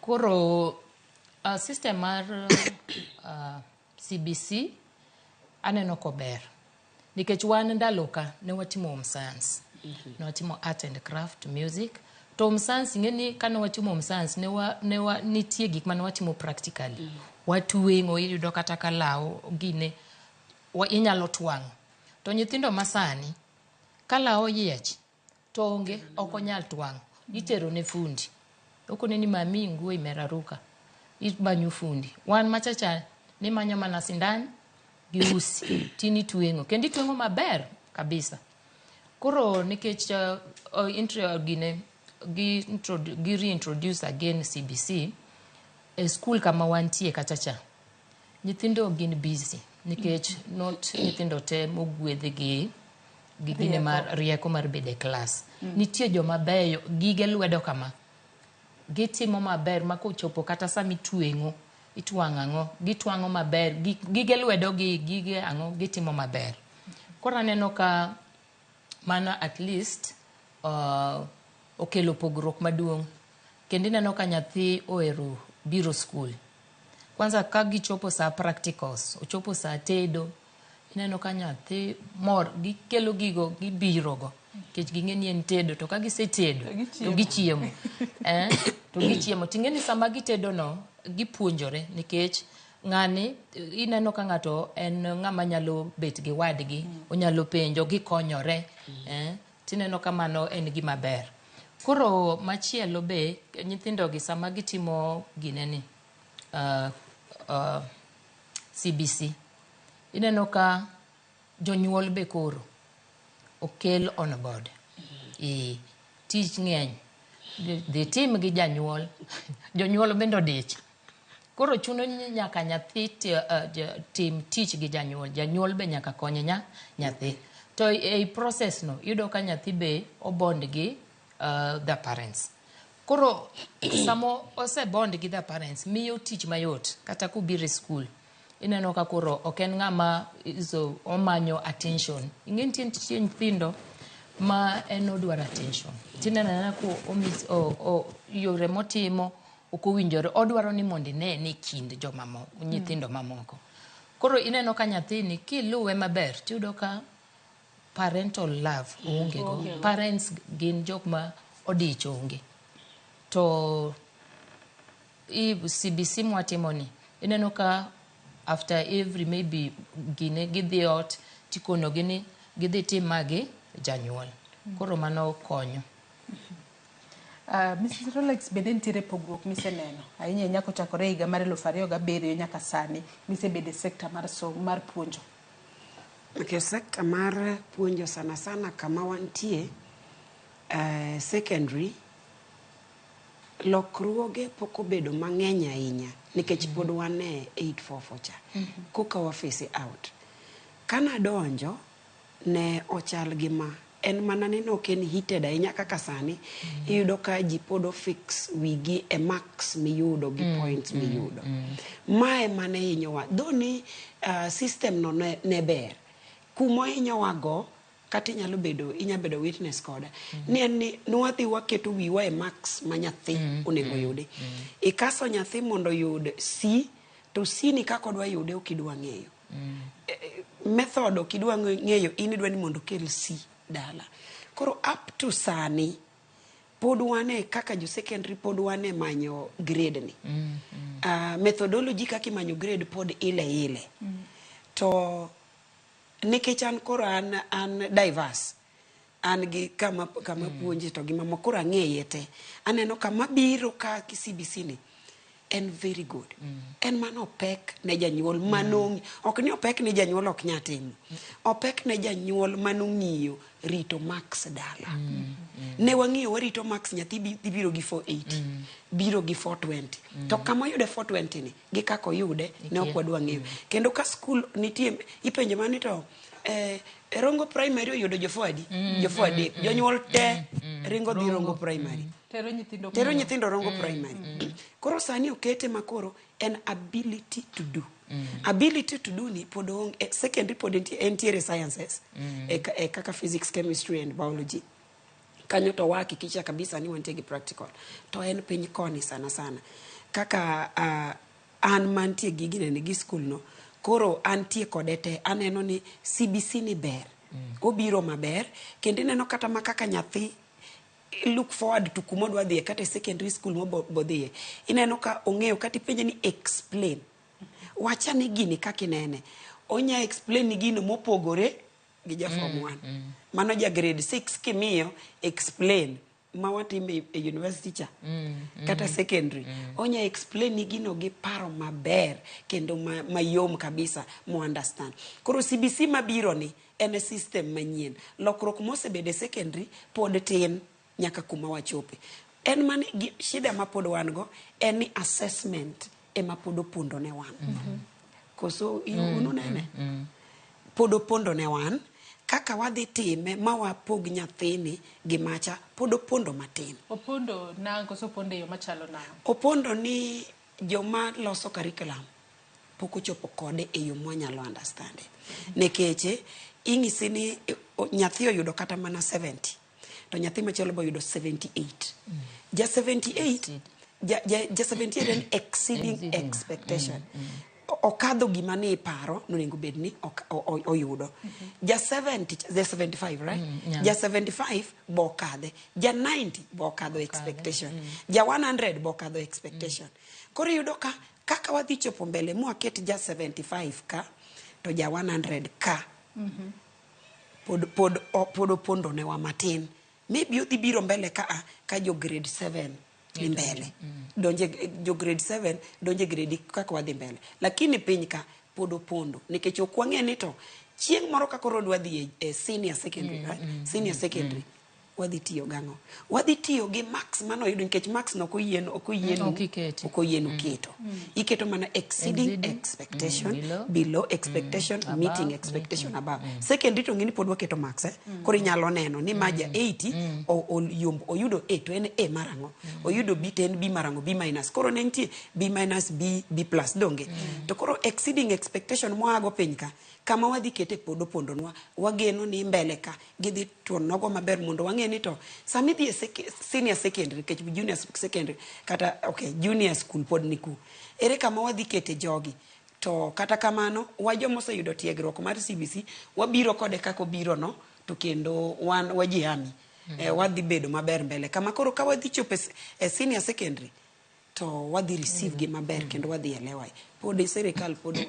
Koro system mar CBC aneno kober. Nikech wan ndalo ka ne watimo home science. Ne watimo art and craft, music. To home science ngeni kane watimo home science ne nitie gik mane watimo practically. Watuwengo iyudo kata kalao gine inyalo twang'. To nyithindo masani kalao yiech to onge okonyal twang'. Itero ne fundi. Okone ni mami nguo imeraruka. Ibanyu fundi. Wan machacha ni manyo mana sindan gi usi tini tuengo. Kendi tuengo maber kabisa. Koro nikech gi reintroduce again CBC e school kama wantie kachacha. Nyithindo gin busy nikech not nyithindo te mogwedhe gi gine mar rieko mar bede class. Nitie joma beyo gige lwedo kama. Gitimo maber makochopo kata sami tuengo itwang' ang'o gitwang'o maber gige lwedo gi gige ang'o gitimo maber. Kora neno ka mana at least okelo pogruok maduong'. Kendi neno ka nyathi oero biro school. Kwanza ka gichopo sa practicals, ochopo sa tedo, ineno ka nyathi mor gikelo gigo gibirogo. Kech ging'eni en tedo to ka gisetedo to gichiemo. To gichiemo. Ting'eni sama gitedo no gipuonjore nikech ng'ani ineno ka ng'ato en ng'ama nyalo bet gi wadgi, onyalo penjo gikonyore. Tineno ka mano en gima ber. Koro machielo be nyithindo gi sama gitimo gineni CBC. Ineno ka jonyuol be koro okel on board. Tich ng'eny. Dhi tim gi janyuol. Jonyuol bendo dich. Koro chuno nyaka nyathi tim tich gi janyuol. Janyuol be nyaka konye nyathi. To ei process no, yudo ka nyathi be obond gi the parents. Koro samo ose bond gi the parents, miyo tich mayot. Kata kubire school. Ineno ka koro oken ng'ama omanyo attention. Ing'en tie nyithindo ma en odwaro attention. Tinena ko yore motimo okowinjore. Odwaro ni mondo ne kind jomamoko, nyithindo mamoko. Koro ineno ka nyathini kiluwe maber, tiyudo ka parental love onge go. Parents gin jok ma odich onge. To CBC mwatimo ni, ineno ka after every maybe gidhi ot tikono gini gidhi timagi janyuol. Koro mano konyo. Mrs. Rolex bende nitiere pogruok miseneno ahinya nyako chakore higa mar 2007 nyaka sani misebede sekta mar puonjo. Okay, sekta mar puonjo sana kama wantie secondary lokruoge pok obedo mang'eny ahinya nikech pod wan e 844 cha. Koka wa face out. Kana donjo ne ochal gima en mana neno ken heated ahinya kaka sani iyudo ka ji podo fix wigi e max miyudo gi points miyudo. Mae mane hinyowa. Doni system no ne ber. Kumo hinyowa go kati inyalo bedo witness koda. Ni nuadhi waketo wiwa e max ma nyathi onego yude. Ikaso nyathi mondo yud C, to C ni kako dwa yude okidwa ng'eyo. Method okidwa ng'eyo inidwa ni mondo kel C dala. Koro up to sani pod wane kaka jo secondary pod wane manyo grade ni. Methodology kaka manyo grade pod ile. To nikech an koro an diverse. An gi kama puonje to gima mokoro ang'eye te. Aneno kama biro ka CBC ni en very good. En mano opek ne janyuol manong. Ok ni opek ne janyuol ok nyatimo. Opek ne janyuol manong'iyo rito max dala. Ne wang'iyo warito max nyathi biro gi 480. Biro gi 420. To kama yude 420 ni gi kako yude ne ok wadwa ng'eyo. Kendo ka school nitie ipenjo mani to Rongo primary oyudo jofuadi. Jofuadi. Jonyuol te ringo dhi Rongo primary. Tero nyithindo Rongo primary. Koro sani okete makoro an ability to do. Ability to do ni pod secondary pod entiere sciences kaka physics, chemistry and biology. Kanyo to wahakikisha kabisa ni wantie gi practical. To en piny koni sana sana. Kaka an mantie gigine ni gi school no, koro antie kodete aneno ni CBC ni ber. Obiro maber, kendo neno kata makaka nyathi look forward to kumodwa dhie kata secondary school mobodhie. Ineno ka ong'eyo kata penje ni explain. Wacha ni gini kaka inene. Onya explain ni gino mopogore gi ja form 1. Mano ja grade 6 kimiyo explain ma watime e university cha kata secondary. Onya explain ni gino gi paro maber kendo mayom kabisa mo understand. Koro CBC mabiro ni en system manyien. Lokrok mosebede secondary pod tin nyaka kuma wachope. En mani shida ma pod wan go en ni assessment ema pod opondo ne wan. Koso ununene. Pod opondo ne wan. Kaka wadhi time ma wapog nyathini gi macha pod opondo matin. Opondo na koso opondo yo machalo na. Opondo ni joma loso curriculum poko chopo kode e yo mwanyalo understand. Nekeche ing'isi ni nyathi oyudo kata mana 70 to nyathi machielo bo yudo 78. Ja 78 ja 78 en exceeding expectation. Okadho gima ne iparo nonego bedni oyudo. Ja 70, ja 75, right? Ja 75 bo kadhe. Ja 90 bo kadho expectation. Ja 100 bo kadho expectation. Koro yudo ka kaka wadhi chopo mbele mu aket ja 75 ka to ja 100 ka. Pod opondo ne wa matin. Maybe udhi biro mbele ka jo grade 7 ni mbele. Donje jo grade 7 donje grade kaka wadhi mbele. Lakini piny ka pod opondo nikech okwang'e ni to chieng' moro ka koro wadhi senior secondary, right? Senior secondary wadhi tiyo gang'o. Wadhi tiyo gi max mano yudo nikech max no okoyienu keto. Iketo mana exceeding expectation, below expectation, meeting expectation, above. Secondary to ngini pod waketo max koro inyalo neno ni maja 80 oyudo A to en A marango. Oyudo B to en B marango, B minus. Koro ne nitie B minus, B plus donge. To koro exceeding expectation moago piny ka kama wadhi kete pod opondo nwa wageno ni mbele ka gidhi to nogo maber mondo wang'e ni to sami dhi senior secondary kech junior secondary kata junior school pod niku ere kama wadhi kete jogi to kata kamano wajomo oseyudo tiegruok mar CBC wabiro kode kako biro no to kendo wajiami wadhi bedo maber mbele kama koro ka wadhi chope senior secondary to wadhi receive gi maber kendo wadhi elewa pod serikal pod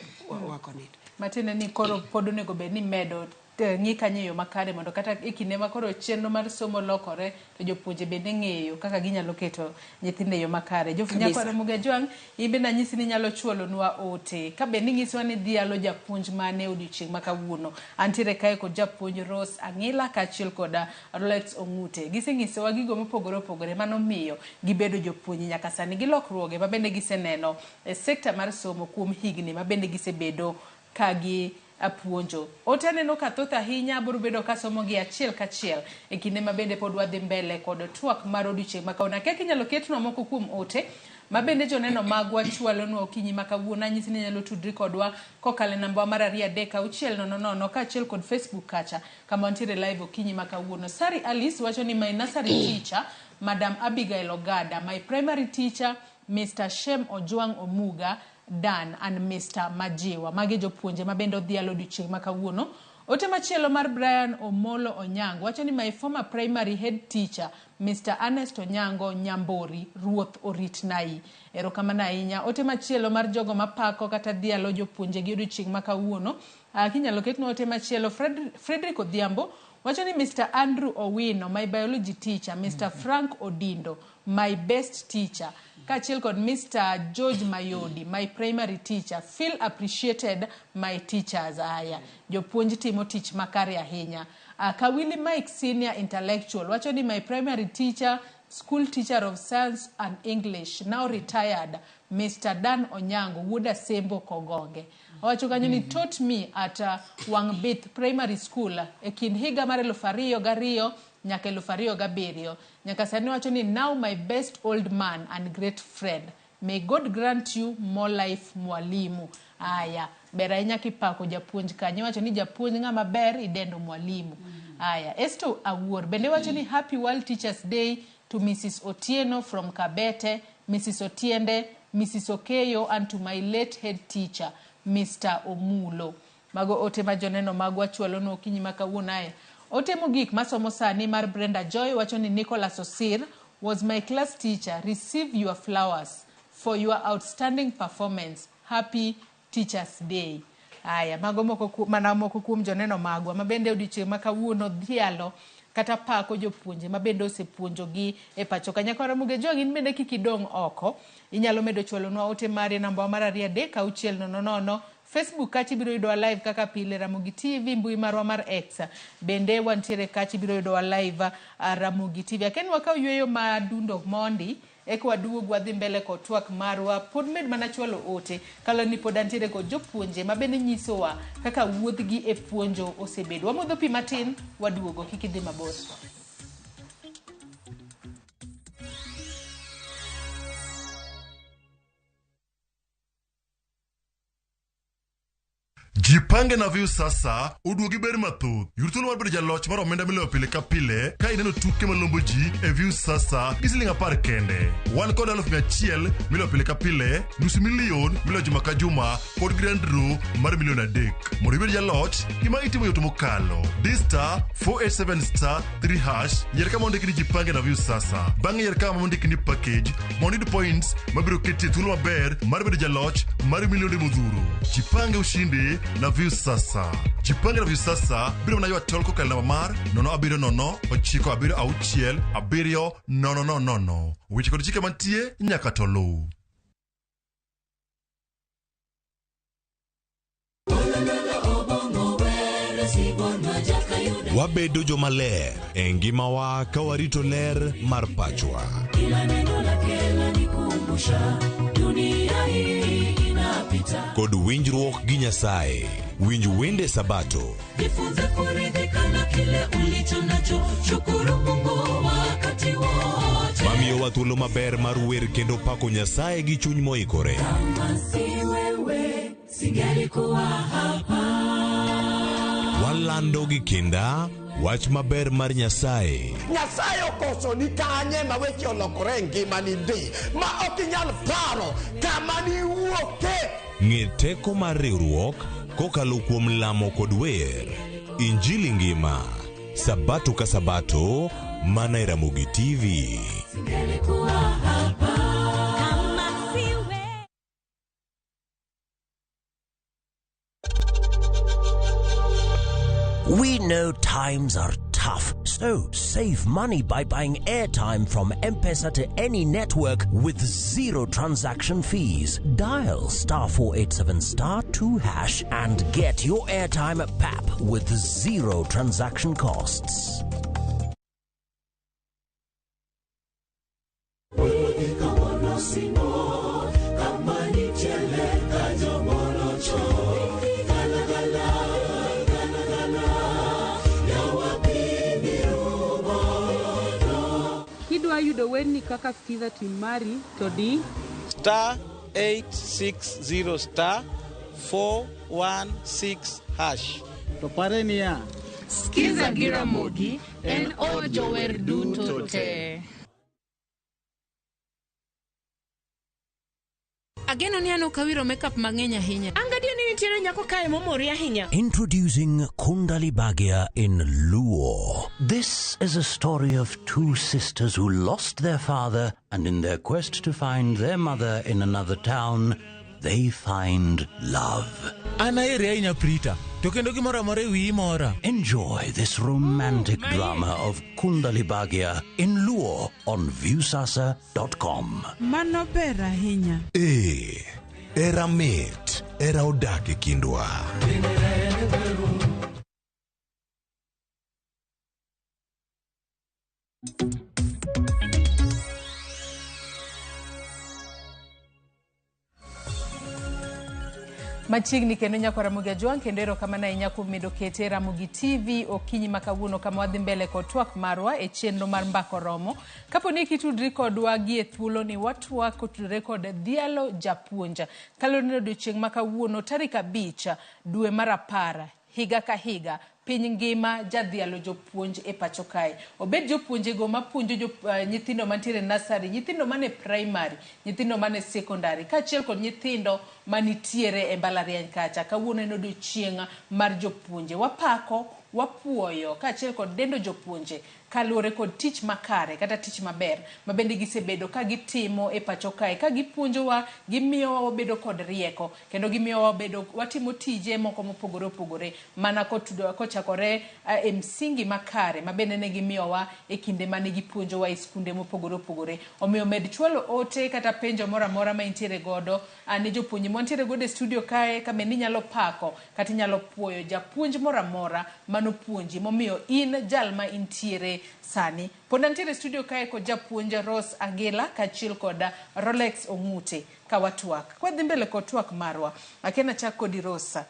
wakonit matene ni koro pod onego bed ni medo ng'i kanyo makare mondo kata e kinde ma koro chenro mar somo lokore to jopuonje bende ng'eyo kaka ginyalo keto nyithinde yo makare. Jofunya kwa Ramogi Tv ibe na nyisi ni nyalo chuolo nwa ote ka be ni ngiswa ni dhialo japuonj mane odiochieng' makawuono antiere kae kod japuonj Rose Angila kachiel koda Rolex Ong'ute. Gisengisowa gigo mopogore opogore mano miyo gibedo jopuonj nyaka sani gilokruoge ma bende giseneno e sekta mar somo kuom higni ma bende gisebedo kagi apuonjo. Oteneno kathoth ahinya biro bedo kasomo gi achiel kachiel e kinde ma bende pod wadhi mbele kod twak mar odiochieng' makawuono. Kaka inyalo ketnwa moko kuom ote ma bende joneno magwa chwalonwa okinyi makawuono anyisi ni nyalo tudri kodwa kokalo namba mar 23600 kaachiel kod Facebook kacha kama wantiere live okinyi makawuono. Sari Alice wacho ni my nursery teacher Madam Abigail Ogada, my primary teacher Mr. Shem Ojwang Omuga Dan and Mr. Majiwa. Magi jopuonje mabende odhialo odiochieng' makawuono. Ote machielo mar Brian Omolo Onyango wacho ni my former primary head teacher Mr. Ernest Onyango Nyambori Ruoth Oritnai. Erokamano ahinya. Ote machielo mar jogo mapako kata dhialo jopuonje gi odiochieng' makawuono. Kinyalo ketno ote machielo Frederick Odhiambo wacho ni Mr. Andrew Owino, my biology teacher, Mr. Frank Odindo, my best teacher, kaachiel kod Mr. George Mayodi, my primary teacher. Feel appreciated, my teachers. Aya jopuonj timo tich makare ahinya. Kawili Mike senior intellectual wacho ni my primary teacher, school teacher of science and English, now retired, Mr. Dan Onyango Wuda Sembo Kogonge. Wacho kanyo ni taught me at Wangbith Primary School e kind higa mar 2002 nyaka 2007. Nyaka sani wacho ni now my best old man and great friend May God grant you more life, mwalimu. Aya, ber ahinya kipako japuonj kanyo, wacho ni japuonj ng'ama ber idendo mwalimu. Aya, Esto Awuor bende wacho ni Happy World Teachers Day to Mrs. Otieno from Kabete, Mrs. Otiende, Mrs. Okeyo, and to my late head teacher, Mr. Omulo. Mago ote majoneno magwa chualo no kinyi makawuonae. Ote mogik masomo sani mar Brenda Joy wacho ni Nicholas Osir was my class teacher. Receive your flowers for your outstanding performance. Happy Teachers Day. Aya, mago moko kuom joneno magwa mabende odiochieng' makawuono dhialo kata pako jopuonje mabende osepuonjogi e pacho kanyako Ramogi jogi in bende kikidong oko inyalo medo chwalonwa ote mari namba mar 3 Facebook kachi biro yudowa live kaka pile Ramogi TV, mbui marwa mar X bende wantiere kachi biro yudowa live Ramogi TV. Aken wakao yueyo madundo mondi eko waduog wadhi mbele ko twak marwa pod med mana chwalo ote kala ni pod antiere ko jopuonje mabende nyisowa kaka wuodhgi e puonjo osebedo. Wamodho pi matin waduogo kikidhi mabor. Jipange na view sasa uduogi ber mathoth. Yurthuolo mar bedo jaloch mar omenda miloyo pile ka pile ka ineno tuke malombo ji e view sasa gi siling 10 kende. Wan kod 100,000 miloyo pile ka pile, $500,000 miloyo juma ka juma kod grand draw mar $1,300,000. Mondo ibed jaloch, gima itimo yot mokalo. Star 487 3#, yier kama ondiki ni jipange na view sasa. Bang'e yier kama ondiki ni package mondo iyud points mabiro ketie thuolo maber mar bedo jaloch mar milionde modhuro. Jipange ushindi na view sasa. Jipange na view sasa biro mana ywa tol kokal namba mar 070966700. Weche kod chike mantie nyaka to luw. Wabedo jomaler e ngimawa ka warito ler mar pachwa. Kod winjruok gi Nyasaye. Winj wende Sabato. Jifunze kuridhika na kile ulicho nacho. Shukuru Mungu wakati wote. Mamiyo wa thuolo maber mar wer kendo pako Nyasaye gi chuny moikore. Kama si wewe singelikuwa hapa. Walando gi kinda wach maber mar Nyasaye. Nyasaye okoso ni kanye ma weche olokore ngimani ndi ma ok inyal paro kama ni wuoke. Ng'e teko mar riwruok kokalo kuom lamo kod wer. Injili ngima Sabato ka Sabato mana Ramogi TV. Singelikuwa hapa. We know times are tough, so save money by buying airtime from M-Pesa to any network with zero transaction fees. Dial *487*2# and get your airtime PAP with zero transaction costs. Yudo weni kaka skiza timari to di *860*416#. To pare niya skiza gi Ramogi en ojo wer duto te. Ageno ni ano kawiro makeup mang'eny ahinya. Angadio ni nitiere nyako kae momori ahinya. Introducing Kundali Bagia in Luo. This is a story of two sisters who lost their father, and in their quest to find their mother in another town, they find love. Enjoy this romantic drama of Kundali Bagia in Luo on viewsasa.com. Mano ber ahinya. Era mit, era odak e kindwa. Machiegni kendo nyako Ramogi Ajwang kendo erokamano nyako medo kete Ramogi TV okinyi makawuono kama wadhi mbele kod twak marwa e chenro mar mbako romo. Kapo ni kitudri kodwa gi e thuolo ni watwa kotudre kod Dhialo Japuonja. Kalorino odiochieng' makawuono tarik 5 dwe mar 10 higa ka higa piny ngima jadhialo jopuonj e pacho kae. Obed jopuonje go mapuonjo nyithindo mantiere nursery, nyithindo mane primary, nyithindo mane secondary, kaachiel kod nyithindo manitiere e mbalariany kacha. Kawuono en odiochieng' mar jopuonje. Wapako, wapuoyo kaachiel kod dendo jopuonje kaluwore kod tich makare kata tich maber mabende gisebedo ka gitimo e pacho kae, ka gipuonjowa, gimiyowa wabedo kod rieko kendo gimiyowa wabedo watimo tije moko mopogore opogore mana kochakore e msingi makare mabende ne gimiyowa e kinde mane gipuonjowa e skunde mopogore opogore. Omiyo med chwalo ote kata penjo moro amora ma intiere godo ne jopuonje mantiere godo e studio kae ka bende inyalo pako kata inyalo puoyo japuonj moro amora manopuonji momiyo in jal ma intiere sani. Pod antiere studio kae kod japuonj Rose Agila kaachiel kod Rolex Ong'ute ka watwak. Kwa dhi mbele kod twak marwa, akena chak kod Rosa.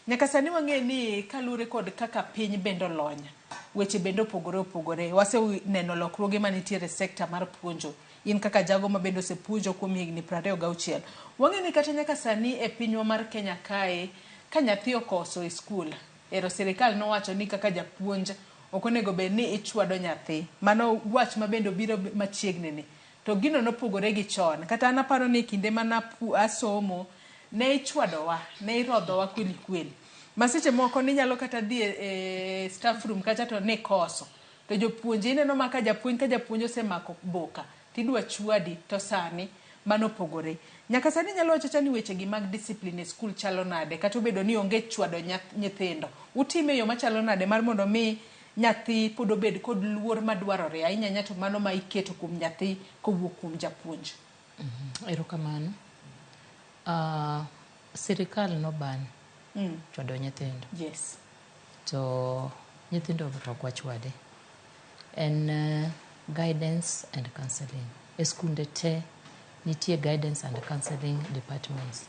Nyaka sani wang'e ni kalure kod kaka piny bendo lonya. Weche bendo opogore opogore. Wase neno lokruoge manitiere sekta mar puonjo. In kaka jago ma bendo se puonjo kuom higni 26. Wang'e ni kata nyaka sani e pinywa mar Kenya kae ka nyathi okoso e skul. Ero sirikal nowacho ni kaka japuonj okonego bed ni ichwado nyathi. Mano wach ma bendo biro machiegni ni. To gino nopogore gi chon. Kata anaparo ni kinde mana asomo ne ichwadowa, ne irodhowa kweli kweli. Masiche moko ni nyalo kata dhi e staff room kacha to ne koso. To jopuonje ineno ma ka japuonj osemako boka, tidwa chwadi to sani mano pogore. Nyaka sani nyalo wacho ni weche gi mag discipline e skul chalo nade, kata obedo ni onge chwado nyithindo. Utime yo machalo nade mar mondo mi nyathi pod obed kod luor madwarore ahinya to mano ma iketo kuom nyathi kowuok kuom japuonj. Erokamano. Sirikal no ban chwado nyithindo. Yes. To nyithindo ok wachwade. En guidance and counseling. E skunde te nitie guidance and counseling departments.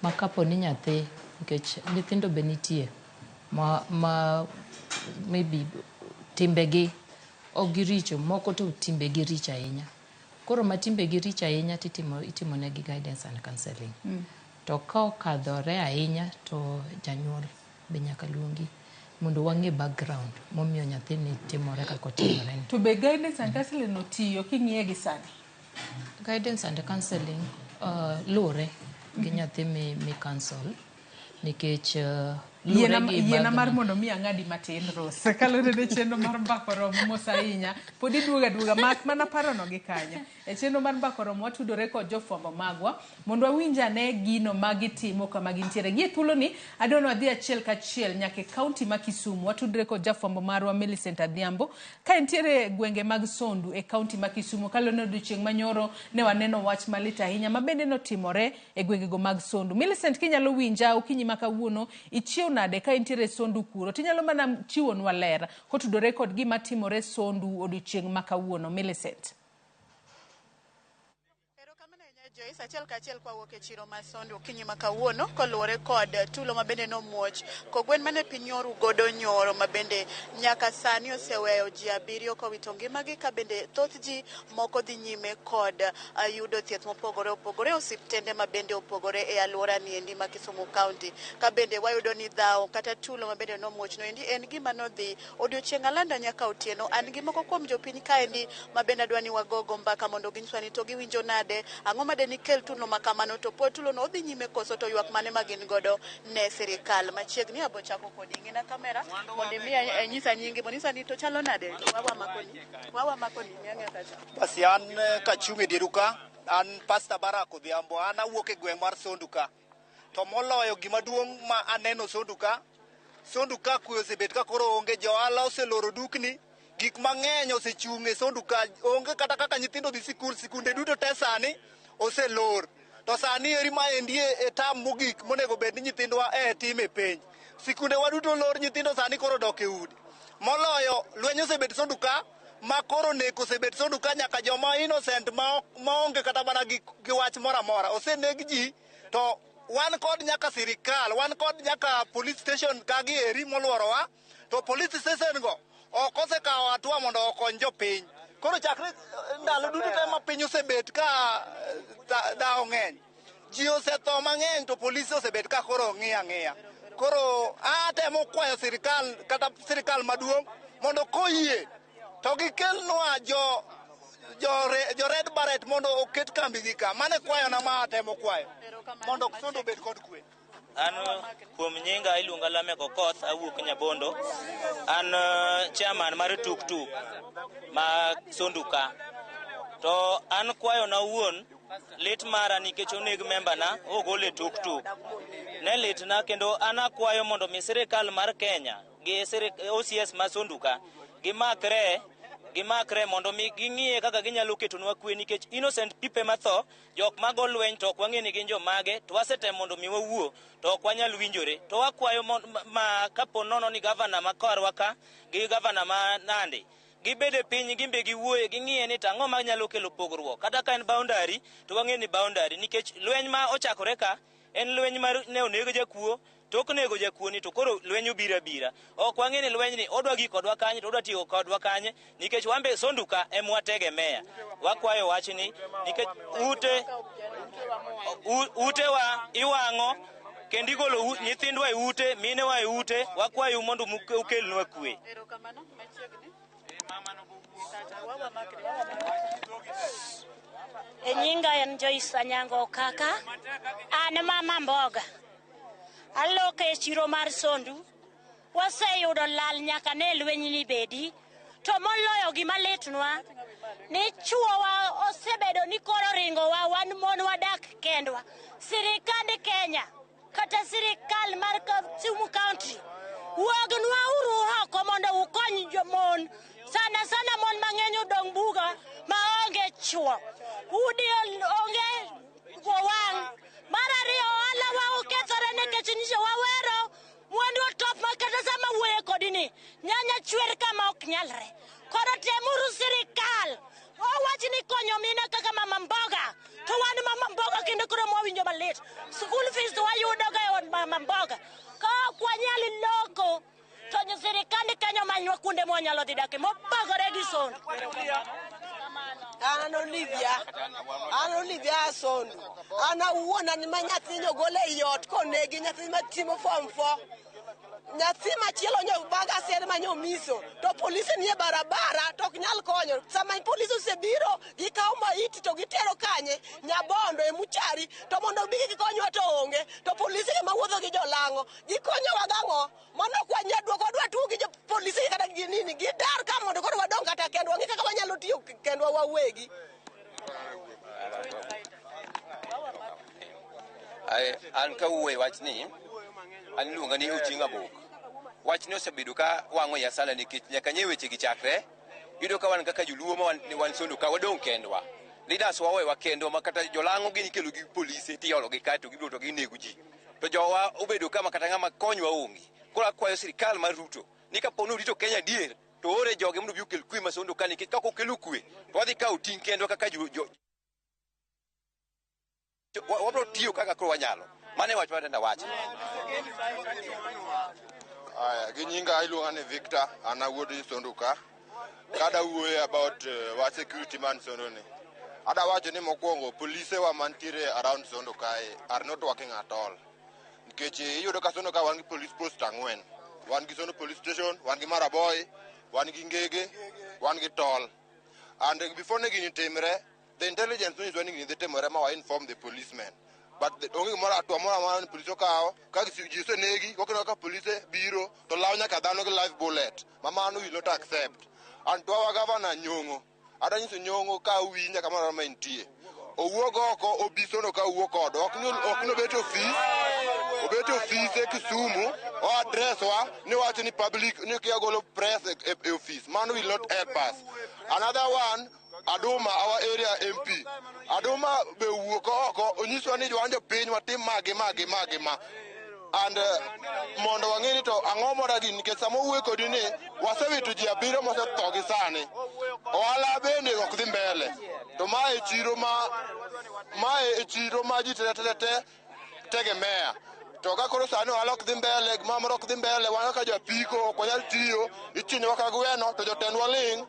Ma kapo ni nyathi, nikech nyithindo be nitie ma maybe timbegi ogiricho, moko to timbegi richo ahinya. Koro ma timbegi richo ahinya itimo negi guidance and counseling. To ka okadhore ahinya to janyuol be nyaka luongi mondo wang'e background momiyo nyathini timore kaka otimore. To be guidance and counseling no tiyo king'iye gi sani? Guidance and counseling lure gi nyathi mi counsel nikech yiena mar mondo mi ang'adi matin Rose. Kalore ne chenro mar mbako romo mosahinya. Pod iduoga mak mana parono gi kanyo. E chenro mar mbako romo watudore kod jofwambo magwa mondo wawinj ane gino magitimo kama gintiere. Gie thuolo ni adwani wadhi achiel kachiel nyaka e kaunti ma Kisumu. Watudore kod jafwambo marwa Millicent Adhiambo ka entiere gwenge mag Sondu e kaunti ma Kisumu. Kalore ne odiochieng' manyoro ne waneno wach malit ahinya mabende notimore e gwengego mag Sondu. Millicent, kinyalo winja okinyi makawuono ichiew nade ka intiere Sondu kuro, tinyalo mana chiwonwa ler kotudore kod gima timore Sondu odiochieng' makawuono. Millicent. Joyce, achiel kachiel kwa wuok e chiro ma Sondu okinyi makawuono koluwore kod tulo mabende nomuoch kogwen mane piny yoru godo nyoro mabende nyaka sani oseweyo ji 7 kowito ngimagi ka bende thoth ji moko dhi nyime kod yudo thieth mopogore opogore osiptende mabende opogore e alwora ni endi ma Kisumu County. Ka bende wayudo ni dhawo kata tulo mabende nomuoch no endi en gima nodhi odiochieng' alanda nyaka otieno. An gi moko kuom jopiny kaendi mabende adwani wagogo mbaka mondo ginyiswa ni to giwinjo nade, ang'o made nikel tulo makamano, to pod tulo no odhi nyime koso to ywak mane magin godo ne sirikal. Machiegni abo chako kodi ng'ina kamera mondo mi nyisa nyingi monisa ni to chalo nade wawa makoni nyanga kacha. Basi an kachung' e dieru ka, an Pastor Barak Odhiambo, an awuok e gweng' mar Sondu ka. To moloyo gima duong' ma aneno Sondu ka kwe osebet ka koro onge, johala oseloro dukni, gik mang'eny osechung' e Sondu ka, onge kata kaka nyithindo dhi sikul, sikunde duto te sani oselor. To sani eri ma endi e tam mogik monego bed ni nyithindwa time penj. Sikunde waduto lor, nyithindo sani koro dok e udi. Moloyo lweny osebet Sondu ka, ma koro nek osebet Sondu ka, nyaka joma innocent ma onge kata mana gi wach moro amora. Oseneg ji to wan kod nyaka sirikal, wan kod nyaka police station kagi eri moluorowa, to police station go ok osekawo hatua mondo okony jopiny. Koro chakre ndalo duto te ma piny osebet ka dhawo ng'eny, ji osetho mang'eny to polisi osebet ka koro ng'iyo ang'iya. Koro atemo kwayo sirikal kata sirikal maduong' mondo koyie to gikelnwa jo red beret mondo oket kambi gi ka. Mane kwayo na ma atemo kwayo mondo Sondu obed kod kwe. An kuom nyinga iluonga Lame Kokoth, awuok Nyabondo. An chairman mar tuk ma Sonduka. To an kwayo na wuon lit mara nikech oneg member na ogole tuk. Ne lit na kendo an akwayo mondo mi sirikal mar Kenya gi OCS ma Sonduka gimakre mondo mi ging'iye kaka ginyalo ketonwa kwe nikech innocent people matho, jok mago lweny to ok wang'e ni gin jomage, to wasetemo mondo mi wawuo to ok wanyal winjore. To wakwayo ma kapo nono ni gavana ma korwa ka gi gavana ma Nandi gibede piny gimbe giwuoye ging'iye ni tang'o ma nyalo kelo pogruok, kata ka en boundary to wang'e ni boundary, nikech lweny ma ochakore ka en lweny mar ne onego jakuo tok nego jakuoni to koro lweny obira bira. Ok wang'e ni lweny ni odwa gi kodwa kanye to odwa tiyo kodwa kanye, nikech wambe Sonduka em wategemea. Wakwayo wachni nikech ute wa iwang'o kendo igolo nyithindwa e ute, minewa e ute. Wakwayo mondo ukelnwa kwe. Nyinga en Joyce Anyango kaka an mama mboga aloke e chiro mar Sondu. Waseyudo lal nyaka ne lweny ni bedi, to moloyo gima litnwa ni chuowa osebedo ni koro ringowa, wan mon wadak kendwa. Sirikand Kenya kata sirikal mar Kisumu County wagnwa uru oko mondo ukony jomon, sana mon mang'eny odong' buga maonge chuo, udi onge wang'. Mar ariyo alawa okethore nikech nyiso wawero mwandu top makata sama wuoye kodini nyanya chwer kama ok nyalre. Koro temuru sirikal owach ni konyo mine kaka mama mboga, to wan mama mboga kendo koro mwawinjo malit. School fees to wayudo ga od mama mboga ka kwanyali loko to sirikal kanyo manywa kunde mwanyalo dhi dake mopogore gi Sondu. An Olivia Sondu. An awuona ni ma nyathi nyogole yot konegi nyathi matimo form 4. Nyathi machielo nyobaga ser manyo miso to polisi nie barabara to ok nyal konyo. Sama polisi osebiro gikawo maiti to gitero kanye Nyabondo e Muchari to mondo bigi gikonywa to onge, to polisi ema wuotho gi jolang'o gikonyowa gang'o. Mano kwanya duoko dwa tu gi polisi kata ginini gidar ka mondo koro wadong kata kendwa wang'e kaka wanyalo tiyo kendwa wawegi. An ka uwe wachni an luonga ni Uchinga Bok. Wachni osebedo ka wang'o yasala nikech nyaka nye weche gi chakre yudo ka wan kaka joluo ma wan Sonduka wadong' kendwa. Leaders wawewa kendwa ma kata jolang'o gini kelo gi polisi tiyolo gi kato gibiro to ginego ji. To jowa obedo kama kata ng'ama konywa onge. Koro akwayo sirikal mar Ruto ni kapo ni orito Kenya dier to ore joge mondo bi okel kwe ma Sonduka nikech kako kelo kwe to wadhi kawo ting' kendwa kaka wabro tiyo kaka koro wanyalo. Mane wach wadenda wacha. Gi nyinga iluonga ni Victor, an awuod Sonduka. Kada wuoye about wa security man Sondu ni. Ada wacho ni mokwongo polise wa mantiere around Sonduka are not working at all. Nikech iyudo ka Sonduka wan gi police post 4. Wan gi Sondu police station, wan gi Maraboy, wan gi Ngege, wan gi Tol. And before ne gini timre, the intelligence is running in the temore ma wa inform the policemen. But the only more to more police okawo ka gise negi kokeno ka police biro to law nyaka dhano gi live bullet. Mama no will not accept. And to our governor Nyongo, adanyiso Nyongo ka wi nyaka moro ma intie. Owuok oko obisono ka owuok kodo ok no beto office e Kisumu o address wa ni wacho ni public ni kia golo press e office. Man will not help us. Another one, Adoma, our area MP. Adoma be wuok oko onyiso ni jwanjo piny watim magi ma. And mondo wang'eni to ang'o mora gini nikech samo wuok kodi ni wasewito ji 7 mosetho gi sani. Ohala bende ok dhi mbele. To mae e chiro ma ji te tegemea. To ka koro sani walok dhi mbele, gimamoro ok dhi mbele, wan kaka japiko ok wanyal tiyo, ichinyowa ka gweno, to jotendwa ling'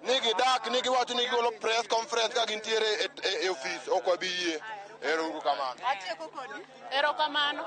ni gidak ni giwacho ni gigolo press conference ka gintiere e ofis, ok wabi yie. Ero kamano.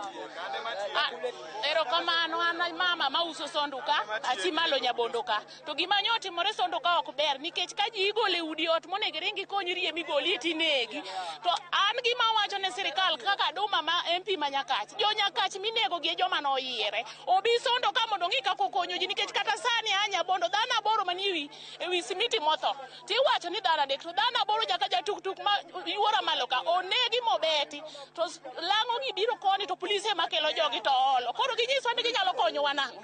Erokamano an mama mauso sonduka achimalo nyabondoka to gima nyo timore sonduka ok ber nikech ka ji igole udi ot monego ringi konyri emigoli tinegi to an gima wacho ne sirikal kaka duma ma MP manyakach jo nyakach minego gi joma noyiere obi sonduka mondo ngi kako konyo ji nikech kata sani anya bondo dhana boro mani ewi simiti motho tiwacho ni dhana dek to dhana boro jaka jatuk ma yuora maloka onegi mobeti to lango gi biro koni to polisi makelo jogi to olo koro ginyiso ni ginyalo konyo wanango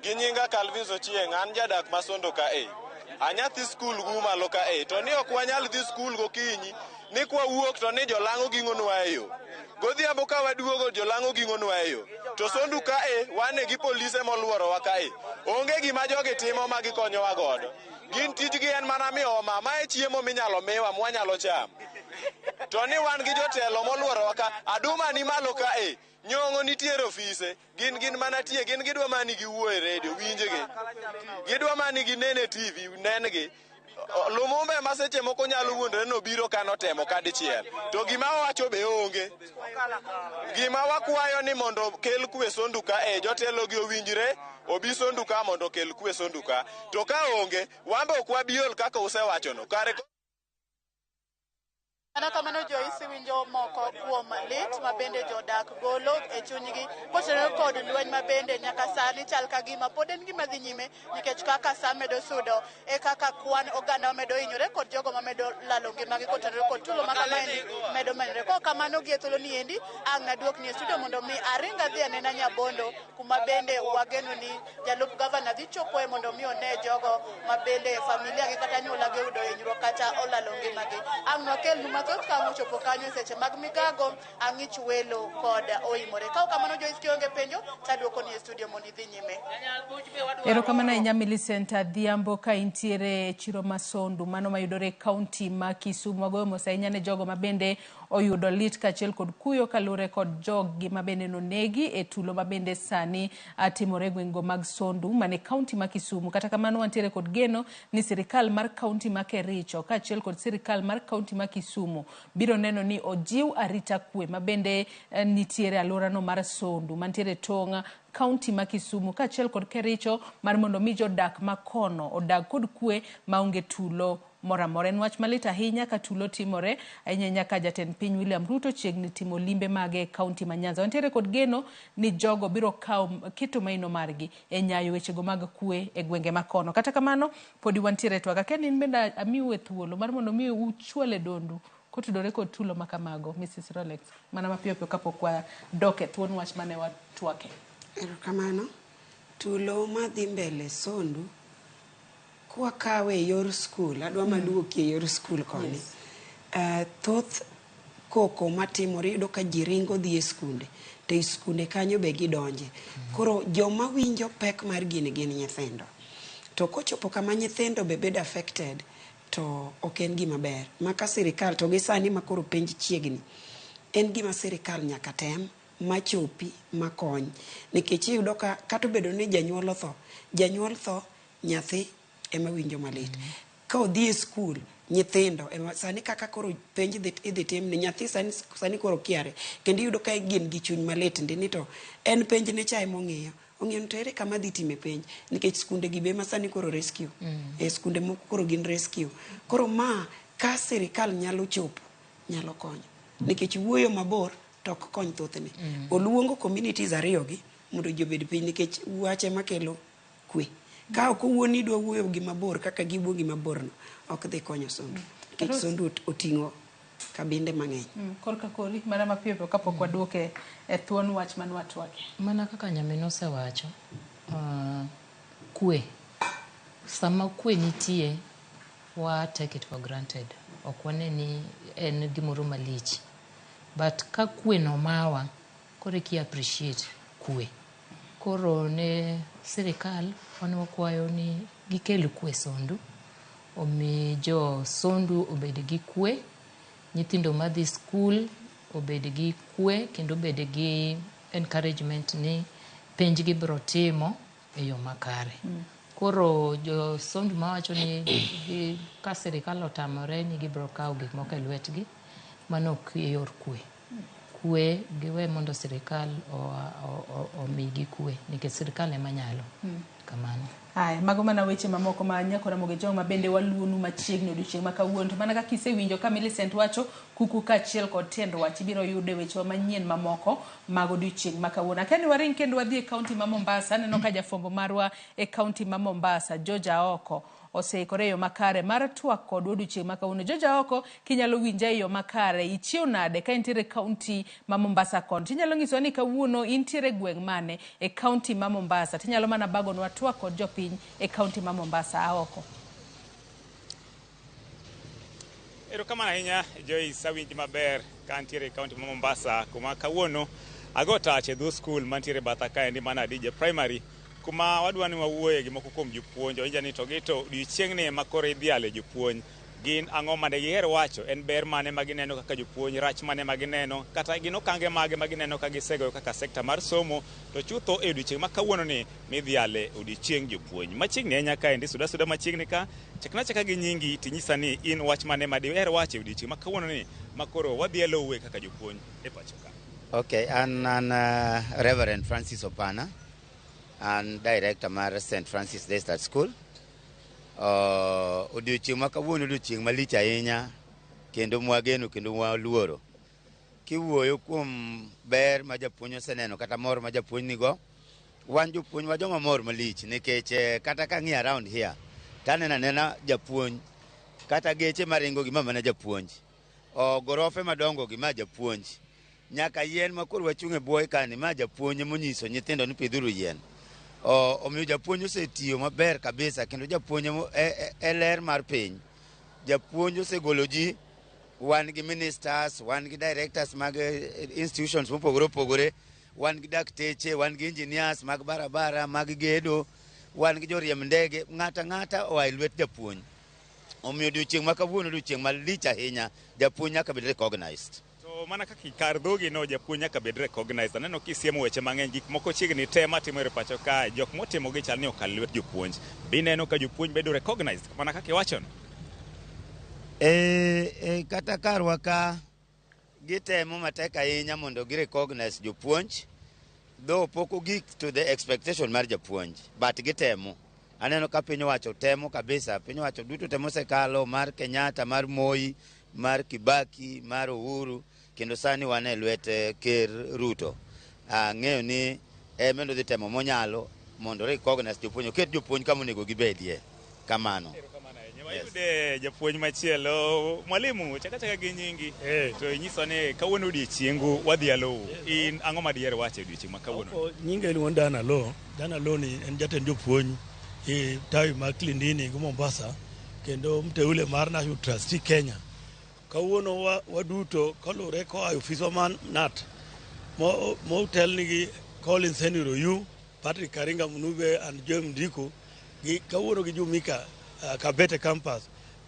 ginyinga Calvin Ochieng an jadak masondoka anyathi skul gumaloka to ni ok wanyal dhi skul gokinyi ni kwa wuok to ni jolango gingonwa eyo godhiambo ka waduogo jolango gingonwa eyo to sonduka wane gi polise moluoro wa ka onge gima jogi timo ma gikonyowa godo gin tijgi en mana miyo mama chiemo minyalo miwa mwanyalo chamo to ni wan gi jotelo moluoro wa ka aduma ni malo ka nyongo nitiere ofise gin mana tie gin gidwa mani gi wuo e radio winjegi gidwa mani gi nene TV nengi Lumumbe maseche moko nyalo wuondore no biro kano temo kadichiel to gima wacho be onge gima wakwayo ni mondo kel kwe sonduka jotelo gi owinjre obi sonduka mondo kel kwe sonduka to ka onge wambe ok wabiol kaka usewacho no kare Ana kamano Joyce winjo moko kuom lit mabende jodak golo e chunygi kotenore kod lweny mabende nyaka sani chal ka gima pod en gima dhi nyime nikech kaka sa medo sudo e kaka kwan oganda medo hinyore kod jogo mamedo lalo ngimagi kotenore kod tulo makamaendi medo manyore. Ko kamano gi thuolo ni endi ang' naduok ni e studio mondo mi aringa dhi anena Nyabondo kuma bende wageno ni jalup gavana dhi chopoe mondo mi one jogo mabende familia gi kata anyuola gi oyudo hinyruok kata olalo ngimagi. Ang' wakelnu mathoth ka ochopo kanyo seche mag migago ang'ich welo kod oimore. Ka kamano Joyce kionge penjo taduoko ni e studio mondo idhi nyime. Erokamano ahinya Millicent Adhiambo ka intiere e chiro Masondu mano mayudore kaunti ma Kisumu. Wagoyo mos ahinya ne jogo mabende oyudo lit kachiel kod kuyo kalure kod jogi mabende nonegi e tulo mabende sani timore gweng'go mag Sondu mane kaunti ma Kisumu. Kata kamano wantiere kod geno ni sirikal mar kaunti ma Kericho kachiel kod sirikal mar kaunti ma Kisumu biro neno ni ojiw arita kwe mabende nitiere alworano mar Sondu mantiere tong' kaunti ma Kisumu kachiel kod Kericho mar mondo mi jodak makono odag kod kwe maonge tulo moramora. En wach malit ahinya ka tulo timore ahinya nyaka jatend piny William Ruto chiegni timo limbe mage kaunti ma Nyanza. Wantiere kod geno ni jogo biro kawo keto maino margi e nyayo wechego mag kwe e gwenge makono. Kata kamano podi wantiere twaka ken in bende amiu e thuolo mar mondo mi uchwale dondu kotudore kod tulo makamago Mrs. Rolex mana mapiyo piyo kapok wadok e thuon wach mane watwake. Erokamano tulo madhi mbele Sondu kwa kawe yor skul adwa maduokie yor skul koni thoth koko matimore yudo ka ji ringo dhi e skunde to e skunde kanyo be gidonje koro joma winjo pek mar gini gin nyithindo to kochopo kama nyithindo be bedo affected to ok en gima ber maka sirikal to gi sani makoro penj chiegni en gima sirikal nyaka tem machopi makony nikech iyudo ka kata bedo ni janyuol tho nyathi ema winjo malit ka odhi e skul nyithindo sani kaka koro penj idhi tim ni nyathi sani koro kiare kendo iyudo ka gin gi chuny malit ndini to en penj ne chae mong'iyo to ere kama dhi time penj nikech skunde gi be masani koro rescue e skunde moko koro gin rescue koro ma ka sirikal nyalo chopo nyalo konyo nikech wuoyo mabor tok kony thothne oluongo communities ariyogi mondo jobed piny nikech wache makelo kwe ka ok wuoni dwa wuoyo gi mabor kaka gibuo gi maborno ok dhi konyo Sondu nikech Sondu oting'o kabinde mang'eny. Korka kori mana mapiyo piyo kapok waduoke e thuon wach man watwake. Mana kaka nyamin osewacho kwe sama kwe nitie wa take it for granted ok wane ni en gimoro malich but ka kwe no mawa kore ki appreciate kwe koro ne sirikal wano kwayo ni gikel kwe Sondu omi jo Sondu obed gi kwe nyithindo madhi skul obed gi kwe kendo obed gi encouragement ni penjgi biro timo e yo makare. Koro jo Sondu mawacho ni ka sirikal otamore ni gibiro kawo gik moko e lwetgi, mano ok e yor kwe. Kwe giwe mondo sirikal omigi kwe nikech sirikal ema nyalo. Kamano. Hai, mago mana weche mamoko ma nyako Ramogi ma bende waluonu machiegni odiochieng' ma kawuono. To mana kaka isewinjo ka Millicent wacho, kuku kaachiel kod tiend wach ibiro yude weche manyien mamoko mag odiochieng' ma kawuono. Akeni waring kendo wadhi e kaunti ma Mombasa. Aneno ka jafwambo marwa e kaunti ma Mombasa, George Aoko, oseikore yo makare mar twak kod odiochieng' ma kawuono. George Aoko, kinyalo winja yo makare, ichiew nade ka intiere kaunti ma Mombasa kon. Tinyalo nyiso ni kawuono intiere gweng' mane e kaunti ma Mombasa. Tinyalo mana bagonwa twak kod jopiny e kaunti ma Mombasa. Aoko. Erokamano ahinya Joyce, awinji maber ka antiere e kaunti ma Mombasa kuma kawuono ago tach e dho skul mantiere batha kaendi mana DJ Primary kuma wadwa ni wawuoye gi moko kuom jopuonj. Owinja ni to gito odiochieng'ni ma koro idhiale jopuonj. Gin ang'o mane giher wacho, en ber mane ma gineno kaka jopuonj, rach mane ma gineno, kata gin okange mage ma gineno ka gisegoyo kaka sekta mar somo, to chutho e odiochieng' ma kawuono ni midhiale odiochieng' jopuonj. Machiegni ahinya kaendi, suda machiegni ka, chakna chaka gi nyingi tinyisa ni in wach mane ma diher wacho e odiochieng' ma kawuono ni ma koro wadhiale uwe kaka jopuonj e pacho ka. Okay, an Reverend Francis Opana, an director mar St. Francis Day Start School. Odiochieng' ma kawuono odiochieng' malich ahinya kendo mwageno kendo mwaluoro. Kiwuoyo kuom ber ma japuonj oseneno kata mor ma japuonj nigo, wan jopuonj wa joma mor malich nikech kata ka ng'i around here taneno anena japuonj, kata geche maringo gi mana japuonj, gorofe madongo gi ma japuonj, nyaka yien ma koro wachung' e buoye kani ma japuonj monyiso nyithindo ni pidhuru yien. Omiyo japuonj osetiyo maber kabisa kendo japuonj e ler mar piny. Japuonj osegolo ji, wan gi ministers, wan gi directors mag institutions mopogore opogore, wan gi dakteche, wan gi engineers mag barabara, mag gedo, wan gi joriemb ndege, ng'ata oa e lwet japuonj. Omiyo odiochieng' ma kawuono odiochieng' malich ahinya, japuonj nyaka bed recognized. Mana kaka kar dhogi no japuonj nyaka bed recognized. Aneno kisiemo weche mang'eny, gik moko chiegni te matimore pacho ka, jok motimo gi chal ni okal lwet jopuonj. Bineno ka jopuonj bedo recognized mana kaka iwacho no? Kata karwa ka gitemo matek ahinya mondo gi recognize jopuonj, though pok ogik to the expectation mar japuonj, but gitemo. Aneno ka piny owacho temo kabisa, piny owacho duto temo sekalo, mar Kenyatta, mar Moi, mar Kibaki, mar Uhuru, kendo sani wan e lwet Ker Ruto. Ng'eyo ni mendo dhi temo monyalo mondo recognize jopuonj, oket jopuonj kama onego gibedie. Kamano. Wayude japuonj machielo, mwalimu chaka gi nyingi, to inyiso ni kawuono odiochiengu wadhialo. In ang'o ma diher wacho e odiochieng' ma kawuono? Nyinga iluongo Dana Lo. Dana Lo ni en jatend jopuonj e tawi mar Kilindini gi Mombasa, kendo mteule mar National Trustee Kenya. Kawuono waduto kalure koa e ofiswa man NAT motel nigi Collins Henry Royu, Patrick Karinga Munube and Joe Mdiko, kawuono gi Jumika Kabete campus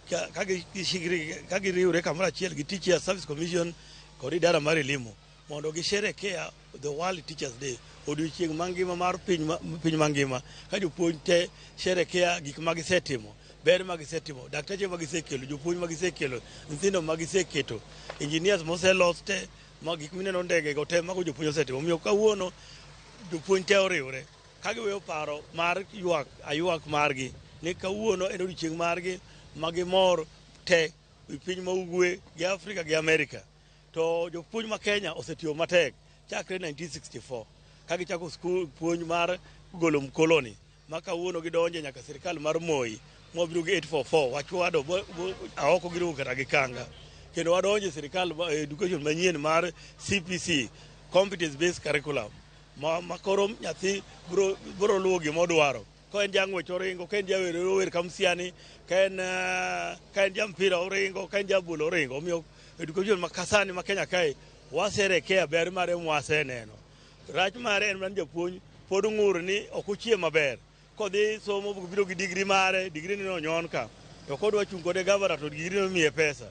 ka giriwre kamoro achiel gi Teachers Service Commission kod idara mar elimu mondo gisherekea the World Teachers Day, odiochieng' mangima mar piny mangima, ka jopuonj te sherekea gik magisetimo, ber magisetimo, dakteche magisekelo, jopuonj magisekelo, nyithindo magiseketo, engineers moselos te, gik mineno ndege go te mago jopuonj osetimo. Omiyo kawuono jopuonj te oriwre ka giweyo paro mar ayuak margi ni kawuono en odiochieng' margi magimor te e piny ma ugwe gi Afrika gi Amerika. To jopuonj ma Kenya osetiyo matek chakre 1964 ka gichako skul puonj mar golo mkoloni, ma kawuono gidonje nyaka sirikal mar Moi mwabiro gi 844, wachwado Aoko girugo kata gi kanga, kendo wadonje sirikal education manyien mar CPC, competence based curriculum, ma koro nyathi bro luwo gimodwaro. Ka en jang'wech oringo, ka en jawer ower kamsiani, ka en jampira oringo, ka en jabulo oringo. Omiyo education makasani ma Kenya kae waserekea ber mare mwaseneno. Rach mare en man japuonj pod ng'ur ni ok ochie maber. Kodhi somo biro gi digri mare, digri ni onyon ka, to kodwa chung' kode gavana to digri no miye pesa.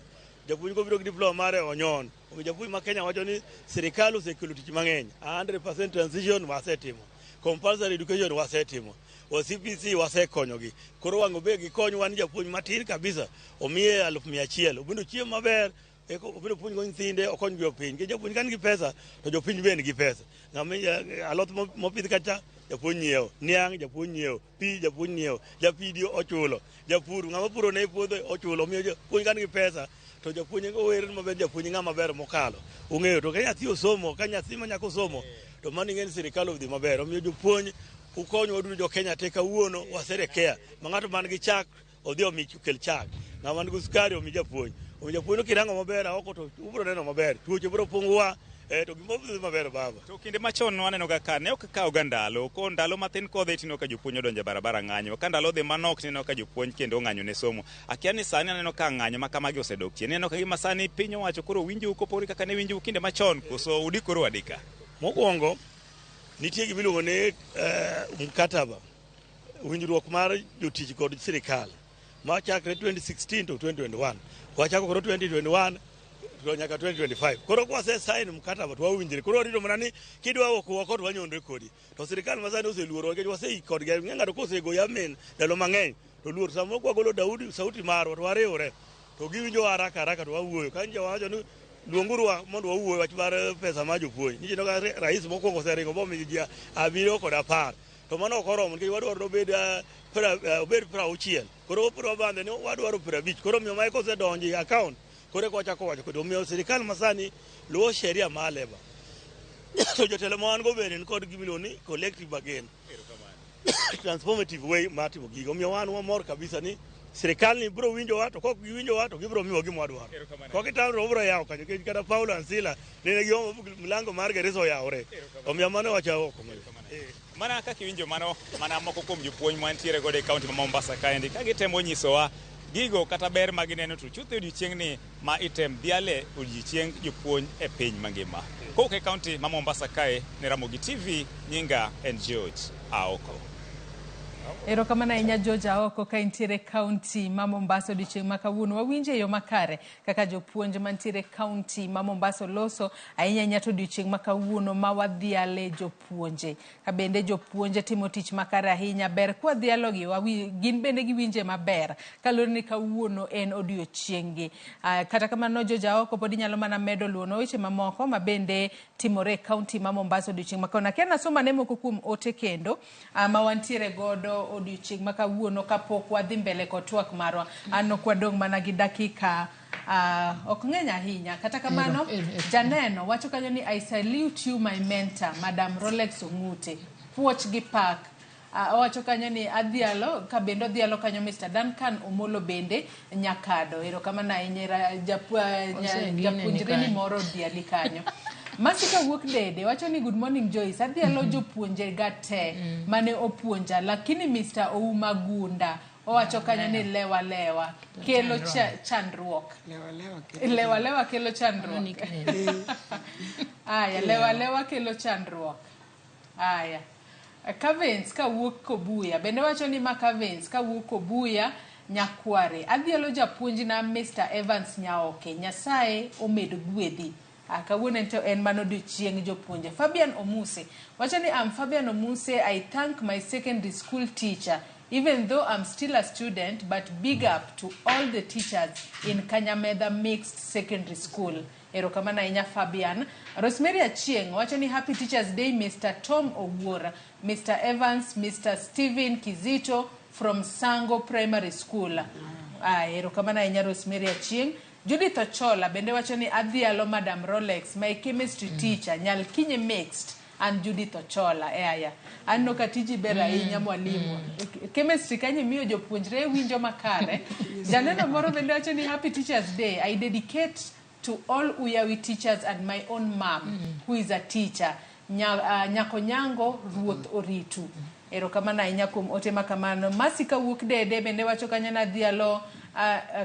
Japuonj ko biro gi diploma mare onyon, japuonj ma Kenya wacho ni sirikal osekelo tich mang'eny. 100% transition wasetimo, compulsory education wasetimo, CPC wasekonyogi. Koro wang'o be gikony wan japuonj matin kabisa, omiye 100,000 obendo chiemo maber, obiro puonj go nyithinde, okony gi piny. Ke japuonj kan gi pesa to jopiny be nigi pesa. Alot mopidh kacha japuonj nyiewo, niang' japuonj nyiewo, pi japuonj nyiewo, japidi ochulo, japur ng'ama puro ne puodho ochulo. Omiyo japuonj kan gi pesa to japuonj ower maber, japuonj ng'ama ber mokalo. Ung'eyo to ka nyathi osomo, ka nyathi ma nyako osomo to mano ing'e ni sirikal odhi maber. Omiyo jopuonj ukonyo waduto jo Kenya te kawuono waserekea. Ma ng'ato man gi chak odhi omi kel chak, ng'ama man gi sukari omi japuonj. Omiyo japuonj kirango maber oko to ubiro neno maber, tuoche biro pong'wa. To gima obudhi maber baba. To kinde machon waneno ka ne ok kawo ga ndalo, ko ndalo matin kodhi tino ka jopuonj odonjo barabara ng'anyo, ka ndalo dhi manok tino ka jopuonj kendo ng'anyo ne somo. Akia ni sani aneno ka ng'anyo ma kamagi osedok chien. Neno ka gima sani piny owacho koro winjo kopori kaka ne winjo kinde machon, koso udikoro adika. Mokwongo nitie gima iluongo ni mkataba, winjruok mar jotich kod sirikal ma chakre 2016 to 2021. Wachako koro 2021 to nyaka 2025. Koro kwa se sign mkataba to wawinjre. Koro rito mana ni kidwa oko to wanyondre kodi. To sirikal ma sani oseluoro nikech wasei kodgi. Ng'ato kosego yamen ndalo mang'eny to luor samo kwa golo Daudi sauti marwa to wariwre. To giwinjo haraka to wawuoyo. Ka nje wacho ni luonguru mondo wawuoyo wach mar pesa ma jopuonj. Ni jino ka rais mokwongo oseringo bomi ji 7 kod 10. To mano ok oromo nikech wadwaro obed 60. Koro opro bande ni wadwaro 50. Koro miyo mai kosedonjo e account kore kwa chako wacho kod omiyo sirikal masani luwo sheria ma leba. To jotelo ma wan go bende ni kod gimilo ni collective bargain, transformative way mar timo gigo. Omiyo wan wamor kabisa ni sirikal ni biro winjowa, to kok giwinjowa to gibiro miwa gima wadwaro. Kok itamre obiro yawo kanyo nikech kata Paulo Ansila ne giomo mlango mar gereza oyawore. Omiyo mano wacho oko. Mana kaka iwinjo mana moko kuom jopuonj mantiere godo e kaunti ma Mombasa kaendi ka gitemo nyisowa gigo kata ber ma gineno to chutho odiochieng'ni ma item dhiale odiochieng' jopuonj e piny mangima. Kowuok e kaunti ma Mombasa kae ne Ramogi TV, nyinga en George Aoko. Erokamano ahinya George Aoko ka intiere kaunti ma Mombasa odiochieng' ma kawuono. Wawinjo e yo makare kaka jopuonj mantiere kaunti ma Mombasa loso ahinya to odiochieng' ma kawuono ma wadhiale jopuonje. Ka bende jopuonje timo tich makare ahinya, ber kwa dhialogi gin bende giwinje maber kalore ni kawuono en odiochieng'gi. Kata kamano George Aoko pod inyalo mana medo luono weche mamoko ma bende timore e kaunti ma Mombasa odiochieng' ma kawuono. Akia nasoma ne moko kuom ote kendo ma wantiere godo odiochieng' ma kawuono kapok wadhi mbele kod twak marwa. Ano kwadong' mana gi dakika ok ng'eny ahinya. Kata kamano janeno wacho kanyo ni I salute you my mentor Madam Rolex Ong'ute, puoch gi pak. Wacho kanyo ni adhialo ka bendo dhialo kanyo Mr. Duncan Omolo bende nyakado. Erokamano ahinya japuonjre ni moro dhiali kanyo. Masika wuok dede wacho ni good morning Joyce, adhialo jopuonje gate mane opuonja lakini Mr. Ouma Gunda owacho kanyo ni lewa kelo chandruok. Lewa kelo chandruok. Aya lewa kelo chandruok. Aya Kavens ka wuok Kobuya bende wacho ni ma Kavens ka wuok Kobuya Nyakware, adhialo japuonj na Mr. Evans Nyaoke, Nyasaye omed gwedhi. Kawuono en mano odiochieng' jopuonje. Fabian Omuse wacho ni I'm Fabian Omuse, I thank my secondary school teacher even though I'm still a student, but big up to all the teachers in Kanyamedha Mixed Secondary School. Erokamano ahinya Fabian. Rosemary Achieng' wacho ni happy Teachers Day Mr. Tom Owuora, Mr. Evans, Mr. Stephen Kizito from Sango Primary School. Erokamano ahinya Rosemary Achieng'. Judith Ochola bende wacho ni adhialo Madam Rolex, my chemistry teacher, Nyal Kinye Mixed, and Judith Ochola. Aya anno ka tiji ber ahinya mwalimu. Chemistry kanye miyo jopuonjre winjo makare. Janeno moro bende wacho ni happy Teachers Day. I dedicate to all Uyawi teachers and my own mom who is a teacher. Nyako nyango Ruoth Oritu. Erokamano ahinya kuom ote makamano. Masika wuok dede bende wacho kanyo na dhialo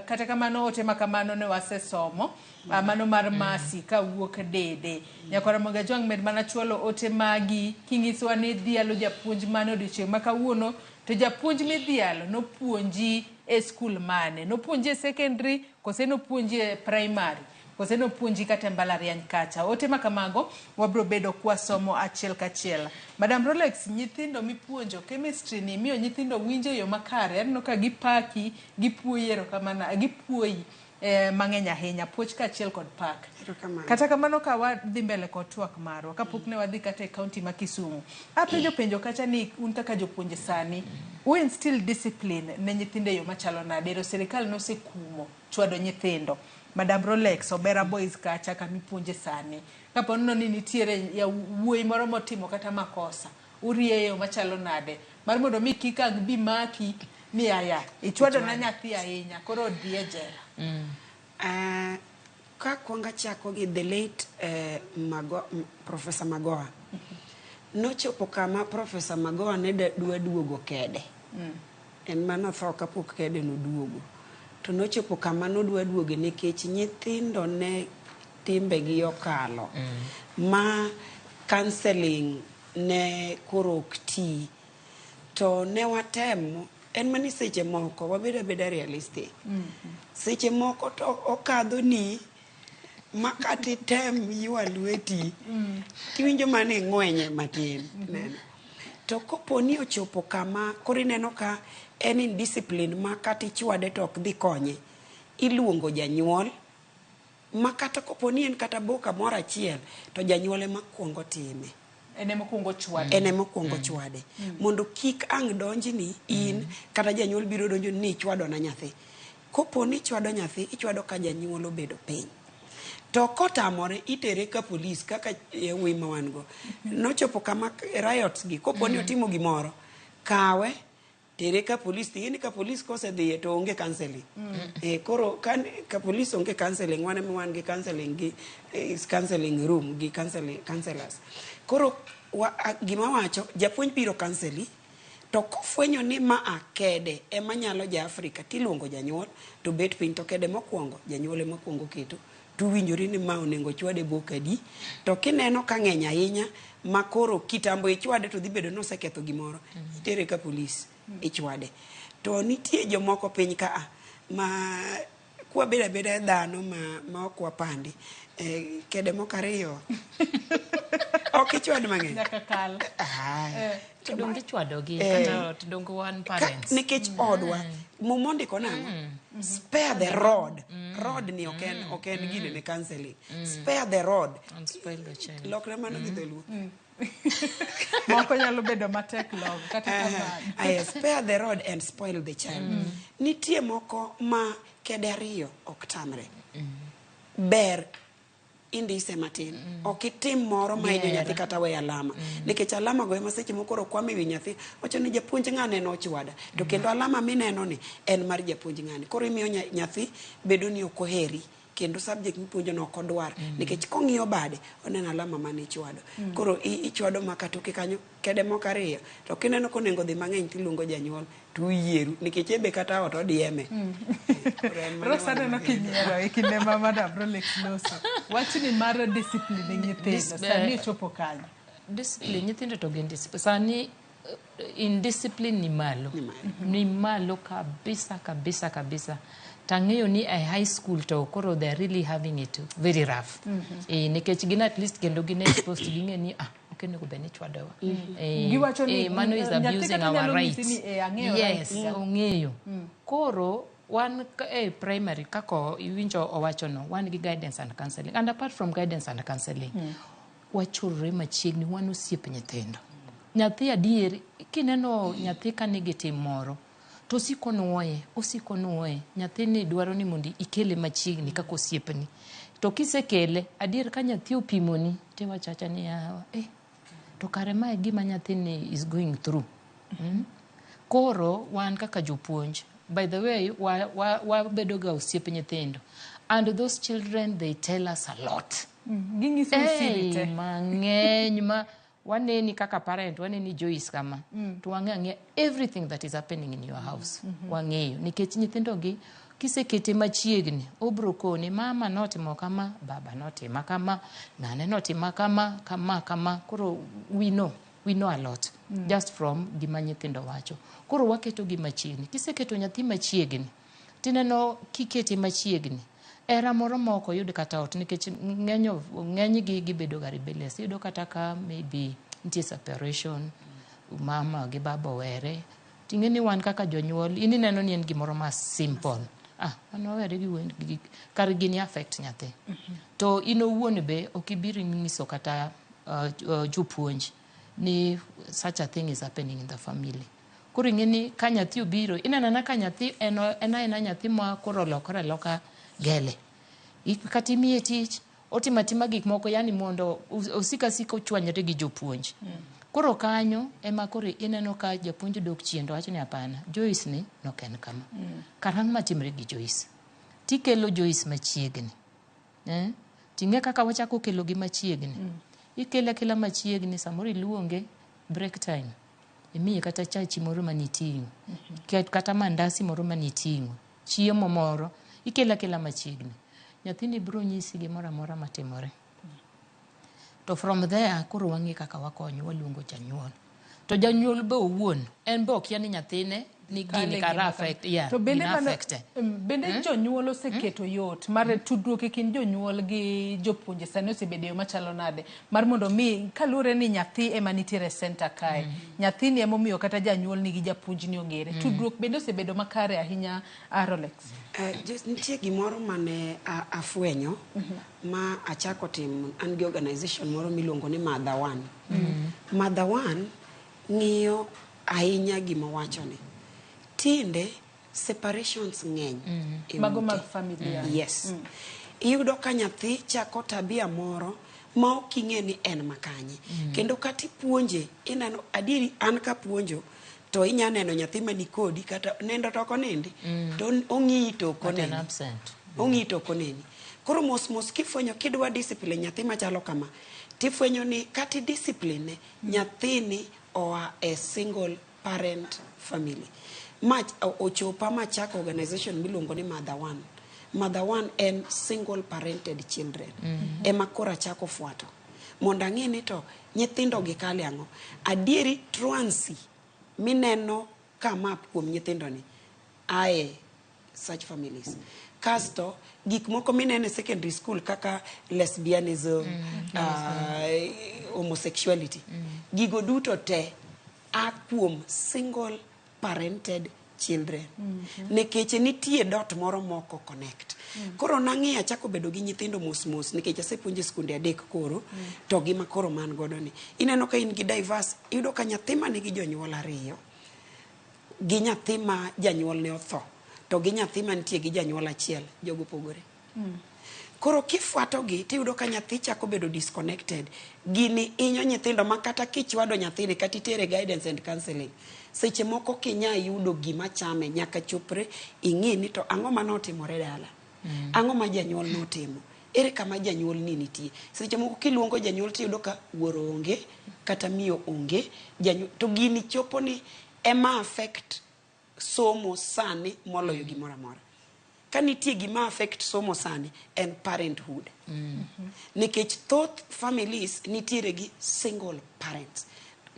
kata kamano ote makamano ne wasesomo mano mar Masi ka wuok dede. Nyakora Ramogi Ajwang' med mana chuolo ote magi kingisowa ni dhialo japuonj mano odiochieng' ma kawuono. To japuonj midhialo nopuonji e skul mane? Nopuonji e secondary kose nopuonji e primary? kose nopuonji kata mbalariany kacha. Ote ma kamago wabro bedo kwa somo achiel kachiel. Madam Rolex, nyithindo mipuonjo chemistry ni miyo nyithindo winjo yo makare, aneno ka gipaki, gipuoyero kamana, gipuoyi mang'eny ahinya, puoch kachiel kod pak. Kata kamano ka wadhi mbele kod twak marwa, kapok ne wadhi kata e kaunti ma Kisumu. Penjo kacha ni un kaka jopuonje sani, we instill discipline ne nyithinde yo machalo nade, ero sirikal nosekumo chwado nyithindo. Madam Rolex, Obera Boys kacha kamipuonje sani. Kapo ni nitiere ya wuoyi moro motimo kata makosa, urieyo machalo nade. Mar mondo mi kika bi maki ni aya, ichwado na nyathi ahinya, koro odhie jela. Ka kwanga chako gi the late Professor Magoha. Nochopo kama Professor Magoha ne dwa duogo kede. En mana tho kapok kede no duogo. To nochopo kama nodwa duoge nikech nyithindo ne timbe gi okalo. Ma counseling ne koro ok ti. To ne watemo, en mani seche moko, wabeda realistic. Seche moko to okadho ni makati tem ywa lweti. Tiwinjo mane ng'wenye matin. To kopo ni ochopo kama, kori neno ka en indiscipline makati chwade to ok dhi konye. Iluongo janyuol. Makata kopo ni en kata boka mora achiel, to janyuol ema kuongo time. Ene mokuongo chwade. Ene mokuongo chwade. Mondo kik ang' donji ni in, kata janyuol biro donjo ni chwado na nyathi. Kopo ni chwado nyathi, ichwado ka janyuol obedo piny. To kotamore itere ka polis kaka wima wango. Nochopo kama riots gi, kopo ni otimo gimoro, kawe, tere ka polis, tiyeni ka polis kose dhiye to onge counseling. Koro ka polis onge counseling, wane gi counseling gi, counseling room gi counselors. Koro gima wacho, japuonj biro counseling, to kofwenyo ni ma akede ema nyalo ja Afrika, tiluongo janyuol, to bet piny to kede mokuongo, janyuol ema kuongo keto, tuwinjori ni ma onengo chwade bokadi, to kineno ka ng'eny ahinya, ma koro kitambo ichwade to dhi bedo noseketho gimoro, itere ka polis, ichwade. To nitie jomoko piny ka ma kwa beda dhano ma ok wapandi, kede moko ariyo. Ok ichwad mang'eny. Nyaka kal. Tudong ichwado gi, kata tudong one parents. Nikech odwa, mumondiko nang'o? Spare the rod. Rod ni oken gine ne counseling. Spare the rod. And spoil the child. Lokre mano gi dholuo. Moko nyalo bedo matek log kata kamano. Spare the rod and spoil the child. Nitie moko ma kede ariyo ok tamre. Ber indise matin. Okitim moro ma inyo nyathi kata we alama. Nikech alama go ema seche moko kwame wi nyathi, wacho ni japuonj ng'ane no chwada. To kendo alama mineno ni en mar japuonj ng'ane. Koro imiyo nyathi bedo ni ok oheri. Kendo subject mipuonjo no kodwar. Nikech kong'iyo bade, oneno alama mane chwado. Koro ichwado makatoke kanyo kede moko ariyo. To kineno konengo dhi mang'eny tiluongo janyuol, tuyieru. Nikech ebe kata ot odieme. Rosa neno kinyiero, ikinde ma Madam Rolex loso. Wachni mar discipline nyithindo, sani chopo kanyo. Discipline nyithindo to gen discipline. Sani in discipline ni malo. Ni malo kabisa. Tang'eyo ni a high school to koro they are really having it very rough. Nikech gin at least kendo gin exposed to ging'e ni okene go beni chwadowa. Giwacho ni mano is abusing our rights. Yes, ong'eyo. Koro wan primary kako iwinjo owacho no, wan gi guidance and counseling. And apart from guidance and counseling, wachurre machiegni wan osiep nyithindo. Nyathi adier kineno nyathi ka nigi tim moro, to osiko nuoye. Nyathini dwaro ni mondi ikele machiegni kaka osiepni. To kisekele, adier ka nyathi opimoni, te wachacha ni to kare mae gima nyathini is going through. Koro wan kaka jopuonj. By the way, wabedo ga osiep nyithindo. And those children, they tell us a lot. Gingiso usirite. Mang'eny ma waneni kaka parent, waneni Joyce kama. To wang'e everything that is happening in your house. Wang'eyo. Nikech nyithindo gi, kisekete machiegni, obro koni, mama notimo kama, baba notimo kama, nane notimo kama. Koro we know a lot. Just from gima nyithindo wacho. Koro waketo gi machiegni. Kiseketo nyathi machiegni, tineno kikete machiegni, era moro moko yud kata ot nikech ng'eny gi gibedo ga rebellious. Yudo kata ka maybe nitie separation, mama gi baba were, ting'eni wan kaka jonyuol ini neno ni en gimoro ma simple. Ano were gi kar gini affect nyathi. To ino wuon be okibiri ngiso kata jopuonj ni such a thing is happening in the family. Koro ing'eni ka nyathi obiro inena ka nyathi ena nyathi ma koro lokore loka gele. Kata imiye tich otimatima gik moko yani mondo osika ochwanyre gi jopuonj. Koro kanyo ema koro ineno ka japuonj dok chien to wacho ni hapana, Joyce ni noken kama. Karang' matimre gi Joyce. Tikelo Joyce machiegni. Ting'e kaka wachako kelo gi machiegni. Ikele kila machiegni samoro iluonge break time. Imiye kata chachi moro maniting'o. Kata mandasi moro maniting'o. Chiemo moro ikela kila machiegni. Nyathini biro nyisi gimoro amora matimore. To from there koro wang'e kaka wakonyo waluongo janyuol. To janyuol be owuon en be okia ni nyathine ni gini kara affect to bende jonyuol oseketo yot mar tudruok e kind jonyuol gi jopuonje sani osebedo machalo nade mar mondo mi kalure ni nyathi ema nitiere center kae nyathini ema omiyo kata janyuol ni gi japuonj ni ongere tudruok bende osebedo makare ahinya Rolex. Nitie gimoro mane afwenyo ma achako tim an gi organization moro miluongo ni Mother One. Mother One ng'iyo ahinya gima wacho ni tinde separations ng'eny mago mag familia. Yes. Iyudo ka nyathi chako tabia moro ma ok ing'e ni en makanye kendo kati puonje ineno adieri an ka puonjo to inya neno nyathi mani kodi kata nendo to konendi to ong'i to konendi ong'i to konendi. Koro mos kifwenyo kidwa discipline nyathi machalo kama tifwenyo ni kati discipline nyathini oa a single parent family. Ochopa machako organization miluongo ni Mother One. Mother One en single parented children. Ema kora chako fuato. Mondo ang'e ni to nyithindo gi kale ang'o. Adieri truancy mineno kama kuom nyithindo ni ae such families. Kasto gik moko minene secondary school kaka lesbianism, homosexuality. Gigo duto te a kuom single parented children. Nekech nitie dot moro moko connect. Koro nang'e achako bedo gi nyithindo mos nekech asepuonje skunde 3 koro to gima koro man godo ni. Ineno ka in gi diverse, iyudo ka nyathi mane gi jonyuol 2 gi nyathi ma janyuol ne otho to gi nyathi mantie gi janyuol 1 jogo pogore. Koro kifuato gi tiyudo ka nyathi chako bedo disconnected. Gini inyo nyithindo makata kichwado nyathini kata itere guidance and counseling. Seche moko kinya yudo gima chame nyaka chopre ing'e ni to ang'o manotimore dala. Ang'o ma janyuol notimo. Ere kama janyuol ni nitie. Seche moko kiluongo janyuol tiyudo ka wuoro onge kata miyo onge. To gini chopo ni ema affect somo sani moloyo gimoro amora. Ka nitie gima affect somo sani en parenthood. Nikech thoth families nitiere gi single parents.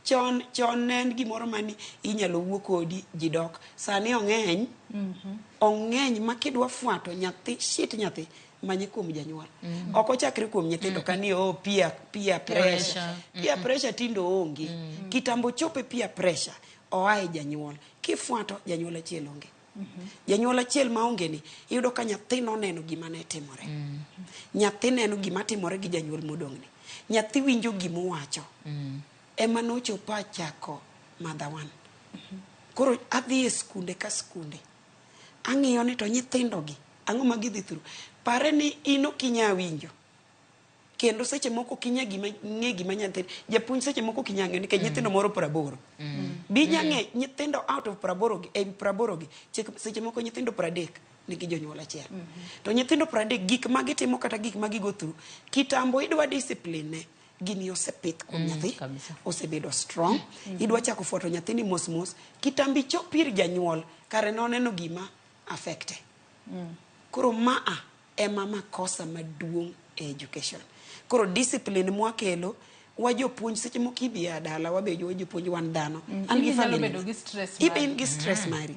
Chon en gimoro mani inyalo wuo kodi jidok. Sani ong'eny makidwa fuato nyathi shit nyathi manye kuom janyuol. Oko chakre kuom nyithindo kani peer pressure. Peer pressure tindo onge. Kitambo chope peer pressure oae janyuol. Kifuato janyuol achiel onge. Janyuol achiel maonge ni iyudo ka nyathi noneno gima ne timore. Nyathi neno gima timore gi janyuol modong' ni. Nyathi winjo gima wacho. Ema nochopa chako Mother One. Koro adhi e skunde ka skunde. Ang'iyo ni to nyithindo gi ang'o ma gidhi through. Pare ni ino kinya winjo. Kendo seche moko kinya ng'e gima nyathi japuonj seche moko kinya ng'e nikech nyithindo moro 80. Binya ng'e nyithindo out of 80 gi seche moko nyithindo 30 nigi jonyuol achiel. To nyithindo 30 gik ma gitimo kata gik ma gigo through kitambo idwa discipline gini osepith kuom nyathi osebedo strong. Idwa chako fuato nyathini mos kitambi chopir janyuol kare noneno gima affecte. Koro ema makosa maduong' e education. Koro discipline mwakelo wajopuonj seche moko ibia dala wabedo jopuonj wan dhano an gi family in gi stress mari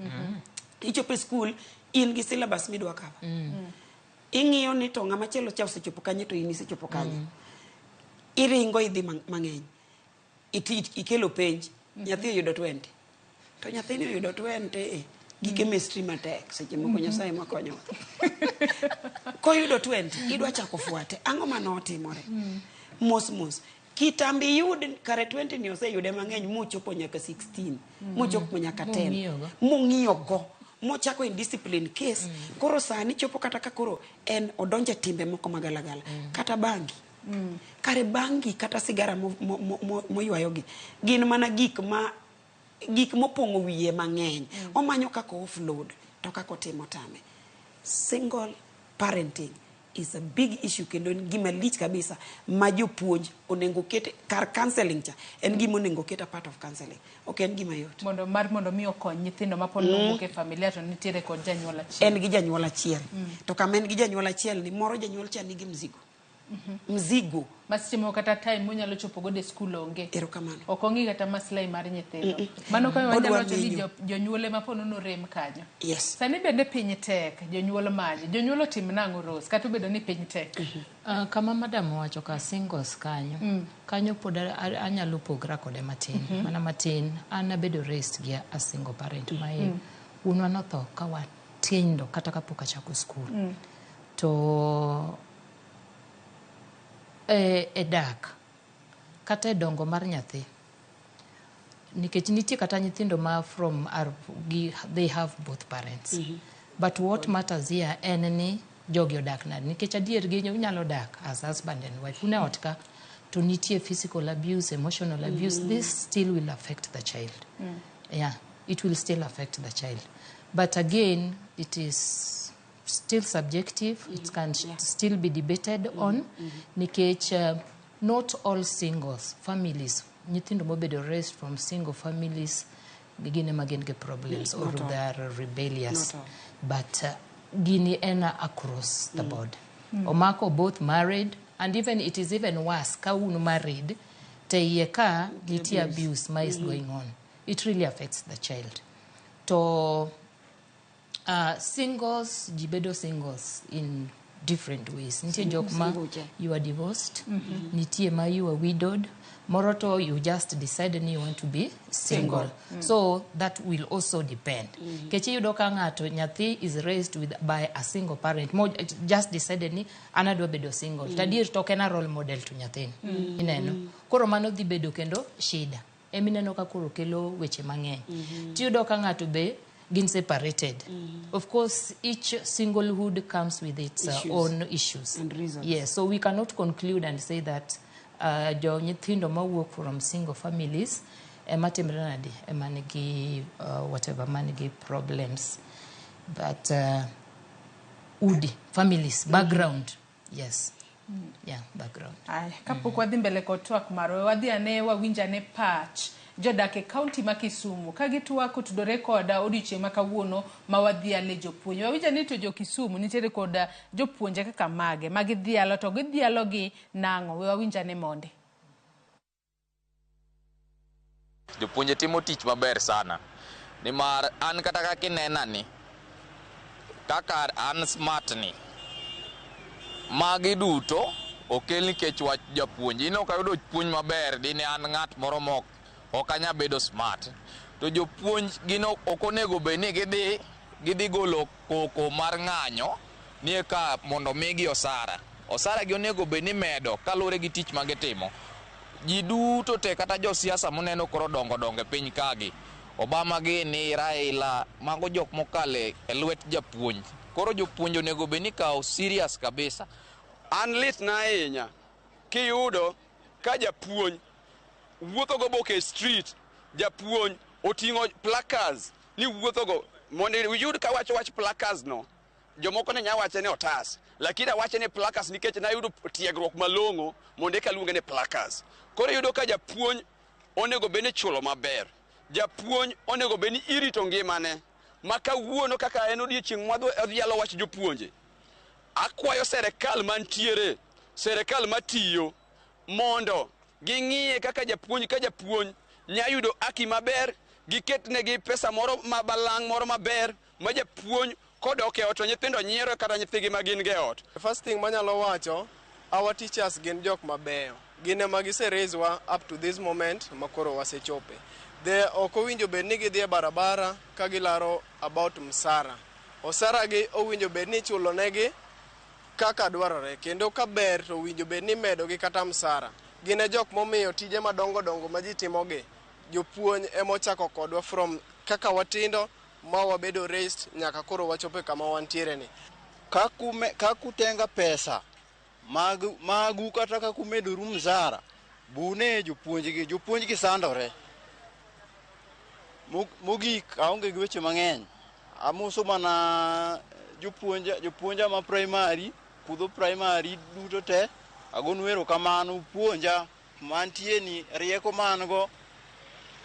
ichope school in gi syllabus midwa cover ing'iyo ni to ng'ama chielo cha osechopo kanye to in isechopo kanye. Iringo idhi mang'eny. Ikelo penj, nyathi oyudo 20. To nyathini oyudo 20 gi chemistry matek, seche moko Nyasaye makonyo. Koyudo 20, idwa chako fuate. Ang'o manotimore? Mos. Kitambi yud kare 20 ni oseyude mang'eny mochopo nyaka 16, mochopo nyaka 10. Mong'iyogo. Mochako in discipline case. Koro sani chopo kata ka koro en odonje timbe moko magalagala. Kata bangi. Kare bangi kata sigara moywayogi. Gin mana gik mopong'o wiye mang'eny. Omanyo kako offload to kako timo tame. Single parenting is a big issue kendo en gima lich kabisa ma jopuonj onengo kete kar counseling cha en gima onengo kete part of counseling. Ok en gima yot. Mondo mi okony nyithindo ma pod wuok e familia to nitiere kod janyuol achiel. En gi janyuol achiel. To kama en gi janyuol achiel ni moro janyuol cha nigi mzigo. Mzigo. Masimo kata time monyalo chopo gode school onge. Erokamano. Ok ongi kata maslahi mar nyithindo. Mano ka wanyalo wacho ni jonyuole ma ponono rem kanyo. Yes. Sani bende piny tek, jonyuol manje. Jonyuol otim nang'o Rose kata bedo ni piny tek. Kama madam wacho ka singles kanyo. Kanyo pod anyalo pogra kode matin. Mana matin an abedo raised gi a single parent mae. Unwa notho ka watindo kata kapok achako school. To dak kata dongo mar nyathi nikech nitie kata nyithindo ma they have both parents. But what matters here en ni jogi odak nade nikech adier gi nyalo dak as husband and wife une otka to nitie physical abuse, emotional abuse. This still will affect the child. Yeah, it will still affect the child. But again, it is still subjective. It can still be debated on. Nikech not all singles families, nyithindo mobedo raised from single families, gine magen ge problems or they are rebellious. But gini ena across the board. Omako both married, and even it is even worse. Ka unu married, te yeka giti abuse ma is going on. It really affects the child. To singles, jibedo singles in different ways. Nitie jokma you are divorced, nitie ma you are widowed, moroto you just decided you want to be single. So that will also depend. Kechi yudo ka ng'ato nyathi is raised by a single parent, mo just decided ni anadwa bedo single. Tadier to kena role model to nyathin. Ineno. Koro mano dhi bedo kendo shida. Emineno ka koro kelo weche mang'eny. Tiyudo ka ng'ato be been separated. Of course, each singlehood comes with its own issues and reasons. Yes, so we cannot conclude and say that jo nyithindo ma work from single families ematimre nadi emanigi whatever manigi problems, but udi families background yes. Yeah, background. Ay, kapok wadhi mbele kod twak marwa, wadhi ane wawinjane pach jodak e kaunti ma Kisumu ka gitwak otudore koda odiochieng' ma kawuono ma wadhiale jopuonj. Wawinjani to jo Kisumu nitiere koda jopuonje kaka mage ma gidhialo to gidhialo gi nang'o. We wawinjane monde. Jopuonje timo tich maber sana. Nimar an kata kaka inena ni kaka an smart ni magi duto okel nikech wach japuonj. Ino ka yudo puonj maber dine an ng'at moro mok okanya bedo smart. To jopuonj gino okonego be ni gidhi golo koko mar ng'anyo nie ka mondo migi osara. Osara gi onego be ni medo kalure gi tich magitimo. Ji duto te kata jo siasa moneno koro dongo e piny kagi. Obama gini Raila mago jok mokale e lwet japuonj. Koro jopuonj onego be ni kao serious kabisa. An lit na ahinya kiyudo ka japuonj wuotho go boke street, japuonj oting'o placards ni wuotho go mondo yud ka wach placards no. Jomoko ne nya wache ne otas, lakini awache ne placards nikech na yudo tiegruok malong'o mondo eka luonge ne placards. Koro yudo ka japuonj onego bene chulo maber. Japuonj onego bene irito ngimane. Maka wuono kaka en odiochieng' mwadho odhialo wach jopuonje. Akwayo serikal mantiere, serikal matiyo mondo ging'iye kaka japuonj ka japuonj nya yudo haki maber, giketnegi pesa moro mabalang' moro maber ma japuonj kodok e ot to nyithindo nyiero kata nyithigi ma gin ge ot. First thing manyalo wacho, our teachers gin jok mabeyo. Gin ema gisereswa up to this moment makoro wasechope. Ok owinjo bed ni gidhi e barabara ka gilaro about msara. Osara gi owinjo bed ni chulo negi kaka dwarore, kendo ka ber to owinjo bed ni medo gi kata msara. Gin e jok momiyo tije madongo dongo ma ji timogi. Jopuonj emochako kodwa from kaka watindo ma wabedo raised nyaka koro wachope kama wantiere ni. Kakutenga pesa magu kata kakumedoru msara bune jopuonj gi sandore. Mogik aonge gi weche mang'eny. Amuso mana jopuonja ma primary, kudho primary duto te. Agonu erokamano puonja mantie ni rieko mango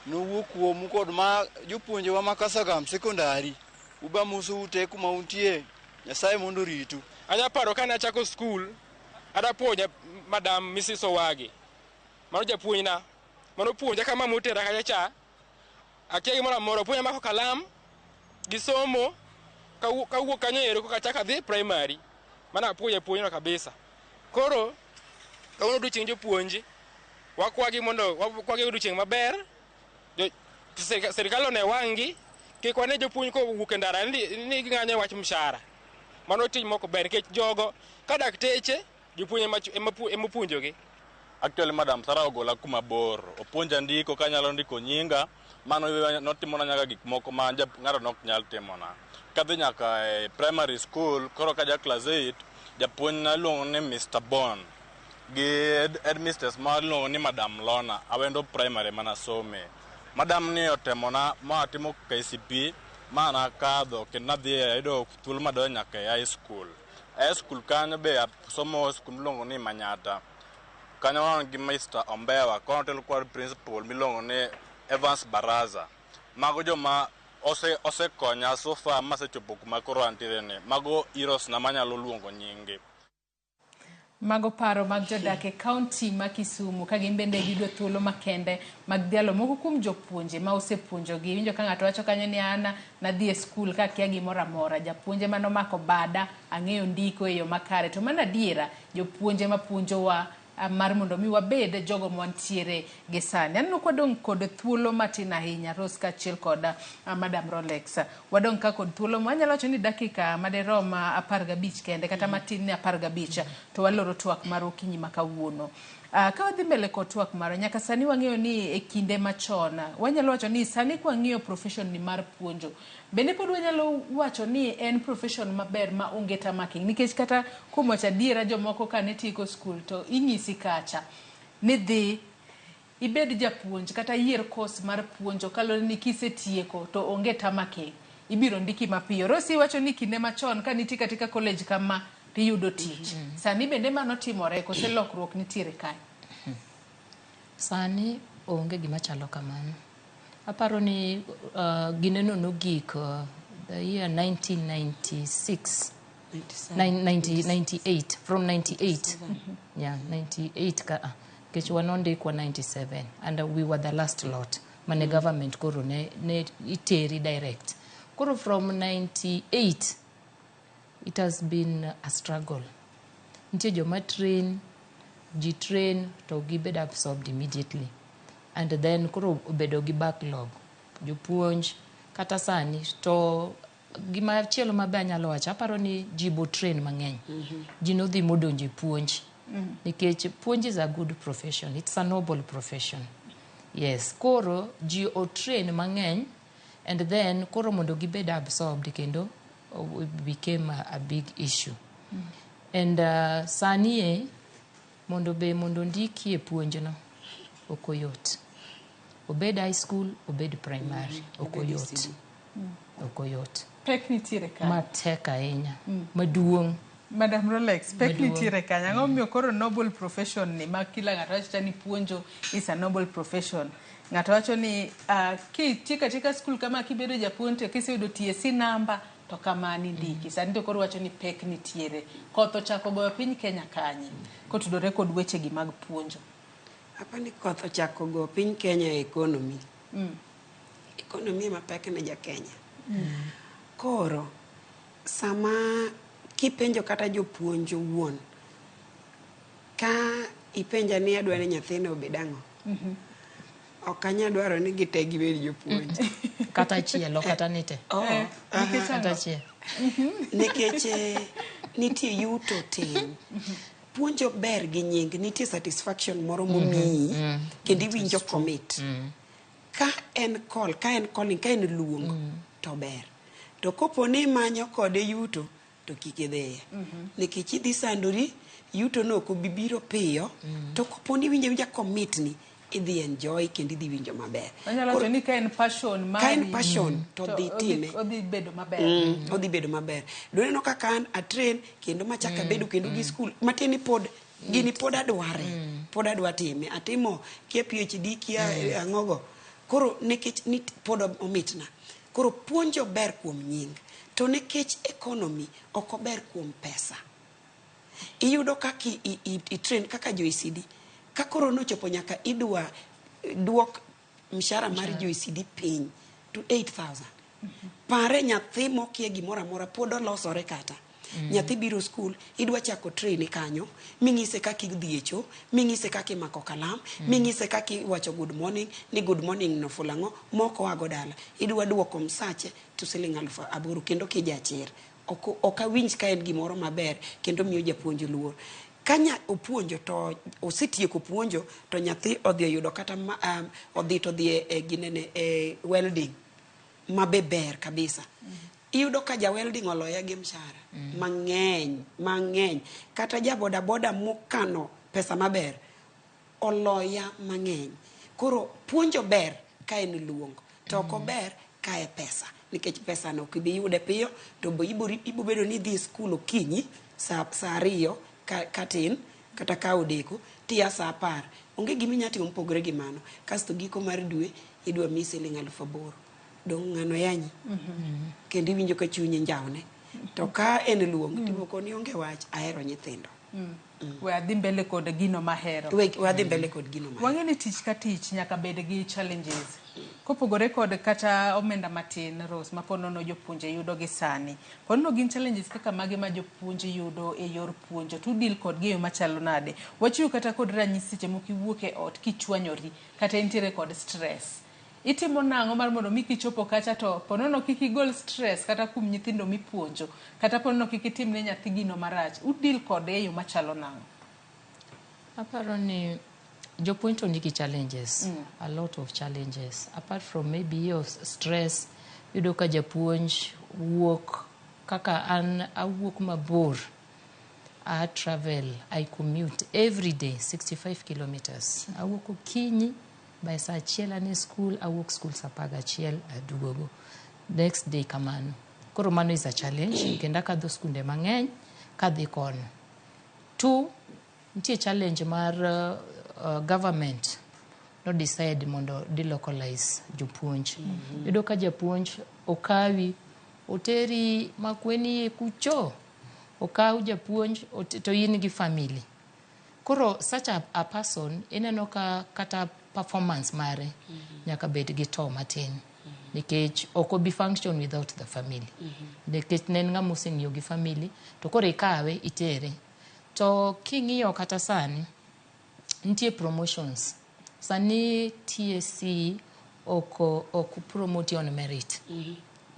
nowuok kuomu kod ma jopuonjewa ma Kasagam sekondari. Uba muso ute kuma untie. Nyasaye mondo ritu. Anya paro kana chako school ada puonja Madam Mrs. Owagi. Mano japuonjna. Mano puonja kama mutera kacha cha. Akia gimoro moro puonja mako kalam gi somo kawuok kanyo ero ka chaka dhi primary. Mana puonja kabisa. Koro kawuono odiochieng' jopuonj wakwagi mondo wakwagi odiochieng' maber. Sirikal one wang'gi kik wane jopuonj ko wuok e ndara ni ging'anyo wach mshahara. Mano tich moko ber nikech jogo ka dakteche jopuonj ema puonjogi. Actually Madam Sara ogola kuma bor. Opuonja ndiko kanyalo ndiko nyinga. Mano notimona nyaka gik moko ma ng'ato nok nyal timona. Kadhi nyaka e primary school koro ka ja class 8 japuonj na luongo ni Mr. Bon gi headmistress ma luongo ni Madam Lona. Awendo primary mana some. Madam ni otemona ma atimo KCP mana kadho kendo nadhi ayudo thuolo madonjo nyaka e high school. High school kanyo be somo skul miluongo ni Manyata. Kanyo wan gi Mr. Ombewa, kono telo kod principal miluongo ni Evans Baraza. Mago joma osekonya so far masechopo kuma koro antiere ni. Mago heroes na manyalo luongo nyingi. Mago paro mag jodak e kaunti ma Kisumu ka gin bende gido thuolo makende mag dialo moko kuom jopuonje ma osepuonjogi. Winjo ka ng'ato wacho kanyo ni ana nadhi e skul ka kia gimoro amora, japuonje manomako bada ang'eyo ndiko e yo makare. To mana adiera jopuonje ma puonjowa mar mondo mi wabed jogo mwantiere gi sani. Aneno kwadong' kod thuolo matin ahinya, Rose kaachiel kod Madam Rolex. Wadong' ka kod thuolo wanyalo wacho ni dakika maderom 15 kende kata matin ni 15 to waloro twak mar okinyi ma kawuono. Ka wadhi mbele kod twak maro nyaka sani wang'eyo ni e kinde machon wanyalo wacho ni sani kwa ng'iyo profession ni mar puonjo bende pod wanyalo wacho ni en profession maber ma onge tamaki nikech kata kuom wacho adiera jomoko kane tieko skul to inyisi kacha ni dhi ibed japuonj kata yier course mar puonjo kalore ni kisetieko to onge tamaki ibiro ndiki mapiyo. Rosi wacho ni kinde machon ka nitie katika college kama tiyudo tich. Sani bende mano timore kose lokruok nitiere kae. Sani onge gima chalo kamano. Aparo ni gineno nogik the year 1996 98 from 98 yeah 98 ka kech wanondikwa 97 and we were the last lot mane government koro ne iteri direct koro from 98 it has been a struggle. Ntie joma train to gibed absorbed immediately and then koro obedo gi backlog jopuonj kata sani to gima chielo mabe anyalo wacho aparo ni jibo train mang'eny ji nodhi modonje puonj nikech puonj is a good profession, it's a noble profession. Yes, koro ji o train mang'eny and then koro mondo gibed absorbed kendo it became a big issue. And sani mondo ndiki e puonjno okoyot. Obed high school, obed primary, okoyot. Pek nitiere ka. Matek ahinya. Maduong'. Madam Rolex, pek nitiere ka. Ang'o miyo koro noble profession ni ma kila ng'ato wacho ni puonjo is a noble profession. Ng'ato wacho ni katika school kama kibedo japuonj to kiseyudo TSC namba to kamani ndiki. Sani to koro wacho ni pek nitiere. Koth ochako goyo piny Kenya kanye kotudore kod weche gi mag puonjo. Apani koth ochako go piny Kenya economy. Economy ma pek ne ja Kenya. Koro sama kipenjo kata jopuonj wuon ka ipenja ni adwa ni nyathino obed ang'o. Ok anya dwaro ni gite gibed jopuonj. Kata chielo kata nite. Kata chielo. Nikech nitie yuto tin. Puonjo ber gi nying, nitie satisfaction moro momiyi kendo iwinjo commit. Ka en calling, ka en luong to ber. To kopo ni manyo kode yuto to kik idhiye. Nikech idhi sandori, yuto no ko bibiro piyo, to kopo ni winja commit ni idhi enjoy kendo idhi winjo maber. Anyalo wacho ni ka en passion mari. Ka en passion to dhi time. Odhi bedo maber. Odhi bedo maber. Doneno kaka an a train kendo machaka bedo kendo gi school matini pod gini pod adware. Pod adwa time. Atimo kia PhD kia ang'ogo. Koro nekech ni pod omitna. Koro puonjo ber kuom nying. To nekech economy ok ober kuom pesa. Iyudo kaka i train kaka jo ECD. Ka koro nochopo nyaka idwa duok mshahara mar jo ECD piny to 8,000. Pare nyathi mokia gimoro amora pod olosore kata. Nyathi biro school, idwa chako train kanyo, ming'ise kaka idhi e cho, ming'ise kaka imako kalam, ming'ise kaka iwacho good morning, ni good morning no fulango, moko wago dala. Idwa duoko msache to siling 8,000 kendo kijachir. Ok awinj ka en gimoro maber kendo miyo japuonj luor. Kanya opuonjo to osetieko puonjo to nyathi odhi yudo kata odhi to dhi ginene welding maber kabisa. Iyudo ka ja welding oloya gi mshahara mang'eny kata ja boda mokano pesa maber oloya mang'eny. Koro puonjo ber ka en luongo to ok ober ka e pesa, nikech pesa no kibi yude piyo to ibo bedo ni dhi skul okinyi saa 2 katin kata ka odeko tia saa 10. Onge gimi nyati mpogre gi mano. Kasto giko mar dwe idwa mi siling 8,000. Dong ng'ano yanyi. Kendo iwinjo ka chunyi njawne. To ka en luong tiboko ni onge wach ahero nyithindo. We adhi mbele kod gino mahero. We adhi mbele kod gino mahero. Wang'eni tich ka tich nyaka bed gi challenges. Kopogore kod kata omenda matin Rose ma ponono jopuonje yudo gi sani. Ponono gin challenges kaka mage ma jopuonje yudo e yor puonjo. Tu deal kod gi machalo nade. Wachiu kata kod ranyisi seche moko iwuok e ot kichwanyori kata intiere kod stress. Itimo nang'o mar mondo mi kichopo kacha to ponono kik igol stress kata kum nyithindo mipuonjo kata ponono kik itim ne nyathi gino marach. Udil kod e yo machalo nang'o? Aparo ni jopuonj to nigi challenges, a lot of challenges. Apart from maybe your stress, yudo ka japuonj wuok kaka an awuok mabor. I travel, I commute every day 65 kilometers. Awuok okinyi by saa 1 ane school, awuok school saa 11 aduogo. Next day kamano. Koro mano is a challenge. Kenda kadho skunde mang'eny kadhi kono. 2, nitie challenge mar government no decide mondo delocalize jopuonj. Yudo ka japuonj okawi oteri makweni kucho. Okaw japuonj to in gi family. Koro such a person ineno ka kata performance mare nyaka bed gi to matin. Nikech ok obi function without the family. Nikech nen ng'ama oseng'iyo gi family to koro ikawe itere. To king'iyo kata sani nitie promotions. Sani TSC ok promote on merit.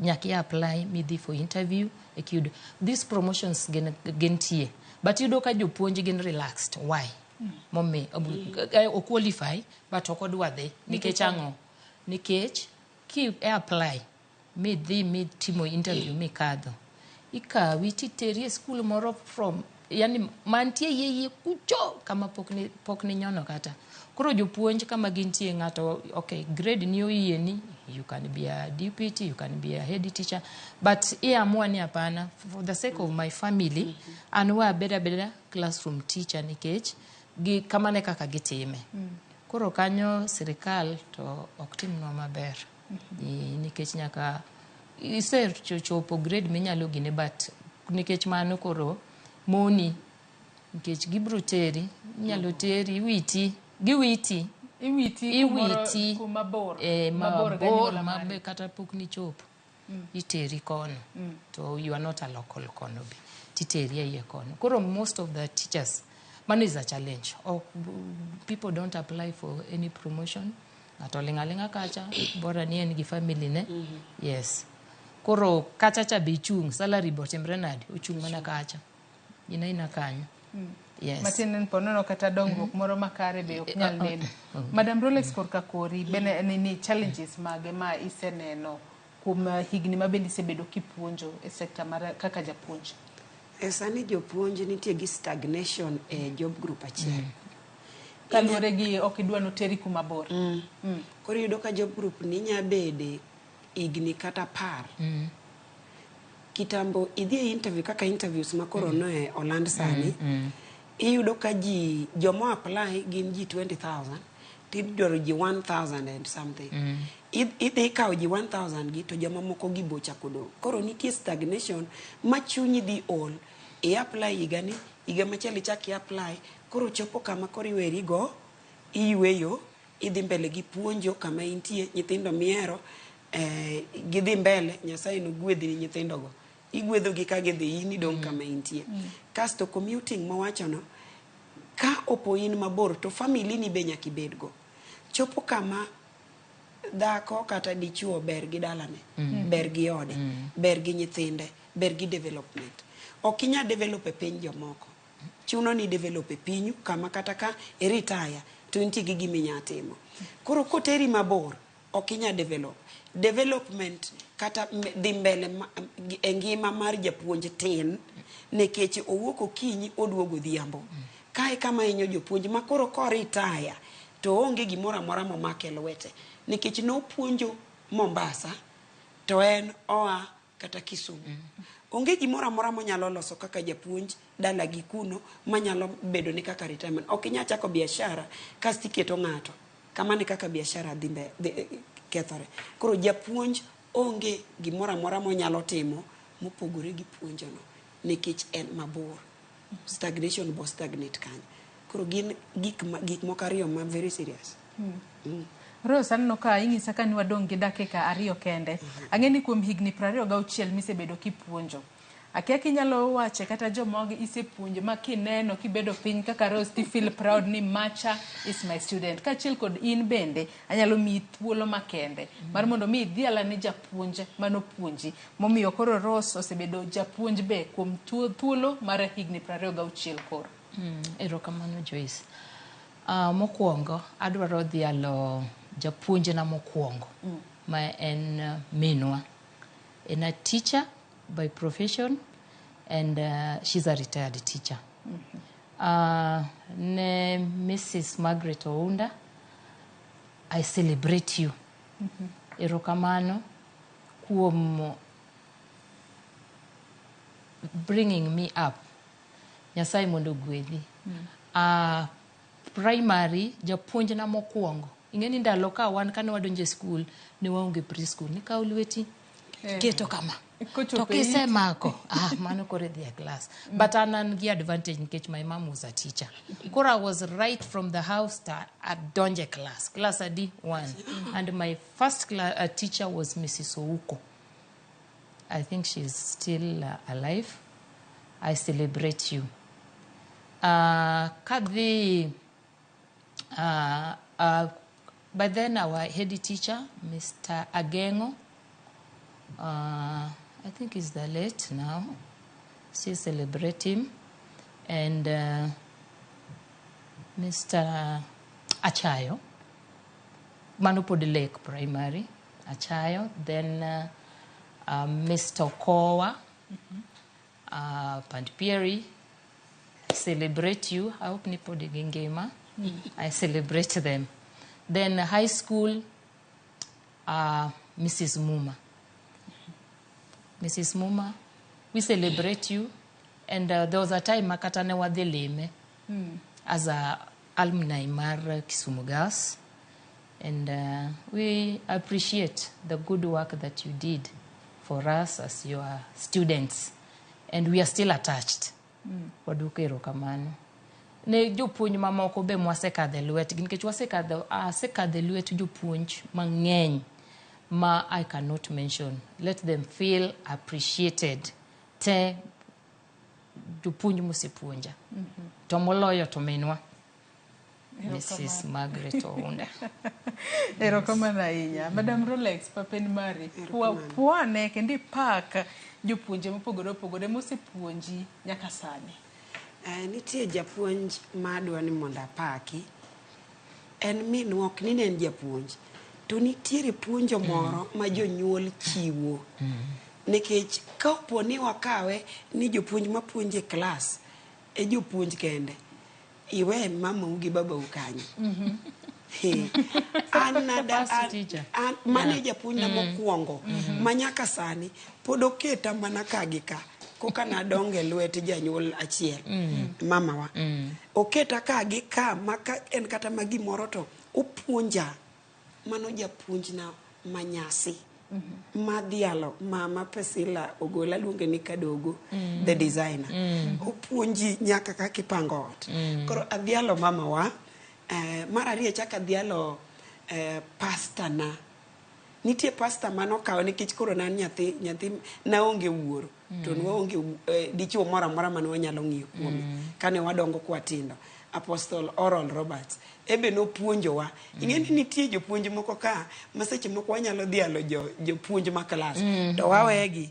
Nyaki apply midhi for interview ekiyudo. These promotions gen tie. But yudo ka jopuonj gin relaxed. Why? Momme o qualify but ok odwa dhi nikech ang'o? Nikech ki apply midhi timo interview mikadho. Ikawi titeri e school moro from yani mantie yeye kucho kama pok ni nyono kata. Koro jopuonj kama gintie ng'ato okay grade ni oyieni, you can be a deputy, you can be a head teacher, but iamua ni hapana for the sake of my family anwa beda classroom teacher nikech gi kama ne kaka gitime. Koro kanyo sirikal to ok timnwa maber. Nikech nyaka iser chopo grade minyalo gine but nikech mano koro moni nikech gibro teri nyalo teri witi iwiti kumabor mabor mabe kata pok ni chopo. iteri kono to you are not a local kono be titeri ye kono. Koro most of the teachers, man is a challenge. People don't apply for any promotion. Atolingalinga kacha bora ni en gi family ne. Yes. Koro kacha cha bichung salary botembre nadi uchung mana kacha. Ina kanyo. Yes. Matinen ponono kata dongruok moro makare be ok nyal neno. Madam Rolex korka kori bene ni challenges mage ma iseneno kum higni mabendi sebedo kipuonjo e sekta mara kaka japuonj. Sani jopuonj nitie gi stagnation e job group achiel. Kaluwore gi ok idwa noteri kuma bor. Koro yudo ka job group ni nya bede igni kata par. Kitambo idhi interview kaka interviews makoro no e Oland sani. Iyudo ka jomo apply gin ji 20,000 tidoro ji 1,000 and something. Idhi ikawo ji 1,000 gi to joma moko gi bocha kodo. Koro nitie stagnation ma chunyi dhi ol. Apply igani, iga machielo ichaki apply. Koro chopo kama koro iweri go, iyueyo, idhi mbele gi puonjo kama intie nyithindo miero, gidhi mbele, Nyasaye no gwedhi ni nyithindo go. Igwedho gi ka gidhi ini dong kama intie. Kasto commuting mawacho no, ka opo in mabor to family ni be nyaka ibedgo. Chopo kama dhako kata dichuo ber gi dalane, ber gi ode, ber gi nyithinde, ber gi development. Okinya develop e piny jomoko. Chuno ni develop e pinyu kama kata ka retire to inti gi giminya timo. Koro koteri mabor okinya develop. Development kata dhi mbele e ngima mar japuonj tin nekech owuok okinyi oduogo dhiambo. Kae kama inyo jopuonj makoro ko retire to onge gimoro amora momake lwete nikech no puonjo Mombasa to en oa kata Kisumu. Onge gimoro amora monyalo loso kaka japuonj dala gi kuno manyalo bedo ni kaka retirement. Ok inya chako biashara kasti keto ng'ato. Kama ni kaka biashara dhi kethore. Koro japuonj onge gimoro amora monyalo timo mopogore gi puonjono nikech en mabor. Stagnation bo stagnate kanyo. Koro gin gik moko ariyo ma very serious. Rose anno ka ing'isa ka ni wadong' gi dakika ariyo kende. Ang'eni kuom higni 26 misebedo kipuonjo. Akia kinyalo wache kata jomogi isepuonjo ma kineno kibedo piny kaka Rose ti feel proud ni Macha is my student. Kachiel kod in bende anyalo mi thuolo makende mar mondo mi dhiala ni japuonj manopuonji momiyo koro Rose osebedo japuonj be kuom thuolo mar higni 26 koro. Erokamano Joyce. Mokwongo adwaro dhialo japuonj na mokwongo ma en minwa. En a teacher by profession and she's a retired teacher. Ne Mrs. Margaret Ounda, I celebrate you. Erokamano kuom bringing me up. Nyasaye mondo gwedhi. Primary japuonj na mokwongo. Ingeni ndalo ka wan kane wadonje school ne waonge preschool ni ka ulweti keto kama to kisemako mano kore dhia class but anan gi advantage nikech my mom was a teacher. Koro I was right from the house to adonje class adi 1 and my first teacher was Mrs. Ouko. I think she's still alive. I celebrate you. Kadhi by then our head teacher, Mr. Agengo, I think he's the late now. Still celebrate him. And Mr. Achayo, Manupodi Lake Primary, Achayo. Then Mr. Okowa, Pantieri, celebrate you. I hope Nipodi Gingema. I celebrate them. Then high school, Mrs. Muma. Mrs. Muma, we celebrate you. And there was a time Makatane Wadeleme as a alumni Mar Kisumu Girls. And we appreciate the good work that you did for us as your students. And we are still attached. Waduke erokamano. Ne jopuonj mamoko be mwasekadhe lwet nikech wasekadhe lwet jopuonj mang'eny ma I cannot mention. Let them feel appreciated. Te jopuonj mosepuonja. To moloyo to minwa. Mrs. Margaret Ounda. Erokamano ahinya. Madam Rolex, papen mari. Puane kendi pak jopuonje mopogore opogore mosepuonji nyaka sani. Nitie japuonj madwa ni mondo apaki. En minwa ok ni en japuonj. To nitiere puonjo moro ma jonyuol chiwo. Nikech ka opo ni wakawe ni jopuonj mapuonje klas e jopuonj kende. Iwe mama ugi baba ukanyi. Mane japuonj na mokwongo manyaka sani pod oketa mana kagika koka nadonge lwete janyuol achiel mama wa oketa kagika maka en kata magi moro to upuonja mano japuonj na manyasi madhialo mama Pesila Ogola luonge ni Kadogo the designer upuonji nyaka kakipango ot koro adhialo mama wa mar ariyo chaka adhialo pasta na nitie pasta mano kawo nikech koro nan nyathi na onge wuoro to nwaonge dichuo moro amora mane wanyalo ng'iyo kuome kane wadongo kwa tindo Apostle Oral Roberts ebe no puonjowa ing'eni nitie jopuonj moko ka maseche moko wanyalo dhialo jopuonj ma klas to wawegi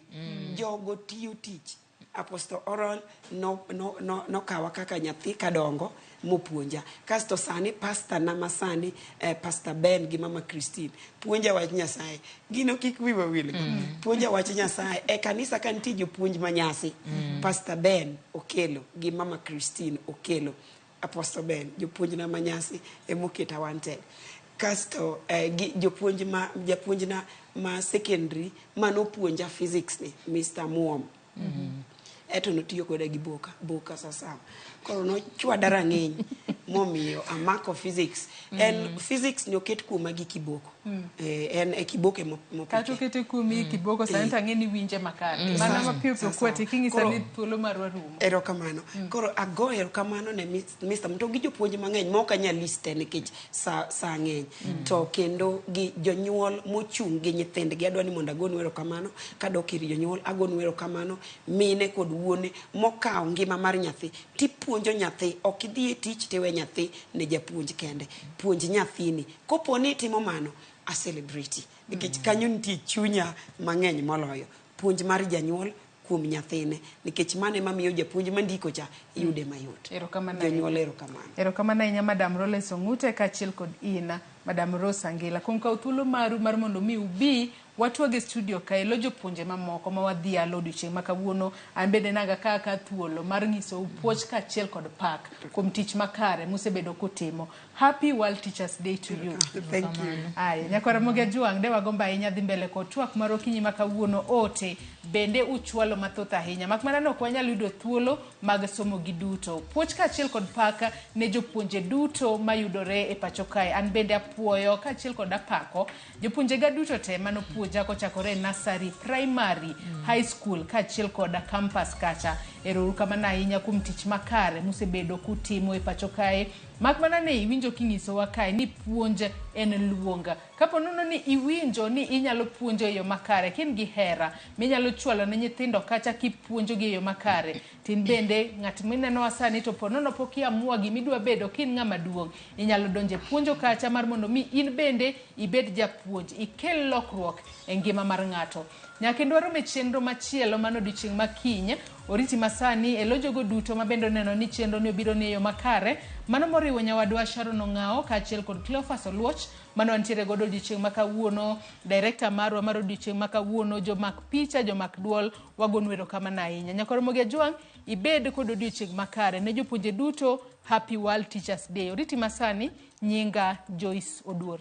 jogo tiyo tich Apostle Oral no kawa kaka nyathi kadongo mopuonja kasto sani pasta na masani Pastor Ben gi mama Christine puonja wach Nyasaye gino kik wiwa wilgo puonja wach Nyasaye e kanisa kan nitie jopuonj manyasi Pastor Ben Okelo gi mama Christine Okelo Apostle Ben jopuonj na manyasi emoketa wanted kasto japuonj na ma secondary manopuonja physics ni Mr. Muom eto notiyo koda gi boka sasa koro no chwadara ng'eny momiyo amako physics en physics ni oket kuma gi kiboko en e kiboke mopike kato kete kumi kiboko santa ng'eni winje makare mana mapiyo kwete kingisa ni thuolo marwa rumo erokamano koro ago erokamano ne Mr. Mto gi jopuonj mang'eny moka nya liste nikech sa ng'eny to kendo gi jonyuol mochung' gi nyithindgi adwa ni mondo agon erokamano kadok ir jonyuol agon erokamano mine kod wuone mokawo ngima mar nyathi tipuonjo nyathi ok idhi e tich tewe nyathi ne japuonj kende puonj nyathini kopo ni timo mano a celebrity nikech kanyo nitie chunya mang'eny moloyo puonj mar janyuol kuom nyathine nikech mane mamiyo japuonj mandiko cha yude mayot jonyuol erokamano ahinya Madam Rolex Ong'ute kaachiel kod ina Madam Rose Angila kuom kawo thuolo maru mar mondo mi ubi watwage studio kaelo jopuonje mamoko ma wadhialo odiochieng' ma kawuono an bende naga kaka thuolo mar nyiso puoch kaachiel kod pak kuom tich makare musebedo kutimo. Happy World Teachers Day to you. Thank you. Aya nyakora Ramogi Juang de wagomba ahinya dhi mbele kod twak mar okinyi ma kawuono ote bende uchwalo mathoth ahinya mak mana ok wanyalo yudo thuolo mag somo gi duto puoch kaachiel kod pak ne jopuonje duto mayudore e pacho kae an bende apuoyo kaachiel kod apako jopuonje ga duto te manopuonja kochakore nursery primary high school kaachiel kod campus kacha erokamano ahinya kuom tich makare musebedo kutimo e pacho kae mak mana ne iwinjo kinyisowa kae ni puonj en luonga kapo nono ni iwinjo ni inyalo puonjo e yo makare kin gi hera minyalo chwalo ne nyithindo kacha kipuonjo gi e yo makare tin bende ng'at mineno wasani to ponono pok iamua gimidwa bedo kin ng'ama duong' inyalo donje puonjo kacha mar mondo mi in bende ibed japuonj ikel lokruok e ngima mar ng'ato nyakendo warome chenro machielo mano odiochieng' makiny oriti masani elo jogo duto mabendo neno ni chenro ni obiro ni e yo makare mano moriwo nyawadwa Sharon Ong'ao kaachiel kod Cleophas Oluoch mano antiere godo odiochieng' makawuono director marwa mar odiochieng' makawuono jomak picha jomak duol wagonu erokamano ahinya nyakoro Ramogi Juang ibed kod odiochieng' makare ne jopuonje duto Happy World Teachers Day oriti masani nyinga Joyce Oduor.